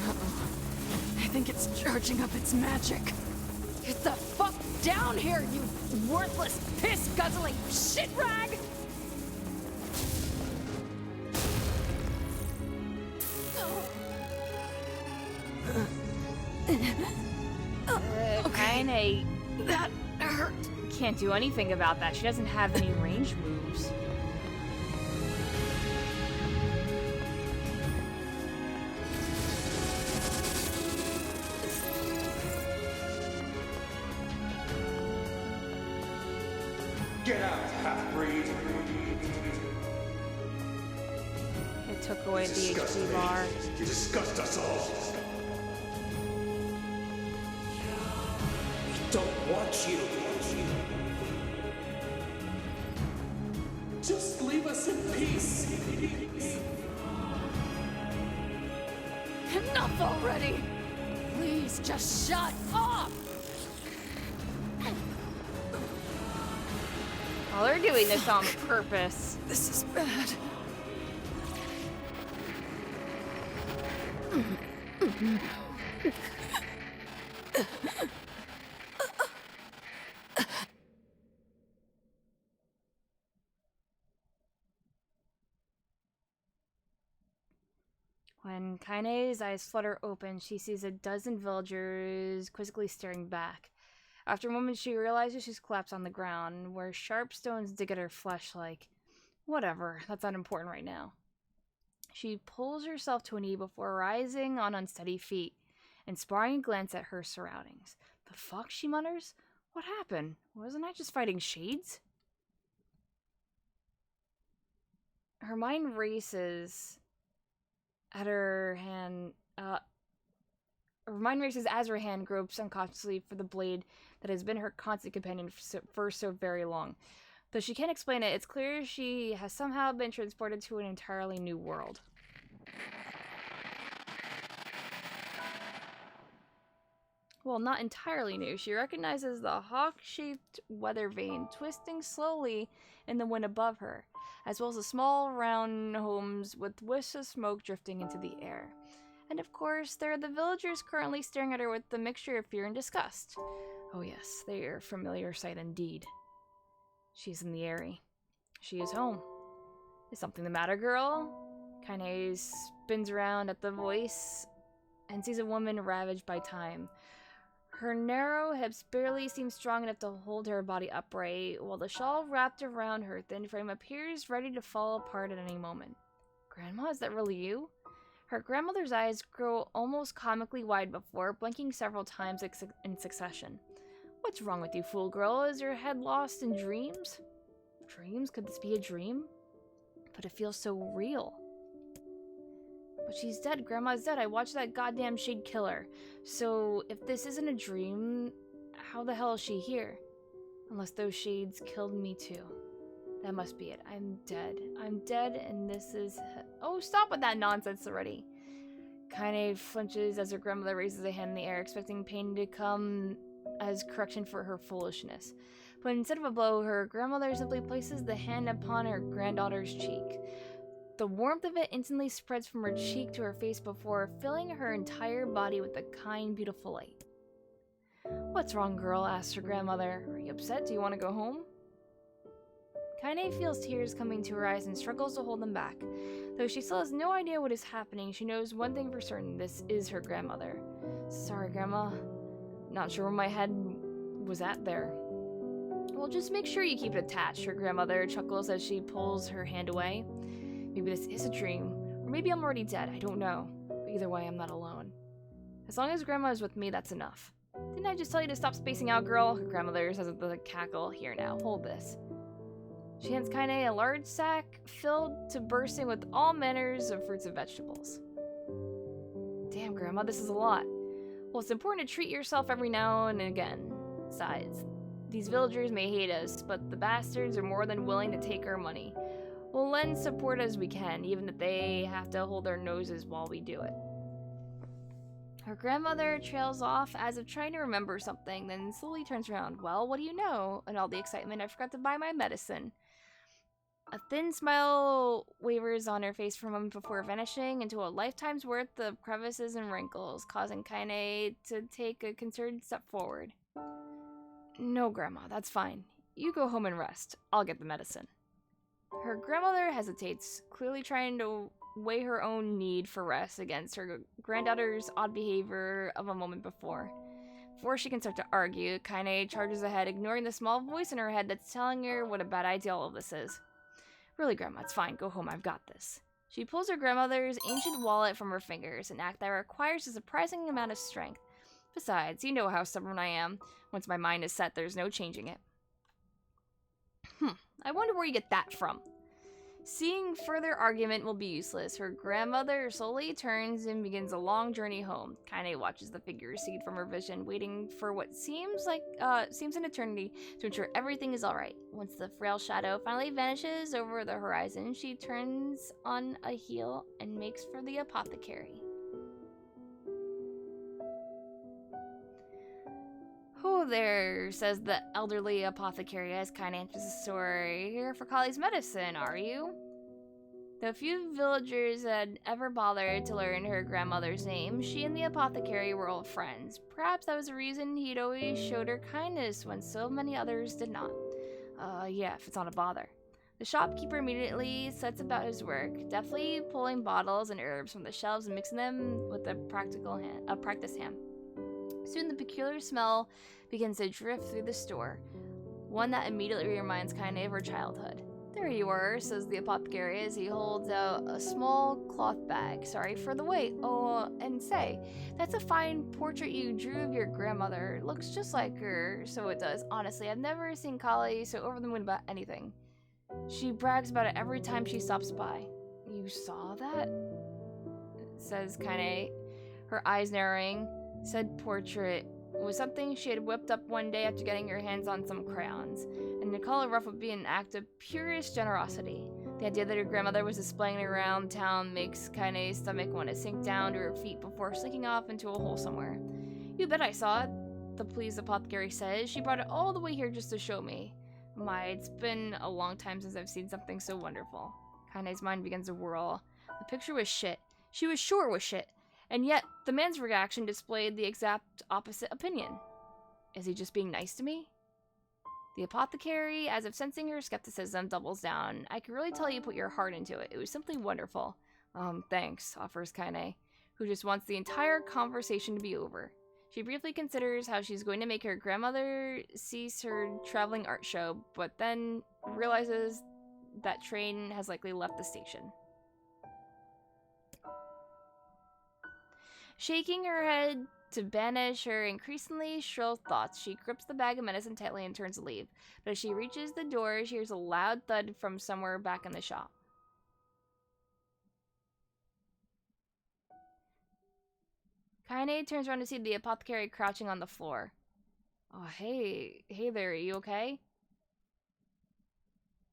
Uh-oh. I think it's charging up its magic. Get the fuck down here, you worthless, piss-guzzling shit rag! Kinda. That hurt. Can't do anything about that. She doesn't have any range moves. Get out, half-breed. I took away the HP bar. You disgust us all. We don't want you. Just leave us in peace. Enough already! Please, just shut up! Oh, they're doing this on purpose. This is bad. When Kaine's eyes flutter open, she sees a dozen villagers quizzically staring back. After a moment, she realizes she's collapsed on the ground, where sharp stones dig at her flesh like, whatever, that's unimportant right now. She pulls herself to a knee before rising on unsteady feet, and sparring a glance at her surroundings. The fuck, she mutters? What happened? Wasn't I just fighting shades? Her mind races at her hand, her mind races as her hand gropes unconsciously for the blade that has been her constant companion for so very long. Though she can't explain it, it's clear she has somehow been transported to an entirely new world. Well, not entirely new. She recognizes the hawk-shaped weather vane twisting slowly in the wind above her, as well as the small, round homes with wisps of smoke drifting into the air. And of course, there are the villagers currently staring at her with a mixture of fear and disgust. Oh yes, they are a familiar sight indeed. She's in the Eyrie. She is home. Is something the matter, girl? Kaine spins around at the voice and sees a woman ravaged by time. Her narrow hips barely seem strong enough to hold her body upright, while the shawl wrapped around her thin frame appears ready to fall apart at any moment. Grandma, is that really you? Her grandmother's eyes grow almost comically wide before blinking several times in succession. What's wrong with you, fool girl? Is your head lost in dreams? Dreams? Could this be a dream? But it feels so real. But she's dead. Grandma's dead. I watched that goddamn shade kill her. So, if this isn't a dream, how the hell is she here? Unless those shades killed me too. That must be it. I'm dead. I'm dead, and this is... Oh, stop with that nonsense already. Kaine flinches as her grandmother raises a hand in the air, expecting pain to come as correction for her foolishness. But instead of a blow, her grandmother simply places the hand upon her granddaughter's cheek. The warmth of it instantly spreads from her cheek to her face before filling her entire body with a kind, beautiful light. What's wrong, girl? Asks her grandmother. Are you upset? Do you want to go home? Kaine feels tears coming to her eyes and struggles to hold them back. Though she still has no idea what is happening, she knows one thing for certain. This is her grandmother. Sorry, Grandma. Not sure where my head was at there. Well, just make sure you keep it attached, her grandmother chuckles as she pulls her hand away. Maybe this is a dream, or maybe I'm already dead, I don't know. But either way, I'm not alone. As long as Grandma is with me, that's enough. Didn't I just tell you to stop spacing out, girl? Her grandmother says with a cackle. Here now, hold this. She hands Kaine a large sack filled to bursting with all manners of fruits and vegetables. Damn, Grandma, this is a lot. Well, it's important to treat yourself every now and again. Besides, these villagers may hate us, but the bastards are more than willing to take our money. We'll lend support as we can, even if they have to hold their noses while we do it. Her grandmother trails off as if trying to remember something, then slowly turns around. Well, what do you know? In all the excitement, I forgot to buy my medicine. A thin smile wavers on her face for a moment before vanishing into a lifetime's worth of crevices and wrinkles, causing Kaine to take a concerted step forward. No, Grandma, that's fine. You go home and rest. I'll get the medicine. Her grandmother hesitates, clearly trying to weigh her own need for rest against her granddaughter's odd behavior of a moment before. Before she can start to argue, Kaine charges ahead, ignoring the small voice in her head that's telling her what a bad idea all of this is. Really, Grandma, it's fine. Go home. I've got this. She pulls her grandmother's ancient wallet from her fingers, an act that requires a surprising amount of strength. Besides, you know how stubborn I am. Once my mind is set, there's no changing it. I wonder where you get that from. Seeing further argument will be useless. Her grandmother slowly turns and begins a long journey home. Kaine watches the figure recede from her vision, waiting for what seems an eternity to ensure everything is alright. Once the frail shadow finally vanishes over the horizon, she turns on a heel and makes for the apothecary. "Who there," says the elderly apothecary as Kaine enters the store. "Here for Kali's medicine, are you?" Though few villagers had ever bothered to learn her grandmother's name, she and the apothecary were old friends. Perhaps that was the reason he'd always showed her kindness when so many others did not. Yeah, if it's not a bother. The shopkeeper immediately sets about his work, deftly pulling bottles and herbs from the shelves and mixing them with a practiced hand. Soon the peculiar smell begins to drift through the store, one that immediately reminds Kaine of her childhood. "There you are," says the apothecary as he holds out a small cloth bag. "Sorry for the wait. Oh, and say, that's a fine portrait you drew of your grandmother. Looks just like her." "So it does. Honestly, I've never seen Kali so over the moon about anything. She brags about it every time she stops by." "You saw that?" says Kaine, her eyes narrowing. Said portrait was something she had whipped up one day after getting her hands on some crayons, and to call it rough would be an act of purest generosity. The idea that her grandmother was displaying it around town makes Kaine's stomach want to sink down to her feet before slinking off into a hole somewhere. "You bet I saw it," the pleased apothecary says. "She brought it all the way here just to show me. My, it's been a long time since I've seen something so wonderful." Kaine's mind begins to whirl. The picture was shit. She was sure it was shit. And yet, the man's reaction displayed the exact opposite opinion. Is he just being nice to me? The apothecary, as if sensing her skepticism, doubles down. "I can really tell you put your heart into it. It was simply wonderful." Thanks," offers Kaine, who just wants the entire conversation to be over. She briefly considers how she's going to make her grandmother cease her traveling art show, but then realizes that train has likely left the station. Shaking her head to banish her increasingly shrill thoughts, she grips the bag of medicine tightly and turns to leave. But as she reaches the door, she hears a loud thud from somewhere back in the shop. Kaine turns around to see the apothecary crouching on the floor. "Oh, hey there, are you okay?"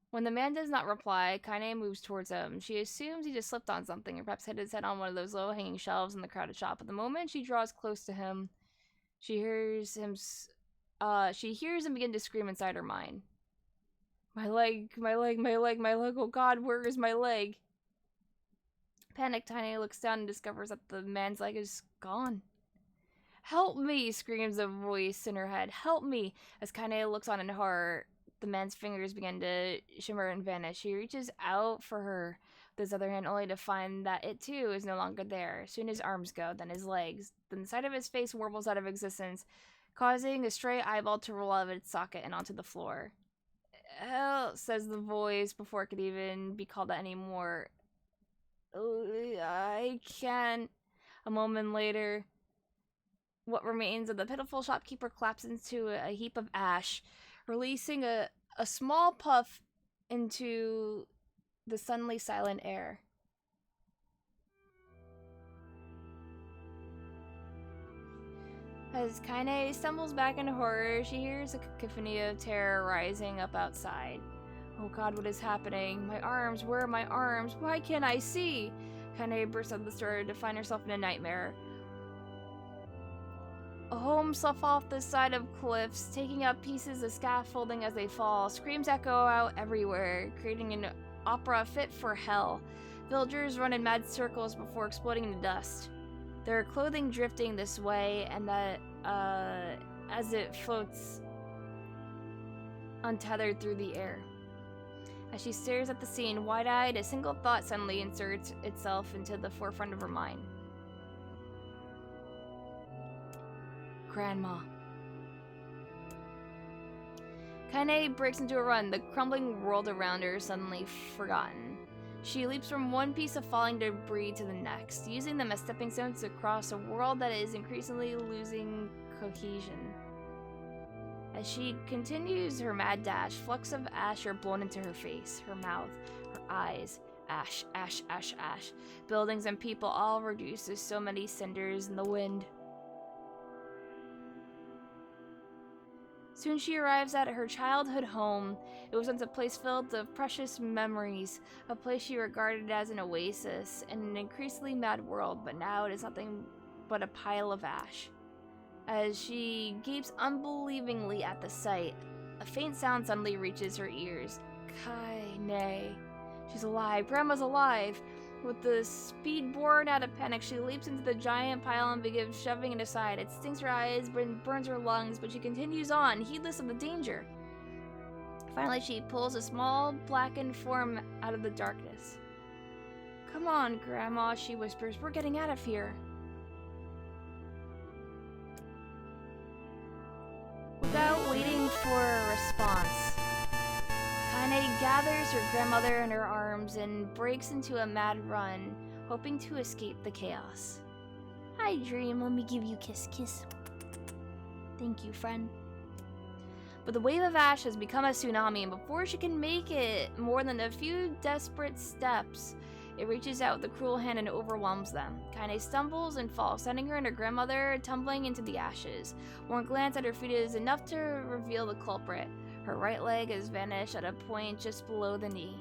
When the man does not reply, Kaine moves towards him. She assumes he just slipped on something, or perhaps hit his head on one of those low-hanging shelves in the crowded shop. But the moment she draws close to him, she hears him begin to scream inside her mind. My leg, my leg, my leg, my leg, oh God, where is my leg?" Panicked, Kaine looks down and discovers that the man's leg is gone. "Help me!" screams a voice in her head. "Help me!" As Kaine looks on in horror, the man's fingers begin to shimmer and vanish. He reaches out for her with his other hand, only to find that it too is no longer there. Soon his arms go, then his legs. Then the side of his face warbles out of existence, causing a stray eyeball to roll out of its socket and onto the floor. "Help," says the voice before it could even be called that anymore. "I can't." A moment later, what remains of the pitiful shopkeeper collapses into a heap of ash, releasing a small puff into the suddenly silent air. As Kaine stumbles back in horror, she hears a cacophony of terror rising up outside. "Oh God, what is happening? My arms, where are my arms? Why can't I see?" Kaine bursts out of the store to find herself in a nightmare. Homes slough off the side of cliffs, taking up pieces of scaffolding as they fall. Screams echo out everywhere, creating an opera fit for hell. Villagers run in mad circles before exploding into dust. Their clothing drifting this way and that as it floats untethered through the air. As she stares at the scene, wide-eyed, a single thought suddenly inserts itself into the forefront of her mind. Grandma. Kaine breaks into a run, the crumbling world around her suddenly forgotten. She leaps from one piece of falling debris to the next, using them as stepping stones to cross a world that is increasingly losing cohesion. As she continues her mad dash, flecks of ash are blown into her face, her mouth, her eyes. Ash, ash, ash, ash. Buildings and people all reduced to so many cinders in the wind. Soon she arrives at her childhood home. It was once a place filled with precious memories, a place she regarded as an oasis in an increasingly mad world, but now it is nothing but a pile of ash. As she gapes unbelievingly at the sight, a faint sound suddenly reaches her ears. Kaine. She's alive. Grandma's alive. With the speed born out of panic, she leaps into the giant pile and begins shoving it aside. It stings her eyes, burns her lungs, but she continues on, heedless of the danger. Finally, she pulls a small, blackened form out of the darkness. "Come on, Grandma," she whispers. "We're getting out of here." Without waiting for a response, Kaine gathers her grandmother in her arms and breaks into a mad run, hoping to escape the chaos. "Hi, Dream. Let me give you a kiss. Kiss. Thank you, friend." But the wave of ash has become a tsunami, and before she can make it more than a few desperate steps, it reaches out with a cruel hand and overwhelms them. Kaine stumbles and falls, sending her and her grandmother tumbling into the ashes. One glance at her feet is enough to reveal the culprit. Her right leg has vanished at a point just below the knee.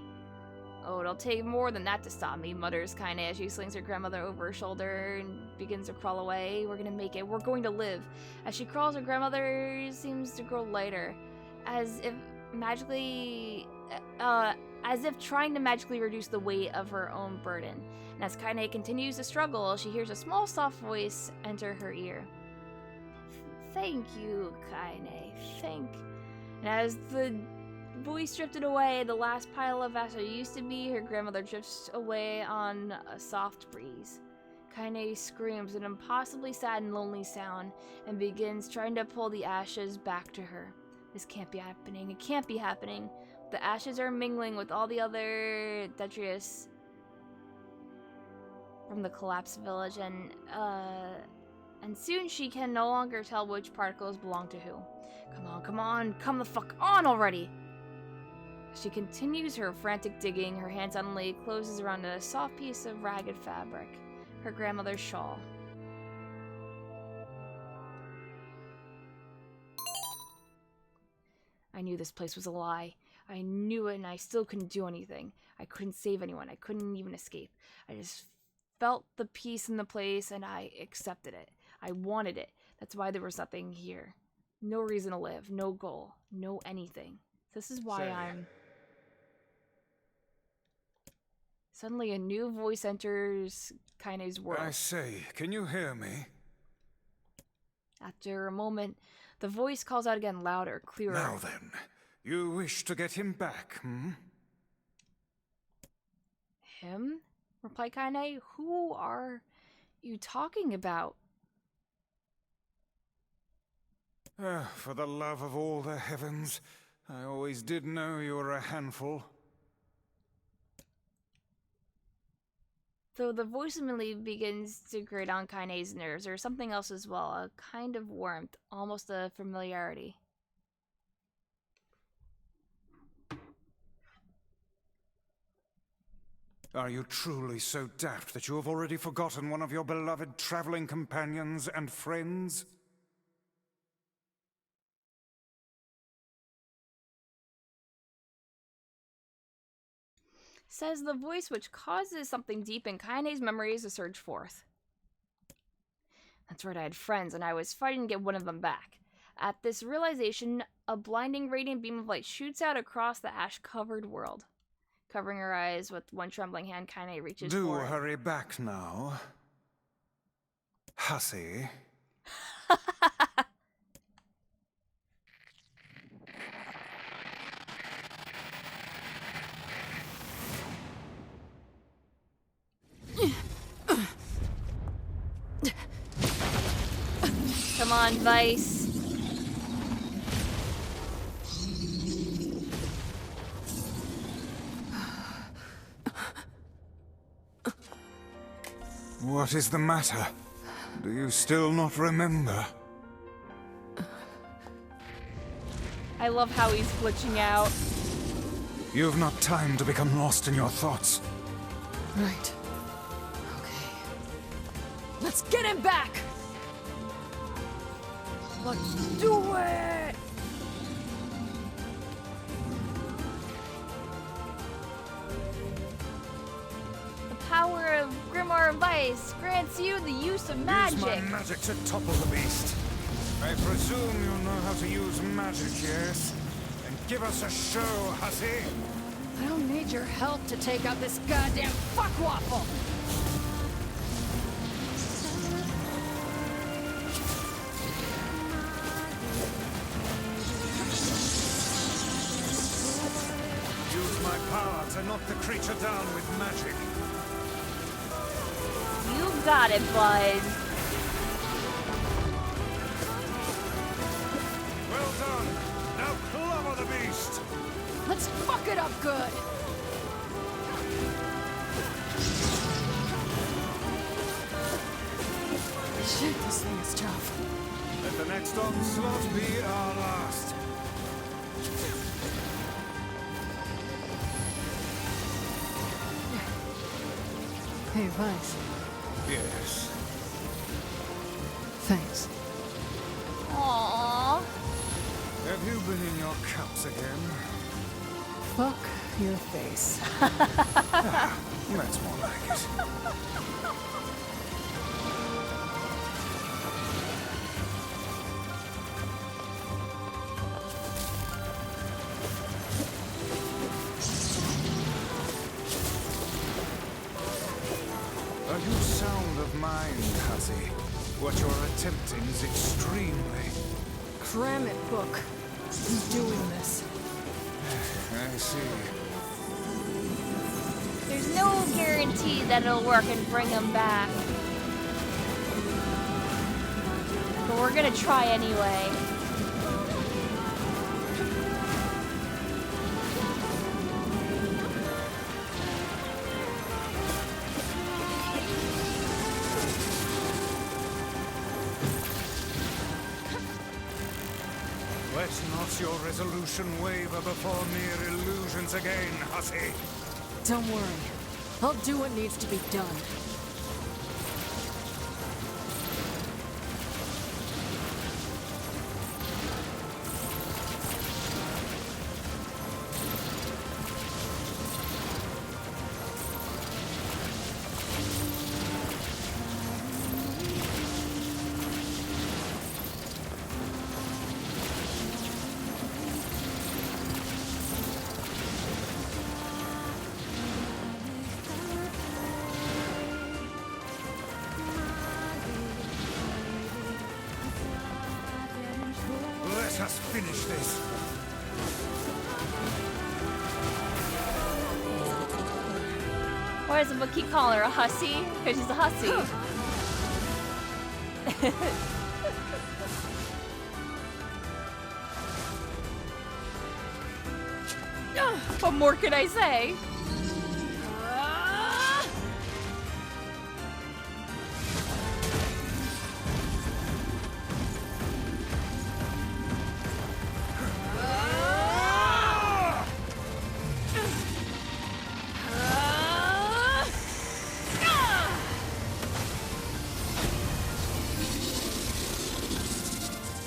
"Oh, it'll take more than that to stop me," mutters Kaine as she slings her grandmother over her shoulder and begins to crawl away. "We're gonna make it. We're going to live." As she crawls, her grandmother seems to grow lighter, as if trying to magically reduce the weight of her own burden. And as Kaine continues to struggle, she hears a small, soft voice enter her ear. "Thank you, Kaine. And as the voice drifted away, the last pile of ash that used to be her grandmother drifts away on a soft breeze. Kaine screams an impossibly sad and lonely sound and begins trying to pull the ashes back to her. This can't be happening. It can't be happening. The ashes are mingling with all the other detritus from the collapsed village, and soon she can no longer tell which particles belong to who. Come the fuck on already! As she continues her frantic digging, her hand suddenly closes around a soft piece of ragged fabric, her grandmother's shawl. I knew this place was a lie. I knew it, and I still couldn't do anything. I couldn't save anyone. I couldn't even escape. I just felt the peace in the place, and I accepted it. I wanted it. That's why there was nothing here. No reason to live. No goal. No anything. This is why I'm... Suddenly a new voice enters Kaine's world. "I say, can you hear me?" After a moment, the voice calls out again, louder, clearer. "Now then, you wish to get him back, hmm?" "Him?" replied Kaine. "Who are you talking about?" For the love of all the heavens, I always did know you were a handful. Though the voice immediately begins to grate on Kaine's nerves, or something else as well, a kind of warmth, almost a familiarity. Are you truly so daft that you have already forgotten one of your beloved traveling companions and friends? Says the voice, which causes something deep in Kaine's memories to surge forth. That's right, I had friends, and I was fighting to get one of them back. At this realization, a blinding radiant beam of light shoots out across the ash-covered world. Covering her eyes with one trembling hand, Kaine reaches Do forward. hurry back now, hussy. Come on, Vice. What is the matter? Do you still not remember? I love how he's glitching out. You've not time to become lost in your thoughts. Right. Okay. Let's get him back! Let's do it! The power of Grimoire and Vice grants you the use of magic. Use my magic to topple the beast. I presume you know how to use magic, yes? Then give us a show, hussy. I don't need your help to take out this goddamn fuckwaffle! Use my power to knock the creature down with magic. You got it, bud. Well done. Now clobber the beast. Let's fuck it up good! Shit, this thing is tough. Let the next onslaught be our last. Hey, Vice. Yes. Thanks. Aww. Have you been in your cups again? Fuck your face. That's more like it. Are you sound of mind, hussy? What you're attempting is extremely... Cram it, book. I'm doing this. I see. There's no guarantee that it'll work and bring him back. But we're gonna try anyway. Let not your resolution waver before mere illusions again, hussy. Don't worry. I'll do what needs to be done. Let us finish this. Why does the book keep calling her a hussy? Because she's a hussy. What more could I say?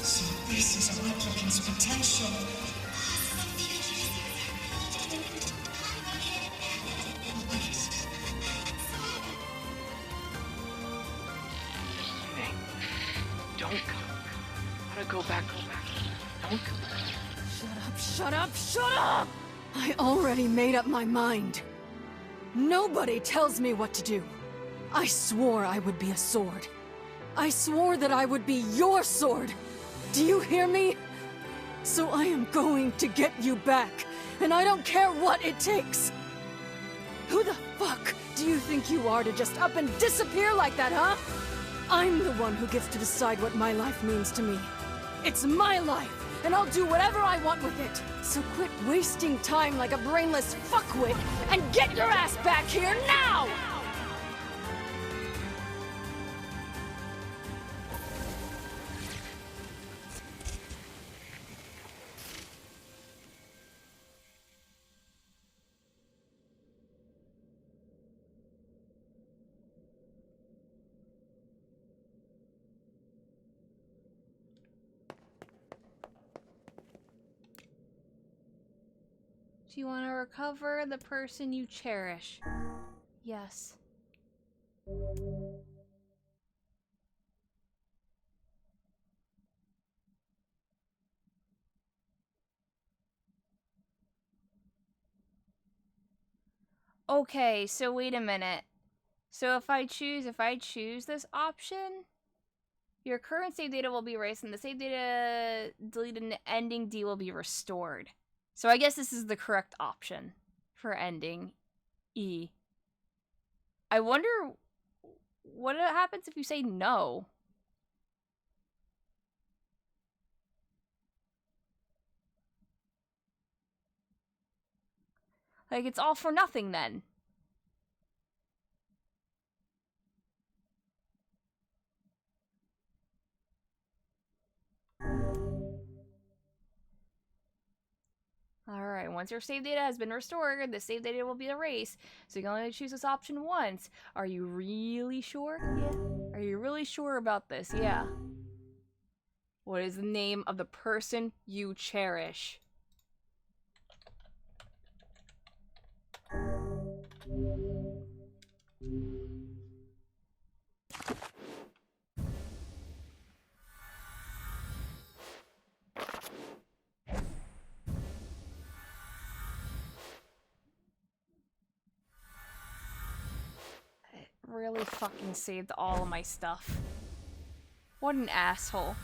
So this is a replicant's potential. Don't go. Gotta go back. Don't go. Shut up, shut up! I already made up my mind. Nobody tells me what to do. I swore I would be a sword. I swore that I would be your sword. Do you hear me? So I am going to get you back, and I don't care what it takes. Who the fuck do you think you are to just up and disappear like that, huh? I'm the one who gets to decide what my life means to me. It's my life, and I'll do whatever I want with it. So quit wasting time like a brainless fuckwit and get your ass back here now! Do you want to recover the person you cherish? Yes. Okay, so wait a minute. So if I choose this option, your current save data will be erased and the save data deleted and the ending D will be restored. So I guess this is the correct option for ending E. I wonder what happens if you say no. Like, it's all for nothing then. Alright, once your save data has been restored, the save data will be erased, so you can only choose this option once. Are you really sure? Yeah. Are you really sure about this? Yeah. What is the name of the person you cherish? It really fucking saved all of my stuff. What an asshole.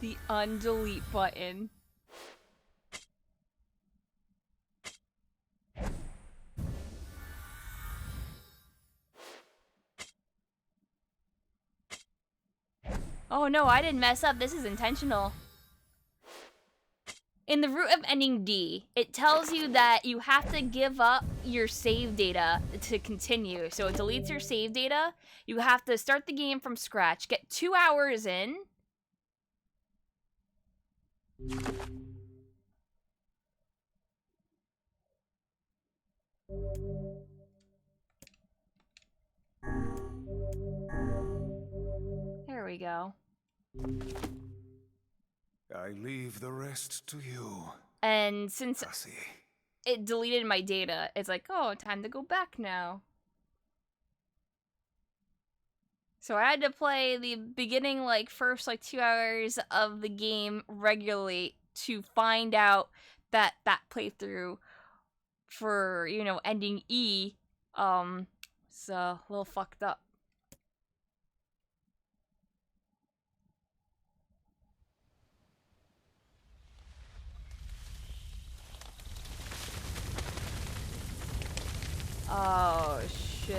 The undelete button. Oh no, I didn't mess up. This is intentional. In the root of ending D, it tells you that you have to give up your save data to continue. So it deletes your save data. You have to start the game from scratch, get 2 hours in. There we go. I leave the rest to you. And since it deleted my data, it's like, oh, time to go back now. So I had to play the beginning, like, first, like, 2 hours of the game regularly to find out that playthrough for, you know, ending E, it's a little fucked up. Oh, shit.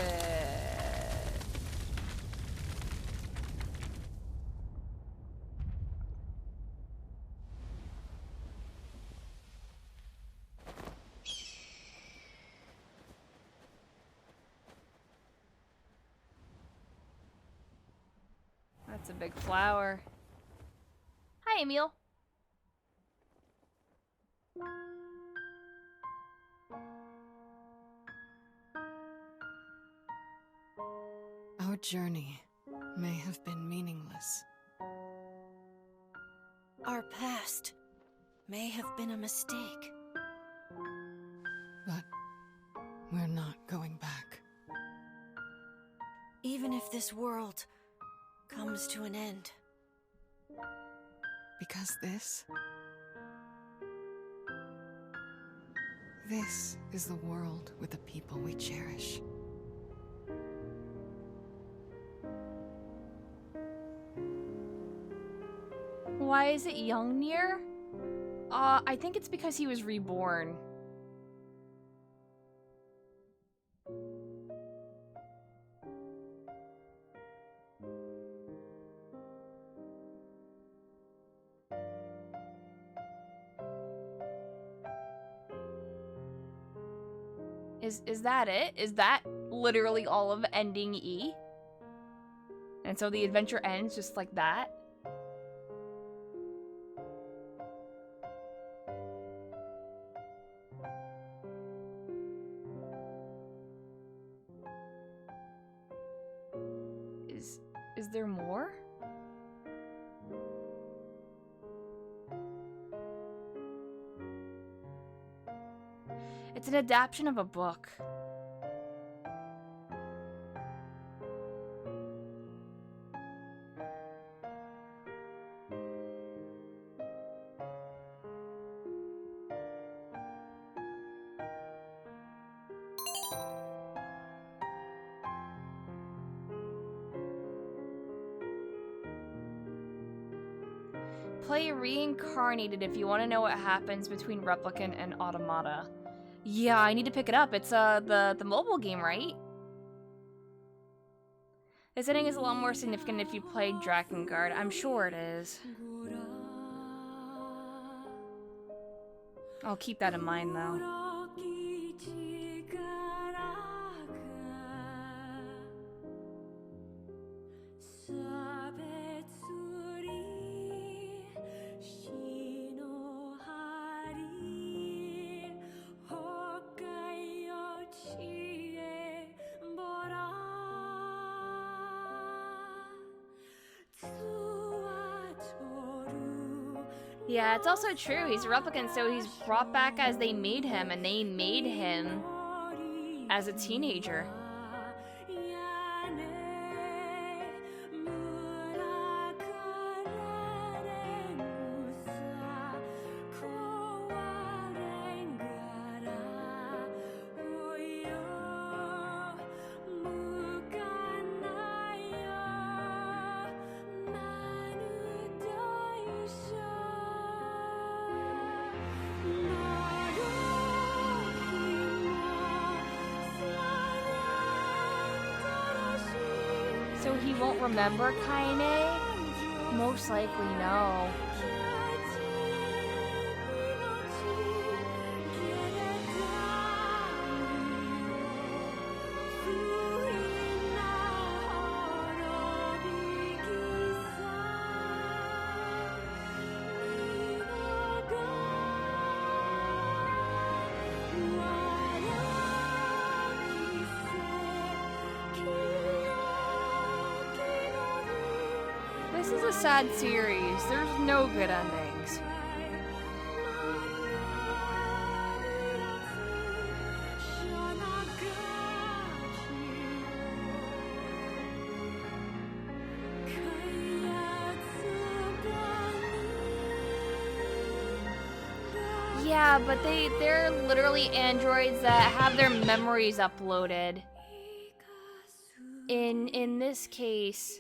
That's a big flower. Hi, Emil. Our journey may have been meaningless. Our past may have been a mistake. But we're not going back. Even if this world comes to an end. Because this is the world with the people we cherish. Why is it young NieR? I think it's because he was reborn. Is that it? Is that literally all of ending E? And so the adventure ends just like that? Is there more? It's an adaptation of a book. Play Reincarnated if you want to know what happens between Replicant and Automata. Yeah, I need to pick it up. It's the mobile game, right? This ending is a lot more significant if you played Drakengard. I'm sure it is. I'll keep that in mind, though. Yeah, it's also true. He's a replicant, so he's brought back as they made him, and they made him as a teenager. So he won't remember Kaine? Most likely, no. This is a sad series. There's no good endings. Yeah, but they're literally androids that have their memories uploaded. In this case,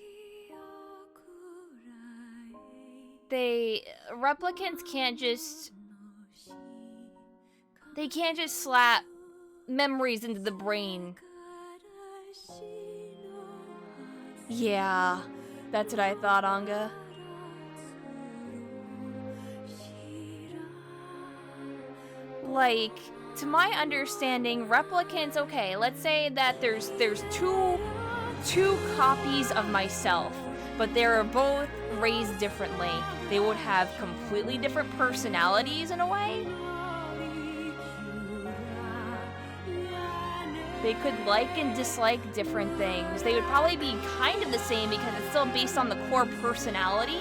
replicants can't just slap memories into the brain. Yeah, that's what I thought, Anga. Like, to my understanding, replicants, okay, let's say that there's two copies of myself, but they are both raised differently. They would have completely different personalities in a way. They could like and dislike different things. They would probably be kind of the same because it's still based on the core personality.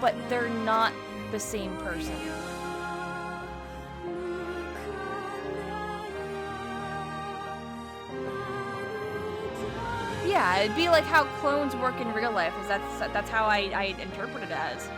But they're not the same person. Yeah, it'd be like how clones work in real life. That's how I interpret it as.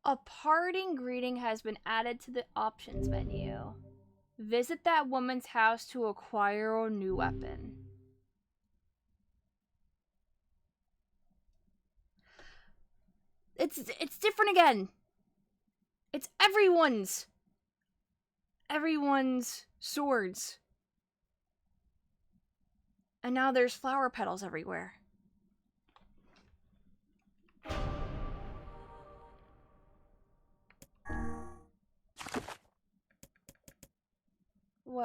A parting greeting has been added to the options menu. Visit that woman's house to acquire a new weapon. It's different again. It's everyone's swords. And now there's flower petals everywhere.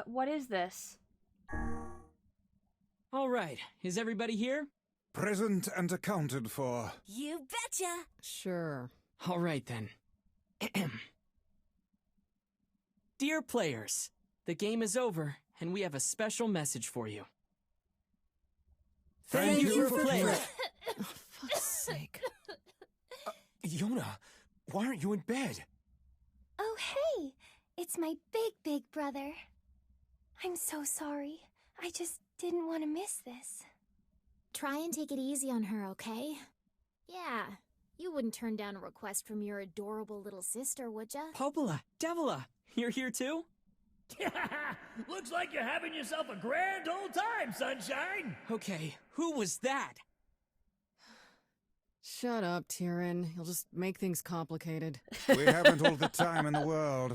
What is this? All right, is everybody here? Present and accounted for. You betcha! Sure. All right then. Dear players, the game is over, and we have a special message for you. Thank you for playing. Oh, fuck's sake. Yona, why aren't you in bed? Oh, hey! It's my big brother. I'm so sorry. I just didn't want to miss this. Try and take it easy on her, okay? Yeah, you wouldn't turn down a request from your adorable little sister, would ya? Popola, Devila, you're here too? Looks like you're having yourself a grand old time, sunshine! Okay, who was that? Shut up, Tyrion. You'll just make things complicated. We haven't all the time in the world,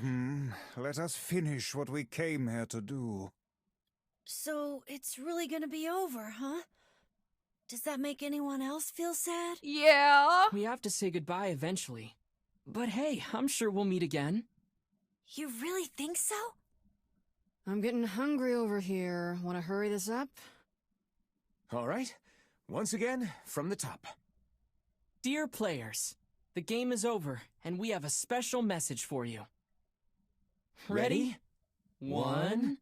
Let us finish what we came here to do. So, it's really gonna be over, huh? Does that make anyone else feel sad? Yeah! We have to say goodbye eventually. But hey, I'm sure we'll meet again. You really think so? I'm getting hungry over here. Want to hurry this up? All right, once again, from the top. Dear players, the game is over, and we have a special message for you. Ready? 1,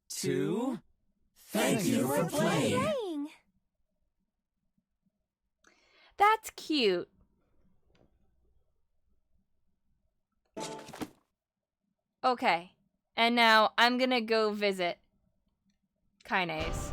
2... Thank you for playing! That's cute. Okay, and now I'm gonna go visit Kinase.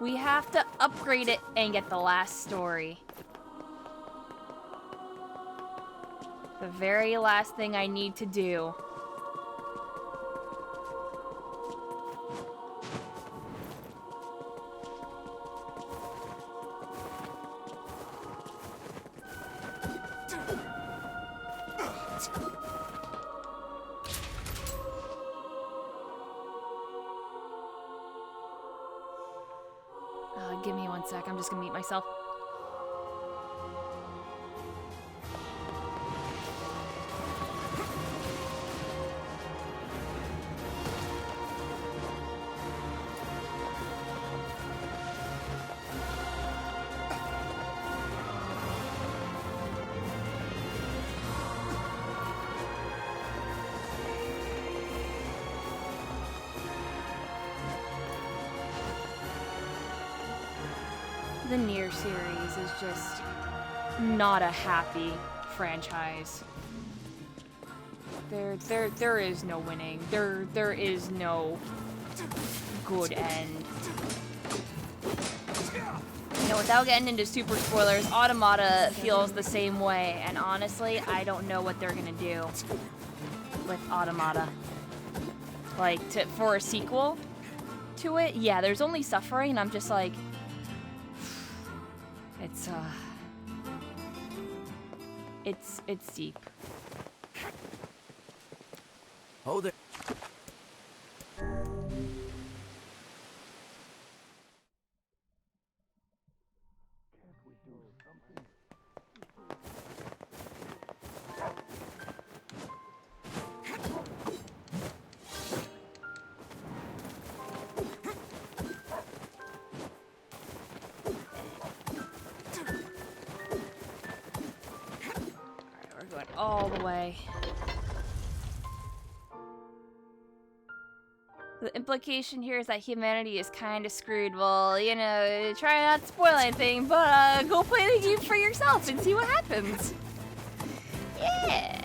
We have to upgrade it and get the last story. The very last thing I need to do. Give me 1 sec, I'm just gonna mute myself. The NieR series is just not a happy franchise. There is no winning. There is no good end. You know, without getting into super spoilers, Automata feels the same way, and honestly, I don't know what they're gonna do with Automata. Like, for a sequel to it, yeah, there's only suffering, and I'm just like, it's deep. Oh, there. Okay. The implication here is that humanity is kind of screwed. Well, you know, try not to spoil anything, but go play the game for yourself and see what happens. Yeah.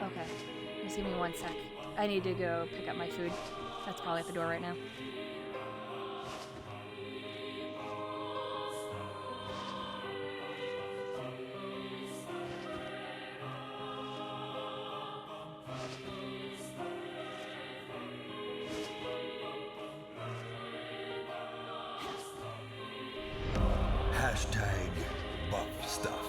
Okay, just give me 1 sec. I need to go pick up my food. That's probably at the door right now. Hashtag buff stuff.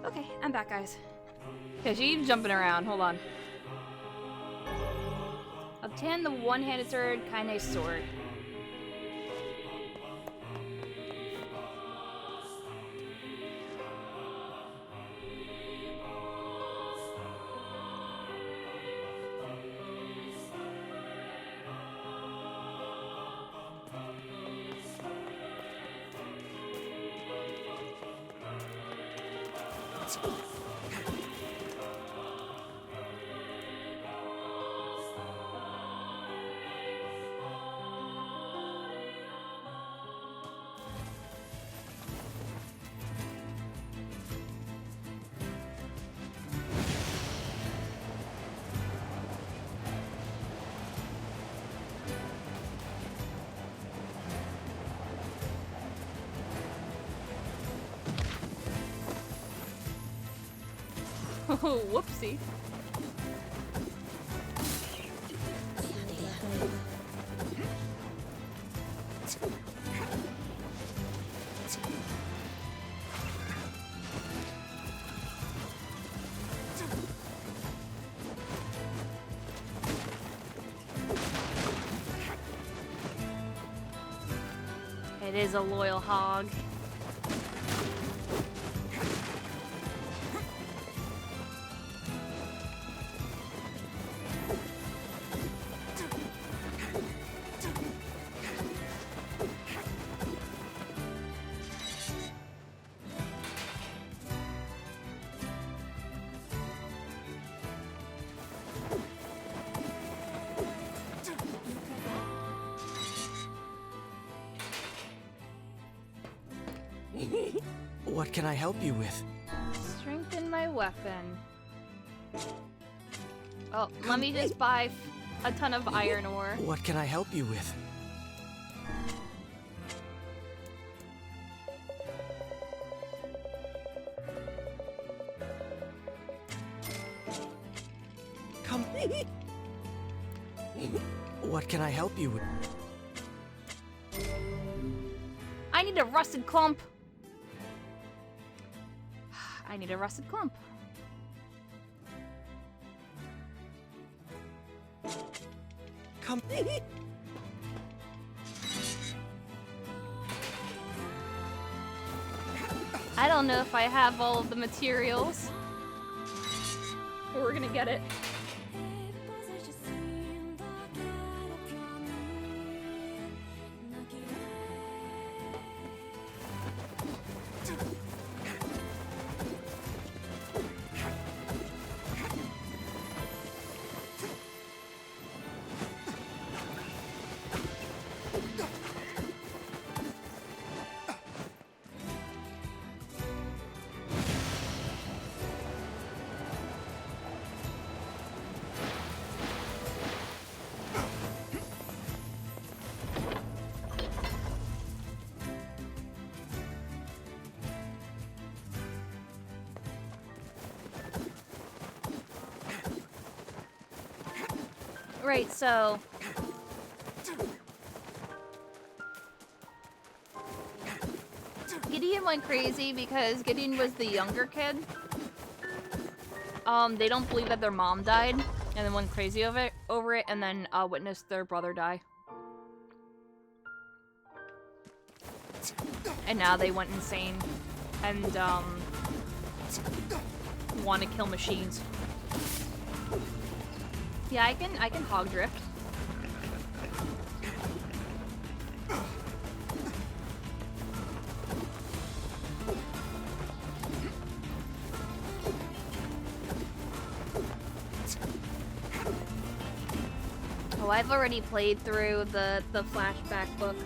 Okay, I'm back, guys. Okay, she's jumping around. Hold on. Obtain the one-handed sword, Kaine's sword. Oh, whoopsie. It is a loyal hog. What can I help you with? Strengthen my weapon. Oh, let me just buy a ton of iron ore. What can I help you with? Come. What can I help you with? I need a rusted clump. I need a rusted clump. Come. I don't know if I have all of the materials. But we're gonna get it. Right, so Gideon went crazy because Gideon was the younger kid. They don't believe that their mom died, and then went crazy over it, and then witnessed their brother die. And now they went insane and want to kill machines. Yeah, I can hog drift. Oh, I've already played through the flashback book.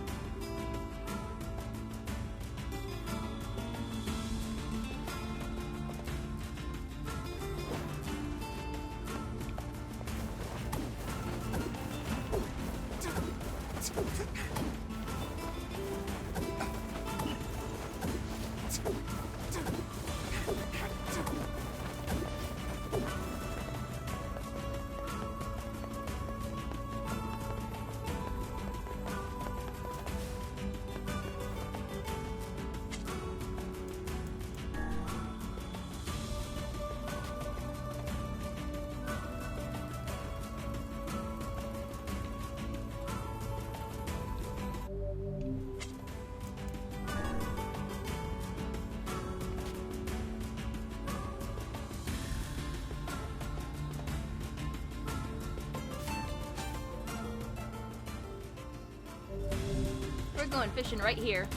We're going fishing right here.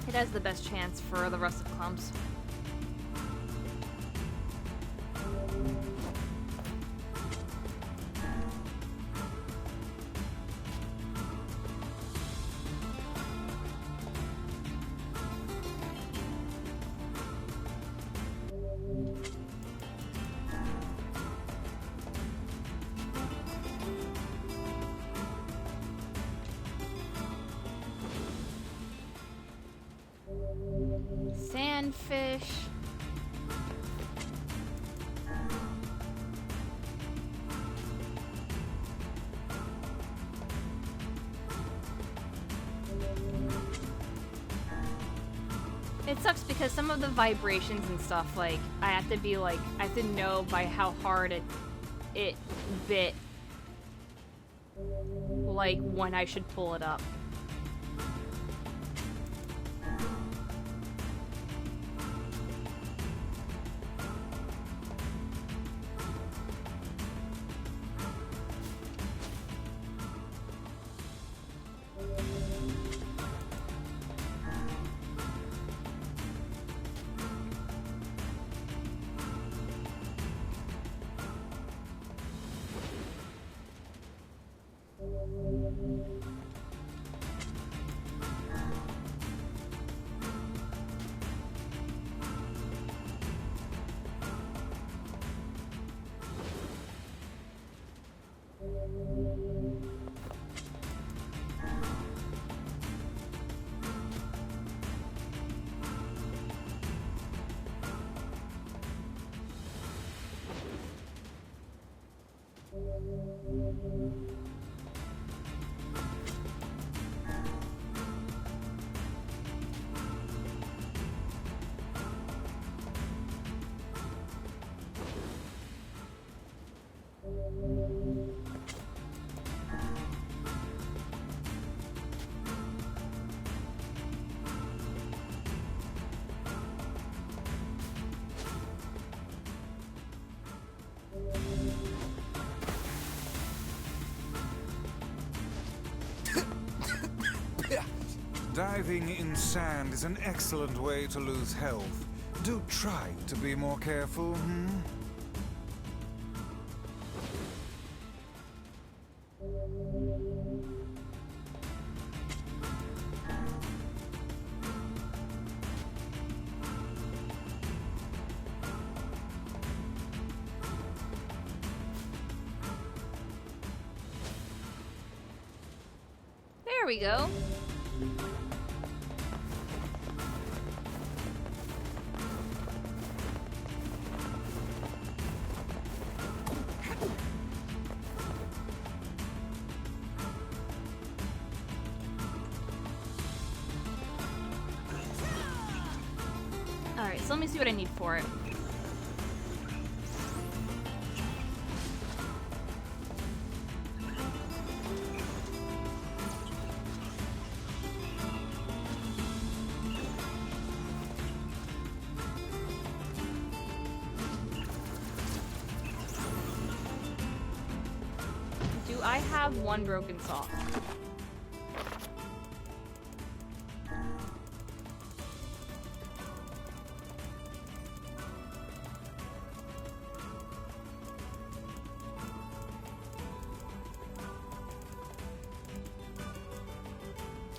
It has the best chance for the rusted clumps. Sandfish. It sucks because some of the vibrations and stuff, like, I have to be like, I have to know by how hard it bit, like, when I should pull it up. Diving in sand is an excellent way to lose health. Do try to be more careful, There we go. Alright, so let me see what I need for it. Do I have one broken saw?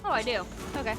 Oh, I do. Okay.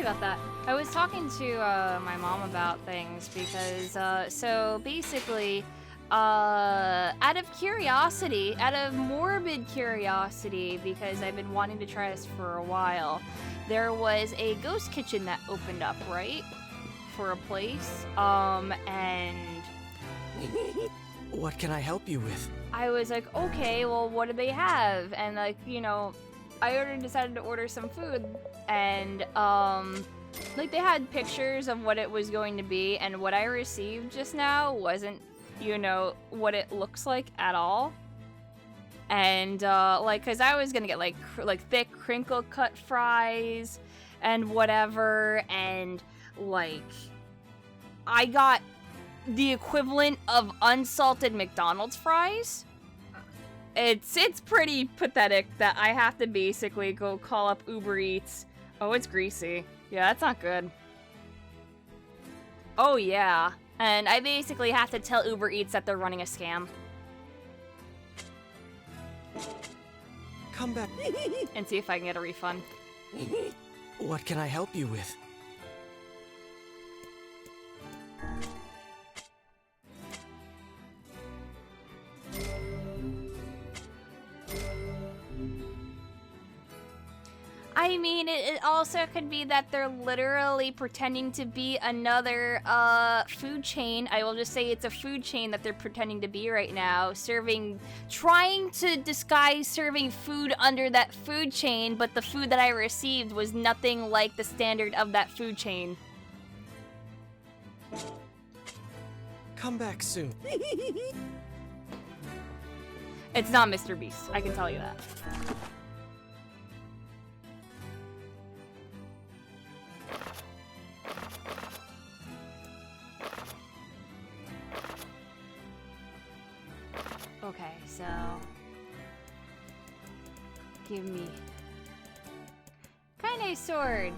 about that. I was talking to my mom about things because, so basically, out of curiosity, out of morbid curiosity, because I've been wanting to try this for a while, there was a ghost kitchen that opened up, right? For a place, and... What can I help you with? I was like, okay, well, what do they have? And like, you know, I decided to order some food, and like they had pictures of what it was going to be, and what I received just now wasn't, you know, what it looks like at all. And like, cause I was gonna get like thick crinkle cut fries and whatever, and like I got the equivalent of unsalted McDonald's fries. It's pretty pathetic that I have to basically go call up Uber Eats. Oh, it's greasy. Yeah, that's not good. Oh yeah, and I basically have to tell Uber Eats that they're running a scam. Come back and see if I can get a refund. What can I help you with? I mean, it also could be that they're literally pretending to be another food chain. I will just say it's a food chain that they're pretending to be right now, trying to disguise serving food under that food chain, but the food that I received was nothing like the standard of that food chain. Come back soon. It's not Mr. Beast, I can tell you that. Okay, so give me kind of sword.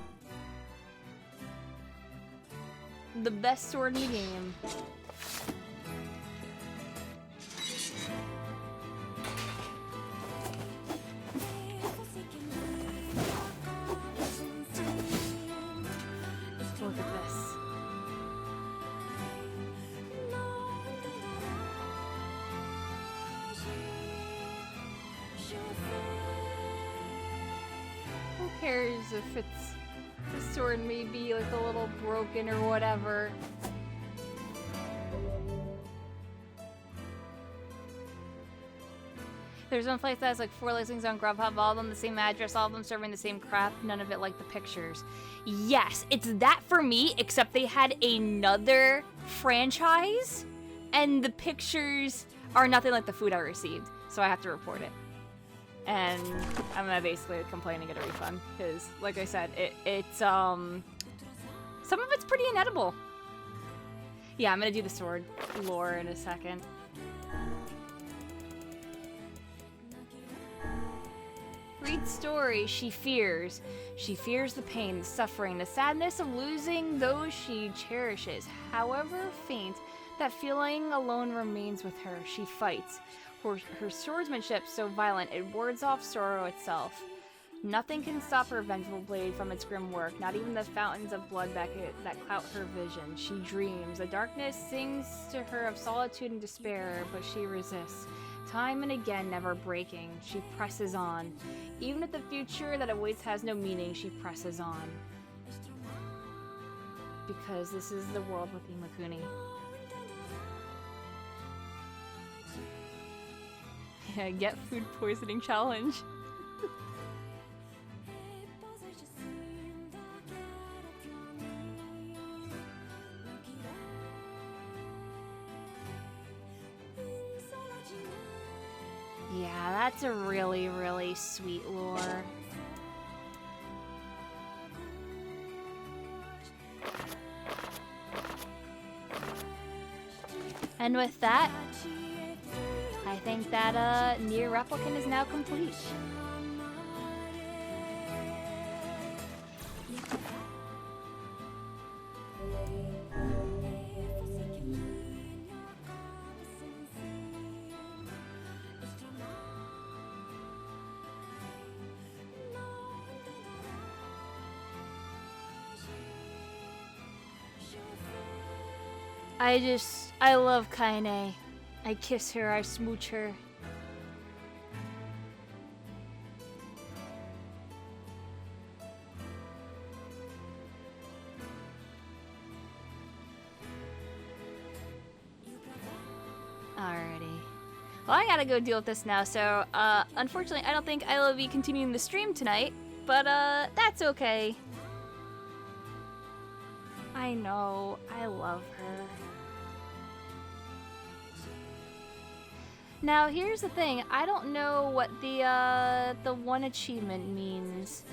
The best sword in the game. Look at this. Who cares if it's the sword may be like a little broken or whatever. There's one place that has like 4 listings on Grubhub, all of them the same address, all of them serving the same crap, none of it like the pictures. Yes, it's that for me, except they had another franchise, and the pictures are nothing like the food I received, so I have to report it. And I'm gonna basically complain and get a refund, because, like I said, it's some of it's pretty inedible. Yeah, I'm gonna do the sword lore in a second. Reed's story, she fears. She fears the pain, the suffering, the sadness of losing those she cherishes. However faint, that feeling alone remains with her. She fights. Her swordsmanship so violent, it wards off sorrow itself. Nothing can stop her vengeful blade from its grim work, not even the fountains of blood that clout her vision. She dreams. The darkness sings to her of solitude and despair, but she resists. Time and again, never breaking, she presses on. Even if the future that awaits has no meaning, she presses on. Because this is the world with Imakuni. Yeah, get food poisoning challenge. Yeah, that's a really, really sweet lore. And with that, I think that NieR Replicant is now complete. I love Kaine. I kiss her, I smooch her. Alrighty. Well, I gotta go deal with this now, so, unfortunately, I don't think I will be continuing the stream tonight, but, that's okay. I know, I love her. Now, here's the thing, I don't know what the one achievement means.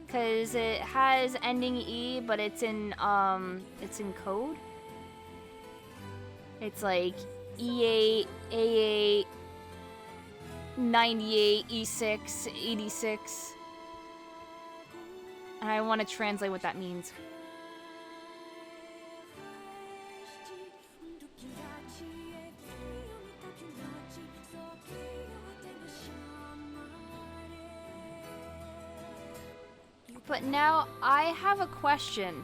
Cause it has ending E, but it's in code. It's like E8, A8, 98, E6, 86. And I want to translate what that means. But now I have a question.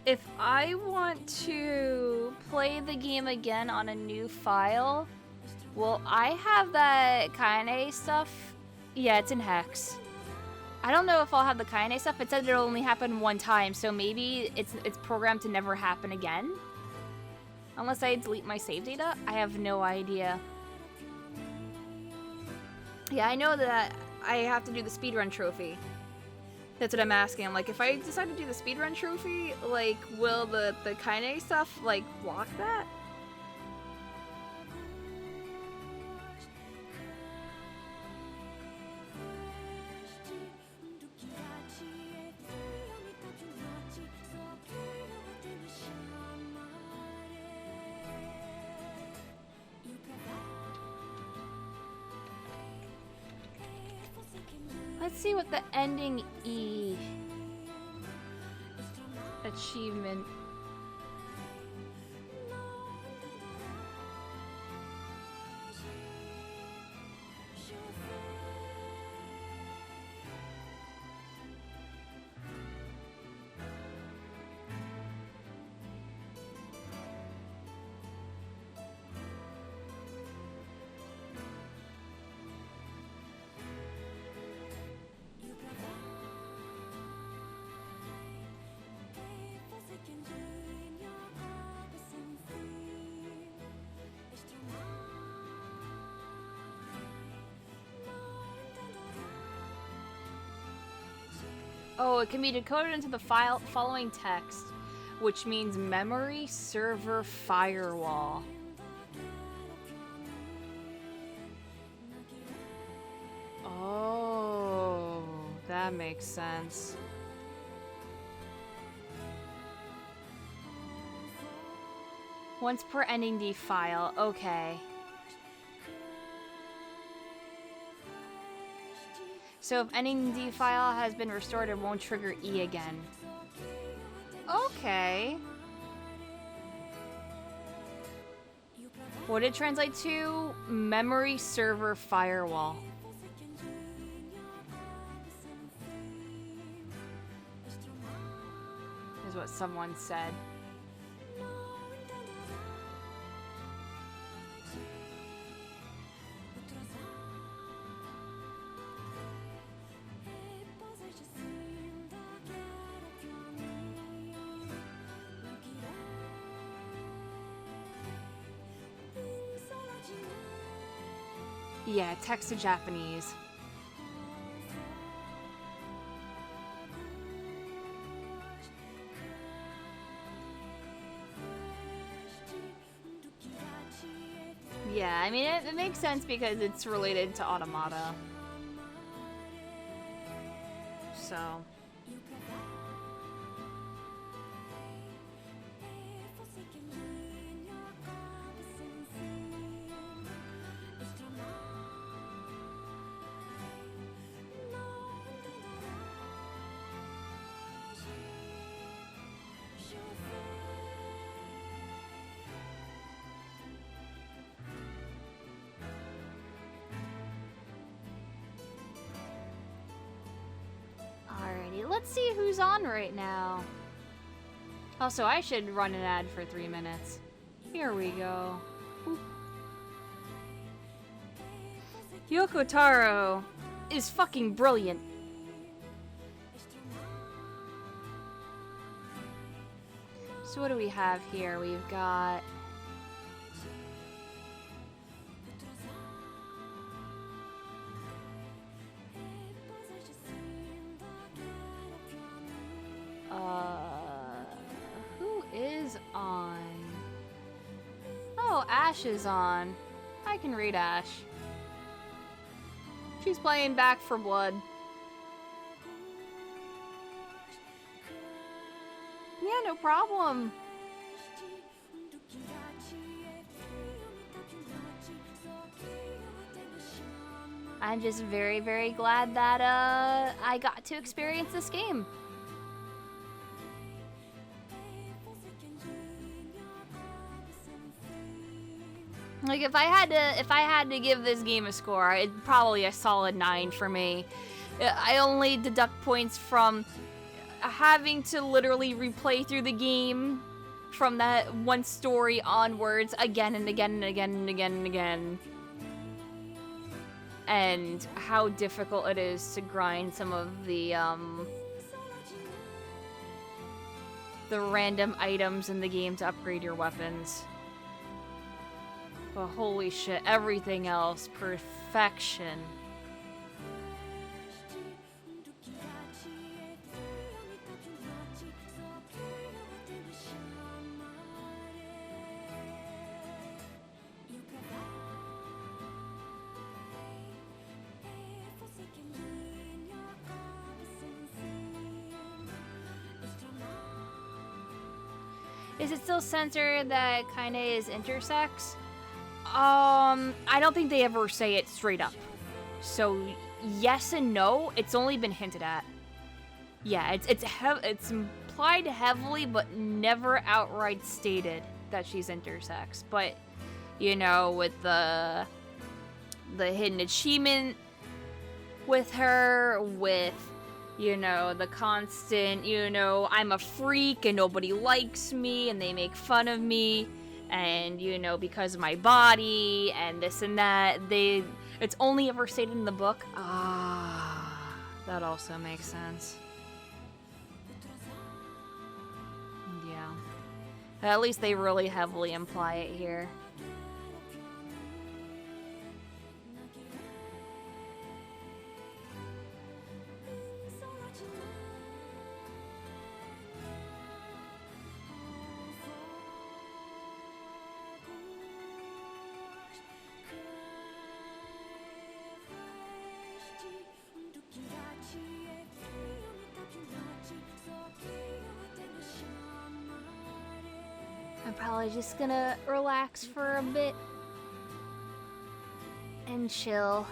If I want to play the game again on a new file, will I have that Kaine stuff? Yeah, it's in Hex. I don't know if I'll have the Kaine stuff. It said it'll only happen one time, so maybe it's programmed to never happen again? Unless I delete my save data? I have no idea. Yeah, I know that I have to do the speedrun trophy. That's what I'm asking. I'm like, if I decide to do the speedrun trophy, like, will the Kaine stuff, like, block that? Let's see what the ending E achievement. Oh, it can be decoded into the following text, which means memory server firewall. Oh, that makes sense. Once per ending D file, okay. So if ending D file has been restored, it won't trigger E again. Okay. What did it translate to? Memory server firewall. Is what someone said. Yeah, text to Japanese. Yeah, I mean, it makes sense because it's related to Automata. So... Alrighty, let's see who's on right now. Also, I should run an ad for 3 minutes. Here we go. Oop. Yoko Taro is fucking brilliant. So what do we have here? We've got... who is on? Oh, Ash is on. I can read Ash. She's playing Back for Blood. Yeah, no problem. I'm just very, very glad that I got to experience this game. Like if I had to give this game a score, it's probably a solid 9 for me. I only deduct points from having to literally replay through the game from that one story onwards again and again and again and again and again. And how difficult it is to grind some of the random items in the game to upgrade your weapons. But holy shit, everything else, perfection. Is it still censored that kinda is intersex? I don't think they ever say it straight up. So, yes and no, it's only been hinted at. Yeah, it's implied heavily, but never outright stated that she's intersex. But, you know, with the hidden achievement with her, with, you know, the constant, you know, I'm a freak and nobody likes me and they make fun of me. And, you know, because of my body and this and that, it's only ever stated in the book. Ah, that also makes sense. Yeah. At least they really heavily imply it here. I'm probably just gonna relax for a bit and chill.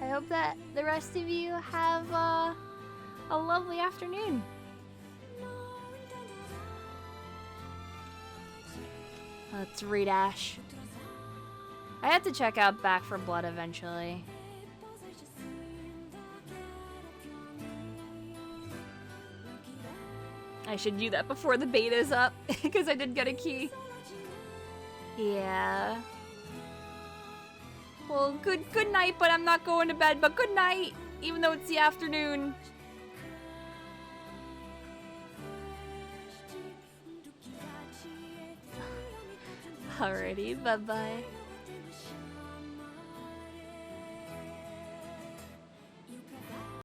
I hope that the rest of you have a lovely afternoon. Let's read Ash. I have to check out Back for Blood eventually. I should do that before the beta's up, because I did get a key. Yeah. Well, good night, but I'm not going to bed, but good night, even though it's the afternoon. Alrighty, bye-bye.